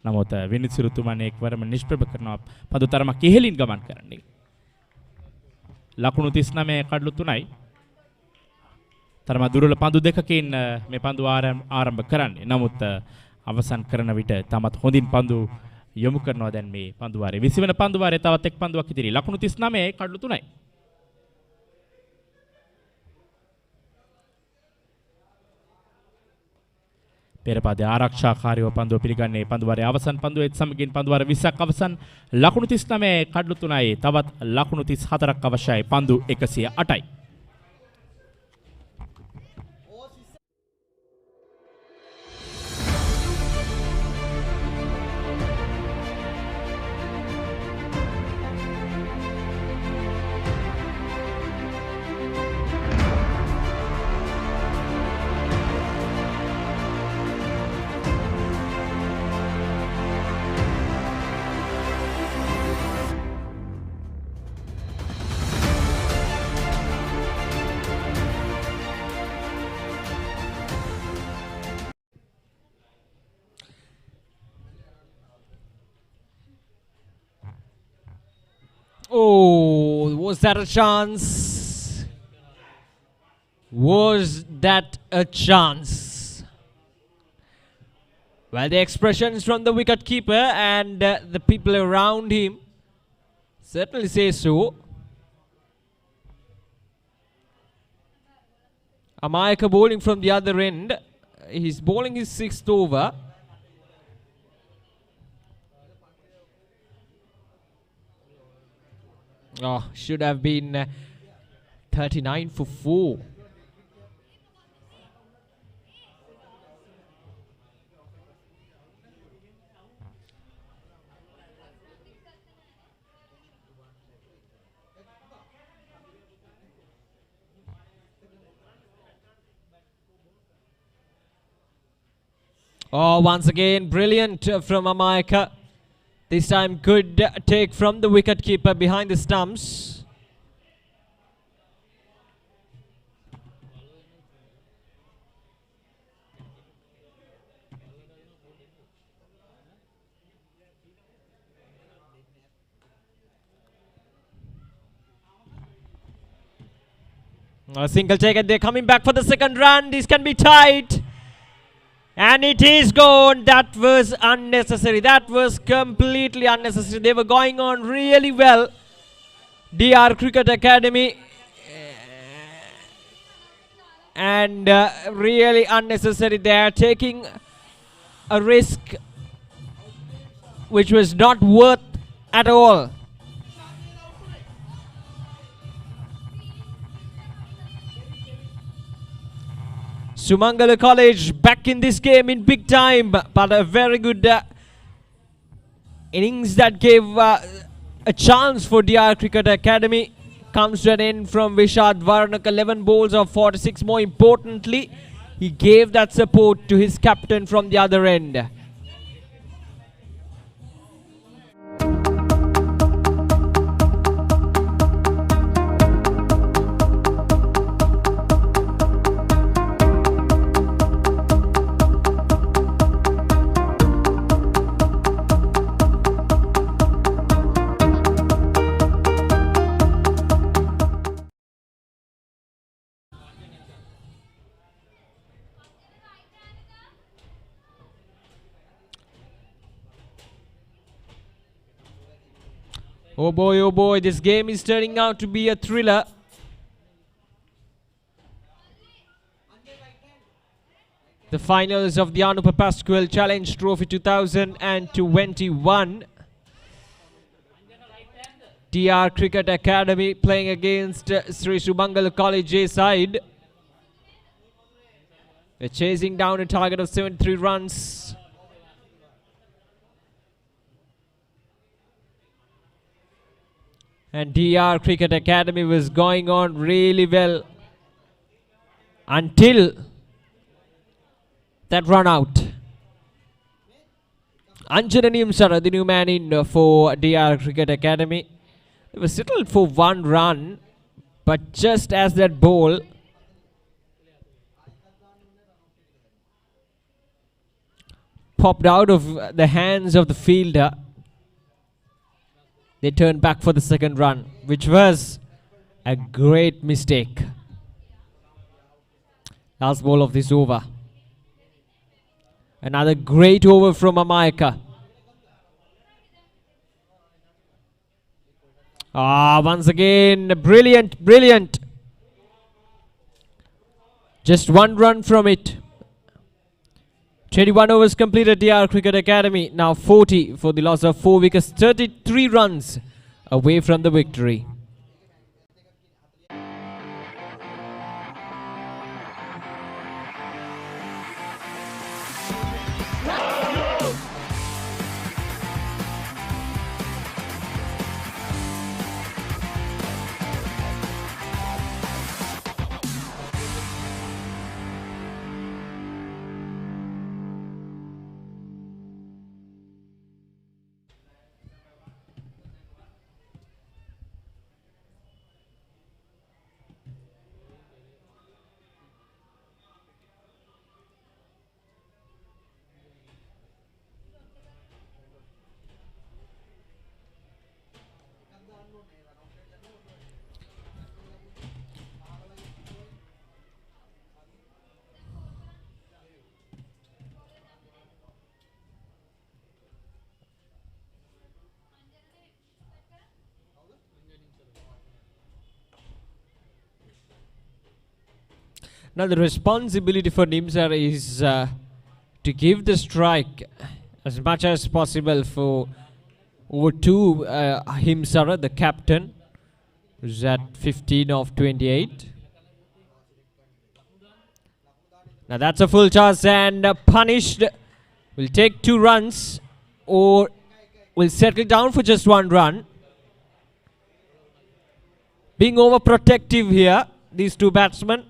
නමුත් විනිසුරුතුමන් එක්වරම නිෂ්ප්‍රභ කරනවා. පන්දු තරමක් ඉහළින් ගමන් කරන්නේ. ලකුණු 39 කඩලු 3යි. තරම දුර්වල පන්දු දෙකකින් මේ පන්දු ආරම්භ කරන්නේ. නමුත් අවසන් කරන විට තමත් හොඳින් පන්දු යොමු කරනවා දැන් මේ පන්දු වාරයේ 20 වෙනි පන්දු වාරයේ තවත් එක් පන්දුවක් ඉදිරි. ලකුණු 39 කඩලු 3යි. පෙරපාදේ ආරක්ෂාකාරීව පන්දුව පිළිගන්නේ පන්දු වාරයේ අවසන් පන්දුවෙත් සමගින් පන්දු වාර 20ක් අවසන් ලකුණු 39 කඩලු 3යි තවත් ලකුණු 34ක් අවශ්‍යයි පන්දු 108යි. Oh, was that a chance? Was that a chance? Well, the expressions from the wicket keeper and the people around him certainly say so. Amayaka bowling from the other end. He's bowling his 6th over. Oh, should have been 39 for 4. Oh, once again, brilliant from Amayaka. This time good take from the wicket keeper behind the stumps. A single take and they're coming back for the second run. This can be tight. And it is gone. That was unnecessary. That was completely unnecessary. They were going on really well. DR Cricket Academy and really unnecessary there, taking a risk which was not worth at all. Sumangala College back in this game in big time, but a very good innings that gave a chance for DR Cricket Academy comes to an end from Vishad Varnak. 11 balls of 46. More importantly, he gave that support to his captain from the other end. Oh boy, this game is turning out to be a thriller. The finals of the Anupa Pasqual Challenge Trophy 2021. DR Cricket Academy playing against Sri Subangala College A side. They're chasing down a target of 73 runs. And DR Cricket Academy was going on really well until that run out. Anjana Nimsara, the new man in for DR Cricket Academy. They were settled for one run, but just as that ball popped out of the hands of the fielder, they turned back for the second run, which was a great mistake. Last ball of this over. Another great over from Amayaka. Once again, brilliant. Just one run from it. 21 overs completed DR Cricket Academy. Now 40 for the loss of 4 wickets. 33 runs away from the victory. Now the responsibility for Nimsar is to give the strike as much as possible for over to Himsara, the captain, who's at 15 of 28. Now that's a full toss and punished. Will take 2 runs or will settle down for just 1 run. Being overprotective here, these 2 batsmen.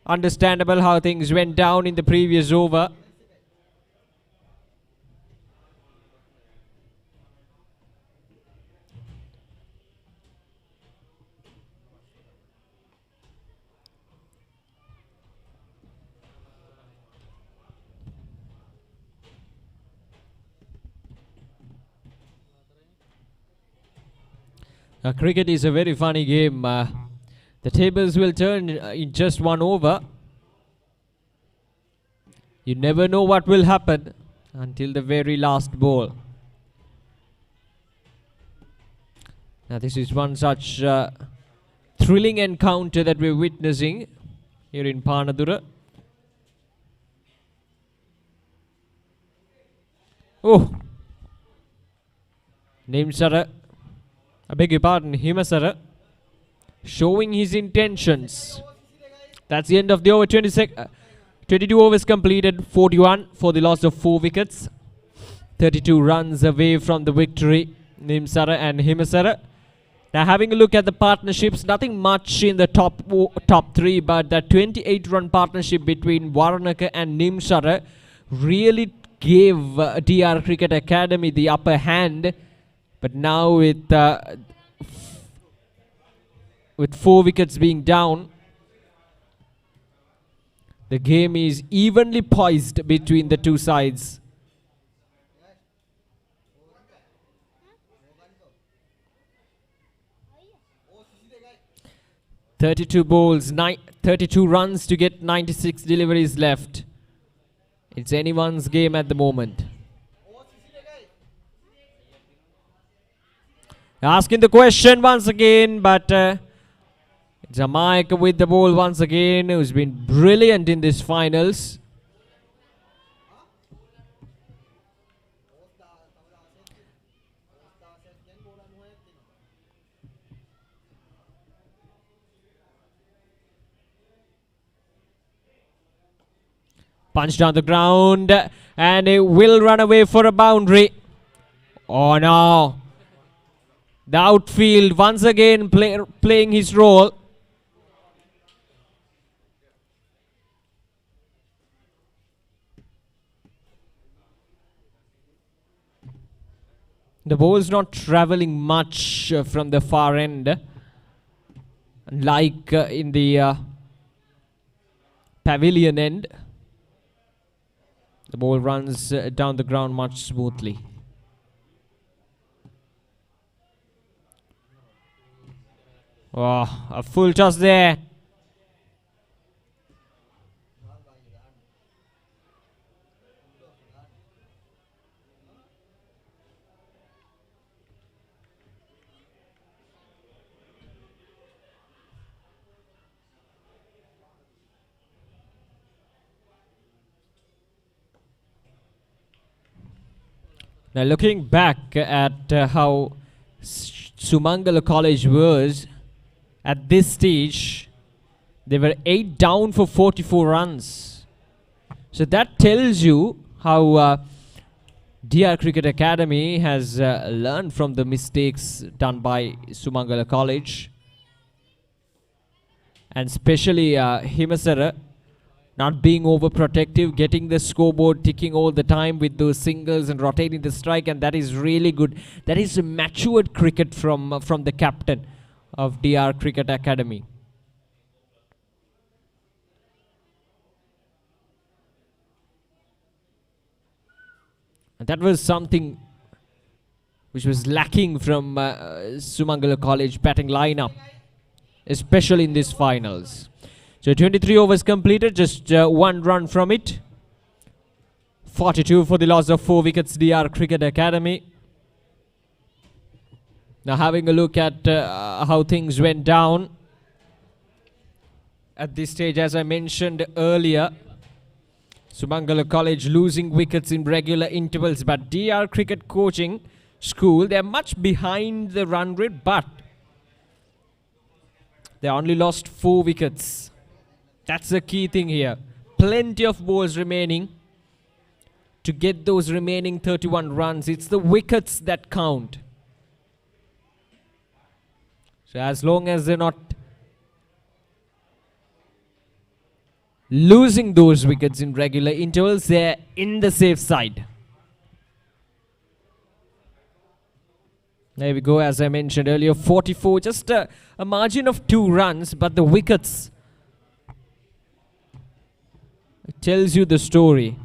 Understandable how things went down in the previous over. Cricket is a very funny game. The tables will turn in just 1 over. You never know what will happen until the very last ball. Now this is one such thrilling encounter that we're witnessing. here in Panadura. Oh, Nimsara, I beg your pardon, Himasara, showing his intentions. That's the end of the over. 22 overs completed, 41 for the loss of 4 wickets. 32 runs away from the victory, Nimsara and Himasara. Now having a look at the partnerships, nothing much in the top 3, but that 28-run partnership between Varanaka and Nimsara really gave DR Cricket Academy the upper hand. But now with 4 wickets being down, the game is evenly poised between the two sides. "32 balls, 32 runs to get 96 deliveries left. It's anyone's game at the moment." Asking the question once again, but Jamaica with the ball once again, who's been brilliant in these finals. Punched on the ground, and it will run away for a boundary. Oh no. The outfield once again playing his role. The ball is not traveling much from the far end, like in the pavilion end. The ball runs down the ground much smoothly. Oh, a full toss there. Now looking back at how Sumangala College was at this stage, they were 8 down for 44 runs. So that tells you how DR Cricket Academy has learned from the mistakes done by Sumangala College. And especially Himasara not being overprotective, getting the scoreboard ticking all the time with those singles and rotating the strike, and that is really good. That is a matured cricket from the captain of DR Cricket Academy. And that was something which was lacking from Sumangala College batting lineup, especially in these finals. So 23 overs completed, just 1 run from it. 42 for the loss of 4 wickets, DR Cricket Academy. Now having a look at how things went down. At this stage, as I mentioned earlier, Sumangala College losing wickets in regular intervals, but DR Cricket Coaching School, they're much behind the run rate, but they only lost 4 wickets. That's the key thing here. Plenty of balls remaining to get those remaining 31 runs. It's the wickets that count. So as long as they're not losing those wickets in regular intervals, they're in the safe side. There we go, as I mentioned earlier, 44, just a margin of 2 runs, but the wickets, it tells you the story.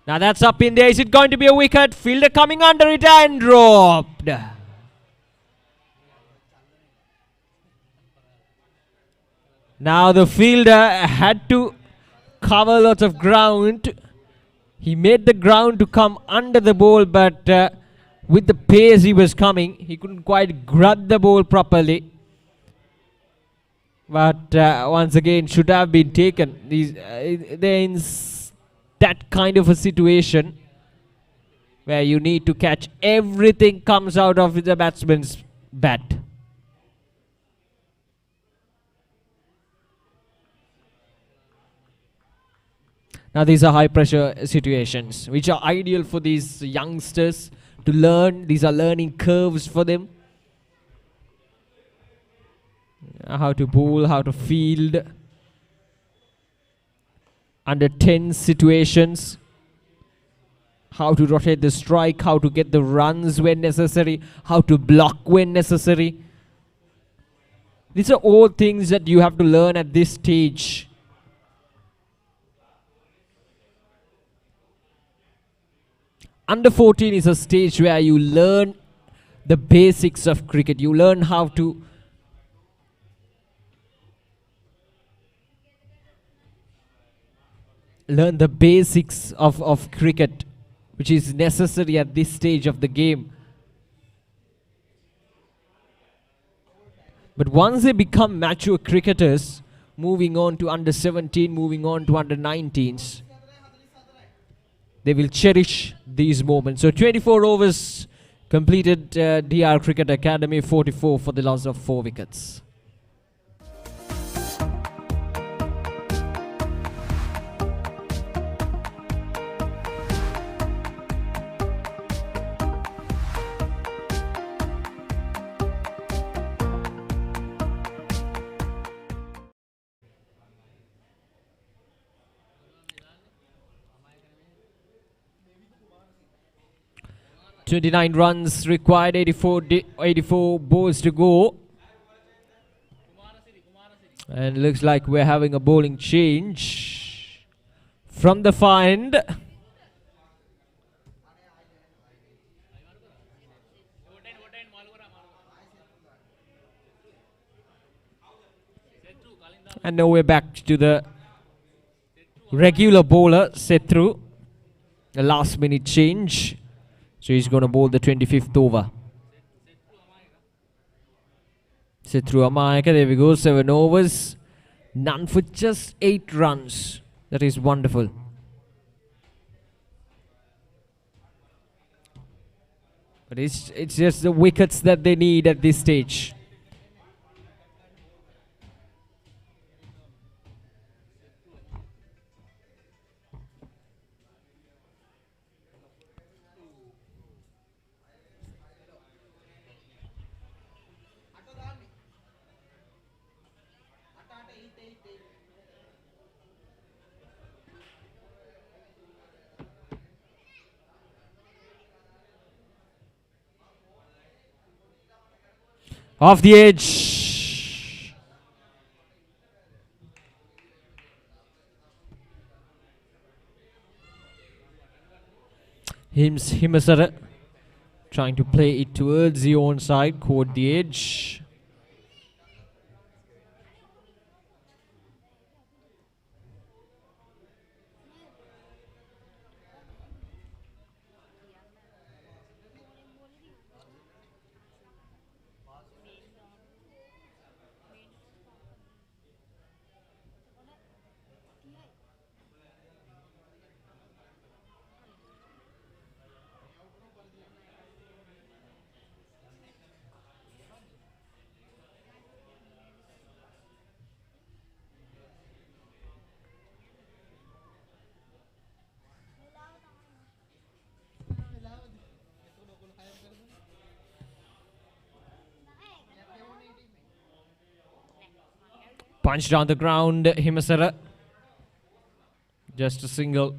Now that's up in there. Is it going to be a wicket? Fielder coming under it and dropped. Now the fielder had to cover lots of ground. He made the ground to come under the ball, but with the pace he was coming, he couldn't quite grab the ball properly. But once again, should have been taken. They're in that kind of a situation where you need to catch everything comes out of the batsman's bat. Now these are high pressure situations which are ideal for these youngsters to learn. These are learning curves for them. How to bowl, how to field under tense situations, how to rotate the strike, how to get the runs when necessary, how to block when necessary. These are all things that you have to learn at this stage. Under 14 is a stage where you learn the basics of cricket. You learn how to learn the basics of cricket, which is necessary at this stage of the game. But once they become mature cricketers, moving on to under 17, moving on to under 19s, they will cherish these moments. So 24 overs completed, DR Cricket Academy 44 for the loss of 4 wickets. .29 runs required, 84 balls to go. And looks like we're having a bowling change from the find. And now we're back to the regular bowler, Setru. The last minute change. So he's going to bowl the 25th over. Setru Amayaka, there we go, 7 overs. None for just 8 runs. That is wonderful. But it's just the wickets that they need at this stage. Off the edge. Himasara trying to play it towards the onside, caught the edge. Punched on the ground, Himasara. Just a single.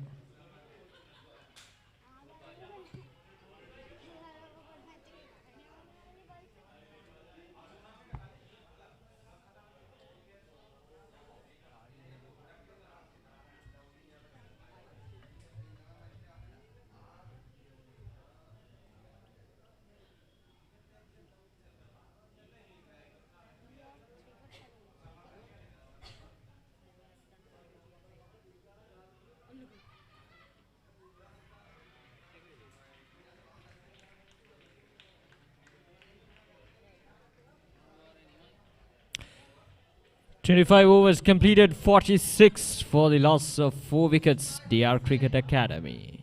25 overs completed, 46 for the loss of 4 wickets. DR Cricket Academy.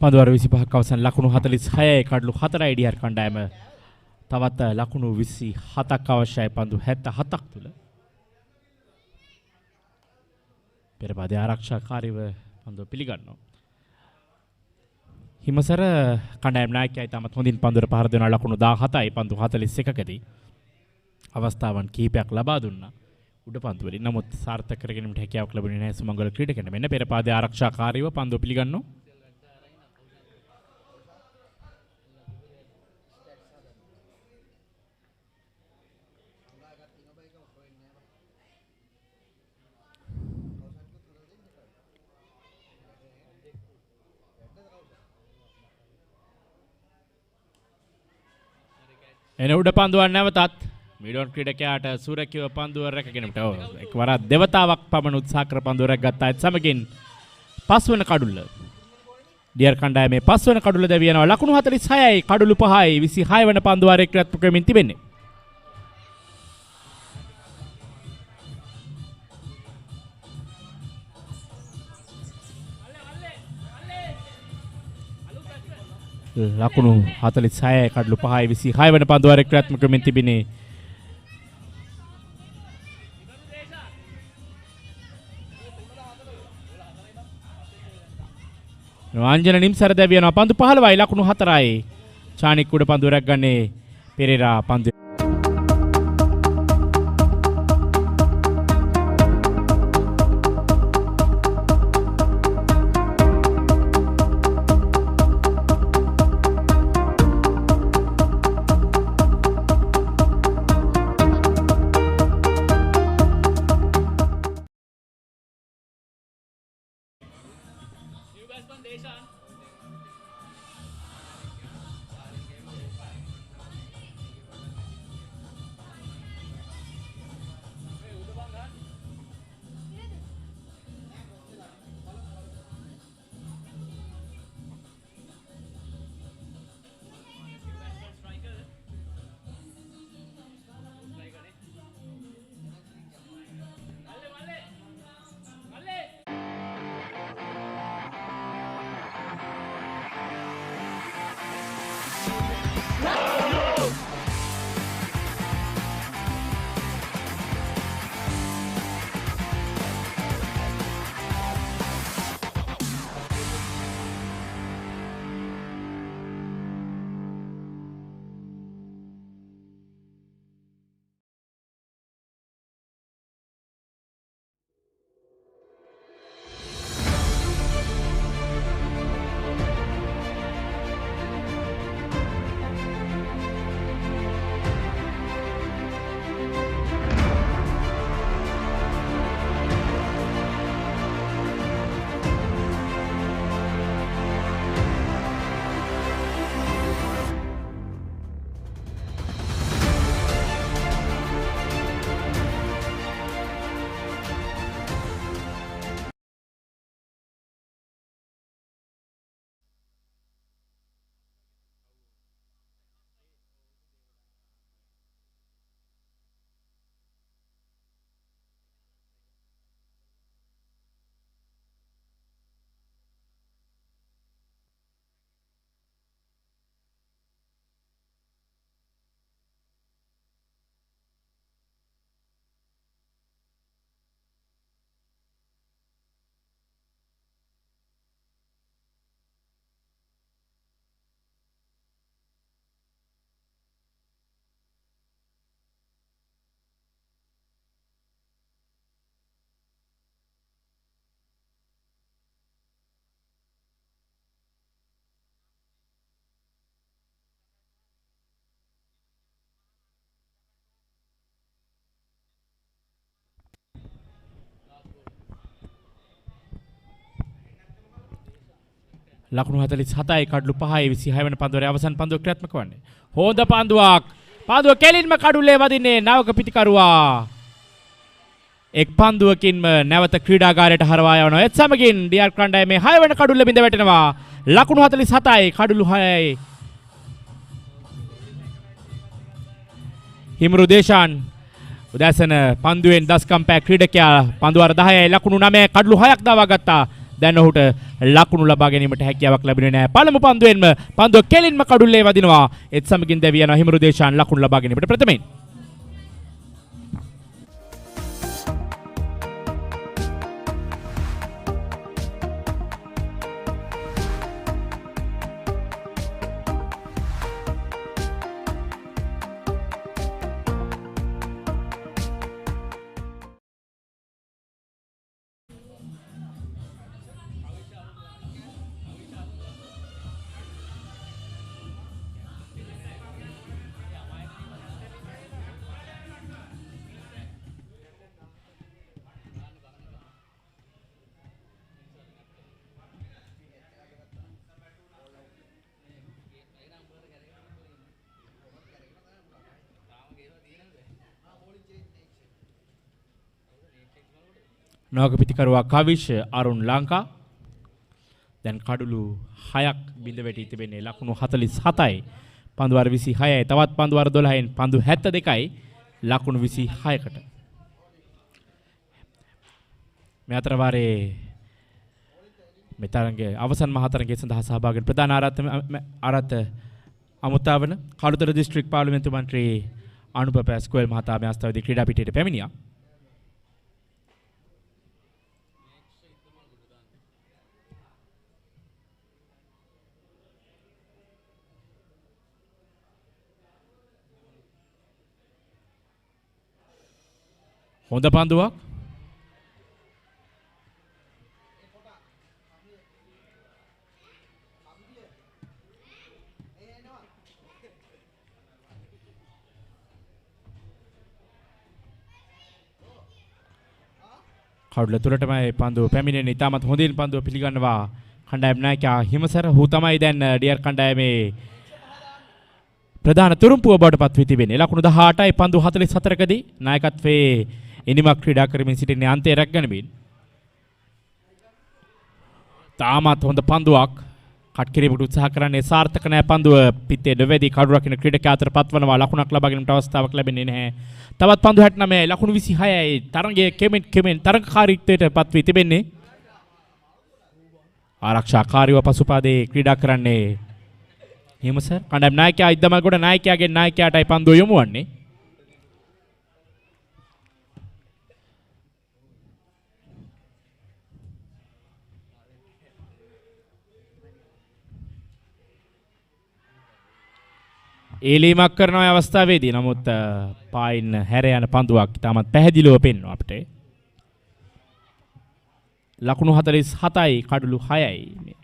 පන්දුවර 25ක් අවසන් ලකුණු 46යි කඩලු 4යි ඩීආර් කණ්ඩායම තවත් ලකුණු 27ක් අවශ්‍යයි පන්දු 77ක් තුල පෙරපදේ ආරක්ෂාකාරීව පන්දුව පිළිගන්නවා හිමසර කණ්ඩායම් නායකයා ඉතාමත් හොඳින් පන්දුවට පහර දෙන ලකුණු 17යි පන්දු 41කදී අවස්ථාවන් කිහිපයක් ලබා දුන්නා උඩ පන්දු වලින් නමුත් සාර්ථක කරගැනීමට හැකියාවක් ලැබුණේ නැහැ සුමංගල ක්‍රීඩකයන්ට මෙන්න පෙරපදේ ආරක්ෂාකාරීව පන්දුව පිළිගන්නවා එන උඩ පන්දුවක් නැවතත් මීඩෝන් ක්‍රීඩකයාට සුරකිව පන්දුව රැකගෙනට එක්වර දෙවතාවක් පමණ උත්සාහ කර පන්දුව රැකගත්තා ඒත් සමගින් පස්වන කඩුල්ල ඩීආර් කණ්ඩායමේ පස්වන කඩුල්ල දැවියනවා ලකුණු 46යි කඩුළු 5යි 26 වන පන්දුව ක්‍රියාත්මක කරමින් තිබෙන්නේ ලකුණු 46යි කඩලු 5යි 26 වන පන්දුව ක්‍රියාත්මක කරමින් තිබිනේ රාංජන නිම්සර දැවියනවා පන්දු 15යි ලකුණු 4යි චානික් උඩ පන්දුව රැග්ගන්නේ පෙරේරා පන්දු ලකුණු 47යි කඩලු 5යි 26 වෙනි පන්දුවේ අවසන් පන්දුව ක්‍රියාත්මක වන්නේ. හොඳ පන්දුවක්. පන්දුව කෙලින්ම කඩුල්ලේ වදින්නේ නවක පිටිකරුවා. එක් පන්දුවකින්ම නැවත ක්‍රීඩාගාරයට හරවා යවනවා. ඒත් සමගින් ඩීආර් කණ්ඩායමේ 6 වෙනි කඩුල්ල බිඳ වැටෙනවා. ලකුණු 47යි කඩුළු 6යි. හිමරු දේශාන් උදැසන පන්දුවෙන් දස්කම් පෑ ක්‍රීඩකයා පන්දුවර 10යි ලකුණු 9 කඩුළු 6ක් දවා ගත්තා. දැන් ඔහුට ලකුණු ලබා ගැනීමට හැකියාවක් ලැබුණේ නැහැ. පළමු පන්දුවෙන්ම පන්දුව කෙලින්ම කඩුල්ලේ වදිනවා. ඒත් සමගින් දැවි යනවා හිමරු දේශාන් ලකුණු ලබා ගැනීමට ප්‍රථමයෙන්. නවක පිටිකරුවා කවිෂ් අරුන් ලංකා දැන් කඩුළු 6ක් බිඳ වැටී තිබෙන්නේ ලකුණු 47යි පන්දු වාර 26යි තවත් පන්දු වාර 12න් පන්දු 72යි ලකුණු 26කට මේ අතර වාරේ මේ තරඟයේ අවසන් මහ තරඟයේ සඳහා සහභාගී වන ප්‍රධාන ආරාධ අමුතාවන කළුතර දිස්ත්‍රික් පාර්ලිමේන්තු මන්ත්‍රී අනුප පැස්කුවල් මහතා මේ අවස්ථාවේදී ක්‍රීඩා පිටියට පැමිණියා. හොඳ පන්දුවක් කඩුල්ල තුලටමයි පන්දුව පැමිණෙන්නේ. ඉතාමත් හොඳින් පන්දුව පිළිගන්නවා කණ්ඩායම් නායකයා හිමසර. ඔහු තමයි දැන් ඩීආර් කණ්ඩායමේ ප්‍රධාන තුරුම්පුව බවට පත් වී තිබෙන්නේ. ලකුණු 18යි පන්දු 44කදී නායකත්වයේ ඉනිමක් ක්‍රීඩා කරමින් සිටින්නේ අන්තයේ රැක්ගැනීමෙන්. තාමත් හොඳ පන්දුවක් කට් කිරීමට උත්සාහ කරන්නේ සාර්ථක නැහැ. පන්දුව පිටේ දෙවැදී කඩු රකින්න ක්‍රීඩකයා අතර පත්වනවා. ලකුණක් ලබා ගැනීමට අවස්ථාවක් ලැබෙන්නේ නැහැ. තවත් පන්දු 69යි ලකුණු 26යි තරඟයේ කෙමෙන් තරඟකාරීත්වයට පත් වී තිබෙන්නේ. ආරක්ෂාකාරීව පසුපාදේ ක්‍රීඩා කරන්නේ හිමසර්. කණ්ඩායම් නායකයා ඉදමල්ගොඩ නායකයාගෙන් නායකයාටයි පන්දුව යොමු වන්නේ. ඒලීමක් කරන අවස්ථාවේදී නමුත් පායින් හැර යන පන්දුවක් ඉතාමත් පැහැදිලිව පෙන්වනවා අපිට. ලකුණු 47යි කඩුළු 6යි.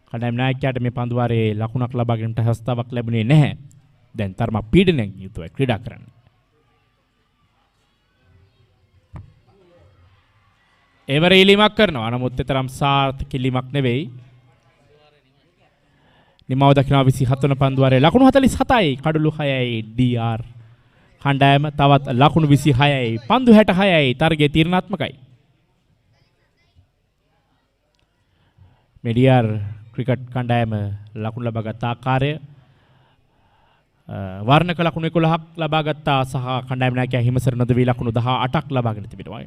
කණ්ඩායම් නායකයාට මේ පන්දු වාරයේ ලකුණක් ලබා ගැනීමට අවස්ථාවක් ලැබුණේ නැහැ. දැන් තරම පීඩනයක් යුතුවයි ක්‍රීඩා කරන්න. එවර ඒලීමක් කරනවා. නමුත් තරම් සාර්ථක කිලීමක් නෙවෙයි. නිමව දක්නවා 27 වන පන්දු වාරයේ ලකුණු 47යි කඩුළු 6යි ඩීආර් කණ්ඩායම. තවත් ලකුණු 26යි පන්දු 66යි තරගයේ තීරණාත්මකයි. මෙඩියාර් ක්‍රිකට් කණ්ඩායම ලකුණු ලබාගත් ආකාරය වර්ණක ලකුණු 11ක් ලබාගත්තා සහ කණ්ඩායම් නායකයා හිමසර නොදවි ලකුණු 18ක් ලබාගෙන තිබෙනවා.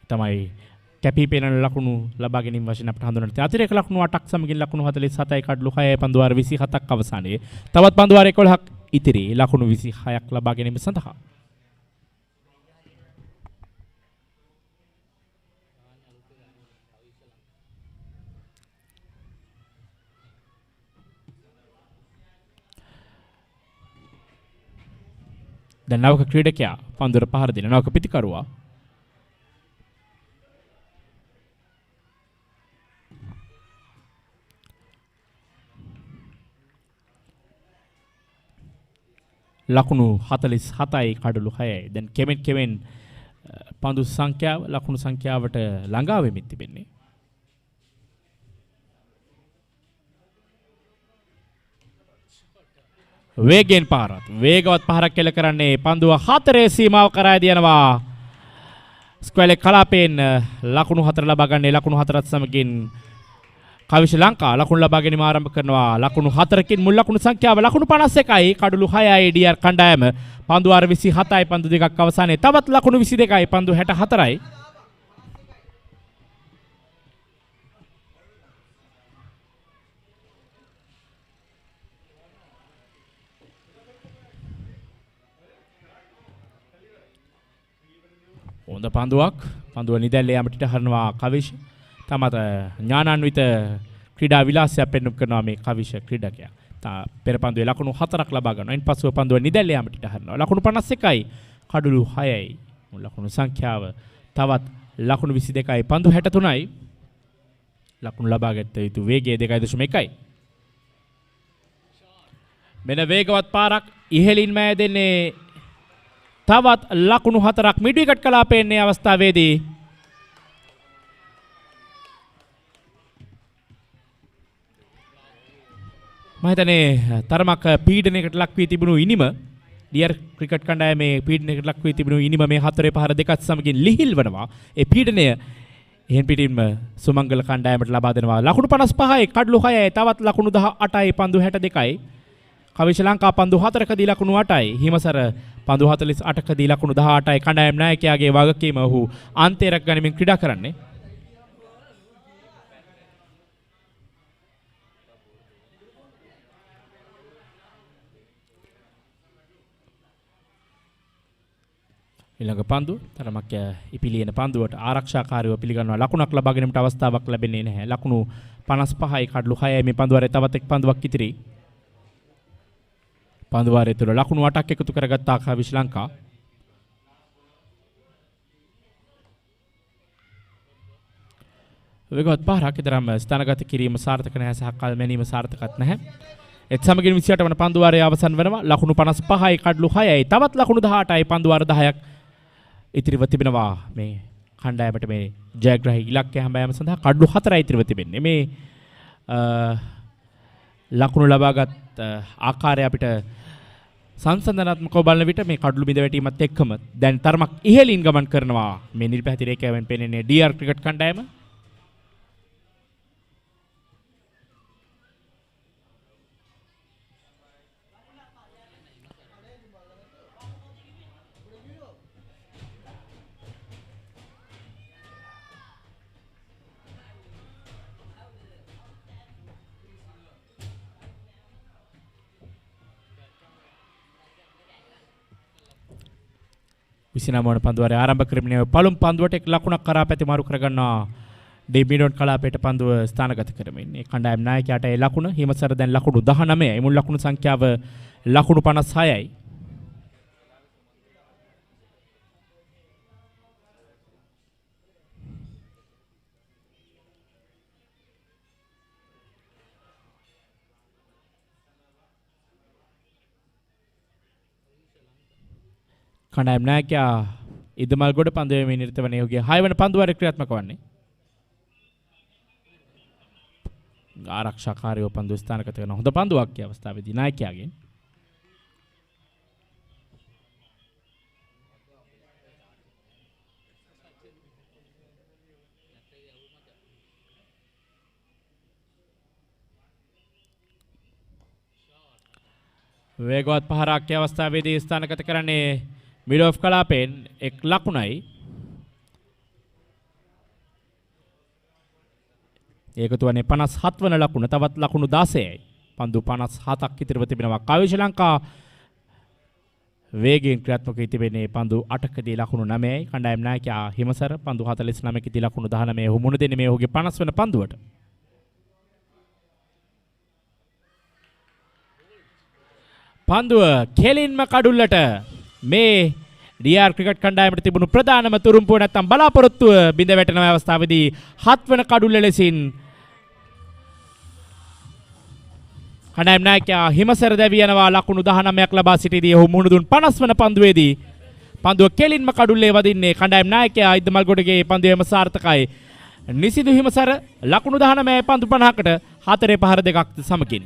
තමයි කැපිපෙනෙන ලකුණු ලබා ගැනීම වශයෙන් අපට හඳුන්වන්න තියෙන අතිරේක ලකුණු 8ක් සමගින් ලකුණු 47යි කඩලු 6යි පන්දු වාර 27ක් අවසානයේ තවත් පන්දු වාර 11ක් ඉතිරි ලකුණු 26ක් ලබා ගැනීම සඳහා දැන් නවක ක්‍රීඩකයා පන්දුර පහර දෙන නවක පිටිකරුවා ලකුණු 47යි කඩලු 6යි. දැන් කෙමෙන් පන්දු සංඛ්‍යාව ලකුණු සංඛ්‍යාවට ළඟා වෙමින් තිබෙන්නේ. වේගෙන් පාරත් වේගවත් පහරක් කෙල කරන්නේ පන්දුව 4 සීමාව කරා යනවා. ස්ක්වැලේ කලාපයෙන් ලකුණු 4 ලබා ගන්නේ ලකුණු 4ත් සමගින් කවිශ ලංකා ලකුණු ලබා ගැනීම ආරම්භ කරනවා. ලකුණු 4කින් මුල් ලකුණු සංඛ්‍යාව ලකුණු 51යි කඩලු 6යි ඩීආර් කණ්ඩායම. පන්දු 27යි පන්දු දෙකක් අවසානයේ තවත් ලකුණු 22යි පන්දු 64යි. හොඳ පන්දුවක් පන්දුව නිදැල්ල යාමට හරනවා කවිශ. තමත ඥානාන්විත ක්‍රීඩා විලාසයක් පෙන්වු කරනවා මේ කවිශ ක්‍රීඩකයා. පෙර පන්දුවේ ලකුණු 4ක් ලබා ගන්නවා. ඉන් පසුව පන්දුව නිදැල්ල යාමට හරනවා. ලකුණු 51යි කඩලු 6යි. මුල් ලකුණු සංඛ්‍යාව තවත් ලකුණු 22යි පන්දු 63යි. ලකුණු ලබා ගත්ත යුතු වේගය 2.1යි. මෙන්න වේගවත් පාරක් ඉහළින් මෑ දෙන්නේ තවත් ලකුණු 4ක් මිඩ් විකට් කලාපයෙන් මේ අවස්ථාවේදී මම හිතන්නේ තරමක් පීඩනයකට ලක් වී තිබුණු ඉනිම ඩීආර් ක්‍රිකට් කණ්ඩායමේ පීඩනයකට ලක් වී තිබුණු ඉනිම මේ 4 පහර දෙකත් සමගින් ලිහිල් වෙනවා. ඒ පීඩනය එහෙන් පිටින්ම සුමංගල කණ්ඩායමට ලබා දෙනවා. ලකුණු 55යි කඩලු 6යි තවත් ලකුණු 18යි පන්දු 62යි. කවිශ ලංකා පන්දු 4කදී ලකුණු 8යි. හිමසර පන්දු 48කදී ලකුණු 18යි. කණ්ඩායම් නායකයාගේ වගකීම ඔහු අන්තයක් ගනිමින් ක්‍රීඩා කරන්නේ. ඊළඟ පන්දුව තරමක් ඉපිලියන පන්දුවට ආරක්ෂාකාරීව පිළිගන්නවා. ලකුණක් ලබා ගැනීමට අවස්ථාවක් ලැබෙන්නේ නැහැ. ලකුණු 55යි කඩලු 6යි මේ පන්දුවරේ තවත් එක් පන්දුවක් ඉතිරි. පන්දුවාරය තුළ ලකුණු 8ක් එකතු කරගත්තා කවිශ ලංකා. වේගවත් පාරක් ඉදරම් ස්ථානගත කිරීම සාර්ථක නැහැ සහ කල් මැනීම සාර්ථකත් නැහැ. එත් සමගින් 28 වන පන්දුවාරය අවසන් වෙනවා. ලකුණු 55යි කඩලු 6යි තවත් ලකුණු 18යි පන්දුවාර 10ක් ඉතිරිව තිබෙනවා. මේ කණ්ඩායමට මේ ජයග්‍රහී ඉලක්කය හැමෑම සඳහා කඩලු 4යි ඉතිරිව තිබෙන්නේ. මේ ලකුණු ලබාගත් ආකාරය අපිට සංසන්දනාත්මකව බලන විට මේ කඩලු බිඳ වැටීමත් එක්කම දැන් තරමක් ඉහළින් ගමන් කරනවා මේ නිර්පැහැති රේඛාවෙන් පෙනෙන්නේ ඩීආර් ක්‍රිකට් කණ්ඩායම. විසිනමවන පන්දුවරේ ආරම්භ කරමින් පළමු පන්දුවට එක් ලකුණක් කරා පැතිමාරු කරගන්නවා ඩෙමිඩොන් කලාපයට පන්දුව ස්ථානගත කරමින්. ඒ කණ්ඩායම් නායකයාට ඒ ලකුණ හිමසර දැන් ලකුණු 19යි. මුල් ලකුණු සංඛ්‍යාව ලකුණු 56යි. කණ්ඩායම් නායකයා ඉදමල් ගොඩ පන්දුවේ නිරත වන ඔහුගේ 6 වන පන්දුවාරය ක්‍රියාත්මක වන්නේ. ආරක්ෂාකාරීව පන්දුව ස්ථානගත කරන හොඳ පන්දුවක් ඒ අවස්ථාවේදී නායකයාගෙන්. වේගවත් පහරක් ඒ අවස්ථාවේදී ස්ථානගත කරන්නේ මිඩ් ඔෆ් කලාපෙන් එක් ලකුණයි. ඒකතු වන්නේ 57 වන ලකුණ තවත් ලකුණු 16යි. පන්දු 57ක් ඉතිරිව තිබෙනවා. කවිශ ලංකා වේගයෙන් ක්‍රියාත්මක වී තිබෙන්නේ පන්දු 8කදී ලකුණු 9යි. කණ්ඩායම් නායකයා හිමසර පන්දු 49කදී ලකුණු 19 ඔහු මුණ දෙන්නේ මේ ඔහුගේ 50 වන පන්දුවට. පන්දුව කෙලින්ම කඩුල්ලට මේ ඩීආර් ක්‍රිකට් කණ්ඩායමට තිබුණු ප්‍රධානම තුරුම්පුව නැත්තම් බලාපොරොත්තුව බිඳ වැටෙන අවස්ථාවේදී 7 වන කඩුල්ල ලෙසින් කණ්ඩායම් නායකයා හිමසර දැවි යනවා. ලකුණු 19ක් ලබා සිටිදී ඔහු මුහුණ දුන් 50 වන පන්දුවේදී පන්දුව කෙලින්ම කඩුල්ලේ වදින්නේ කණ්ඩායම් නායකයා ඉදමල්ගොඩගේ පන්දුවේම සාර්ථකයි. නිසිදු හිමසර ලකුණු 19 පන්දු 50කට 4 පහර දෙකක් සමකින්.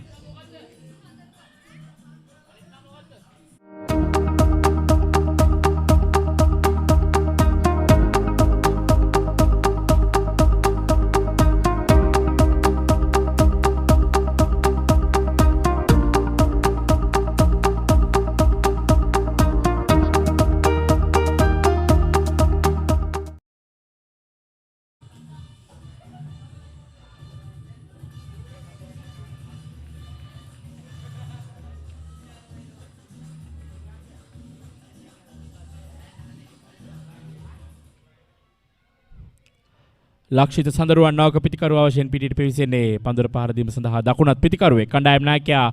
ලක්ෂිත සඳරුවන් නවක පිතිකරුව අවශ්‍යයෙන් පිටිට පිවිසෙන්නේ පන්දුර පහර දීම සඳහා දකුණත් පිතිකරුවේ කණ්ඩායම් නායකයා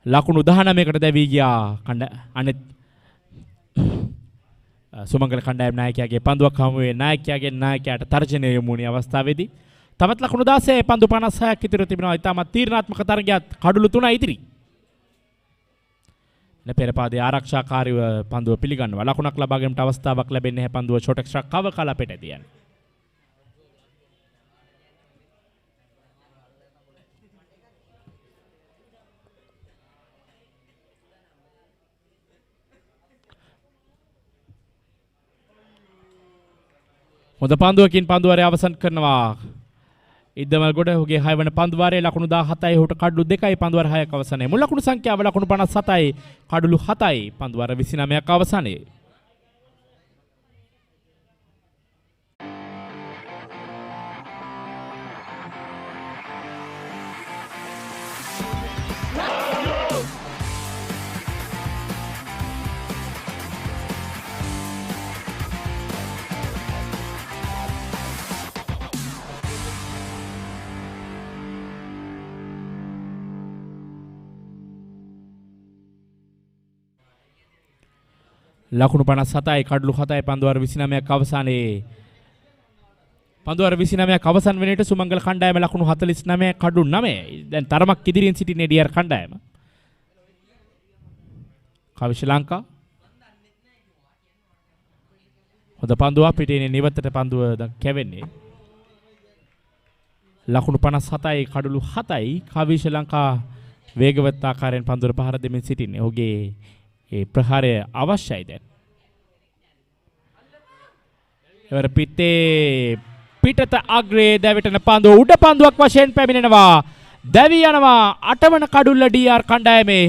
ලකුණු 19කට දැවී ගියා. අනෙත් සුමංගල කණ්ඩායම් නායකයාගේ පන්දුවක් හමුවේ නායකයාට තර්ජනය යොමු වුණේ අවස්ථාවේදී තවත් ලකුණු 16 පන්දු 56ක් ඉතිරිව තිබෙනවා. ඉතාමත් තීරණාත්මක තරගයක් කඩුළු 3යි ඉතිරි. පෙරපාදේ ආරක්ෂාකාරීව පන්දුව පිළිගන්නවා. ලකුණක් ලබා ගැනීමට අවස්ථාවක් ලැබෙන්නේ නැහැ. පන්දුව ෂොට් එක්ස්ට්‍රා කව කලපෙට ඇදියන්. හොඳ පන්දුවකින් පන්දුවාරය අවසන් කරනවා. ඉද්දමල් ගොඩ ඔහුගේ 6 වන පන්දුවාරයේ ලකුණු 17යි ඔහුට කඩලු 2යි පන්දුවාර 6ක් අවසනයේ. මුල් ලකුණු සංඛ්‍යාව ලකුණු 57යි කඩලු 7යි පන්දුවාර 29ක් අවසනයේ. ලකුණු 57යි කඩලු 7යි පන්දුවාර 29ක් අවසානයේ. පන්දුවාර 29ක් අවසන් වෙන විට සුමංගල කණ්ඩායම ලකුණු 49 කඩලු 9. දැන් තරමක් ඉදිරියෙන් සිටින්නේ ඩීආර් කණ්ඩායම. කවි ශ්‍රී ලංකා. හොඳ පන්දුවක් පිටිනේ නිවතට පන්දුව කැවෙන්නේ. ලකුණු 57යි කඩලු 7යි කවි ශ්‍රී ලංකා වේගවත් ආකාරයෙන් පන්දුර පහර දෙමින් සිටින්නේ. ඔහුගේ ඒ ප්‍රහාරය අවශ්‍යයි දැන්. එවර පිටේ පිටත අග්‍රේ දැවිටන පන්දුව උඩ පන්දුවක් වශයෙන් පැමිණෙනවා. දැවි යනවා 8 වන කඩුල්ල ඩීආර් කණ්ඩායමේ.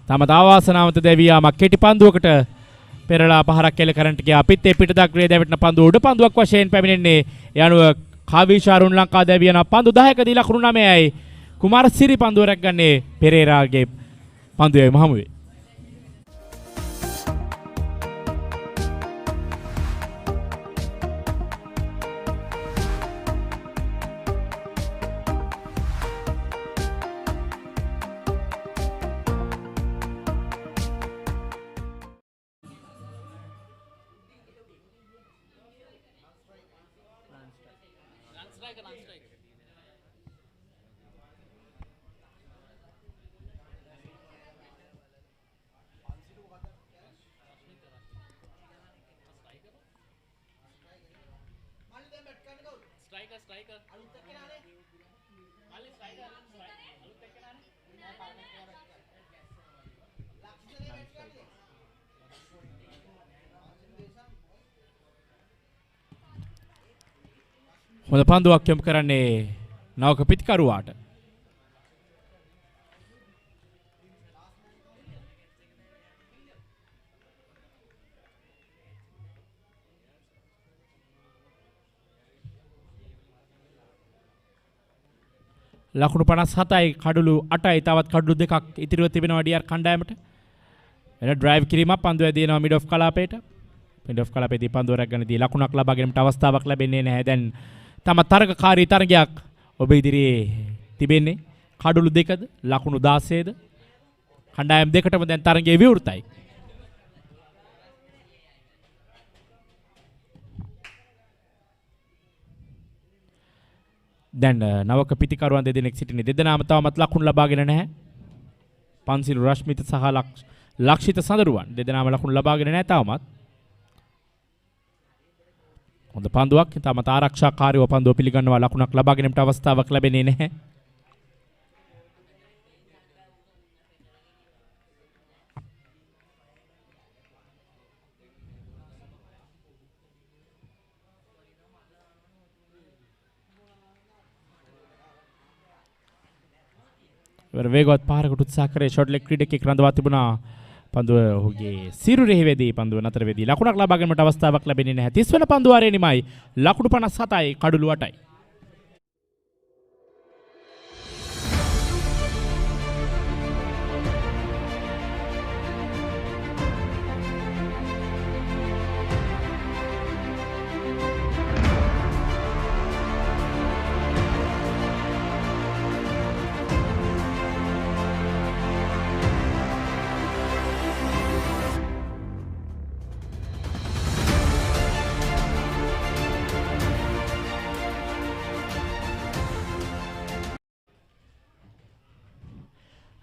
තමත ආවාසනාවන්ත දැවි යාමක් කෙටි පන්දුවකට පෙරලා පහරක් එල කරන්ට ගියා. පිටේ පිටත අග්‍රේ දැවිටන පන්දුව උඩ පන්දුවක් වශයෙන් පැමිණෙන්නේ. යනුව කාවිෂාරුන් ලංකා දැවි යන පන්දු 10කදී ලකුණු 9යි. කුමාර සිරි පන්දුව රැග්ගන්නේ පෙරේරාගේ පන්දුවේ මහමුවේ. හොඳ පන්දුවක් යොමු කරන්නේ නවක පිටිකරුවාට. ලකුණු 57යි කඩලු 8යි තවත් කඩලු දෙකක් ඉතිරිව තිබෙනවා ඩීආර් කණ්ඩායමට. එන ඩ්‍රයිව් කිරීමක් පන්දුව ඇදිනවා මිඩ් ඔෆ් කලාපයට. මිඩ් ඔෆ් කලාපයේදී පන්දුව රැග්ගනදී ලකුණක් ලබා ගැනීමට අවස්ථාවක් ලැබෙන්නේ නැහැ. දැන් තම තරගකාරී තරගයක් ඔබ ඉදිරියේ තිබෙන්නේ. කඩලු 2ද ලකුණු 16ද කණ්ඩායම් දෙකටම දැන් තරගයේ විවෘතයි. දැන් නවක පිටිකරුවන් දෙදෙනෙක් සිටිනේ. දෙදෙනාම තවමත් ලකුණු ලබාගෙන නැහැ. පන්සිල් රශ්මිත සහ ලක්ෂිත සඳරුවන් දෙදෙනාම ලකුණු ලබාගෙන නැහැ තවමත්. හොඳ පන්දුවක්. තවමත් ආරක්ෂාකාරීව පන්දුව පිළිගන්නවා. ලකුණක් ලබා ගැනීමට අවස්ථාවක් ලැබෙන්නේ නැහැ. වේගවත් පාරකට උත්සාහ කරේ ෂොට් ලෙග් ක්‍රීඩකෙක් රඳවා තිබුණා. පන්දුව ඔහුගේ සිරුරෙහි වෙදී පන්දුව නතර වෙදී ලකුණක් ලබා ගැනීමට අවස්ථාවක් ලැබෙන්නේ නැහැ. 30 වෙනි පන්දු වාරයේ නිමයි. ලකුණු 57යි කඩලු 8යි.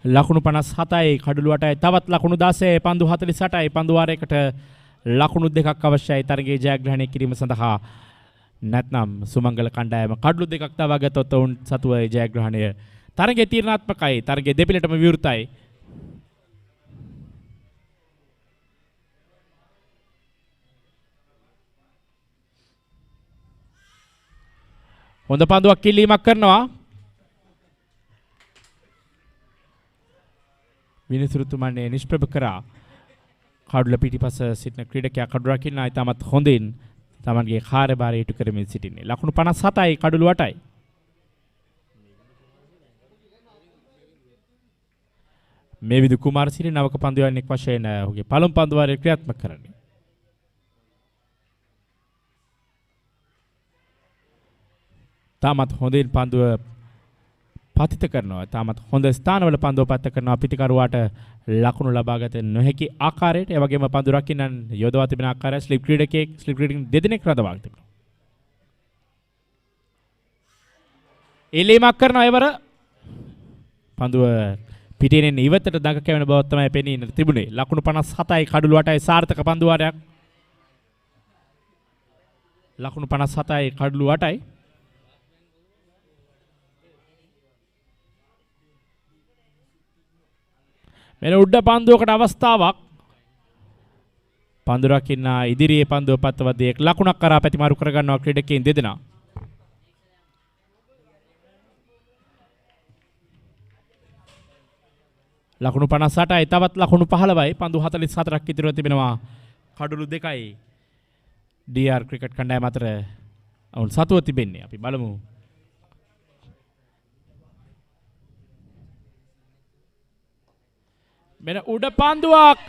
ලකුණු 57යි කඩළු 8යි තවත් ලකුණු 16 පන්දු 48යි පන්දු වාරයකට ලකුණු දෙකක් අවශ්‍යයි තරගයේ ජයග්‍රහණය කිරීම සඳහා. නැත්නම් සුමංගල කණ්ඩායම කඩළු දෙකක් තවා ගතොත් ඔවුන් සතුව ජයග්‍රහණය. තරගයේ තීරණාත්මකයි. තරගයේ දෙපිලටම විවෘතයි. හොඳ පන්දුවක් කිල්ලීමක් කරනවා. විනිසුරුතුමන්නේ නිෂ්ප්‍රභ කරා. කඩුල පිටිපස සිටින ක්‍රීඩකයා කඩු රකින්න ඉතාමත් හොඳින් තමන්ගේ කාර්යභාරය ඉටු කරමින් සිටින්නේ. ලකුණු 57යි කඩුළු 8යි. මේ විදු කුමාරසිරි නවක පන්දුවන්නෙක් වශයෙන් ඔහුගේ පළමු පන්දු වාරය ක්‍රියාත්මක කරන්නේ. තාමත් හොඳින් පන්දුව පතිත කරනවා. තාමත් හොඳ ස්ථානවල පන්දුව පත්ත කරනවා. පිටිකරුවාට ලකුණු ලබාගත නොහැකි ආකාරයට ඒ වගේම පන්දු රකින්නන් යොදවා තිබෙන ආකාරය ස්ලිප් ක්‍රීඩකින් දෙදෙනෙක් රඳවා තිබෙනවා. එලීමක් කරනවා එවර පන්දුව පිටින් ඉවතට දඟ කැවෙන බව තමයි පෙනී තිබුණේ. ලකුණු 57යි කඩළු 8යි සාර්ථක පන්දු වාරයක්. ලකුණු 57යි කඩළු 8යි. මෙන්න උඩ පන්දුවකට අවස්ථාවක්. පන්දු රකින්න ඉදිරියේ පන්දුව පත්වද්දී එක් ලකුණක් කරා පැතිමාරු කරගන්නවා ක්‍රීඩකයන් දෙදෙනා. ලකුණු 58යි තවත් ලකුණු 15යි පන්දු 44ක් ඉදිරිව තිබෙනවා. කඩුළු දෙකයි DR ක්‍රිකට් කණ්ඩායම අතර වුන් සතුව තිබෙන්නේ. අපි බලමු. මෙන්න උඩ පන්දුවක්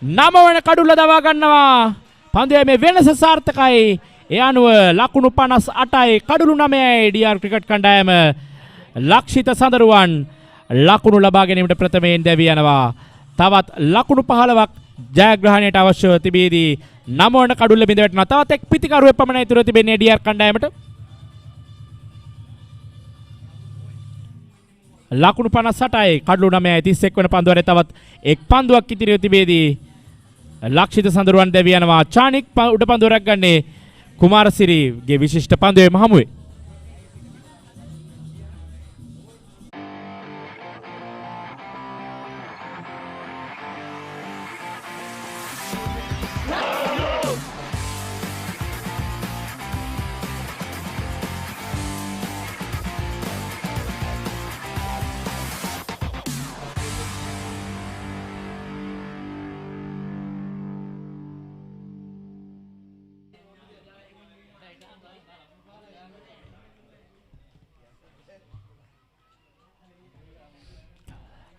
9 වෙනි කඩුල්ල දවා ගන්නවා. පන්දුවේ මේ වෙනස සාර්ථකයි. ඒ අනුව ලකුණු 58යි කඩුළු 9යි DR ක්‍රිකට් කණ්ඩායම ලක්ෂිත සඳරුවන් ලකුණු ලබා ගැනීමට ප්‍රථමයෙන් දැවී යනවා. තවත් ලකුණු 15ක් ජයග්‍රහණයට අවශ්‍යව තිබෙදී 9 වන කඩුල්ල බිඳ වැටෙනවා. තවත් එක් පිටිකරුවෙක් පමණයි ඉතුරු තිබෙන්නේ DR කණ්ඩායමට. ලකුණු 58යි කඩුළු 9යි 31 වන පන්දුවරේ තවත් එක් පන්දුවක් ඉදිරියේ තිබෙදී ලක්ෂිත සඳරුවන් දැවී යනවා. චානික් උඩ පන්දුවරක් ගන්නේ කුමාරසිරිගේ විශිෂ්ට පන්දුවේ මහමුවේ.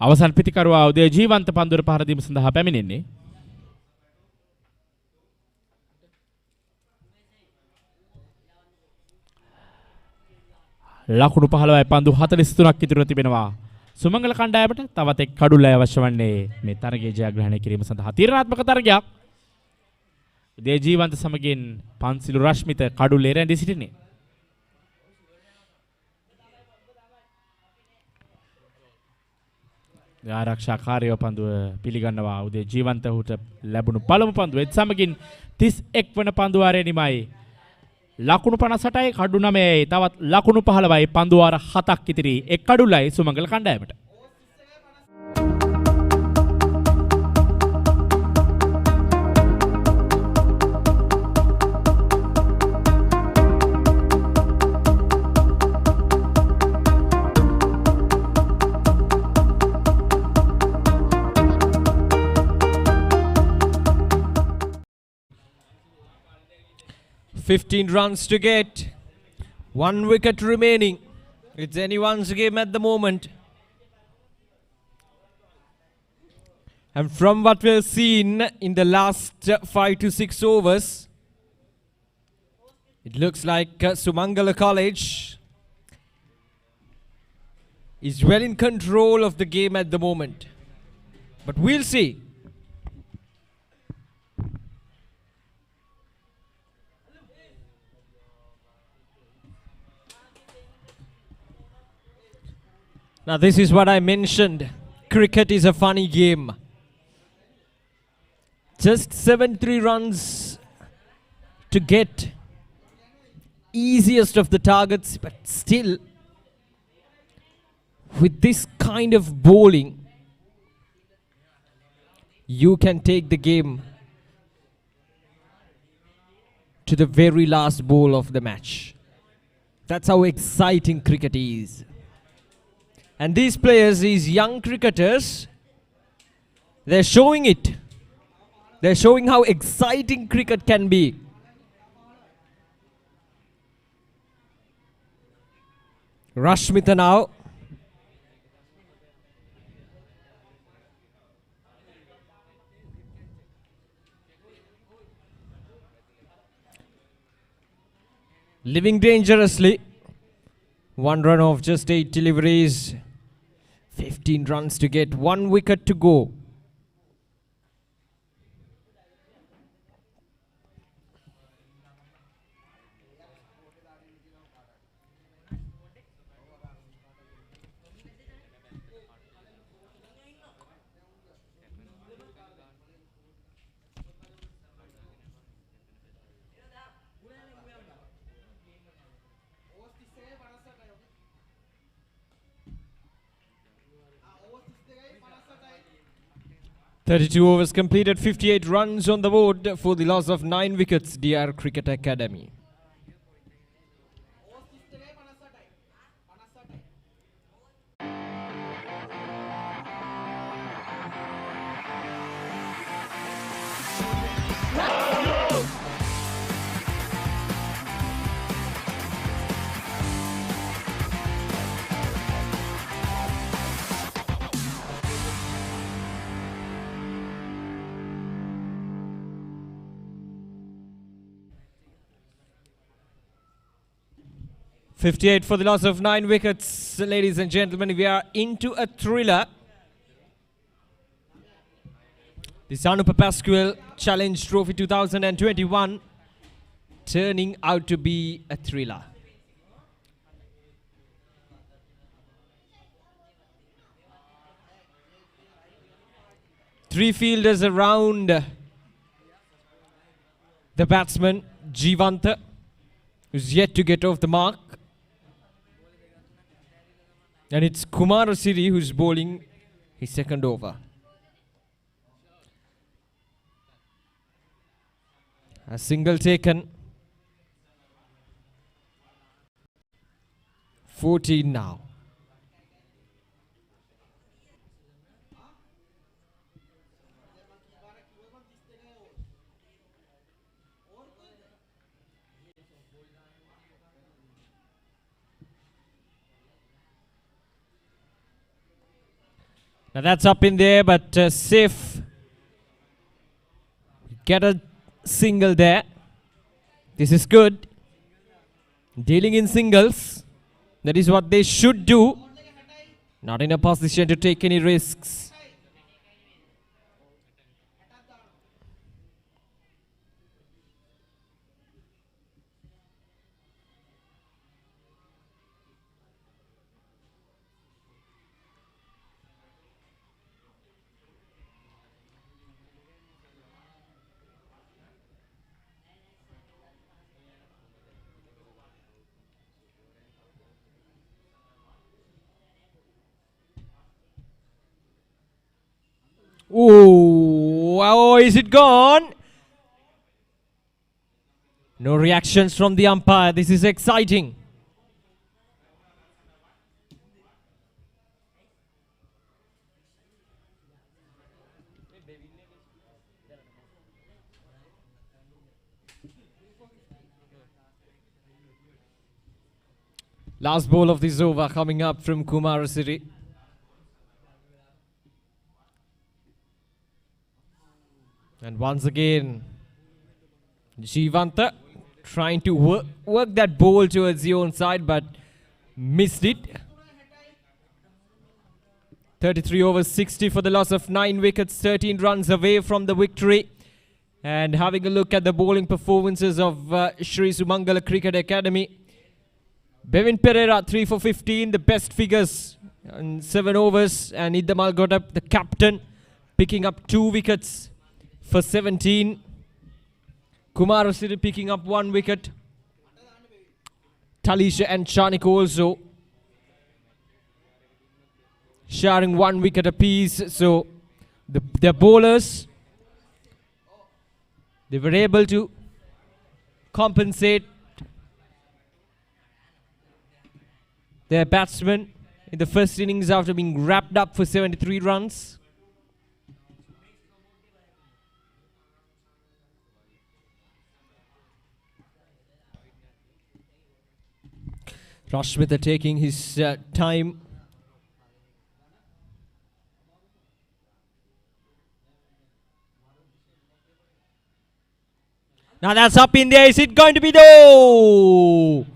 අවසන් පිටිකරුවා උදේ ජීවන්ත පන්දුර පහර දීම සඳහා පැමිණෙන්නේ. ලකුණු 15යි පන්දු 43ක් ඉදිරිව තිබෙනවා. සුමංගල කණ්ඩායමට තවත් එක් කඩුල්ලයි අවශ්‍ය වන්නේ මේ තරගයේ ජයග්‍රහණය කිරීම සඳහා. තීරණාත්මක තරගයක්. උදේ ජීවන්ත සමගින් පන්සිලු රශ්මිත කඩුල්ලේ රැඳී සිටින්නේ. ආරක්ෂාකාරයව පන්දුව පිළිගන්නවා. උදේ ජීවන්ත ඔහුට ලැබුණු පළමු පන්දුව එත් සමගින් 31 වන පන්දු වාරයේ නිමයි. ලකුණු 58යි කඩු 9යි තවත් ලකුණු 15යි පන්දු වාර 7ක් ඉතිරි. එක් කඩුල්ලයි සුමංගල කණ්ඩායමට. $15 runs to get. 1 wicket remaining. It's anyone's game at the moment. And from what we've seen in the last 5 to 6 overs, it looks like Sumangala College is well in control of the game at the moment. But we'll see. Now this is what I mentioned Cricket is a funny game. Just 73 runs to get easiest of the targets, but still with this kind of bowling you can take the game to the very last ball of the match. That's how exciting cricket is. And these players, these young cricketers, they're showing it. They're showing how exciting cricket can be. Rashmita now. Living dangerously. 1 run off just 8 deliveries. 15 runs to get, 1 wicket to go. .32 overs completed, 58 runs on the board for the loss of 9 wickets, DR Cricket Academy. .58 for the loss of 9 wickets, ladies and gentlemen. We are into a thriller. This Anupa Pasqual Challenge Trophy 2021 turning out to be a thriller. Three fielders around the batsman, Jivanta, who's yet to get off the mark. And it's Kumarasiri who's bowling his second over. A single taken. 14 now. Now that's up in there, but safe. Get a single there. This is good. Dealing in singles. That is what they should do. Not in a position to take any risks. Oh, is it gone? No reactions from the umpire. This is exciting. Last ball of this over coming up from Kumarasiri. And once again, Jivanta trying to work that ball towards the own side, but missed it. 33 overs, 60 for the loss of 9 wickets, 13 runs away from the victory. And having a look at the bowling performances of Shri Sumangala Cricket Academy. Bevin Pereira, 3 for 15, the best figures in 7 overs, and Iddamal got up, the captain, picking up 2 wickets for 17. Kumarasiri picking up 1 wicket. Talisha and Chanik also sharing 1 wicket apiece. So the bowlers, they were able to compensate their batsmen in the first innings after being wrapped up for 73 runs. Rashmita taking his time. Now that's up in there. Is it going to be though?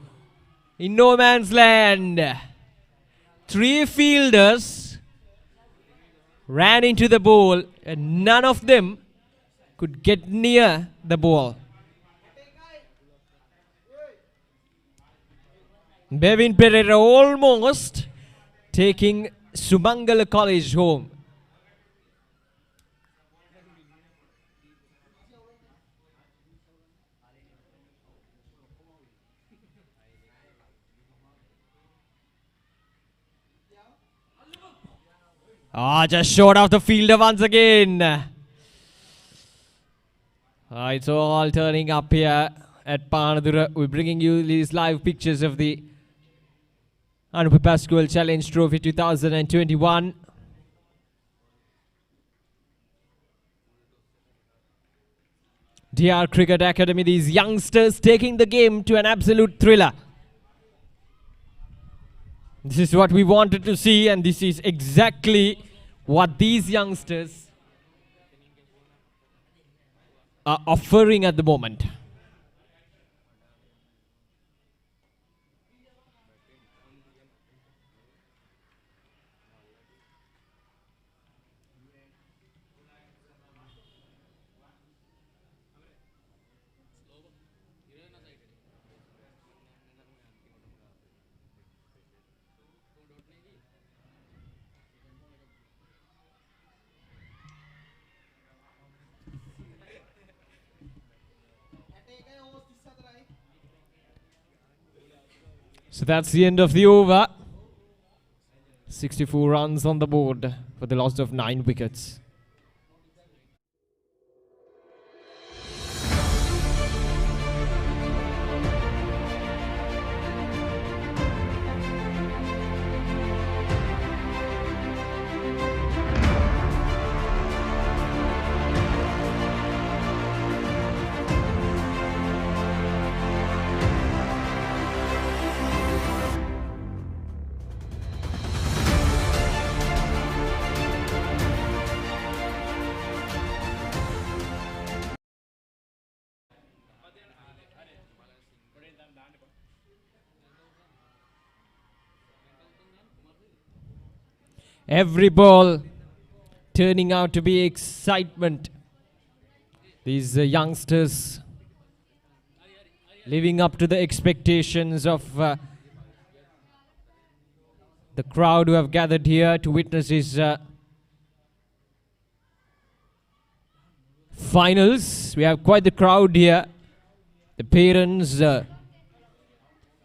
In no man's land. 3 fielders ran into the ball and none of them could get near the ball. Bevin Pereira almost taking Sumangala College home. Just short of the fielder once again. It's all turning up here at Panadura. We're bringing you these live pictures of the Anupa Pasqual Challenge Trophy 2021. DR Cricket Academy, these youngsters taking the game to an absolute thriller. This is what we wanted to see, and this is exactly what these youngsters are offering at the moment. So that's the end of the over. 64 runs on the board for the loss of 9 wickets. Every ball turning out to be excitement. These youngsters living up to the expectations of the crowd who have gathered here to witness his finals. We have quite the crowd here. The parents, the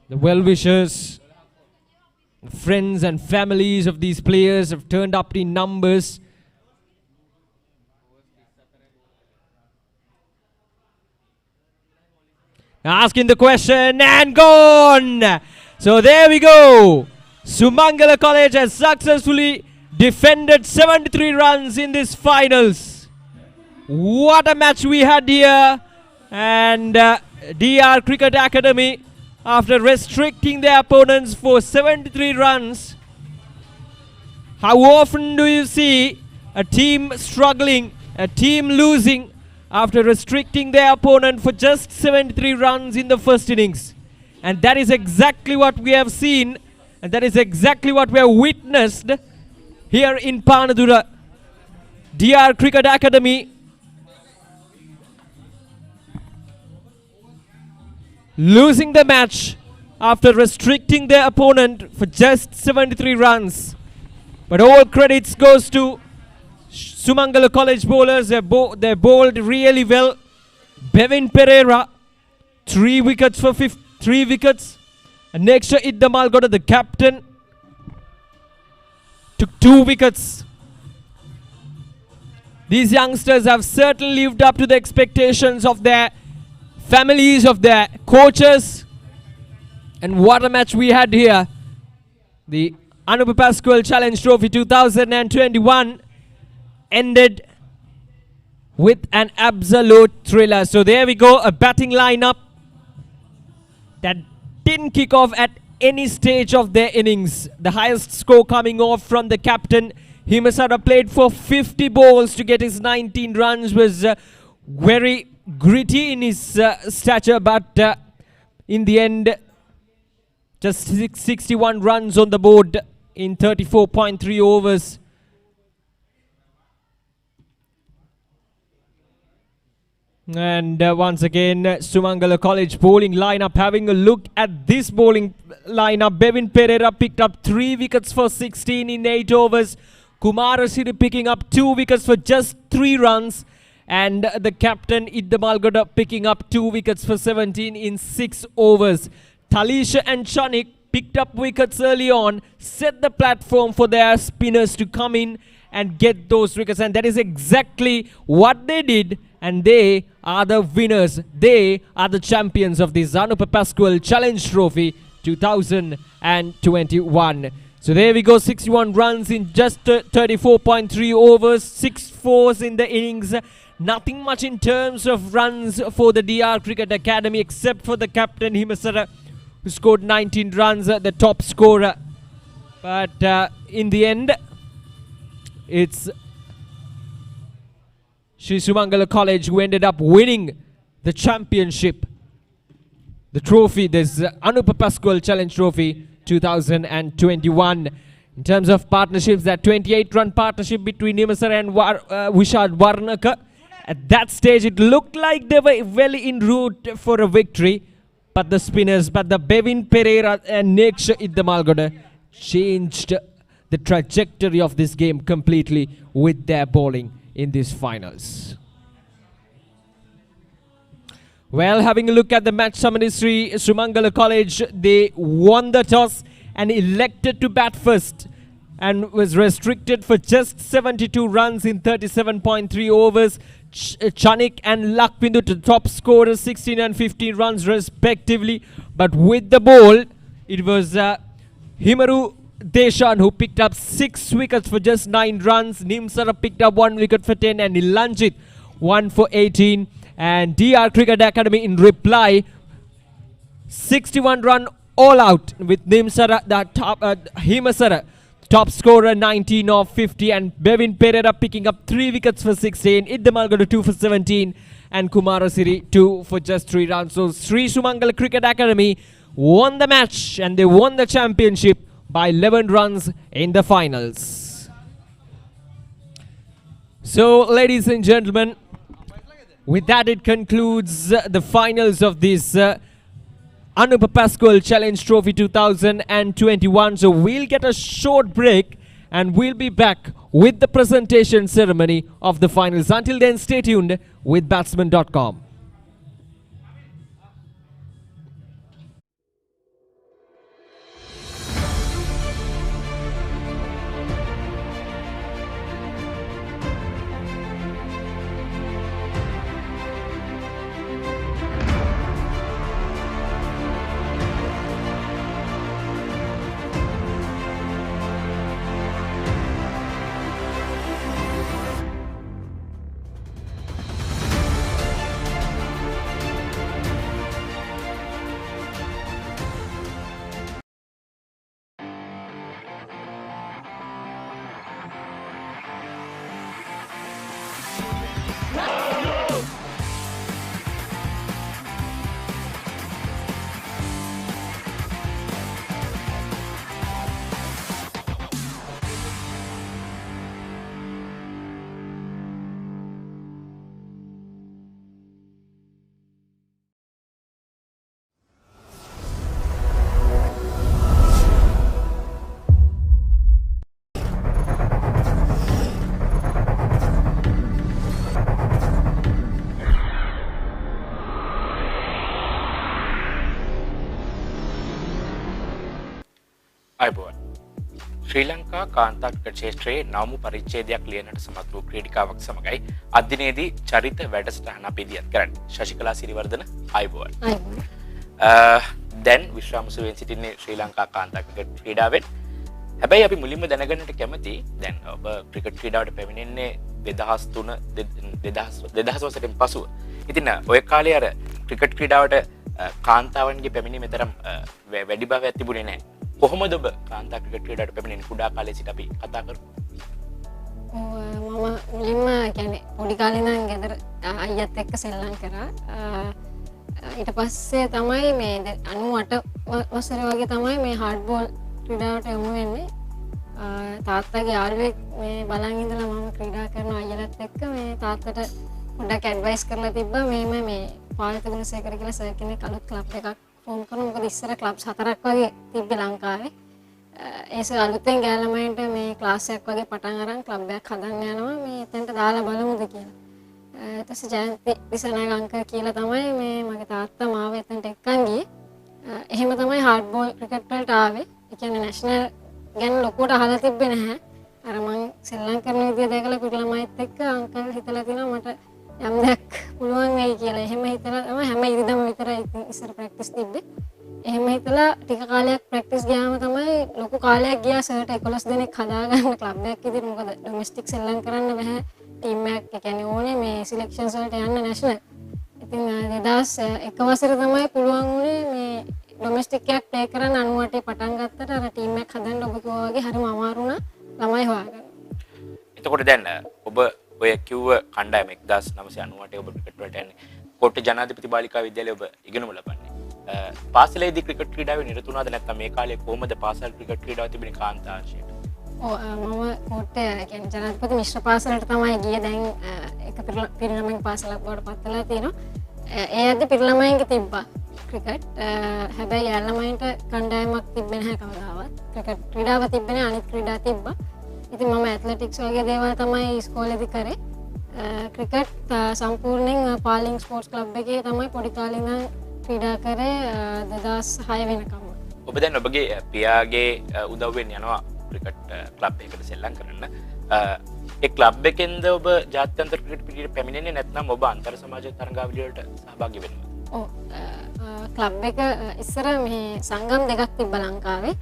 well-wishers, the friends and families of these players have turned up in numbers. Asking the question and gone. So there we go. Sumangala College has successfully defended 73 runs in this finals. What a match we had here. And DR Cricket Academy, after restricting their opponents for 73 runs. How often do you see a team struggling, a team losing after restricting their opponent for just 73 runs in the first innings? And that is exactly what we have seen, and that is exactly what we have witnessed here in Panadura. DR Cricket Academy losing the match after restricting their opponent for just 73 runs. But all credits goes to Sumangala College bowlers. They bowled really well. Bevin Pereira, 3 wickets for 3 wickets. And next to Idda Malgoda, the captain, took 2 wickets. These youngsters have certainly lived up to the expectations of their families, of their coaches. And what a match we had here. The Anupa Pasqual Challenge Trophy 2021 ended with an absolute thriller. So there we go, a batting lineup that didn't kick off at any stage of their innings. The highest score coming off from the captain. Himasara played for 50 balls to get his 19 runs. Was very gritty in his stature, but in the end, just 61 runs on the board in 34.3 overs. And once again, Sumangala College bowling lineup. Having a look at this bowling lineup, Bevin Pereira picked up 3 wickets for 16 in 8 overs. Kumarasiri picking up 2 wickets for just 3 runs. And the captain Idda Malgoda picking up 2 wickets for 17 in 6 overs. Talisha and Chanik picked up wickets early on, set the platform for their spinners to come in and get those wickets. And that is exactly what they did. And they are the winners. They are the champions of the Anupa Pasqual Challenge Trophy 2021. So there we go, 61 runs in just 34.3 overs, 6 fours in the innings. Nothing much in terms of runs for the DR Cricket Academy except for the captain Himasara, who scored 19 runs, the top scorer. But in the end, it's Sri Sumangala College who ended up winning the championship, the trophy, this Anupa Pasqual Challenge Trophy 2021. In terms of partnerships, that 28-run partnership between Himasara and Vishad Warnaka. At that stage, it looked like they were well en route for a victory. But the spinners, but the Bevin Pereira and Neksha Idda Malgoda changed the trajectory of this game completely with their bowling in these finals. Well, having a look at the match summary, Sri Sumangala College, they won the toss and elected to bat first and was restricted for just 72 runs in 37.3 overs. Chanik and Lakbindu, the top scorers, 16 and 15 runs respectively. But with the ball, it was Himaru Deshan who picked up 6 wickets for just 9 runs. Nimsara picked up 1 wicket for 10 and Nilanjit 1 for 18. And DR Cricket Academy in reply, 61 run all out with Nimsara, the top, Himasara, top scorer, 19 of 50, and Bevin Pereira picking up 3 wickets for 16, Idda Malgoda 2 for 17, and Kumarasiri 2 for just 3 runs. So Sri Sumangala Cricket Academy won the match and they won the championship by 11 runs in the finals. So ladies and gentlemen, with that it concludes the finals of this Anupa Pasqual Challenge Trophy 2021. So we'll get a short break and we'll be back with the presentation ceremony of the finals. Until then, stay tuned with Batsman.com. ශ්‍රී ලංකා කාන්තා cricket ක්ෂේත්‍රයේ නවමු පරිච්ඡේදයක් ලියනට සමත් වූ ක්‍රීඩිකාවක් සමගයි අදිනේදී චරිත වැඩසටහන අපි ඉදිරිපත් කරන්නේ. ශශිකලා සිරිවර්ධන ආයුබෝවන්. දැන් විශ්‍රාමසුවෙන් සිටින්නේ ශ්‍රී ලංකා කාන්තා ක්‍රිකට් ක්‍රීඩාවෙන්. හැබැයි අපි මුලින්ම දැනගන්නට කැමති දැන් ඔබ ක්‍රිකට් ක්‍රීඩාවට පැමිණෙන්නේ 2003 වසරෙන් පසුව. ඉතින් ඔය කාලේ අර ක්‍රිකට් ක්‍රීඩාවට කාන්තාවන්ගේ පැමිණීම තරම් වැඩි භාවයක් තිබුණේ නැහැ. කොහොමද ඔබ කාන්තා ක්‍රිකට් ක්‍රීඩාවට පැමිණෙන්නේ? කුඩා කාලේ සිට අපි කතා කරමු. මම මුලින්ම කියන්නේ පොඩි කාලේ ඉඳන් ගෙදර අයියත් එක්ක සෙල්ලම් කරා. ඊට පස්සේ තමයි මේ 98 වසරේ වගේ තමයි මේ හાર્ඩ් බෝල් ක්‍රීඩාවට යමු වෙන්නේ. තාත්තගේ යාළුවෙක් මේ බලන් ඉඳලා මම ක්‍රීඩා කරන අයියලත් එක්ක මේ තාත්තට පොඩ්ඩක් ඇඩ්වයිස් කරලා තිබ්බා මේ පාලිත ගුණසේකර කියලා සර් කෙනෙක් අලුත් ක්ලබ් එකක් ෆෝම් කරනවා. මොකද ඉස්සර ක්ලබ්ස් 4ක් වගේ තිබ්බේ ලංකාවේ. ඒස අලුතෙන් ගෑ ළමයින්ට මේ ක්ලාස් එකක් වගේ පටන් අරන් ක්ලබ් එකක් හදන්න යනවා. මේ එතනට දාලා බලමුද කියලා. ඊට පස්සේ ජයන්ති දිසනායක අංකල් කියලා තමයි මේ මගේ තාත්තා මාව එතනට එක්කන් ගියේ. එහෙම තමයි හાર્ඩ් බෝල් ක්‍රිකට් වලට ආවේ. ඒ කියන්නේ නැෂනල් ගැන ලොකුවට අහලා තිබ්බේ නැහැ. අර මං සෙල්ලම් කරන විදිය දැකලා පිට ළමයිත් එක්ක අංකල් හිතලා තිනවා මට යම් දෙයක් පුළුවන් වෙයි කියලා. එහෙම හිතලා තමයි හැම ඉරිදම විතරයි ඉස්සර ප්‍රැක්ටිස් තිබ්බේ. එහෙම හිතලා ටික කාලයක් ප්‍රැක්ටිස් ගියාම තමයි ලොකු කාලයක් ගියා සර්ට 11 දෙනෙක් හදාගන්න ක්ලබ් එකක් ඉදිරි. මොකද ඩොමෙස්ටික් සෙල්ලම් කරන්න බෑ. ටීම් එකක් ඒ කියන්නේ ඕනේ මේ සිලෙක්ෂන්ස් වලට යන්න නැෂනල්. ඉතින් 2001 වසරේ තමයි පුළුවන් වුණේ මේ ඩොමෙස්ටික් එකක් ප්ලේ කරන්න 98 පටන් ගත්තට අර ටීම් එකක් හදන්න ඔබ කිව්වා වගේ හරිම අමාරු වුණා ළමයි හොයාගන්න. එතකොට දැන් ඔබ ඔය කිව්ව කණ්ඩායම 1998 ඔබ ක්‍රිකට් වලට යන්නේ. කොට්ටේ ජනාධිපති බාලිකා විද්‍යාලයේ ඔබ ඉගෙනුම ලබන්නේ. පාසලේදී ක්‍රිකට් ක්‍රීඩාවේ නිරත වුණාද නැත්නම් මේ කාලේ කොහොමද පාසල් ක්‍රිකට් ක්‍රීඩාව තිබෙන්නේ කාන්තා අංශයට? මම කොට්ටේ කියන්නේ ජනාධිපති මිශ්‍ර පාසලට තමයි ගියේ. දැන් එක පිරිළමයින් පාසලක් බවට පත් වෙලා තියෙනවා. ඒ අද පිරිළමයින්ගේ තිබ්බා ක්‍රිකට්. හැබැයි යාළමයින්ට කණ්ඩායමක් තිබ්බේ නැහැ කවදාවත්. ක්‍රිකට් ක්‍රීඩාව තිබ්බේ නැහැ, අනිත් ක්‍රීඩා තිබ්බා. ඉතින් මම ඇත්ලටික්ස් වගේ දේවල් තමයි ඉස්කෝලේදී කරේ. ක්‍රිකට් සම්පූර්ණයෙන් පාලිං ස්පෝර්ට්ස් ක්ලබ් එකේ තමයි පොඩි කාලේ ඉඳන් ක්‍රීඩා කරේ 2006 වෙනකම්. ඔබ දැන් ඔබගේ පියාගේ උදව්වෙන් යනවා ක්‍රිකට් ක්ලබ් එකකට සෙල්ලම් කරන්න. ඒ ක්ලබ් එකෙන්ද ඔබ ජාත්‍යන්තර ක්‍රිකට් පිටියට පැමිණෙන්නේ නැත්නම් ඔබ අන්තර් සමාජ තරඟාවලිය වලට සහභාගී වෙනවද? ඔව් ක්ලබ් එක ඉස්සර මේ සංගම් දෙකක් තිබ්බ ලංකාවේ.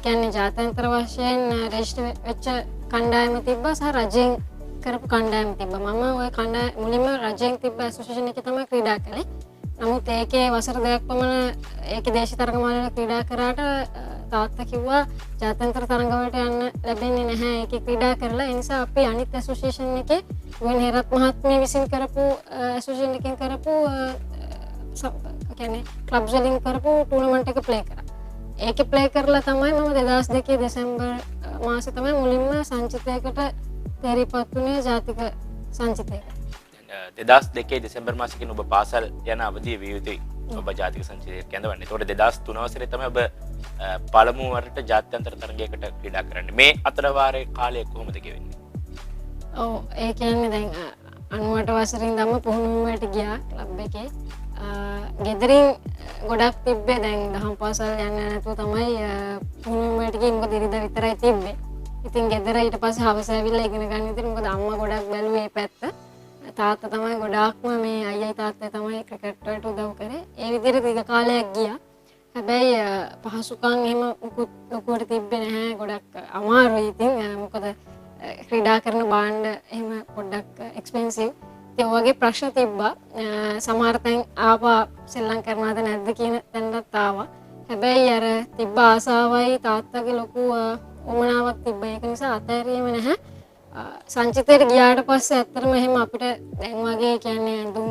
කියන්නේ ජාත්‍යන්තර වශයෙන් රෙජිස්ටර් වෙච්ච කණ්ඩායම තිබ්බා සහ රජයෙන් කරපු කණ්ඩායම තිබ්බා. මම ওই කණ්ඩායම මුලින්ම රජයෙන් තිබ්බ ඇසෝසියේෂන් එකේ තමයි ක්‍රීඩා කළේ. නමුත් ඒකේ වසර දෙකක් පමණ ඒකේ දේශීය තරගමාලාවල ක්‍රීඩා කරාට තාත්තා කිව්වා ජාත්‍යන්තර තරඟ වලට යන්න ලැබෙන්නේ නැහැ ඒකේ ක්‍රීඩා කරලා. ඒ නිසා අපි අනිත් ඇසෝසියේෂන් එකේ වන් හේරත් මහත්මිය විසින් කරපු ඇසෝසියේෂන් එකෙන් කරපු කියන්නේ ක්ලබ්ස් වලින් කරපු ටූර්නමන්ට් එක ප්ලේ කරා. ඒකේ ප්ලේ කරලා තමයි මම 2002 දෙසැම්බර් මාසේ තමයි මුලින්ම සංචිතයකට තේරිපත් වුණේ ජාතික සංචිතයකට. 2002 දෙසැම්බර් මාසෙකින් ඔබ පාසල් යන අවධිය විය යුතුයි. ඔබ ජාතික සංචිතයට කැඳවන්නේ. ඒතකොට 2003 වසරේ තමයි ඔබ පළමු වරට ජාත්‍යන්තර තරගයකට ක්‍රීඩා කරන්නේ. මේ අතර වාරයේ කාලය කොහොමද ගෙවෙන්නේ? ඔව් ඒ කියන්නේ දැන් 98 වසරේ ඉඳන්ම පුහුණු වීමට ගියා ක්ලබ් එකේ. ගෙදරින් ගොඩක් තිබ්බේ දැන් දහම් පාසල් යන්න නැතුව තමයි පුහුණු වීමට ගියේ. මොකද ඉරිදා විතරයි තිබ්බේ. ඉතින් ගෙදර ඊට පස්සේ හවස ඇවිල්ලා ඉගෙන ගන්න ඉතින් මොකද අම්මා ගොඩක් බැලුවේ මේ පැත්ත. තාත්තා තමයි ගොඩාක්ම මේ අයියයි තාත්තයි තමයි ක්‍රිකට් වලට උදව් කරේ. ඒ විදිහට දීර්ඝ කාලයක් ගියා. හැබැයි පහසුකම් එහෙම මුකුත් ලොකුවට තිබ්බේ නැහැ. ගොඩක් අමාරුයි ඉතින්. මොකද ක්‍රීඩා කරන භාණ්ඩ එහෙම පොඩ්ඩක් එක්ස්පෙන්සිව්. ඒ වගේ ප්‍රශ්න තිබ්බා. සමහර තැන් ආවා සෙල්ලම් කරනවද නැද්ද කියන තැනට ආවා. හැබැයි අර තිබ්බ ආසාවයි තාත්තගේ ලොකු උමනාවක් තිබ්බා. ඒක නිසා අතහැරීම නැහැ. සංචිතයට ගියාට පස්සේ ඇත්තටම එහෙම අපිට දැන් වගේ කියන්නේ ඇඳුම්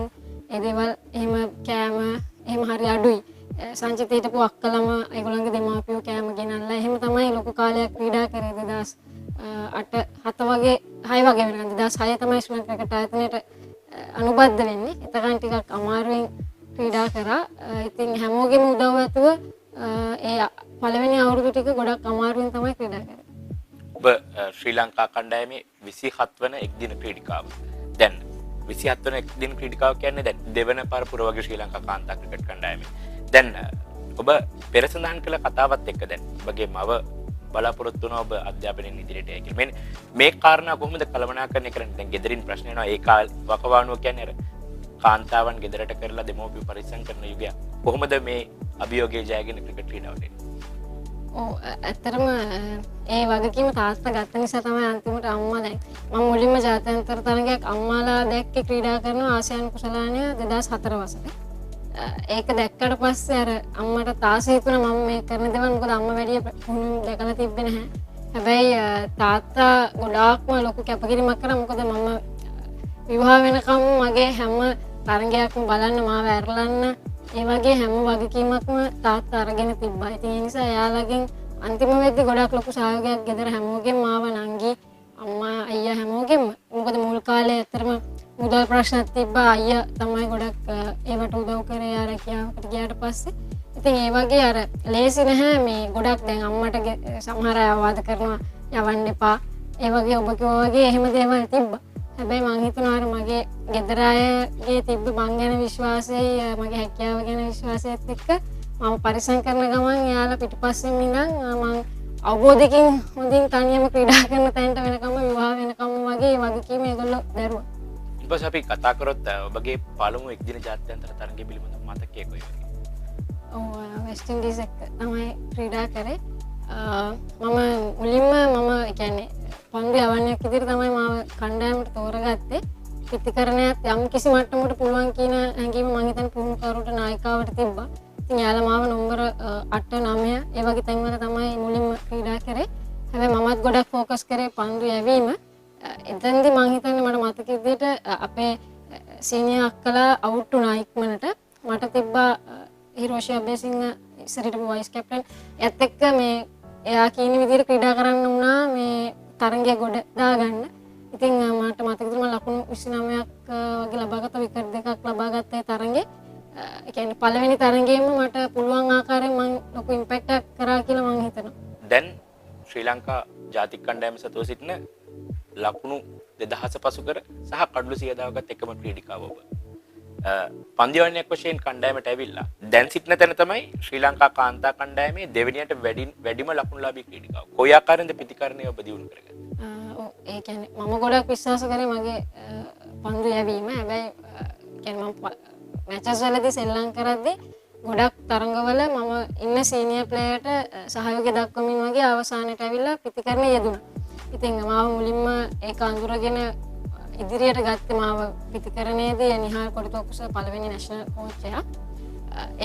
ඒ දේවල් එහෙම කෑම එහෙම හරි අඩුයි. සංචිතයට පු අක්කලම ඒගොල්ලන්ගේ දෙමාපියෝ කෑම ගෙනල්ලා එහෙම තමයි ලොකු කාලයක් ක්‍රීඩා කරේ 2008 වගේ 6 වගේ වෙනකන් 2006 තමයි ශ්‍රී ලංකා ක්‍රිකට් ආයතනයට අනුබද්ධ වෙන්නේ. එතකන් ටිකක් අමාරුවෙන් ක්‍රීඩා කරා. ඉතින් හැමෝගෙම උදව් ඇතුව ඒ පළවෙනි අවුරුදු ටික ගොඩක් අමාරුවෙන් තමයි ක්‍රීඩා කරේ. ඔබ ශ්‍රී ලංකා කණ්ඩායමේ 27 වන එක්දින ක්‍රීඩිකාව. දැන් 27 වන එක්දින ක්‍රීඩිකාව කියන්නේ දැන් දෙවන පරපුර වගේ ශ්‍රී ලංකා කාන්තා ක්‍රිකට් කණ්ඩායමේ. දැන් ඔබ පෙර සඳහන් කළ කතාවත් එක්ක දැන් ඔබගේ මව බලාපොරොත්තු වෙනවා ඔබ අධ්‍යාපනයෙන් ඉදිරියට යයි කියලා. මේ කාරණා කොහොමද කළමනාකරණය කරන්නේ? දැන් ගෙදරින් ප්‍රශ්න එනවා. ඒ වකවානුව කියන්නේ අර කාන්තාවන් ගෙදරට කරලා දෙමෝපිය පරිස්සම් කරන යුගයක්. කොහොමද මේ අභියෝගය ජයගෙන ක්‍රිකට් ක්‍රීඩාවට එන්නේ? ඔව් ඇත්තටම ඒ වගකීම තාත්තා ගත්ත නිසා තමයි අන්තිමට අම්මා දැන් මම මුලින්ම ජාත්‍යන්තර තරගයක් අම්මාලා දැක්කේ ක්‍රීඩා කරන ආසියානු කුසලානය 2004 වසරේ. ඒක දැක්කට පස්සේ අර අම්මට තාස හිතුණා මම මේ කරන දේවල් මොකද අම්මා වැඩි පුහුණු දැකලා තිබ්බේ නැහැ. හැබැයි තාත්තා ගොඩාක්ම ලොකු කැපකිරීමක් කරා. මොකද මම විවාහ වෙනකම් මගේ හැම තරගයක්ම බලන්න මාව ඇරලන්න ඒ වගේ හැම වගකීමක්ම තාත්තා අරගෙන තිබ්බා. ඉතින් ඒ නිසා එයාලගෙන් අන්තිම වෙද්දි ගොඩක් ලොකු සහයෝගයක් ගෙදර හැමෝගෙම මාව නංගි අම්මා අයියා හැමෝගෙම. මොකද මුල් කාලේ ඇත්තටම මුදල් ප්‍රශ්නත් තිබ්බා. අයියා තමයි ගොඩක් ඒවට උදව් කරේ ආරකියාවකට ගියාට පස්සේ. ඉතින් ඒ වගේ අර ලේසි නැහැ මේ ගොඩක් දැන් අම්මට සමහර අය අවවාද කරනවා යවන්න එපා. ඒ වගේ ඔබ කිව්වා වගේ එහෙම දේවල් තිබ්බා. හැබැයි මං හිතනවා අර මගේ ගෙදර අයගේ තිබ්බ මං ගැන විශ්වාසයයි මගේ හැකියාව ගැන විශ්වාසයත් එක්ක මම පරිස්සම් කරන ගමන් එයාලා පිටිපස්සෙන් ඉඳන් මං අවබෝධයකින් හොඳින් තනියම ක්‍රීඩා කරන තැනට වෙනකම්ම විවාහ වෙනකම්ම වගේ වගකීම ඒගොල්ලෝ දැරුවා. ඊට පස්සේ අපි කතා කරොත් ඔබගේ පළමු එක්දින ජාත්‍යන්තර තරගය පිළිබඳව මතකයේ කොයි වගේ? ඔව් වෙස්ට් ඉන්ඩීස් එක්ක තමයි ක්‍රීඩා කරේ. මම මුලින්ම කියන්නේ පන්දු යවන්නයක් විදිහට තමයි මාව කණ්ඩායමට තෝරගත්තේ. පිටිකරණයත් යම් කිසි මට්ටමකට පුළුවන් කියන හැඟීම මම හිතන්නේ පුහුණුකරුට නායිකාවට තිබ්බා. ඉතින් යාලා මාව නම්බර 8 9 ඒ වගේ තැන්වල තමයි මුලින්ම ක්‍රීඩා කරේ. හැබැයි මමත් ගොඩක් ફોකස් කරේ පන්දු යැවීම. එතෙන්දී මම හිතන්නේ මට මතක විදිහට අපේ සීනියර් අක්කලා අවුට් වුණා ඉක්මනට. මට තිබ්බා හිරෝෂි අබේසිංහ ඉස්සරහට වයිස් කැප්ටන්. එයත් එක්ක මේ එයා කියන විදිහට ක්‍රීඩා කරන්න වුණා මේ තරගය ගොඩ දාගන්න. ඉතින් මට මතක තියෙනවා ලකුණු 29ක් වගේ ලබාගත්ත විකට් දෙකක් ලබාගත්ත ඒ තරගයේ. ඒ කියන්නේ පළවෙනි තරගයේම මට පුළුවන් ආකාරයෙන් මම ලොකු ඉම්පැක්ට් එකක් කරා කියලා මම හිතනවා. දැන් ශ්‍රී ලංකා ජාතික කණ්ඩායම සතුව සිටින ලකුණු 2000 පසු කර සහ කඩලු 100 දාගත් එකම ක්‍රීඩිකාව ඔබ. පන්දියවන්නයක් වශයෙන් කණ්ඩායමට ඇවිල්ලා දැන් සිටින තැන තමයි ශ්‍රී ලංකා කාන්තා කණ්ඩායමේ දෙවෙනියට වැඩිම ලකුණුලාභී ක්‍රීඩිකාව. කොයි ආකාරයෙන්ද ප්‍රතිකරණය ඔබ දියුණු කරගත්තේ? ඒ කියන්නේ මම ගොඩක් විශ්වාස කරේ මගේ පන්දු යැවීම. හැබැයි කියන්නේ මම මැචස් වලදී සෙල්ලම් කරද්දී ගොඩක් තරඟවල මම ඉන්න සීනියර් ප්ලේයර්ට සහයෝගය දක්වමින් වගේ අවසානයට ඇවිල්ලා ප්‍රතිකරණය යෙදුණා. ඉතින් මාව මුලින්ම ඒක අඳුරගෙන ඉදිරියට ගත්තේ මාව පිටිකරණයේදී නිහාල් කොටිතොක්කුස පළවෙනි නැෂනල් කෝච්චයා.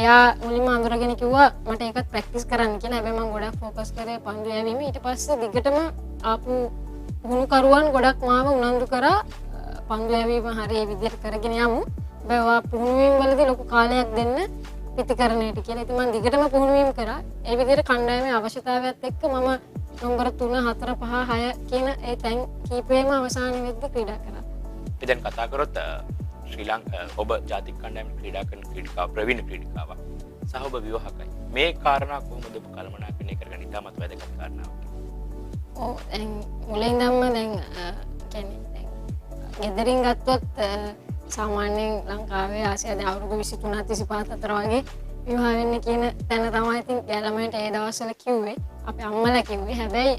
එයා මුලින්ම අඳුරගෙන කිව්වා මට ඒකත් ප්‍රැක්ටිස් කරන්න කියලා. හැබැයි මම ගොඩක් ફોකස් කරේ පන්දු යැවීම. ඊට පස්සේ දිගටම ආපු පුහුණුකරුවන් ගොඩක් මාව උනන්දු කරා පන්දු යැවීම හරිය විදිහට කරගෙන යමු. හැබැයි පුහුණුවීම් වලදී ලොකු කාලයක් දෙන්න පිටිකරණයට කියලා. ඉතින් මම දිගටම පුහුණුවීම් කරා. ඒ විදිහට කණ්ඩායමේ අවශ්‍යතාවයත් එක්ක මම නම්බර 3 4 5 6 කියන ඒ තැන් කීපෙම අවසාන වෙද්දී ක්‍රීඩා කරා. ඉතින් කතා කරොත් ශ්‍රී ලංකා ඔබ ජාතික කණ්ඩායමේ ක්‍රීඩා කරන ක්‍රීඩිකාව ප්‍රවීණ ක්‍රීඩිකාවක්. සහ ඔබ විවාහකයි. මේ කාරණා කොහොමද ඔබ කළමනාකරණය කරගෙන ඉතාමත් වැදගත් කාරණාවක්. ඔව් දැන් මුලින්දම දැන් කියන්නේ දැන් ගෙදරින් ගත්තොත් සාමාන්‍යයෙන් ලංකාවේ ආසියාවේ අවුරුදු 23 25 අතර වගේ විවාහ වෙන්න කියන තැන තමයි ඉතින් ළමයින්ට ඒ දවස්වල කිව්වේ. අපේ අම්මලා කිව්වේ. හැබැයි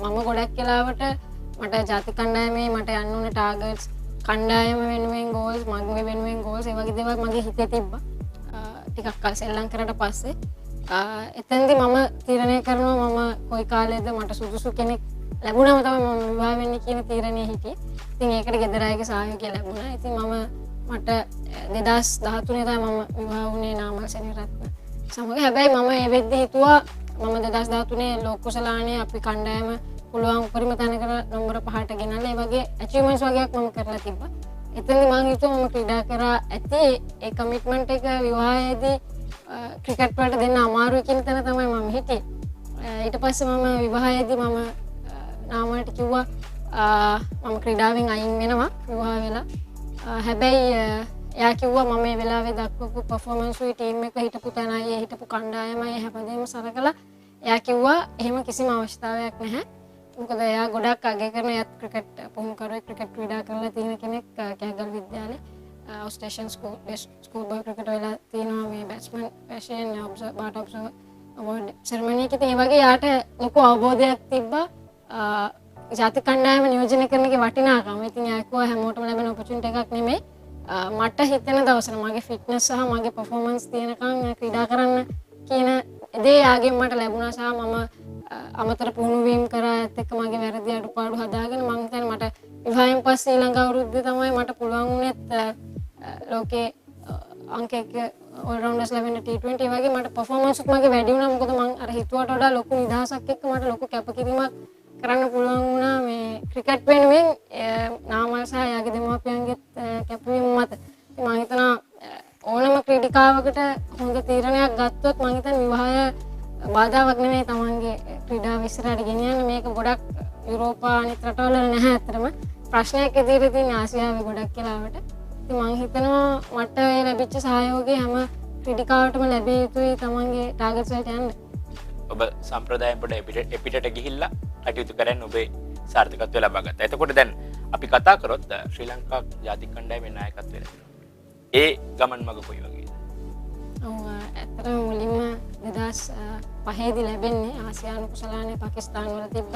මම ගොඩක් වෙලාවට මට ජාතික කණ්ඩායමේ මට යන්න ඕන ටාගට්ස් කණ්ඩායම වෙනුවෙන් ගෝල්ස් මගේ වෙනුවෙන් ගෝල්ස් ඒ වගේ දේවල් මගේ හිතේ තිබ්බා. ටිකක් කල් සෙල්ලම් කරලා පස්සේ එතෙන්දී මම තීරණය කරනවා මම කොයි කාලෙද මට සුදුසු කෙනෙක් ලැබුණාම තමයි මම විවාහ වෙන්න කියන තීරණය හිටියේ. ඉතින් ඒකට ගෙදර අයගේ සහයෝගය ලැබුණා. ඉතින් මට 2013 තමයි මම විවාහ වුණේ නාමල් සෙනවිරත්න සමග. හැබැයි මම ඒ වෙද්දී හිතුවා මම 2013 ලෝක කුසලානේ අපි කණ්ඩායම පුළුවන් උපරිම තැනකට නම්බර 5ට ගෙනල්ලා ඒ වගේ ඇචීව්මන්ට්ස් වගේක් මම කරලා තිබ්බා. එතෙන්දී මම හිතුවා මම ක්‍රීඩා කරා ඇති ඒ කමිට්මන්ට් එක විවාහයේදී ක්‍රිකට් වලට දෙන්න අමාරුයි කියන තැන තමයි මම හිටියේ. ඊට පස්සේ මම විවාහයේදී මම නාමල්ට කිව්වා මම ක්‍රීඩාවෙන් අයින් වෙනවා විවාහ වෙලා. හැබැයි එයා කිව්වා මම මේ වෙලාවේ දක්වපු පර්ෆෝමන්ස් උයි ටීම් එක හිටපු තැනයි හිටපු කණ්ඩායමයි හැමදේම සලකලා එයා කිව්වා එහෙම කිසිම අවශ්‍යතාවයක් නැහැ. මොකද එයා ගොඩක් අගය කරන යත් ක්‍රිකට් පුහුණුකරුවෙක් ක්‍රිකට් ක්‍රීඩා කරලා තියෙන කෙනෙක් කැගල් විද්‍යාලේ Australian school best school boy cricket වෙලා තියෙනවා මේ බැට්ස්මන් වශයෙන් බාට ඔබ්සර්වර් අවෝඩ් සෙරමනි එකේ ඉතින් ඒ වගේ යාට ලොකු අවබෝධයක් තිබ්බා ජාතික කණ්ඩායම නියෝජනය කරන එකේ වටිනාකම. ඉතින් යාකව හැමෝටම ලැබෙන ඔපචුනිටි එකක් නෙමෙයි. මට හිතෙන දවසට මගේ ෆිට්නස් සහ මගේ පර්ෆෝමන්ස් තියෙනකන් ක්‍රීඩා කරන්න කියන දේ යාගෙන් මට ලැබුණා සහ මම අමතර පුහුණු වීම කරා ඇත් එක්ක මගේ වැරදි අඩුපාඩු හදාගෙන මම හිතන්නේ මට විවාහයෙන් පස්සේ ඊළඟ අවුරුද්දේ තමයි මට පුළුවන් වුණෙත් ලෝකේ අංක 1 all-rounders ලැබෙන T20 වගේ මට පර්ෆෝමන්ස් එක මගේ වැඩි වුණා. මොකද මම අර හිතුවට වඩා ලොකු නිදහසක් එක්ක මට ලොකු කැපකිරීමක් කරන්න පුළුවන් වුණා මේ ක්‍රිකට් වෙනුවෙන් නාමල් සහ යාගේ දෙමාපියන්ගේ කැපවීම මත. මම හිතනවා ඕනම ක්‍රීඩිකාවකට හොඳ තීරණයක් ගත්තොත් මම හිතන්නේ විවාහය බාධාවක් නෙමෙයි තමන්ගේ ක්‍රීඩාව ඉස්සරහට ගෙනියන්න. මේක ගොඩක් යුරෝපා අනිත් රටවල නැහැ අතරම. ප්‍රශ්නයක් ඉදිරියේ තියෙන ආසියාවේ ගොඩක් කාලවට. ඉතින් මම හිතනවා මට ඒ ලැබිච්ච සහයෝගය හැම ක්‍රීඩිකාවටම ලැබිය යුතුයි තමන්ගේ ටාගට්ස් වලට යන්න. ඔබ සම්ප්‍රදායෙන් පොඩ එපිටට ගිහිල්ලා කටයුතු කරන්න ඔබේ සාර්ථකත්වය ලබා ගත්තා. එතකොට දැන් අපි කතා කරොත් ශ්‍රී ලංකා ජාතික කණ්ඩායමේ නායකත්වය ලැබෙනවා. ඒ ගමන් මඟ කොයි වගේද? ඔව් ඇත්තටම මුලින්ම 2005 දී ලැබෙන්නේ ආසියානු කුසලානේ පාකිස්තාන වල තිබ්බ.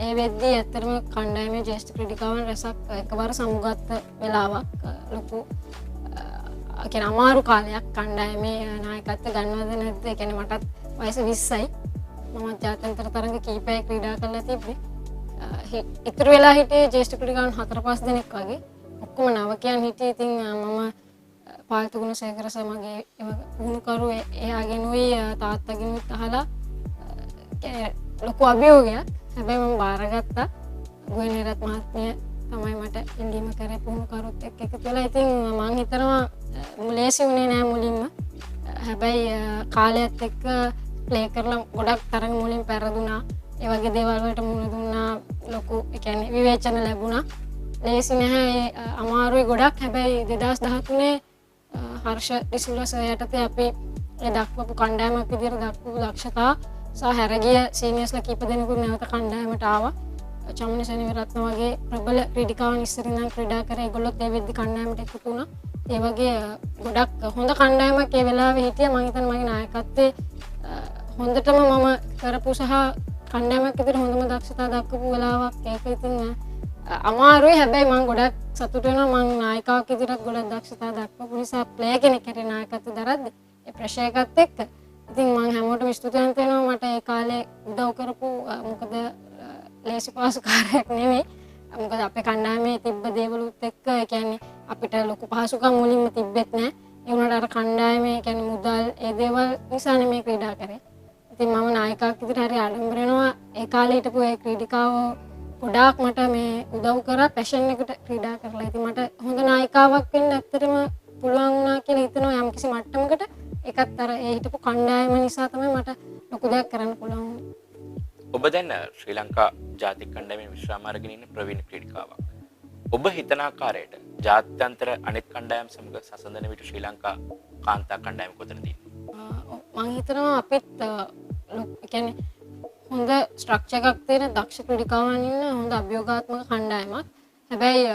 ඒ වෙද්දී ඇත්තටම කණ්ඩායමේ ජ්‍යෙෂ්ඨ ක්‍රීඩිකාවන් රැසක් එකවර සමුගත්ත වෙලාවක් ලොකු කියන්නේ අමාරු කාලයක් කණ්ඩායමේ නායකත්වය ගන්නවද නැද්ද? ඒ කියන්නේ මටත් වයස 20යි. මම ජාත්‍යන්තර තරඟ කීපයක් ක්‍රීඩා කරලා තිබ්බේ. ඉතුරු වෙලා හිටියේ ජ්‍යෙෂ්ඨ ක්‍රීඩිකාවන් 4-5 දෙනෙක් වගේ. ඔක්කොම නවකයන් හිටියේ. ඉතින් මම පාල්තු ගුණසේකර සහ මගේ පුහුණුකරු එයාගෙනුයි තාත්තගෙනුත් අහලා ලොකු අභියෝගයක්. හැබැයි මම බාරගත්තා. ගුවන්විරත් මහත්මිය තමයි මට ඉල්ලීම කරේ පුහුණුකරුත් එක්ක එකතු වෙලා. ඉතින් මම හිතනවා ලේසි වුණේ නෑ මුලින්ම. හැබැයි කාලයත් එක්ක ප්ලේ කරලා ගොඩක් තරඟ මුලින් පෙරදුනා. ඒ වගේ දේවල් වලට මුහුණ දුන්නා. ලොකු ඒ කියන්නේ විවේචන ලැබුණා. ලේසි නැහැ අමාරුයි ගොඩක්. හැබැයි 2013 හර්ෂ ඩිසිල්වා සර් යටතේ අපි ඒ දක්වපු කණ්ඩායමක් විදිහට දක්වපු දක්ෂතා සහ හැරගිය සීනියර්ස්ලා කීප දෙනෙකුත් නැවත කණ්ඩායමට ආවා. චම්මනි සෙනවිරත්න වගේ ප්‍රබල ක්‍රීඩිකාවන් ඉස්සර ඉඳන් ක්‍රීඩා කරේ. ඒගොල්ලොත් ඒ වෙද්දි කණ්ඩායමට එකතු වුණා. ඒ වගේ ගොඩක් හොඳ කණ්ඩායමක් ඒ වෙලාවේ හිටියා. මම හිතන්නේ මගේ නායකත්වයේ හොඳටම මම කරපු සහ කණ්ඩායමක් විදිහට හොඳම දක්ෂතා දක්වපු වෙලාවක්. ඒක ඉතින් අමාරුයි. හැබැයි මම ගොඩක් සතුටු වෙනවා මම නායිකාවක් විදිහට ගොඩක් දක්ෂතා දක්වපු නිසා ප්ලේයර් කෙනෙක් හැටියට නායකත්වය දරද්දි ඒ ප්‍රෙෂර් එකත් එක්ක ඉතින් මම හැමෝටම ස්තුතිවන්ත වෙනවා මට ඒ කාලේ උදව් කරපු මොකද ලේසි පහසු කාර්යයක් නෙමෙයි. මොකද අපේ කණ්ඩායමේ තිබ්බ දේවලුත් එක්ක ඒ කියන්නේ අපිට ලොකු පහසුකම් මුලින්ම තිබ්බෙත් නැහැ. ඒ වුණාට අර කණ්ඩායමේ කියන්නේ මුදල් ඒ දේවල් නිසානේ මේ ක්‍රීඩා කරේ. ඉතින් මම නායකයෙක් විදිහට හරි ආඩම්බර වෙනවා. ඒ කාලේ හිටපු ඒ ක්‍රීඩිකාවෝ ගොඩාක් මට මේ උදව් කරා පැෂන් එකට ක්‍රීඩා කරලා. ඉතින් මට හොඳ නායිකාවක් වෙන්න ඇත්තටම පුළුවන් වුණා කියලා හිතනවා යම්කිසි මට්ටමකට. ඒකත් අර ඒ හිටපු කණ්ඩායම නිසා තමයි මට ලොකු දෙයක් කරන්න පුළුවන් වුණේ. ඔබ දැන් ශ්‍රී ලංකා ජාතික කණ්ඩායමේ විශ්‍රාම අරගෙන ඉන්න ප්‍රවීණ ක්‍රීඩිකාවක්. ඔබ හිතන ආකාරයට ජාත්‍යන්තර අනෙක් කණ්ඩායම් සමග සසඳන විට ශ්‍රී ලංකා කාන්තා කණ්ඩායම කොතනද තියෙන්නේ? මම හිතනවා අපිත් කියන්නේ හොඳ ස්ට්‍රක්චර් එකක් තියෙන දක්ෂ ක්‍රීඩිකාවන් ඉන්න හොඳ අභියෝගාත්මක කණ්ඩායමක්. හැබැයි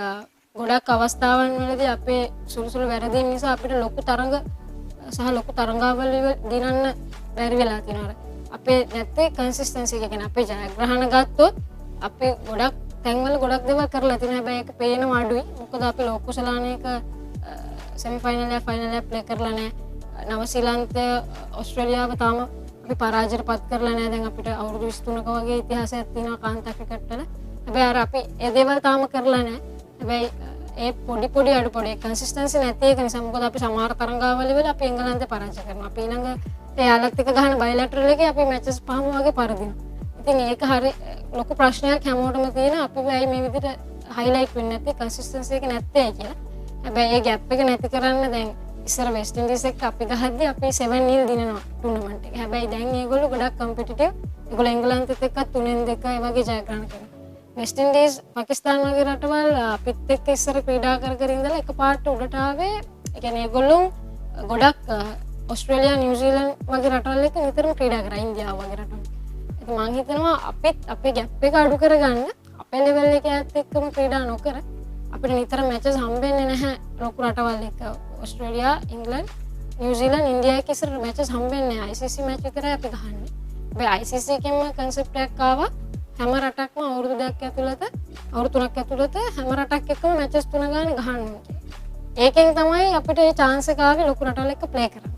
ගොඩක් අවස්ථාවන් වලදී අපේ සුළු වැරදීම් නිසා අපිට ලොකු තරඟ සහ ලොකු තරඟාවල දිනන්න බැරි වෙලා තියෙනවා. අපේ නැත්තේ කන්සිස්ටන්සි එක කියන්නේ අපේ ජයග්‍රහණ ගත්තොත් අපි ගොඩක් තැන්වල ගොඩක් දේවල් කරලා තියෙනවා. හැබැයි ඒක පේනවා අඩුයි. මොකද අපි ලෝක කුසලානයක සෙමි ෆයිනල් එක ෆයිනල් එක ප්ලේ කරලා නැහැ. නවසීලන්තය ඕස්ට්‍රේලියාව තාම අපි පරාජයට පත් කරලා නැහැ. දැන් අපිට අවුරුදු 23ක වගේ ඉතිහාසයක් තියෙනවා කාන්තා ක්‍රිකට් වල. හැබැයි අර අපි ඒ දේවල් තාම කරලා නැහැ. හැබැයි ඒ පොඩි අඩුපොඩි කන්සිස්ටන්සි නැති එක නිසා මොකද අපි සමහර තරඟාවල වල අපි එංගලන්තේ පරාජය කරනවා. අපි ඊළඟ එයාලත් එක්ක ගහන බයිලැටරල් එකේ අපි මැචස් පහම වගේ පරදිනවා. ඉතින් ඒක හරි ලොකු ප්‍රශ්නයක් හැමෝටම තියෙන. අපි වෙයි මේ විදිහට හයිලයිට් වෙන්නේ නැත්තේ කන්සිස්ටන්සි එක නැත්තේ කියලා. හැබැයි ඒ ગેප් එක නැති කරන්න දැන් ඉස්සර වෙස්ට් ඉන්ඩීස් එක්ක අපි ගහද්දි අපි 7-0 දිනනවා ටූර්නමන්ට් එක. හැබැයි දැන් ඒගොල්ලෝ ගොඩක් කම්පිටිටිව්. ඒගොල්ලෝ එංගලන්තෙත් එක්ක 3-2 ඒ වගේ ජයග්‍රහණ කරනවා. වෙස්ට් ඉන්ඩීස් පාකිස්තාන වගේ රටවල් අපිත් එක්ක ඉස්සර ක්‍රීඩා කර ඉඳලා එකපාරට උඩට ආවේ. ඒ කියන්නේ ඒගොල්ලෝ ගොඩක් ඕස්ට්‍රේලියා නිව්සීලන්ත වගේ රටවල් එක්ක නිතරම ක්‍රීඩා කරා. ඉන්දියාව වගේ රටවල්. ඉතින් මම හිතනවා අපිත් අපේ ગેප් එක අඩු කරගන්න අපේ ලෙවල් එකත් එක්කම ක්‍රීඩා නොකර අපිට නිතර මැචස් හම්බෙන්නේ නැහැ ලොකු රටවල් එක්ක. ඕස්ට්‍රේලියා, ඉංග්ලන්ත, නිව්සීලන්ත ඉන්දියා එක ඉස්සර මැචස් හම්බෙන්නේ නැහැ. ICC මැච් විතරයි අපි ගහන්නේ. හැබැයි ICC එකෙන්ම කන්සෙප්ට් එකක් ආවා හැම රටක්ම අවුරුදු 2ක් ඇතුළත අවුරුදු 3ක් ඇතුළත හැම රටක් එක්කම මැචස් 3 ගානේ ගහන්න ඕනේ. ඒකෙන් තමයි අපිට මේ chance එක ආවේ ලොකු රටවල් එක්ක ප්ලේ කරන්න.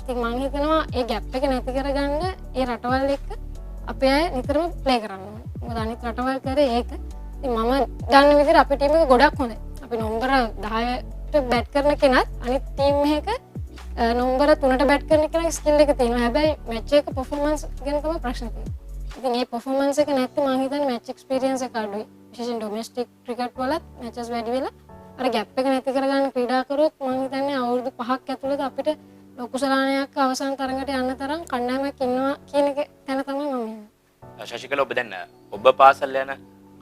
ඉතින් මම හිතනවා ඒ ગેප් එක නැති කරගන්න ඒ රටවල් එක්ක අපේ අය නිතරම ප්ලේ කරන්න ඕනේ. මොකද අනිත් රටවල් කරේ ඒක. ඉතින් මම දන්න විදිහට අපේ ටීම් එක ගොඩක් හොඳයි. අපි නම්බර 10ට බැට් කරන කෙනත් අනිත් ටීම් එකක නම්බර 3ට බැට් කරන කෙනා ස්කිල් එක තියෙනවා. හැබැයි මැච් එක පර්ෆෝමන්ස් ගැන තමයි ප්‍රශ්න තියෙන්නේ. ඉතින් මේ පර්ෆෝමන්ස් එක නැත්නම් මම හිතන්නේ මැච් එක්ස්පීරියන්ස් එක අඩුයි. විශේෂයෙන් ඩොමෙස්ටික් ක්‍රිකට් වලත් මැචස් වැඩි වෙලා අර ගැප් එක නැති කරගන්න ක්‍රීඩා කරොත් මම හිතන්නේ අවුරුදු 5ක් ඇතුළත අපිට ලොකු සලානයක් අවසන් තරඟට යන්න තරම් කණ්ඩායමක් ඉන්නවා කියන එක තැන තමයි මම ඉන්නේ. ශශිකල ඔබ දැන් ඔබ පාසල් යන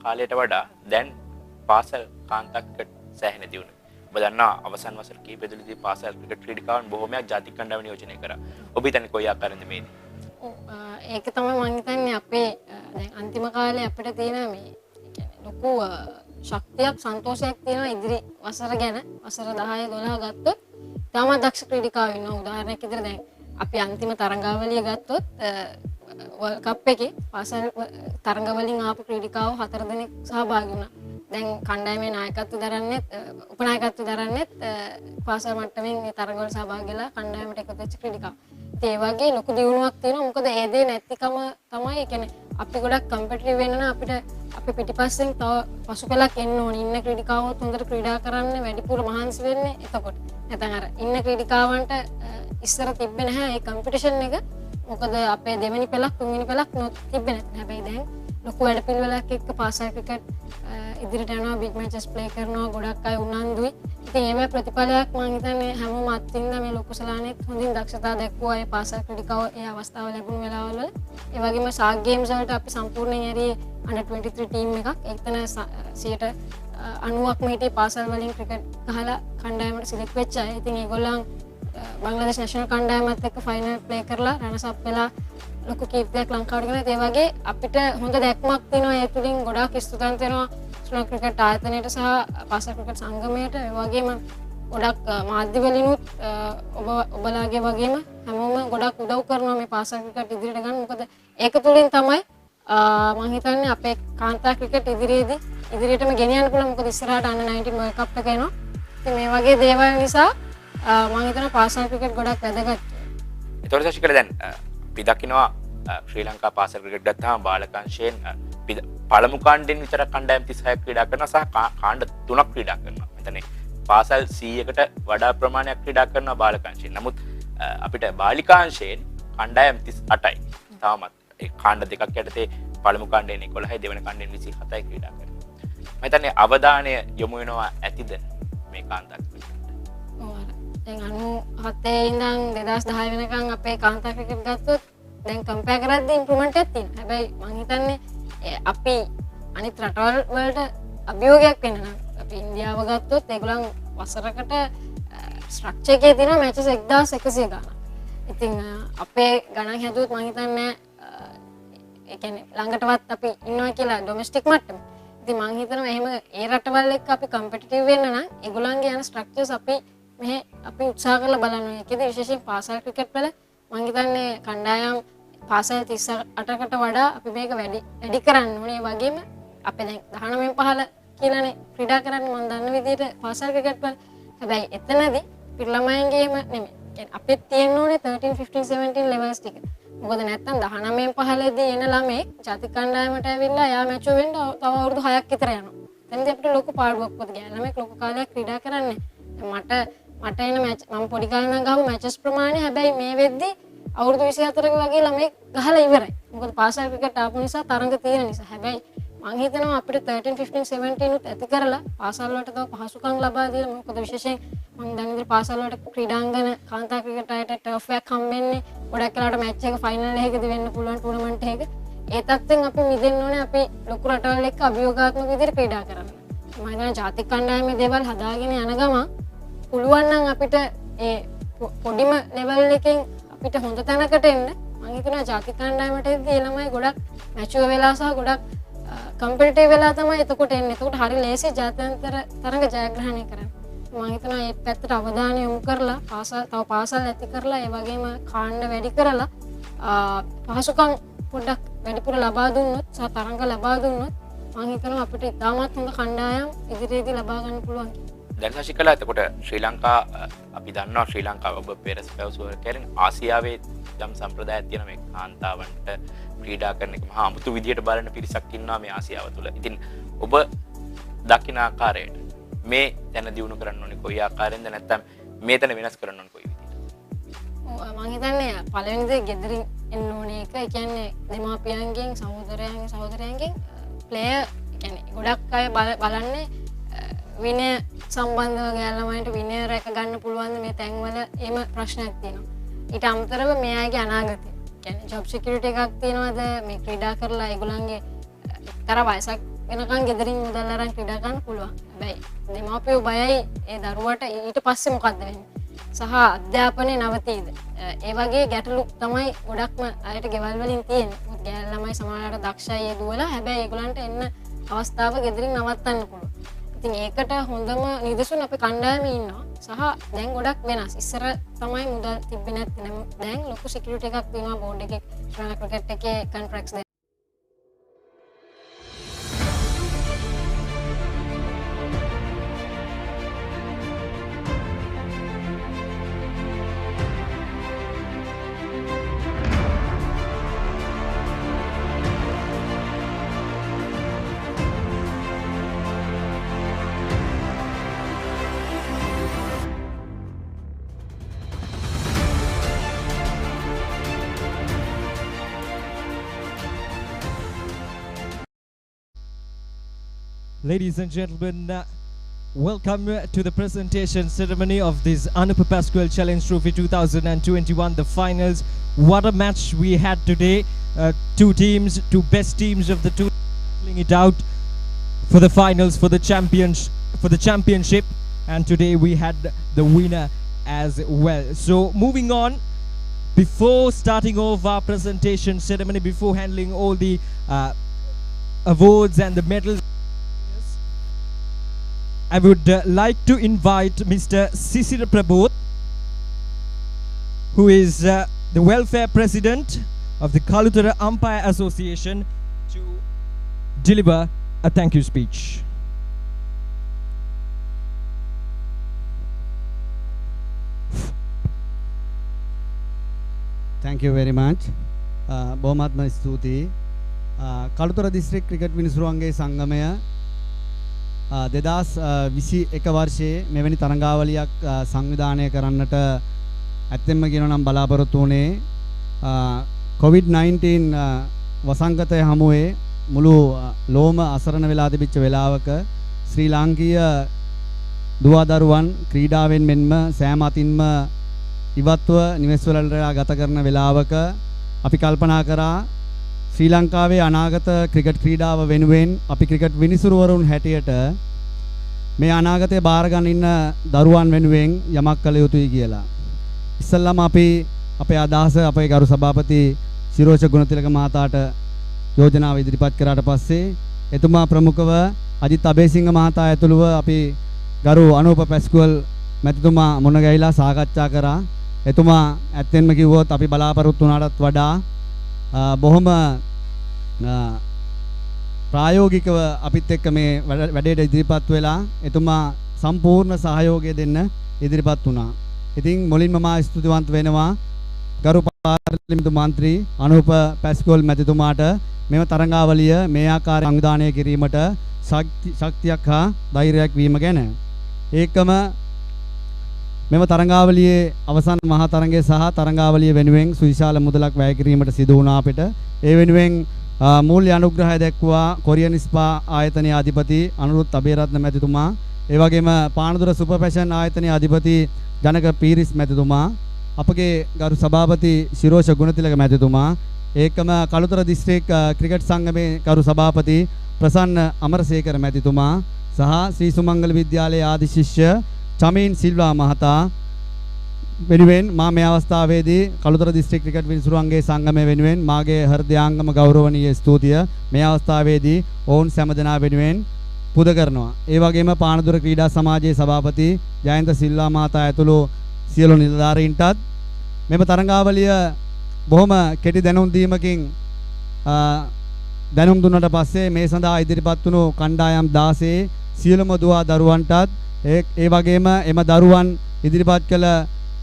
කාලයට වඩා දැන් පාසල් කාන්තාක්කට සෑහෙන දියුණුයි. ඔබ දන්නා අවසන් වසර කිහිපෙදෙලදී පාසල් ක්‍රිකට් ක්‍රීඩිකාවන් බොහෝමයක් ජාතික කණ්ඩායම නියෝජනය කරා. ඔබ හිතන්නේ කොයි ආකාරයෙන්ද මේදී? ඒක තමයි මම හිතන්නේ අපේ දැන් අන්තිම කාලේ අපිට තියෙන මේ කියන්නේ ලොකු ශක්තියක් සන්තෝෂයක් තියෙනවා ඉදිරි වසර ගැන. වසර 10 12 ගත්තොත් තාමත් දක්ෂ ක්‍රීඩිකාවෝ ඉන්නවා. උදාහරණයක් විදිහට දැන් අපි අන්තිම තරඟාවලිය ගත්තොත් වර්ල්ඩ් කප් එකේ පාසල් තරඟ වලින් ආපු ක්‍රීඩිකාවෝ 4 දෙනෙක් සහභාගී වුණා. දැන් කණ්ඩායමේ නායකත්වය දරන්නෙත් උපනායකත්වය දරන්නෙත් පාසල් මට්ටමින් මේ තරඟ වල සහභාගී වෙලා කණ්ඩායමට එකතු වෙච්ච ක්‍රීඩිකාවෝ. ඒ වගේ ලොකු දියුණුවක් තියෙනවා. මොකද ඒ දේ නැතිකම තමයි කියන්නේ අපි ගොඩක් කම්පිටිටිව් වෙන්න නම් අපිට අපි පිටිපස්සෙන් තව පසුකලක් එන්න ඕනේ. ඉන්න ක්‍රීඩිකාවොත් හොඳට ක්‍රීඩා කරන්න වැඩිපුර මහන්සි වෙන්නේ එතකොට. නැත්නම් අර ඉන්න ක්‍රීඩිකාවන්ට ඉස්සර තිබ්බේ නැහැ මේ කම්පිටිෂන් එක. මොකද අපේ දෙවෙනි පෙළක් තුන්වෙනි පෙළක් තිබ්බේ නැහැ. හැබැයි දැන් ලොකු වැඩපිළිවෙලක් එක්ක පාසල් ක්‍රිකට් ඉදිරියට යනවා, බිග් මැචස් ප්ලේ කරනවා, ගොඩක් අය උනන්දුයි. ඉතින් ඒවැ ප්‍රතිඵලයක් මම හිතන්නේ හැමෝම අත්විඳලා මේ ලොකු සලානෙත් හොඳින් දක්ෂතා දැක්වුවා ඒ පාසල් ක්‍රීඩිකාවෝ ඒ අවස්ථාව ලැබුණු වෙලාවල් වල. ඒ වගේම සාක් ගේම්ස් වලට අපි සම්පූර්ණයෙන් ඇරියේ අන්ඩර් 23 ටීම් එකක්. එතන 90ක් මේටි පාසල් වලින් ක්‍රිකට් ගහලා කණ්ඩායමට සිලෙක්ට් වෙච්ච අය. ඉතින් ඒගොල්ලන් බංග්ලාදේශ නැෂනල් කණ්ඩායමත් එක්ක ෆයිනල් ප්ලේ කරලා රනර්ස් අප් වෙලා ලොකු කීර්තියක් ලංකාවට ගෙනත් ඒ වගේ අපිට හොඳ දැක්මක් තියෙනවා. ඒ තුලින් ගොඩාක් ස්තුතිවන්ත වෙනවා ශ්‍රී ලංකා ක්‍රිකට් ආයතනයට සහ පාසල් ක්‍රිකට් සංගමයට. ඒ වගේම ගොඩක් මාධ්‍ය වලිනුත් ඔබලාගේ වගේම හැමෝම ගොඩක් උදව් කරනවා මේ පාසල් ක්‍රිකට් ඉදිරියට ගන්න. මොකද ඒක තුලින් තමයි මම හිතන්නේ අපේ කාන්තා ක්‍රිකට් ඉදිරියටම ගෙනියන්න පුළුවන්. මොකද ඉස්සරහට අන්න 19 වර්ල්ඩ් කප් එක එනවා. ඉතින් මේ වගේ දේවල් නිසා මම හිතනවා පාසල් ක්‍රිකට් ගොඩක් වැදගත්. ඒතකොට ශශිකල දැන් අපි දකිනවා ශ්‍රී ලංකා පාසල් ක්‍රිකට් ගත්තාම බාලකංශයෙන් පළමු කාණ්ඩෙන් විතර කණ්ඩායම් 36ක් ක්‍රීඩා කරනවා සහ කාණ්ඩ 3ක් ක්‍රීඩා කරනවා. මෙතන පාසල් 100කට වඩා ප්‍රමාණයක් ක්‍රීඩා කරනවා බාලකංශයෙන්. නමුත් අපිට බාලිකාංශයෙන් කණ්ඩායම් 38යි. තාමත් ඒ කාණ්ඩ දෙකක් යටතේ පළමු කාණ්ඩයෙන් 11යි දෙවන කාණ්ඩයෙන් 27යි ක්‍රීඩා කරනවා. මම හිතන්නේ අවධානය යොමු වෙනවා ඇතිද මේ කාන්තා ක්‍රිකට්? දැන් 97 ඉඳන් 2010 වෙනකන් අපේ කාන්තා ක්‍රිකට් ගත්තොත් දැන් කම්පෙයාර් කරද්දී ඉම්ප්‍රූව්මන්ට් එකක් තියෙනවා. හැබැයි මම හිතන්නේ අපි අනිත් රටවල් වලට අභියෝගයක් වෙන්න නම් අපි ඉන්දියාව ගත්තොත් ඒගොල්ලන් වසරකට ස්ට්‍රක්චර් එකේ තියෙන මැචස් 1100 ගණන්. ඉතින් අපේ ගණන් හැදුවොත් මම හිතන්නේ ඒ කියන්නේ ළඟටවත් අපි ඉන්නවා කියලා ඩොමෙස්ටික් මට්ටමේ. ඉතින් මම හිතනවා එහෙම ඒ රටවල් එක්ක අපි කම්පිටිටිව් වෙන්න නම් ඒගොල්ලන්ගේ යන ස්ට්‍රක්චර්ස් අපි උත්සාහ කරලා බලන්න ඕනේ. ඒකද විශේෂයෙන් පාසල් ක්‍රිකට් වල මම හිතන්නේ කණ්ඩායම් පාසල් 38කට වඩා අපි මේක වැඩි කරන්න ඕනේ. ඒ වගේම අපේ දැන් 19 15 කියලානේ ක්‍රීඩා කරන්නේ මම දන්න විදිහට පාසල් ක්‍රිකට් වල. හැබැයි එතනදී පිරිළමයන්ගේ එහෙම නෙමෙයි. කියන්නේ අපිට තියෙන්න ඕනේ 13 15 17 levels ටික. මොකද නැත්තම් 19 15 දී එන ළමෙක් ජාතික කණ්ඩායමට ඇවිල්ලා යා මැච් වෙන්න තව අවුරුදු 6ක් විතර යනවා. එතනදී අපිට ලොකු පාඩුවක් වුත් ගියා. ළමෙක් ලොකු කාලයක් ක්‍රීඩා කරන්නේ. මට එන මැච් මම පොඩි කාලේ ඉඳන් ගහපු මැචස් ප්‍රමාණය හැබැයි මේ වෙද්දී අවුරුදු 24ක වගේ ළමෙක් ගහලා ඉවරයි. මොකද පාසල් ක්‍රිකට් ආපු නිසා තරඟ තියෙන නිසා. හැබැයි මම හිතනවා අපිට 13 15 17 උත් ඇති කරලා පාසල් වලට තව පහසුකම් ලබා දීලා මොකද විශේෂයෙන් මම දැන් ඉතින් පාසල් වලට ක්‍රීඩාංගන කාන්තා ක්‍රිකට් අයට ටර්ෆ් එකක් හම්බෙන්නේ. ගොඩක් වෙලාවට මැච් එක ෆයිනල් එකකදී වෙන්න පුළුවන් ටූර්නමන්ට් එකක. ඒ තත්ත්වෙන් අපි මිදෙන්න ඕනේ අපි ලොකු රටවල් එක්ක අභියෝගාත්මක විදිහට ක්‍රීඩා කරන්න. මම හිතනවා ජාතික කණ්ඩායමේ දේවල් හදාගෙන යන ගමන් පුළුවන් නම් අපිට ඒ පොඩිම ලෙවල් එකෙන් අපිට හොඳ තැනකට එන්න මම හිතනවා ජාතික කණ්ඩායමට එද්දී ළමයි ගොඩක් මැචුවර් වෙලා සහ ගොඩක් කම්පිටිටිව් වෙලා තමයි එතකොට එන්නේ. එතකොට හරි ලේසි ජාත්‍යන්තර තරඟ ජයග්‍රහණය කරන්න. මම හිතනවා ඒ පැත්තට අවධානය යොමු කරලා පාසල් ඇති කරලා ඒ වගේම කාණ්ඩ වැඩි කරලා පහසුකම් පොඩ්ඩක් වැඩිපුර ලබා දුන්නොත් සහ තරඟ ලබා දුන්නොත් මම හිතනවා අපිට ඉතාමත් හොඳ කණ්ඩායම් ඉදිරියේදී ලබා ගන්න පුළුවන්. දැන් ශශිකලා එතකොට ශ්‍රී ලංකා අපි දන්නවා ශ්‍රී ලංකාව ඔබ පෙරස් පැවසුව කරන ආසියාවේ යම් සම්ප්‍රදායක් තියෙනවා මේ කාන්තාවන්ට ක්‍රීඩා කරන එක මහා අමුතු විදියට බලන පිරිසක් ඉන්නවා මේ ආසියාව තුළ. ඉතින් ඔබ දකින ආකාරයට මේ දැන දියුණු කරන්න ඕනේ කොයි ආකාරයෙන්ද නැත්නම් මේ තැන වෙනස් කරන්න ඕනේ කොයි විදිහට? මම හිතන්නේ පළවෙනි දේ ගෙදරින් එන්න ඕනේ එක. ඒ කියන්නේ දෙමාපියන්ගෙන් සහෝදරයන්ගෙන් ප්ලේයර් කියන්නේ ගොඩක් අය බලන්නේ විනය සම්බන්ධව ගෑල් ළමයින්ට විනය රැක ගන්න පුළුවන් මේ තැන්වල එහෙම ප්‍රශ්නයක් තියෙනවා. ඊට අමතරව මේ අයගේ අනාගතය කියන්නේ ජොබ් සිකියුරිටි එකක් තියෙනවද මේ ක්‍රීඩා කරලා ඒගොල්ලන්ගේ එක්තරා වයසක් වෙනකන් ගෙදරින් මුදල් අරන් ක්‍රීඩා කරන්න පුළුවන්. හැබැයි දෙමාපියෝ බයයි ඒ දරුවට ඊට පස්සේ මොකද්ද වෙන්නේ සහ අධ්‍යාපනය නවතීද ඒ වගේ ගැටලු තමයි ගොඩක්ම අයට ගෙවල් වලින් තියෙන්නේ. මොකද ගෑල් ළමයි සමහරවිට දක්ෂයි ඒ දුවලා හැබැයි ඒගොල්ලන්ට එන්න අවස්ථාව ගෙදරින් නවත්තන්න පුළුවන්. ඉතින් ඒකට හොඳම නිදසුන අපේ කණ්ඩායමේ ඉන්නවා සහ දැන් ගොඩක් වෙනස්. ඉස්සර තමයි මුදල් තිබ්බේ නැත්නම් දැන් ලොකු සිකියුරිටි එකක් තියෙනවා බෝඩ් එකේ ශ්‍රී ලංකා ක්‍රිකට් එකේ contracts. Ladies and gentlemen, welcome to the presentation ceremony of this Anupa Pasqual Challenge Trophy 2021, the finals. What a match we had today. Two best teams of the two battling it out for the finals, for the championship. And today we had the winner as well. So moving on, before starting off our presentation ceremony, before handling all the awards and the medals, I would like to invite Mr. Sisira Prabodh, who is the welfare president of the Kalutara Umpire Association, to deliver a thank you speech. Thank you very much. බොහොමත්ම ස්තුතියි. Kalutara district cricket විනිසුරුවන්ගේ සංගමය 2021 වර්ෂයේ මෙවැනි තරඟාවලියක් සංවිධානය කරන්නට ඇත්තෙන්ම කියනවා නම් බලාපොරොත්තු වුණේ COVID-19 වසංගතය හමුවේ මුළු ලෝම අසරණ වෙලා තිබිච්ච වෙලාවක ශ්‍රී ලාංකීය දුවදරුවන් ක්‍රීඩාවෙන් මෙන්ම සෑම අතින්ම ඉවත්ව නිවෙස්වලට ගත කරන වෙලාවක අපි කල්පනා කරා ශ්‍රී ලංකාවේ අනාගත ක්‍රිකට් ක්‍රීඩාව වෙනුවෙන් අපි ක්‍රිකට් විනිසුරුවරුන් හැටියට මේ අනාගතය බාර ගන්න ඉන්න දරුවන් වෙනුවෙන් යමක් කළ යුතුයි කියලා. ඉස්සල්ලාම අපි අපේ අදහස අපේ ගරු සභාපති ශිරෝෂ ගුණතිලක මහතාට යෝජනාව ඉදිරිපත් කරාට පස්සේ එතුමා ප්‍රමුඛව අජිත් අබේසිංහ මහතා ඇතුළුව අපි ගරු අනූප පැස්කුවල් මැතිතුමා මුණ ගැහිලා සාකච්ඡා කරා. එතුමා ඇත්තෙන්ම කිව්වොත් අපි බලාපොරොත්තු වුණාටත් වඩා බොහොම ප්‍රායෝගිකව අපිත් එක්ක මේ වැඩේට ඉදිරිපත් වෙලා එතුමා සම්පූර්ණ සහයෝගය දෙන්න ඉදිරිපත් වුණා. ඉතින් මුලින්ම මා ස්තුතිවන්ත වෙනවා ගරු පාර්ලිමේන්තු මන්ත්‍රී අනූප පැස්කෝල් මැතිතුමාට මෙම තරඟාවලිය මේ ආකාරයෙන් සංවිධානය කිරීමට ශක්තියක් හා ධෛර්යයක් වීම ගැන. ඒකම මෙම තරඟාවලියේ අවසන් මහා තරඟය සහ තරඟාවලිය වෙනුවෙන් සුවිශාල මුදලක් වැය කිරීමට සිදු වුණා අපිට. ඒ වෙනුවෙන් මූල්‍ය අනුග්‍රහය දැක්වුවා කොරියන් ස්පා ආයතනයේ අධිපති අනුරුත් අබේරත්න මැතිතුමා. ඒ වගේම පානදුර සුපර් ෆැෂන් ආයතනයේ අධිපති ජනක පීරිස් මැතිතුමා. අපගේ ගරු සභාපති ශිරෝෂ ගුණතිලක මැතිතුමා. ඒකම කළුතර දිස්ත්‍රික් ක්‍රිකට් සංගමේ ගරු සභාපති ප්‍රසන්න අමරසේකර මැතිතුමා සහ ශ්‍රී සුමංගල විද්‍යාලයේ ආදි ශිෂ්‍ය චමීන් සිල්වා මහතා වෙනුවෙන් මා මේ අවස්ථාවේදී කළුතර දිස්ත්‍රික් ක්‍රිකට් විනිසුරුවන්ගේ සංගමය වෙනුවෙන් මාගේ හෘදයාංගම ගෞරවනීය ස්තුතිය මේ අවස්ථාවේදී ඔවුන් සෑම දෙනා වෙනුවෙන් පුද කරනවා. ඒ වගේම පානදුර ක්‍රීඩා සමාජයේ සභාපති ජයන්ත සිල්වා මහතා ඇතුළු සියලු නිලධාරීන්ටත් මෙම තරඟාවලිය බොහොම කෙටි දැනුම් දීමකින් දැනුම් දුන්නට පස්සේ මේ සඳහා ඉදිරිපත් වුණු කණ්ඩායම් 16 සියලුම දුවා දරුවන්ටත් ඒ වගේම එම දරුවන් ඉදිරිපත් කළ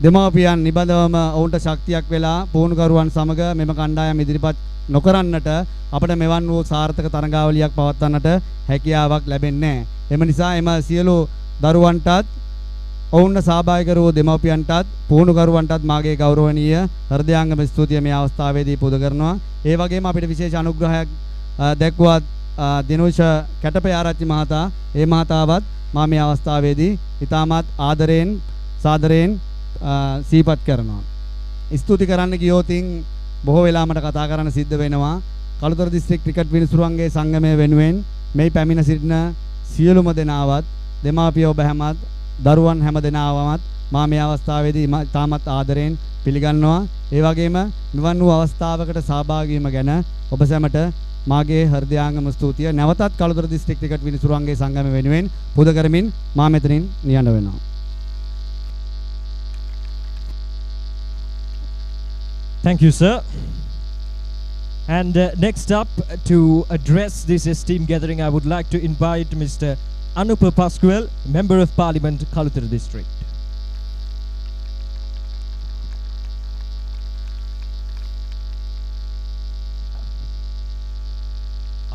දෙමාපියන් නිබඳවම ඔවුන්ට ශක්තියක් වෙලා පුහුණුකරුවන් සමග මෙම කණ්ඩායම් ඉදිරිපත් නොකරන්නට අපට මෙවන් වූ සාර්ථක තරඟාවලියක් පවත්වන්නට හැකියාවක් ලැබෙන්නේ නැහැ. එම නිසා එම සියලු දරුවන්ටත් ඔවුන්ට සහභාගී කර වූ දෙමාපියන්ටත් පුහුණුකරුවන්ටත් මාගේ ගෞරවනීය හෘදයාංගම ස්තුතිය මේ අවස්ථාවේදී පුද කරනවා. ඒ වගේම අපිට විශේෂ අනුග්‍රහයක් දැක්වත් දිනුෂ කැටපේ ආරච්චි මහතා ඒ මහතාවත් මා මේ අවස්ථාවේදී ඉතාමත් ආදරයෙන් සාදරයෙන් සිහිපත් කරනවා. ස්තුති කරන්න ගියොතින් බොහෝ වෙලා මට කතා කරන්න සිද්ධ වෙනවා. කළුතර දිස්ත්‍රික් ක්‍රිකට් විනිසුරුවන්ගේ සංගමය වෙනුවෙන් මේ පැමිණ සිටින සියලුම දෙනාවත් දෙමාපිය ඔබ හැමත් දරුවන් හැම දෙනාවමත් මා මේ අවස්ථාවේදී ඉතාමත් ආදරයෙන් පිළිගන්නවා. ඒ වගේම මෙවන් වූ අවස්ථාවකට සහභාගී වීම ගැන ඔබ සැමට මාගේ හෘදයාංගම ස්තුතිය නැවතත් කළුතර දිස්ත්‍රික් ක්‍රිකට් විනිසුරුවන්ගේ සංගමය වෙනුවෙන් පුද කරමින් මා මෙතනින් නියඬ වෙනවා. Thank you, sir. And next up to address this esteemed gathering, I would like to invite Mr. Anupa Pasqual, Member of Parliament, Kaluthara District.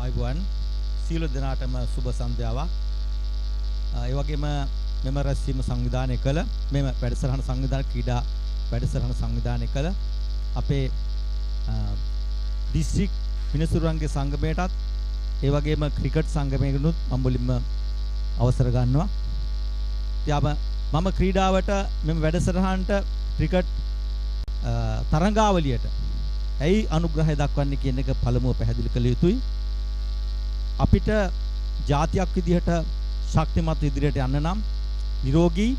අයිබෝන් සියලු දෙනාටම සුබ සන්ධ්‍යාවක්. ඒ වගේම මෙම රැස්වීම සංවිධානය කළ මෙම වැඩසටහන සංවිධානය ක්‍රීඩා වැඩසටහන සංවිධානය කළ අපේ දිස්ත්‍රික් මිනිසුරුවන්ගේ සංගමයටත් ඒ වගේම ක්‍රිකට් සංගමයකටත් මම මුලින්ම අවසර ගන්නවා. මම ක්‍රීඩාවට මෙම වැඩසටහනට ක්‍රිකට් තරඟාවලියට ඇයි අනුග්‍රහය දක්වන්නේ කියන එක පළමුව පැහැදිලි කළ යුතුයි. අපිට ජාතියක් විදිහට ශක්තිමත් ඉදිරියට යන්න නම් නිරෝගී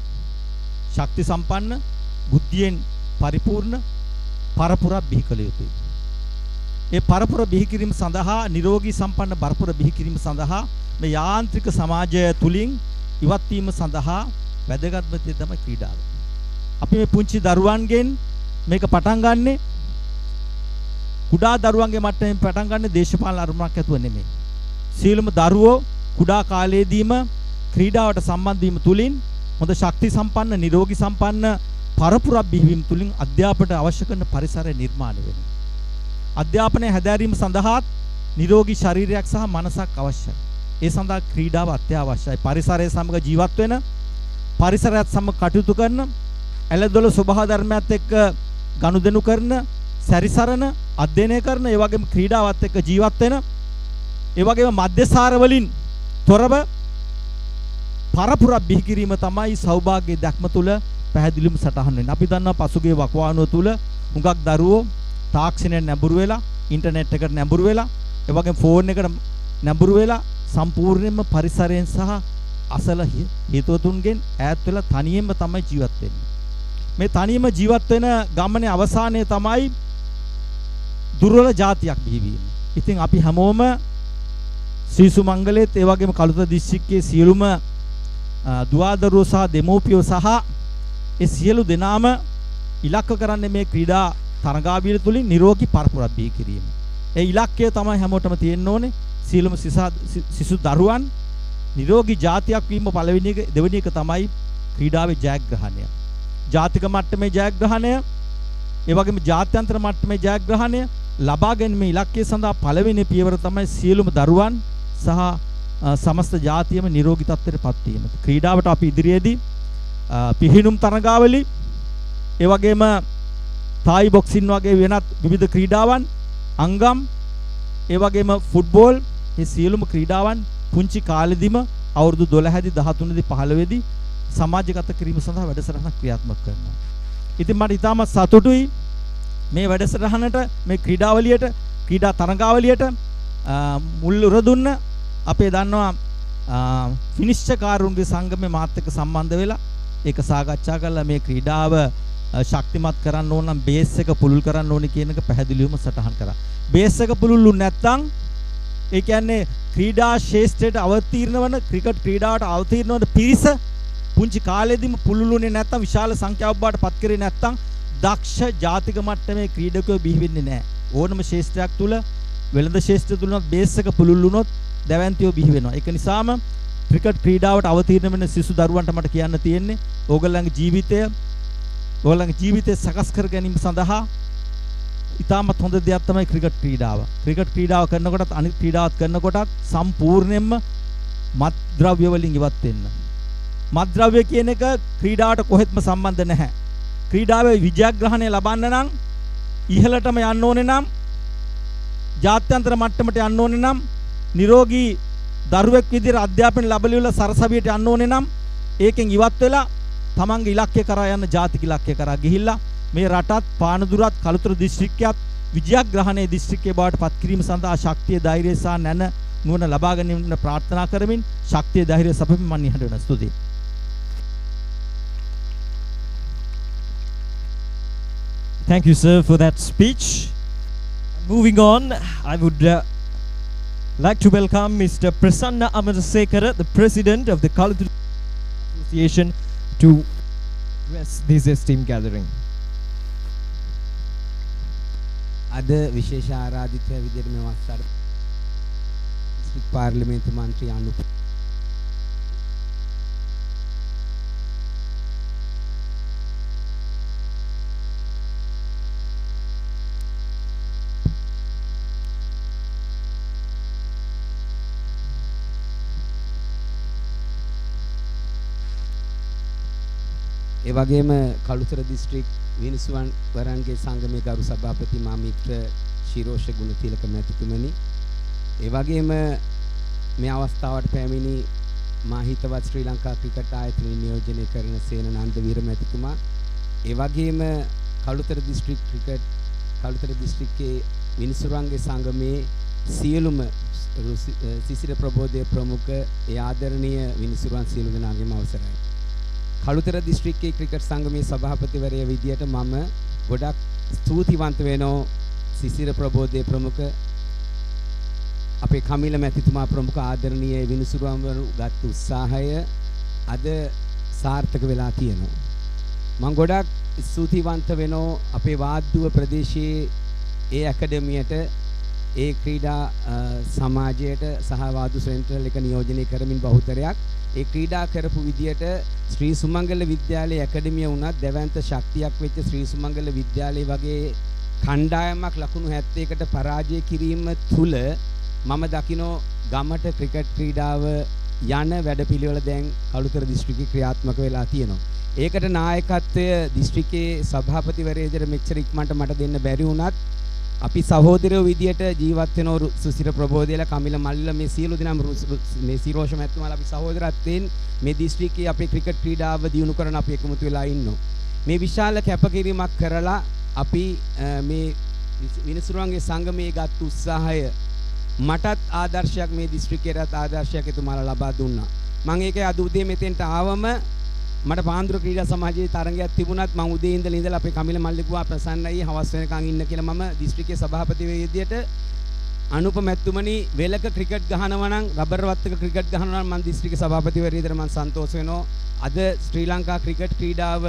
ශක්ති සම්පන්න බුද්ධියෙන් පරිපූර්ණ පරපුරක් බිහි කළ යුතුයි. ඒ පරපුර බිහි කිරීම සඳහා නිරෝගී සම්පන්න පරපුර බිහි කිරීම සඳහා මේ යාන්ත්‍රික සමාජය තුලින් ඉවත් වීම සඳහා වැදගත්ම දේ තමයි ක්‍රීඩාව. අපි මේ පුංචි දරුවන්ගෙන් මේක පටන් ගන්නෙ කුඩා දරුවන්ගේ මට්ටමින් පටන් ගන්න දේශපාලන අරමුණක් ඇතුව නෙමෙයි. සියලුම දරුවෝ කුඩා කාලයේදීම ක්‍රීඩාවට සම්බන්ධ වීම තුලින් හොඳ ශක්ති සම්පන්න නිරෝගී සම්පන්න පරපුරක් බිහිවීම තුලින් අධ්‍යාපනයට අවශ්‍ය කරන පරිසරය නිර්මාණය වෙනවා. අධ්‍යාපනය හැදෑරීම සඳහා නිරෝගී ශරීරයක් සහ මනසක් අවශ්‍යයි. ඒ සඳහා ක්‍රීඩාව අත්‍යවශ්‍යයි. පරිසරය සමග ජීවත් වෙන, පරිසරයත් සමග කටයුතු කරන, ඇලදොල ස්වභාව ධර්මයත් එක්ක ගනුදෙනු කරන, සැරිසරන, අධ්‍යයනය කරන, ඒ වගේම ක්‍රීඩාවත් එක්ක ජීවත් වෙන, ඒ වගේම මධ්‍යසාර වලින් තොරව පරපුරක් බිහි කිරීම තමයි සෞභාග්‍ය දැක්ම තුල පැහැදිලිවම සටහන් වෙන්නේ. අපි දන්නවා පසුගිය වකවානුව තුල හුඟක් දරුවෝ තාක්ෂණයට නැඹුරු වෙලා, ඉන්ටර්නෙට් එකට නැඹුරු වෙලා, ඒ වගේම ෆෝන් එකට නැඹුරු වෙලා සම්පූර්ණයෙන්ම පරිසරයෙන් සහ අසල හේතුතුන්ගෙන් ඈත් වෙලා තනියෙන්ම තමයි ජීවත් වෙන්නේ. මේ තනියම ජීවත් වෙන ගමනේ අවසානයේ තමයි දුර්වල జాතියක් බිහිවීම. ඉතින් අපි හැමෝම ශ්‍රී සුමංගලෙත් ඒ වගේම කළුතර දිස්ත්‍රික්කයේ සියලුම දුවදරුවෝ සහ දෙමෝපියෝ සහ ඒ සියලු දෙනාම ඉලක්ක කරන්නේ මේ ක්‍රීඩා තරඟාවලිය තුලින් නිරෝගී පරපුරක් බිහි කිරීම. ඒ ඉලක්කය තමයි හැමෝටම තියෙන්න ඕනේ. සියලුම සිසු දරුවන් නිරෝගී జాතියක් වීම පළවෙනි එක, දෙවෙනි එක තමයි ක්‍රීඩාවේ ජයග්‍රහණය. ජාතික මට්ටමේ ජයග්‍රහණය, ඒ වගේම ජාත්‍යන්තර මට්ටමේ ජයග්‍රහණය ලබා ගැනීම ඉලක්කය සඳහා පළවෙනි පියවර තමයි සියලුම දරුවන් සහ සමස්ත ජාතියම නිරෝගී තත්ත්වයට පත් වීම. ක්‍රීඩාවට අපි ඉදිරියේදී පිහිනුම් තරඟාවලි, ඒ වගේම තායි බොක්සින් වගේ වෙනත් විවිධ ක්‍රීඩාවන්, අංගම්, ඒ වගේම ෆුට්බෝල්, මේ සියලුම ක්‍රීඩාවන් පුංචි කාලෙදිම අවුරුදු 12 දී 13 දී 15 දී සමාජගත කිරීම සඳහා වැඩසටහනක් ක්‍රියාත්මක කරනවා. ඉතින් මට ඉතාමත් සතුටුයි මේ වැඩසටහනට, මේ ක්‍රීඩාවලියට, ක්‍රීඩා තරඟාවලියට මුල් උර දුන්න අපේ දන්නවා විනිශ්චයකාරුන්ගේ සංගමේ මාත් එක්ක සම්බන්ධ වෙලා ඒක සාකච්ඡා කරලා මේ ක්‍රීඩාව ශක්තිමත් කරන්න ඕන නම් බේස් එක පුළුල් කරන්න ඕනේ කියන එක පැහැදිලිවම සටහන් කරා. බේස් එක පුළුල්ු නැත්නම් ඒ කියන්නේ ක්‍රීඩා ශේෂ්ත්‍රයට අවතීර්ණ වන ක්‍රිකට් ක්‍රීඩාවට අවතීර්ණ වන පිරිස පුංචි කාලෙදිම පුළුලුනේ නැත්තම් විශාල සංඛ්‍යාවක් බවට පත් කරේ නැත්තම් දක්ෂ ජාතික මට්ටමේ ක්‍රීඩකයෝ බිහි වෙන්නේ නැහැ. ඕනම ශේෂ්ත්‍රයක් තුල වෙළඳ ශේෂ්ත්‍රය තුල බේස් එක පුළුල් වුණොත් දැවැන්තියෝ බිහි වෙනවා. ඒක නිසාම ක්‍රිකට් ක්‍රීඩාවට අවතීර්ණ වෙන සිසු දරුවන්ට මට කියන්න තියෙන්නේ ඕගොල්ලන්ගේ ජීවිතය සකස් කර ගැනීම සඳහා ඉතාමත් හොඳ දෙයක් තමයි ක්‍රිකට් ක්‍රීඩාව. ක්‍රිකට් ක්‍රීඩාව කරනකොටත් අනිත් ක්‍රීඩාවත් කරනකොටත් සම්පූර්ණයෙන්ම මත්ද්‍රව්‍ය වලින් ඉවත් වෙන්න. මත්ද්‍රව්‍ය කියන එක ක්‍රීඩාවට කොහෙත්ම සම්බන්ධ නැහැ. ක්‍රීඩාවේ විජයග්‍රහණය ලබන්න නම් ඉහළටම යන්න ඕනේ නම් ජාත්‍යන්තර මට්ටමට යන්න ඕනේ නම් නිරෝගී දරුවෙක් විදිහට අධ්‍යාපනය ලැබලිවල සරසවියට යන්න ඕනේ නම් ඒකෙන් ඉවත් වෙලා තමන්ගේ ඉලක්කය කරා යන ජාතික ඉලක්කය කරා ගිහිල්ලා මේ රටත් පානදුරත් කළුතර දිස්ත්‍රික්කයත් විජයග්‍රහණයේ දිස්ත්‍රික්කයේ බවට පත් කිරීම සඳහා ශක්තිය ධෛර්යය සහ නැන නුවණ ලබා ගැනීමට ප්‍රාර්ථනා කරමින් ශක්තිය ධෛර්යය සපෙමින් මම නිහඬ වෙන ස්තුතියි. Thank you, sir, for that speech. Moving on, I would like to welcome Mr. Prasanna Amarasekara, the President of the Kalathur Association, to address this esteemed gathering. අද විශේෂ ආරාධිතය විදිහට මේ වස්සාර දිස්ත්‍රික් පාර්ලිමේන්තු මන්ත්‍රී අනුප ඒ වගේම කළුතර දිස්ත්‍රික් විනිසුවන් වරන්ගේ සංගමේ ගරු සභාපති මා මිත්‍ර ශිරෝෂ ගුණතිලක මැතිතුමනි, ඒ වගේම මේ අවස්ථාවට පැමිණි මා හිතවත් ශ්‍රී ලංකා ක්‍රිකට් ආයතනය නියෝජනය කරන සේන නන්දවීර මැතිතුමා, ඒ වගේම කළුතර දිස්ත්‍රික්කයේ විනිසුරුවන්ගේ සංගමේ සියලුම සිසිර ප්‍රබෝධය ප්‍රමුඛ ඒ ආදරණීය විනිසුරුවන් සියලු දෙනාගේම අවසරයි. කළුතර දිස්ත්‍රික්කයේ ක්‍රිකට් සංගමේ සභාපතිවරයා විදියට මම ගොඩක් ස්තුතිවන්ත වෙනවා සිසිර ප්‍රබෝධයේ ප්‍රමුඛ අපේ කමිල මැතිතුමා ප්‍රමුඛ ආදරණීය විනිසුරුවන්වරු ගත් උත්සාහය අද සාර්ථක වෙලා තියෙනවා. මම ගොඩක් ස්තුතිවන්ත වෙනවා අපේ වාද්දුව ප්‍රදේශයේ ඒ ඇකඩමියට ඒ ක්‍රීඩා සමාජයට සහ වාද්දු සෙන්ටරල් එක නියෝජනය කරමින් බහුතරයක් ඒ ක්‍රීඩා කරපු විදියට ශ්‍රී සුමංගල විද්‍යාලයේ ඇකඩමිය වුණත් දැවැන්ත ශක්තියක් වෙච්ච ශ්‍රී සුමංගල විද්‍යාලයේ වගේ කණ්ඩායමක් ලකුණු 70කට පරාජය කිරීම තුල මම දකිනෝ ගමට ක්‍රිකට් ක්‍රීඩාව යන වැඩපිළිවෙල දැන් කළුතර දිස්ත්‍රික්කේ ක්‍රියාත්මක වෙලා තියෙනවා. ඒකට නායකත්වය දිස්ත්‍රික්කයේ සභාපතිවරයෙකුට මෙච්චර ඉක්මනට මට දෙන්න බැරි වුණත් අපි සහෝදරයෝ විදියට ජීවත් වෙන සුසිර ප්‍රබෝධයලා කමිල මල්ලිලා මේ සියලු දෙනාම මේ සිරෝෂ මැතිතුමාලා අපි සහෝදරත්වයෙන් මේ දිස්ත්‍රික්කයේ අපේ ක්‍රිකට් ක්‍රීඩාව දියුණු කරන අපි එකමුතු වෙලා ඉන්නවා. මේ විශාල කැපකිරීමක් කරලා අපි මේ විනිසුරුවන්ගේ සංගමයේ ගත් උත්සාහය මටත් ආදර්ශයක් මේ දිස්ත්‍රික්කයටත් ආදර්ශයක් එතුමාලා ලබා දුන්නා. මම ඒකේ අද උදේ මෙතෙන්ට ආවම මට පාන්දුර ක්‍රීඩා සමාජයේ තරඟයක් තිබුණත් මම උදේ ඉඳලා අපේ කමිල මල්ලිකුවා ප්‍රසන්නයි හවස් වෙනකන් ඉන්න කියලා මම දිස්ත්‍රික්කයේ සභාපති විදියට අනුප මැතිතුමනි වෙලක ක්‍රිකට් ගහනවා නම් රබර් වත්තක ක්‍රිකට් ගහනවා නම් මම දිස්ත්‍රික්කයේ සභාපතිවරයෙකුට මම සන්තෝෂ වෙනවා. අද ශ්‍රී ලංකා ක්‍රිකට් ක්‍රීඩාව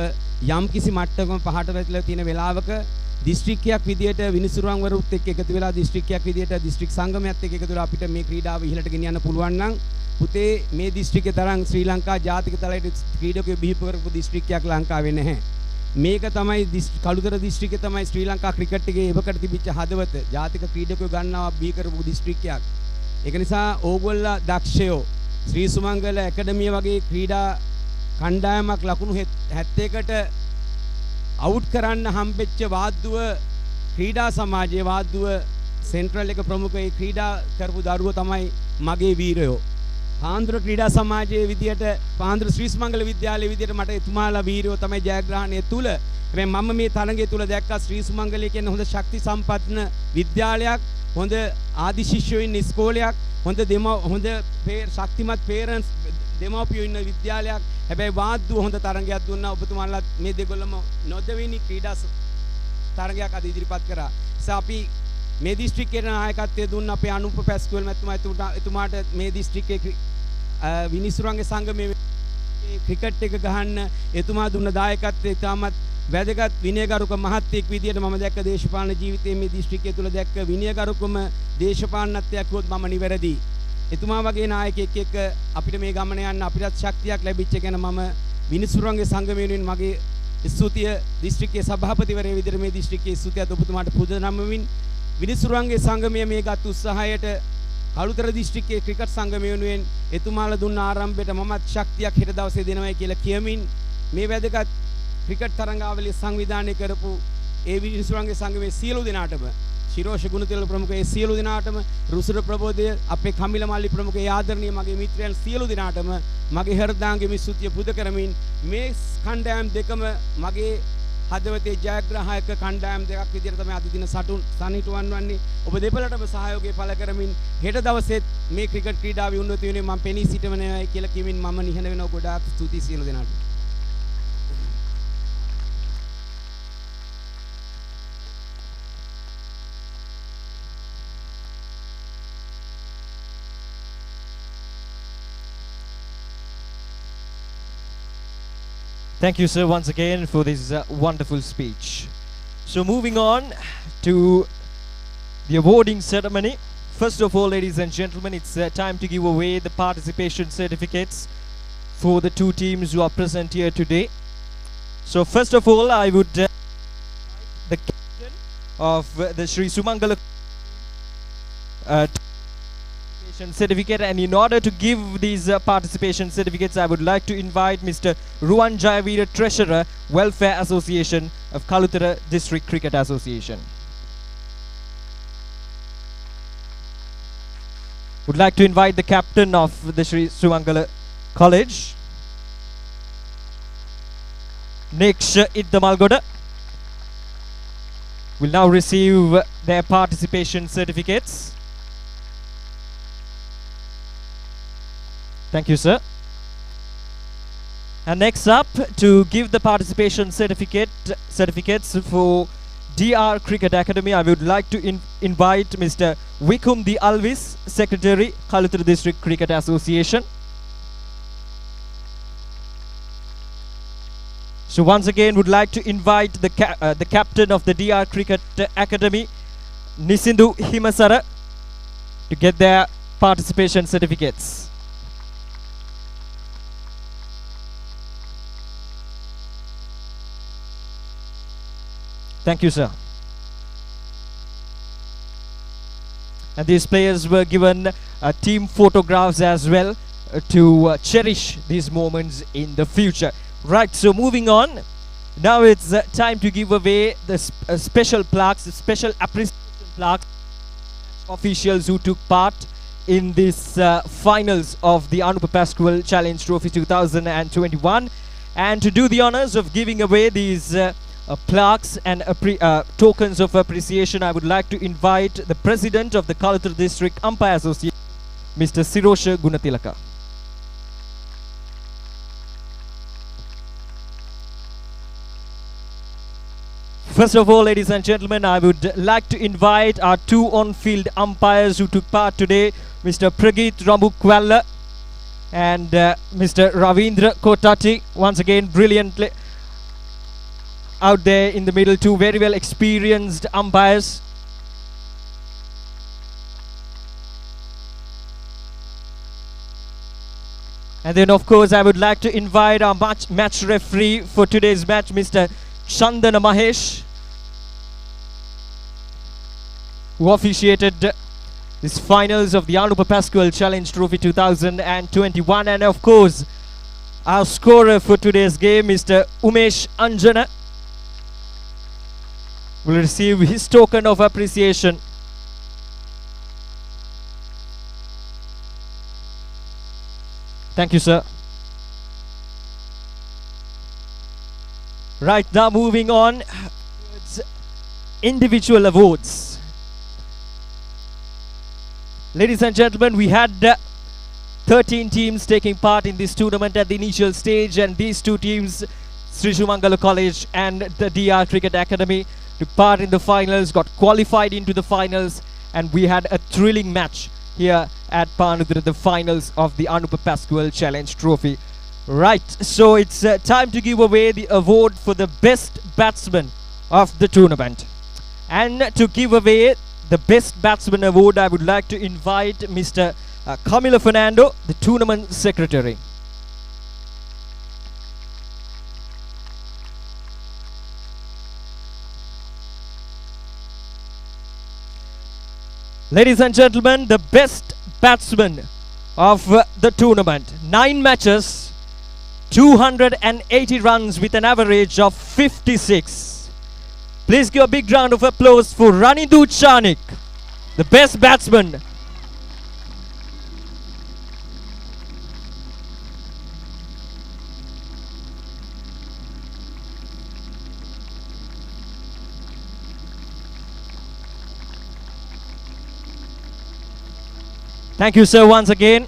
යම් කිසි මට්ටමක පහට වැටලා තියෙන වෙලාවක දිස්ත්‍රික්කයක් විදියට විනිසුරුවන්වරුත් එක්ක එකතු වෙලා දිස්ත්‍රික්කයක් විදියට දිස්ත්‍රික් සංගමයත් එක්ක එකතු වෙලා අපිට මේ ක්‍රීඩාව ඉහළට ගෙනියන්න පුළුවන් නම් පුතේ මේ දිස්ත්‍රික්කේ තරම් ශ්‍රී ලංකා ජාතික තලයට ක්‍රීඩකයෝ බිහි කරපු දිස්ත්‍රික්කයක් ලංකාවේ නැහැ. මේක තමයි කළුතර දිස්ත්‍රික්කේ තමයි ශ්‍රී ලංකා ක්‍රිකට් එකේ එවකට තිබිච්ච හදවත ජාතික ක්‍රීඩකයෝ ගන්නවා බිහි කරපු දිස්ත්‍රික්කයක්. ඒක නිසා ඕගොල්ලෝ දක්ෂයෝ ශ්‍රී සුමංගල ඇකඩමිය වගේ ක්‍රීඩා කණ්ඩායමක් ලකුණු 70කට අවුට් කරන්න හම්බෙච්ච වාද්දුව ක්‍රීඩා සමාජයේ වාද්දුව සෙන්ට්‍රල් එක ප්‍රමුඛ ඒ ක්‍රීඩා කරපු දරුවෝ තමයි මගේ වීරයෝ. පාන්දුර ක්‍රීඩා සමාජයේ විදියට පාන්දුර ශ්‍රී සුමංගල විද්‍යාලයේ විදියට මට එතුමාලා වීරයෝ තමයි ජයග්‍රහණය තුල. හැබැයි මම මේ තරඟය තුල දැක්කා ශ්‍රී සුමංගලය කියන්නේ හොඳ ශක්ති සම්පන්න විද්‍යාලයක්, හොඳ ආදි ශිෂ්‍යයෝ ඉන්න ඉස්කෝලයක්, හොඳ ශක්තිමත් පේරන්ට්ස් දෙමව්පියෝ ඉන්න විද්‍යාලයක්. හැබැයි වාද්දුව හොඳ තරඟයක් දුන්නා. ඔබතුමාලා මේ දෙගොල්ලම නොදෙවෙනි ක්‍රීඩා තරඟයක් අද ඉදිරිපත් කරා. අපි මේ දිස්ත්‍රික්කයේ නායකත්වය දුන්න අපේ අනුප පැස්කුවල් මැතිතුමා එතුමාට මේ දිස්ත්‍රික්කයේ විනිසුරුවන්ගේ සංගමයේ ක්‍රිකට් එක ගහන්න එතුමා දුන්න දායකත්වය තාමත් වැදගත් විනයගරුක මහත්තයෙක් විදියට මම දැක්ක දේශපාලන ජීවිතයේ මේ දිස්ත්‍රික්කය තුල දැක්ක විනයගරුකම දේශපාලනත්වයක් වුත් මම නිවැරදි. එතුමා වගේ නායකයෙක් එක්ක අපිට මේ ගමන යන්න අපිටත් ශක්තියක් ලැබිච්ච ගැන මම විනිසුරුවන්ගේ සංගමය වෙනුවෙන් මගේ ස්තුතිය දිස්ත්‍රික්කයේ සභාපතිවරයා විදියට මේ දිස්ත්‍රික්කයේ ස්තුතියත් ඔබතුමාට පුද නමමින් විනිසුරුවන්ගේ සංගමය මේ ගත් උත්සාහයට කළුතර දිස්ත්‍රික්කයේ ක්‍රිකට් සංගමය වෙනුවෙන් එතුමාලා දුන්න ආරම්භයට මමත් ශක්තියක් හෙට දවසේ දෙනවයි කියලා කියමින් මේ වැදගත් ක්‍රිකට් තරඟාවලිය සංවිධානය කරපු ඒ විනිසුරුවන්ගේ සංගමයේ සියලු දෙනාටම ශිරෝෂ ගුණතිලක ප්‍රමුඛ ඒ සියලු දෙනාටම රුසිර ප්‍රබෝධය අපේ කමිල මල්ලි ප්‍රමුඛ ඒ ආදරණීය මගේ මිත්‍රයන් සියලු දෙනාටම මගේ හෘදයාංගෙ ස්තුතිය පුද කරමින් මේ කණ්ඩායම් දෙකම මගේ හදවතේ ජයග්‍රාහක කණ්ඩායම් දෙකක් විදිහට තමයි අද දින සනිටුවන් වන්නේ. ඔබ දෙපළටම සහයෝගය පළ කරමින් හෙට දවසේත් මේ ක්‍රිකට් ක්‍රීඩාවේ උන්නතිය වෙනුවෙන් මම පෙනී සිටවනවා කියලා කියමින් මම නිහඬ වෙනවා. ගොඩාක් ස්තුතියි සියලු දෙනාට. Thank you, sir, once again for this wonderful speech. So moving on to the awarding ceremony. First of all, ladies and gentlemen, it's time to give away the participation certificates for the two teams who are present here today. So first of all, I would the captain of the Sri Sumangala certificate, and in order to give these participation certificates, I would like to invite Mr. Ruwan Jayavira, Treasurer, Welfare Association of Kalutara District Cricket Association. Would like to invite the captain of the Sri Sumangala College, Next Iddamalgoda, will now receive their participation certificates. Thank you, sir. And next up, to give the participation certificates for DR Cricket Academy, I would like to invite Mr. Wikum D. Alvis, Secretary, Kalutara District Cricket Association. So once again, would like to invite the captain of the DR Cricket Academy, Nisindu Himasara, to get their participation certificates. Thank you, sir. And these players were given team photographs as well to cherish these moments in the future. Right, so moving on. Now it's time to give away the special plaques, the special appreciation plaques, officials who took part in this finals of the Anupa Pasqual Challenge Trophy 2021. And to do the honors of giving away these plaques and tokens of appreciation, I would like to invite the President of the Kalutara District Umpire Association, Mr. Sirosha Gunatilaka. First of all, ladies and gentlemen, I would like to invite our two on-field umpires who took part today, Mr. Pragit Rambukwalla and Mr. Ravindra Kotati. Once again, brilliantly out there in the middle, two very well experienced umpires. And then of course I would like to invite our match referee for today's match, Mr. Chandana Mahesh, who officiated this finals of the Anupa Pasqual Challenge Trophy 2021. And of course our scorer for today's game, Mr. Umesh Anjana, will receive his token of appreciation. Thank you, sir. Right, now moving on towards individual awards. Ladies and gentlemen, we had 13 teams taking part in this tournament at the initial stage, and these two teams, Sri Sumangala College and the DR Cricket Academy, took part in the finals, got qualified into the finals, and we had a thrilling match here at Panudra, the finals of the Anupa Pasqual Challenge Trophy. Right, so it's time to give away the award for the best batsman of the tournament. And to give away the best batsman award, I would like to invite Mr. Camilo Fernando, the tournament secretary. Ladies and gentlemen, the best batsman of the tournament. 9 matches, 280 runs with an average of 56. Please give a big round of applause for Ranidu Chanik, the best batsman. Thank you, sir, once again.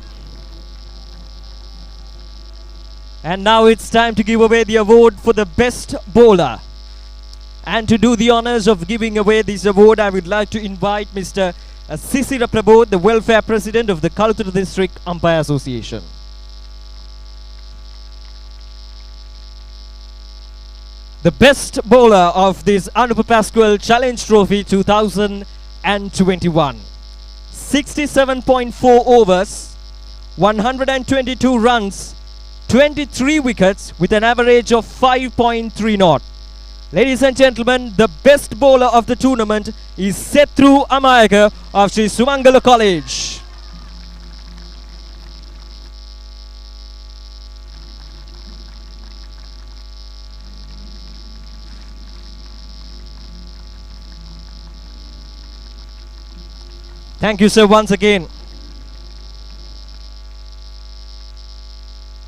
And now it's time to give away the award for the best bowler. And to do the honors of giving away this award, I would like to invite Mr. Sisira Prabodh, the welfare president of the Kaluthura District Umpire Association. The best bowler of this Anupa Pasqual Challenge Trophy 2021. 67.4 overs, 122 runs, 23 wickets with an average of 5.3 knot. Ladies and gentlemen, the best bowler of the tournament is Setru Amayaka of Sri Sumangala College. Thank you, sir, once again.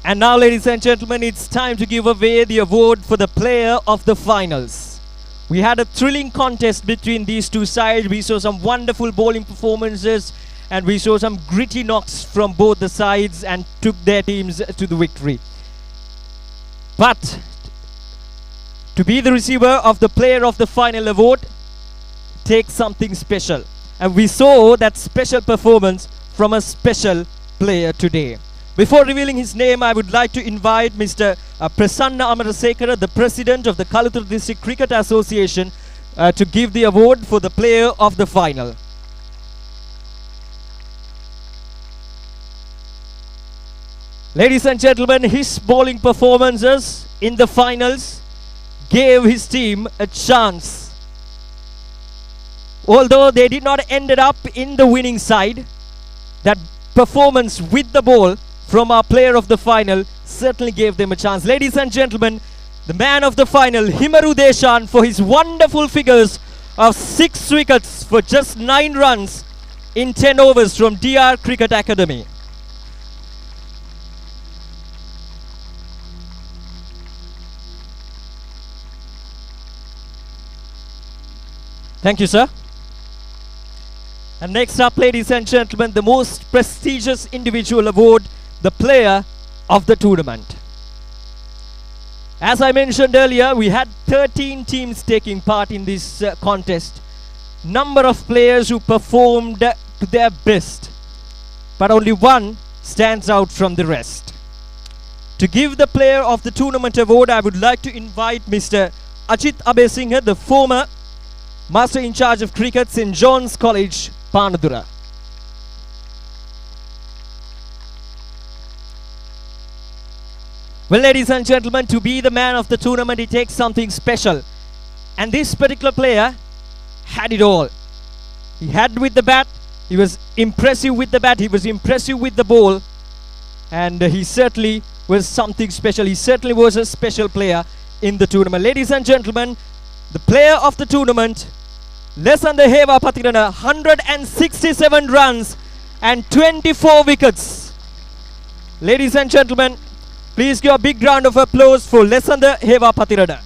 And now, ladies and gentlemen, it's time to give away the award for the player of the finals. We had a thrilling contest between these two sides. We saw some wonderful bowling performances and we saw some gritty knocks from both the sides and took their teams to the victory. But to be the receiver of the player of the final award takes something special. And we saw that special performance from a special player today. Before revealing his name, I would like to invite Mr. Prasanna Amarasekara, the president of the Kaluthura District Cricket Association, to give the award for the player of the final. Ladies and gentlemen, his bowling performances in the finals gave his team a chance. Although they did not ended up in the winning side, that performance with the ball from our player of the final certainly gave them a chance. Ladies and gentlemen, the man of the final, Himaru Deshan, for his wonderful figures of 6 wickets for just 9 runs in 10 overs from DR Cricket Academy. Thank you, sir. And next up, ladies and gentlemen, the most prestigious individual award, the player of the tournament. As I mentioned earlier, we had 13 teams taking part in this contest. Number of players who performed to their best, but only one stands out from the rest. To give the player of the tournament award, I would like to invite Mr. Ajit Abesinghe, the former Master in charge of cricket, St. John's College, Panudra. Well, ladies and gentlemen, to be the man of the tournament, it takes something special. And this particular player had it all. He had with the bat, he was impressive with the bat, he was impressive with the ball, and he certainly was something special. He certainly was a special player in the tournament. Ladies and gentlemen, the player of the tournament, Lesanda Heva Patirana, 167 runs and 24 wickets. Ladies and gentlemen, please give a big round of applause for Lesanda Heva Patirana.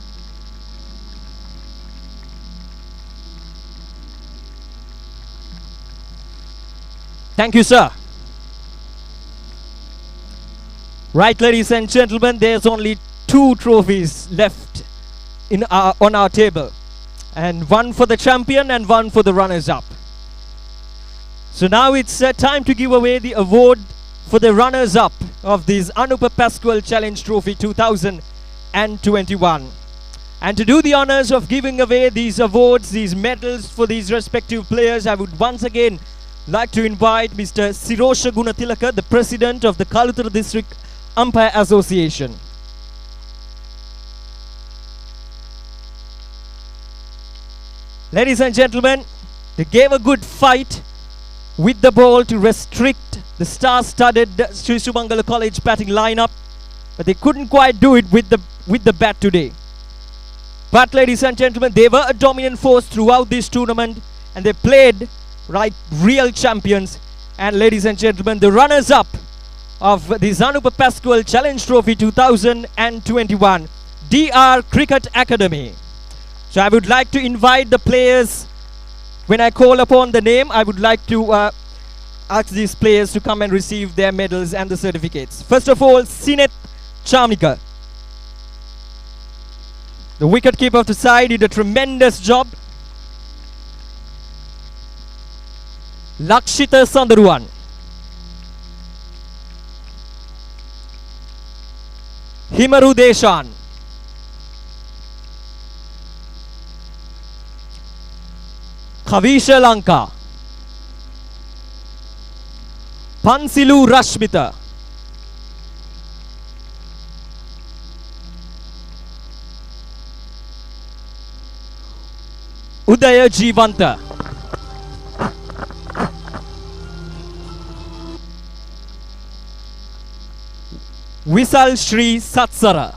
Thank you, sir. Right, ladies and gentlemen, there's only 2 trophies left on our table. and one for the champion and one for the runners-up. So now it's time to give away the award for the runners-up of this Anupa Pasqual Challenge Trophy 2021. And to do the honors of giving away these awards, these medals for these respective players, I would once again like to invite Mr. Sirosha Gunatilaka, the President of the Kalutara District Umpire Association. Ladies and gentlemen, they gave a good fight with the ball to restrict the star-studded Sri Sumangala College batting lineup, but they couldn't quite do it with the bat today. But ladies and gentlemen, they were a dominant force throughout this tournament, and they played like real champions. And ladies and gentlemen, the runners-up of the Anupa Pasqual Challenge Trophy 2021, DR Cricket Academy. So I would like to invite the players. When I call upon the name, I would like to ask these players to come and receive their medals and the certificates. First of all, Sinet Chamika, the wicketkeeper of the side, did a tremendous job. Lakshita Sandaruan, Himaru Deshan, Kavisha Lanka, Pansilu Rashmita, Udaya Jivanta, Visal Shri Satsara,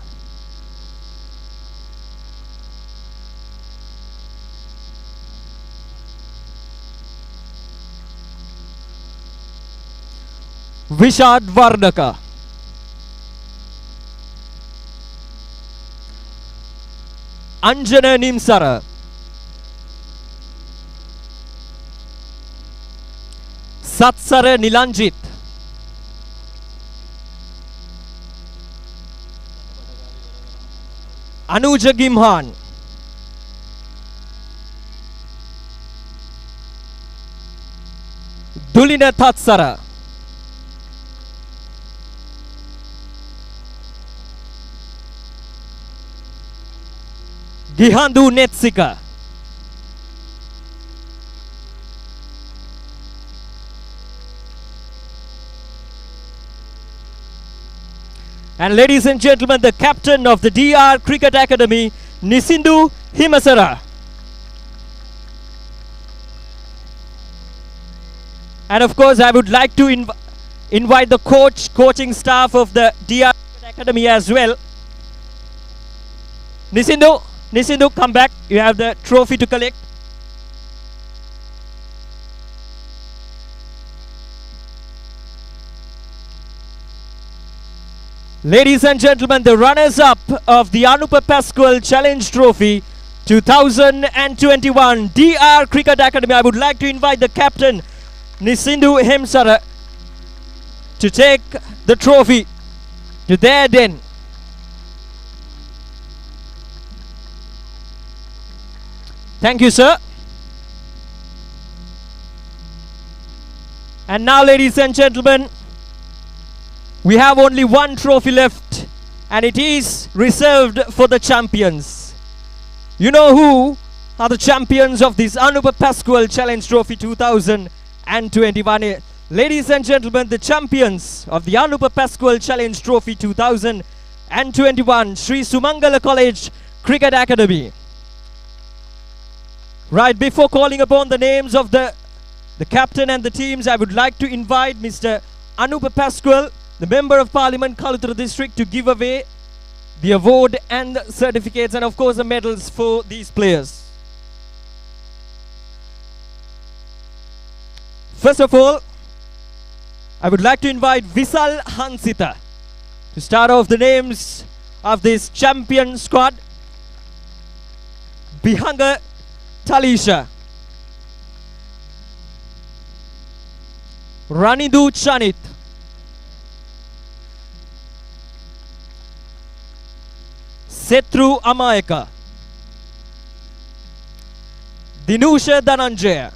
Vishad Vardaka, Anjana Nimsara, Satsara Nilanjit, Anuja Gimhan, Dulina Tatsara, Gihandu Netsika, and ladies and gentlemen, the captain of the DR Cricket Academy, Nisindu Himasara. And of course, I would like to invite the coaching staff of the DR Cricket Academy as well. Nisindu, come back. You have the trophy to collect. Ladies and gentlemen, the runners-up of the Anupa Pasqual Challenge Trophy 2021 DR Cricket Academy. I would like to invite the captain, Nisindu Hemsara, to take the trophy to their den. Thank you, sir. And now, ladies and gentlemen, we have only one trophy left, and it is reserved for the champions. You know who are the champions of this Anupa Pasqual Challenge Trophy 2021. Ladies and gentlemen, the champions of the Anupa Pasqual Challenge Trophy 2021, Sri Sumangala College Cricket Academy. Right, before calling upon the names of the captain and the teams, I would like to invite Mr. Anupa Pasqual, the Member of Parliament, Kalutara District, to give away the award and the certificates and of course the medals for these players. First of all, I would like to invite Visal Hansita to start off the names of this champion squad. Bihanga Talisha, Ranidu Chanit, Setru Amayaka, Dinusha Dhananjaya.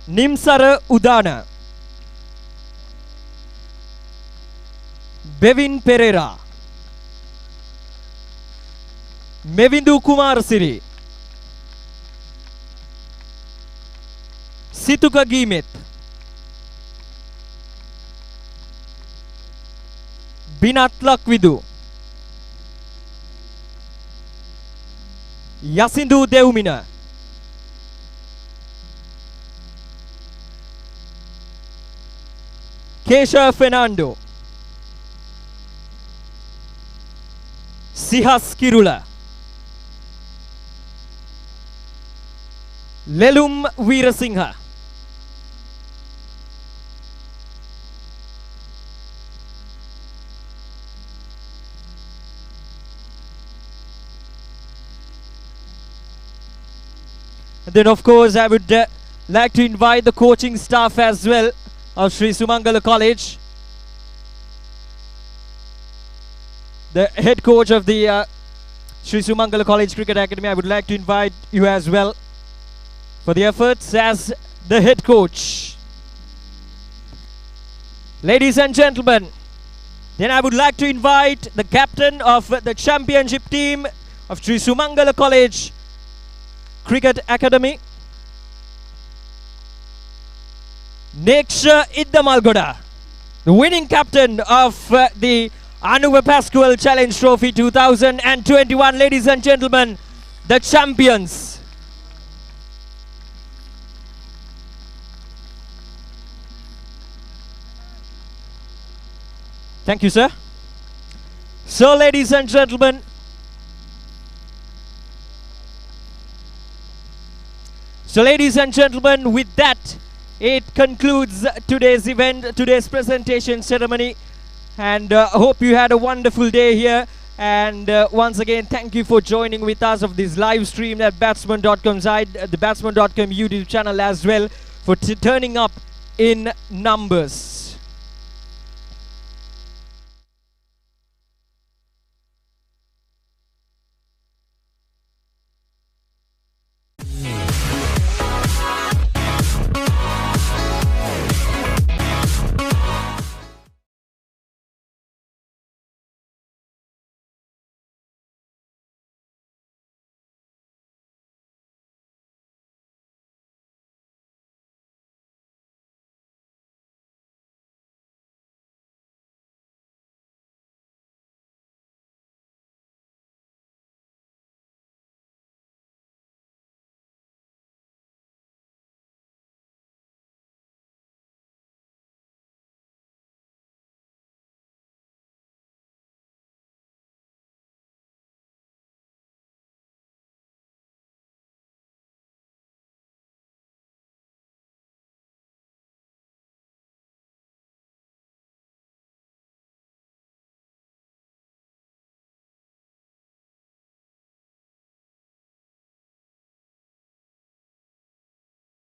Nimsara Udana. Bevin Pereira. Mevindu Kumar Siri. Situka Gimit. Binat Lakvidu. Yasindu Deumina. Kesha Fernando. Sihas Kirula. Lelum Veerasinghe. Then of course I would like to invite the coaching staff as well of Sri Sumangala College. The head coach of the Sri Sumangala College Cricket Academy, I would like to invite you as well for the efforts as the head coach. Ladies and gentlemen, then I would like to invite the captain of the championship team of Sri Sumangala College Cricket Academy, Neksha Iddamalgoda, the winning captain of the Anupa Pasqual Challenge Trophy 2021. Ladies and gentlemen, the champions. Thank you, sir. So, ladies and gentlemen, with that, it concludes today's event, today's presentation ceremony. And hope you had a wonderful day here. And once again, thank you for joining with us of this live stream at Batsman.com side, the Batsman.com YouTube channel as well, for turning up in numbers.